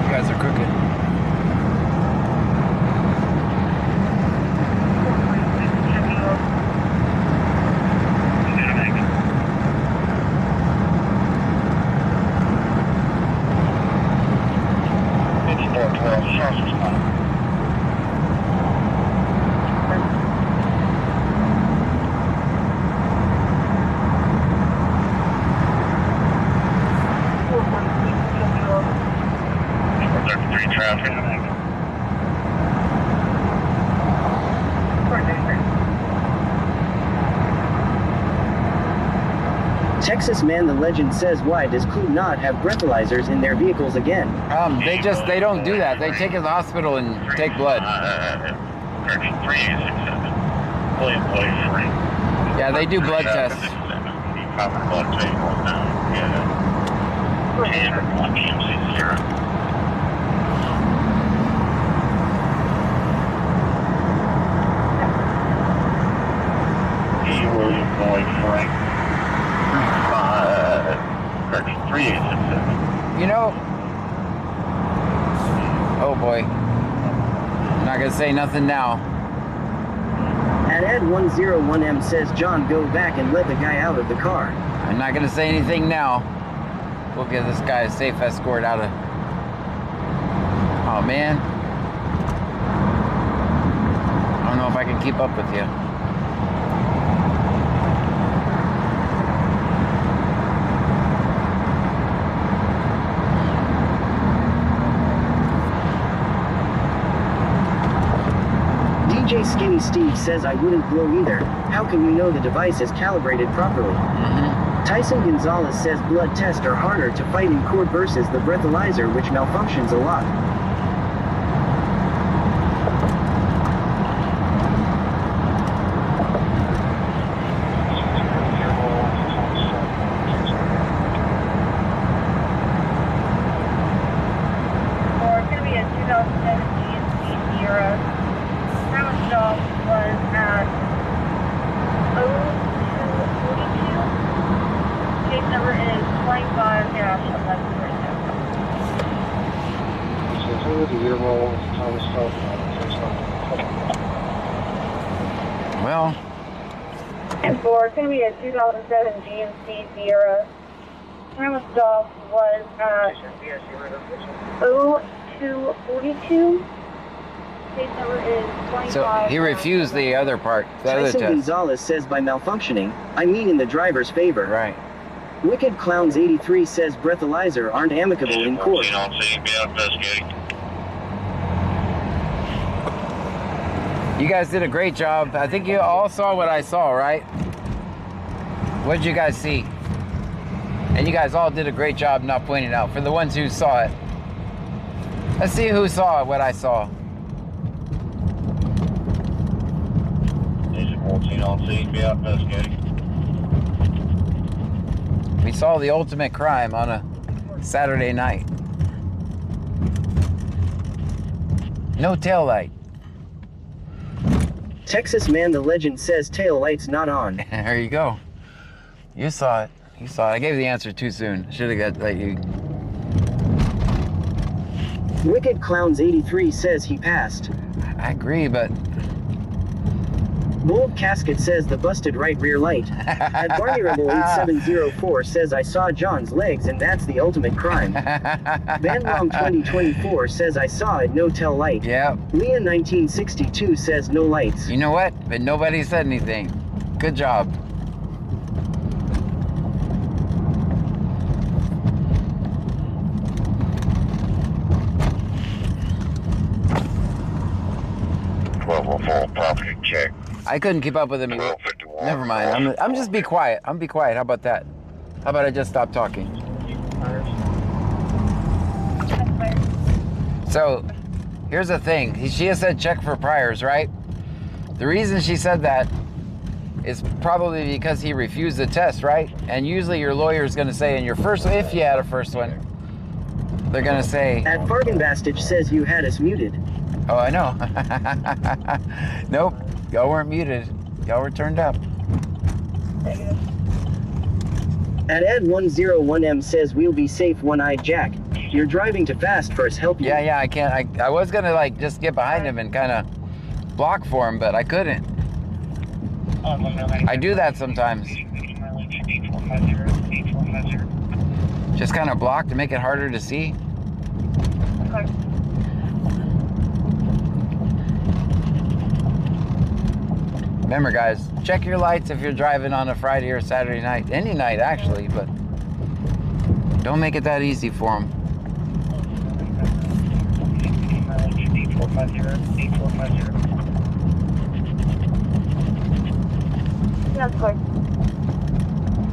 you guys are cooking. Texas Man, the legend says, why does Clue not have breathalyzers in their vehicles again? They don't do that. They take it to the hospital and take blood. Yeah, they do blood tests. You know, oh boy, I'm not gonna say nothing now. At Ed101M says John go back and let the guy out of the car. I'm not gonna say anything now. We'll get this guy a safe escort out of. Oh man. can keep up with you. DJ Skinny Steve says I wouldn't blow either. How can you know the device is calibrated properly? Tyson Gonzalez says blood tests are harder to fight in court versus the breathalyzer, which malfunctions a lot. Or it's going to be a 2017 Sierra. Time of stop was at 0242. Case number is 25-1132. Well, Or it's going to be a 2007 GMC Sierra. Time of stop was at 0242. Case number is 25. so he refused the other part, the other Tyson test. Gonzalez says by malfunctioning, I mean in the driver's favor. Right. Wicked Clowns 83 says breathalyzer aren't amicable in court. You guys did a great job. I think you all saw what I saw, right? What did you guys see? And you guys all did a great job not pointing out. For the ones who saw it. Let's see who saw what I saw. We saw the ultimate crime on a Saturday night. No tail light. Texas Man the Legend says tail light's not on. There you go. You saw it. You saw it. I gave the answer too soon. Should have got let you. Wicked Clowns 83 says he passed. I agree, but Bold Casket says the busted right rear light. At Barney Rebel 8704 says I saw John's legs and that's the ultimate crime. Banlom 2024 says I saw it, no tail light. Yeah. Leah 1962 says no lights. You know what? But nobody said anything. Good job. Property check. I couldn't keep up with him. Never mind. I'm just be quiet. I'm be quiet. How about that? How about I just stop talking? So, here's the thing. She has said check for priors, right? The reason she said that is probably because he refused the test, right? And usually your lawyer is going to say in your first, if you had a first one, they're going to say... At Fargan Bastich says you had us muted. Oh, I know. Nope. Y'all weren't muted. Y'all were turned up. At Ed101M says we'll be safe, One-Eyed Jack. You're driving too fast for us, help you. Yeah, I can't. I was gonna like just get behind him and kind of block for him, but I couldn't. I do that sometimes. Just kind of block to make it harder to see. Remember, guys, check your lights if you're driving on a Friday or Saturday night. Any night, actually, but don't make it that easy for them.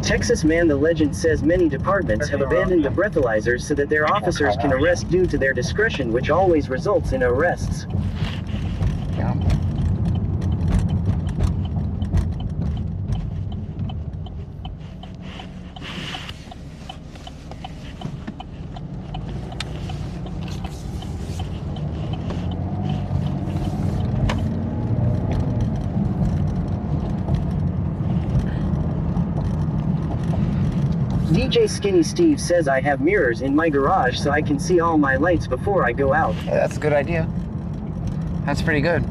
Texas Man the Legend says many departments have abandoned the breathalyzers so that their officers can arrest due to their discretion, which always results in arrests. Yeah. DJ Skinny Steve says I have mirrors in my garage so I can see all my lights before I go out. Yeah, that's a good idea. That's pretty good.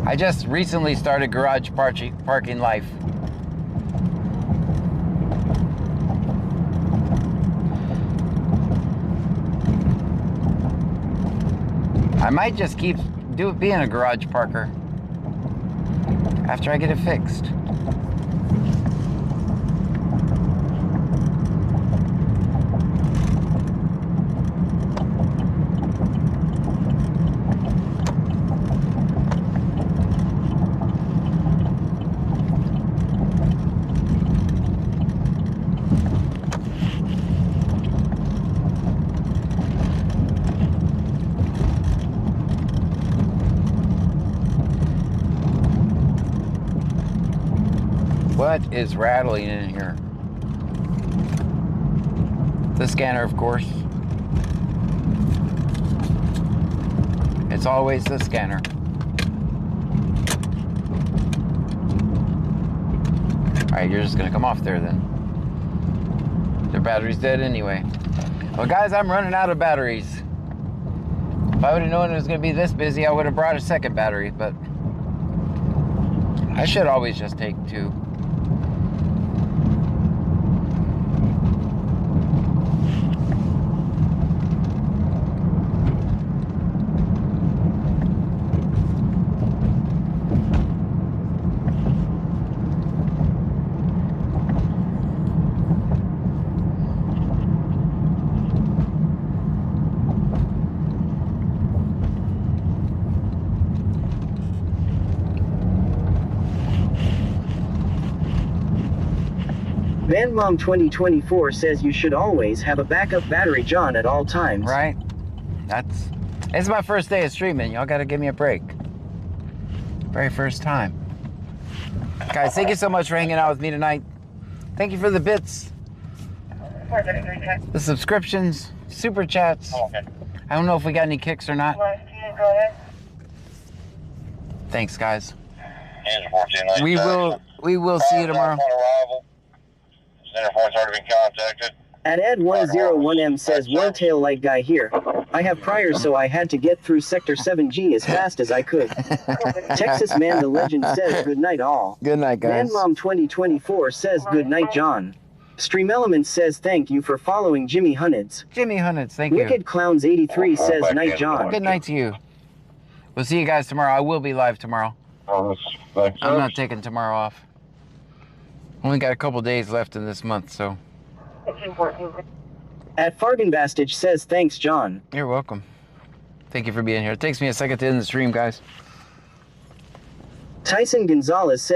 I just recently started garage parking life. I might just keep being a garage parker after I get it fixed. What is rattling in here? The scanner, of course. It's always the scanner. Alright, you're just gonna come off there then. Their battery's dead anyway. Well guys, I'm running out of batteries. If I would have known it was gonna be this busy, I would have brought a second battery, but I should always just take two. VanMom 2024 says you should always have a backup battery, John, at all times. Right? It's my first day of streaming. Y'all gotta give me a break. Very first time. Guys, thank you so much for hanging out with me tonight. Thank you for the bits, the subscriptions, super chats. I don't know if we got any kicks or not. Thanks, guys. We will see you tomorrow. Centerpoint's already been contacted. At Ed101M says, one tail light guy here. I have priors, so I had to get through Sector 7G as fast as I could. Texas Man the Legend says, good night all. Good night, guys. VanMom 2024 says, good night, John. Stream Elements says, thank you for following Jimmy Hunnids. Jimmy Hunnids, thank you. Wicked Clowns 83 says, night, John. Good night to you. We'll see you guys tomorrow. I will be live tomorrow. I'm not taking tomorrow off. Only got a couple days left in this month, so. At Fargenbastage says, thanks, John. You're welcome. Thank you for being here. It takes me a second to end the stream, guys. Tyson Gonzalez says,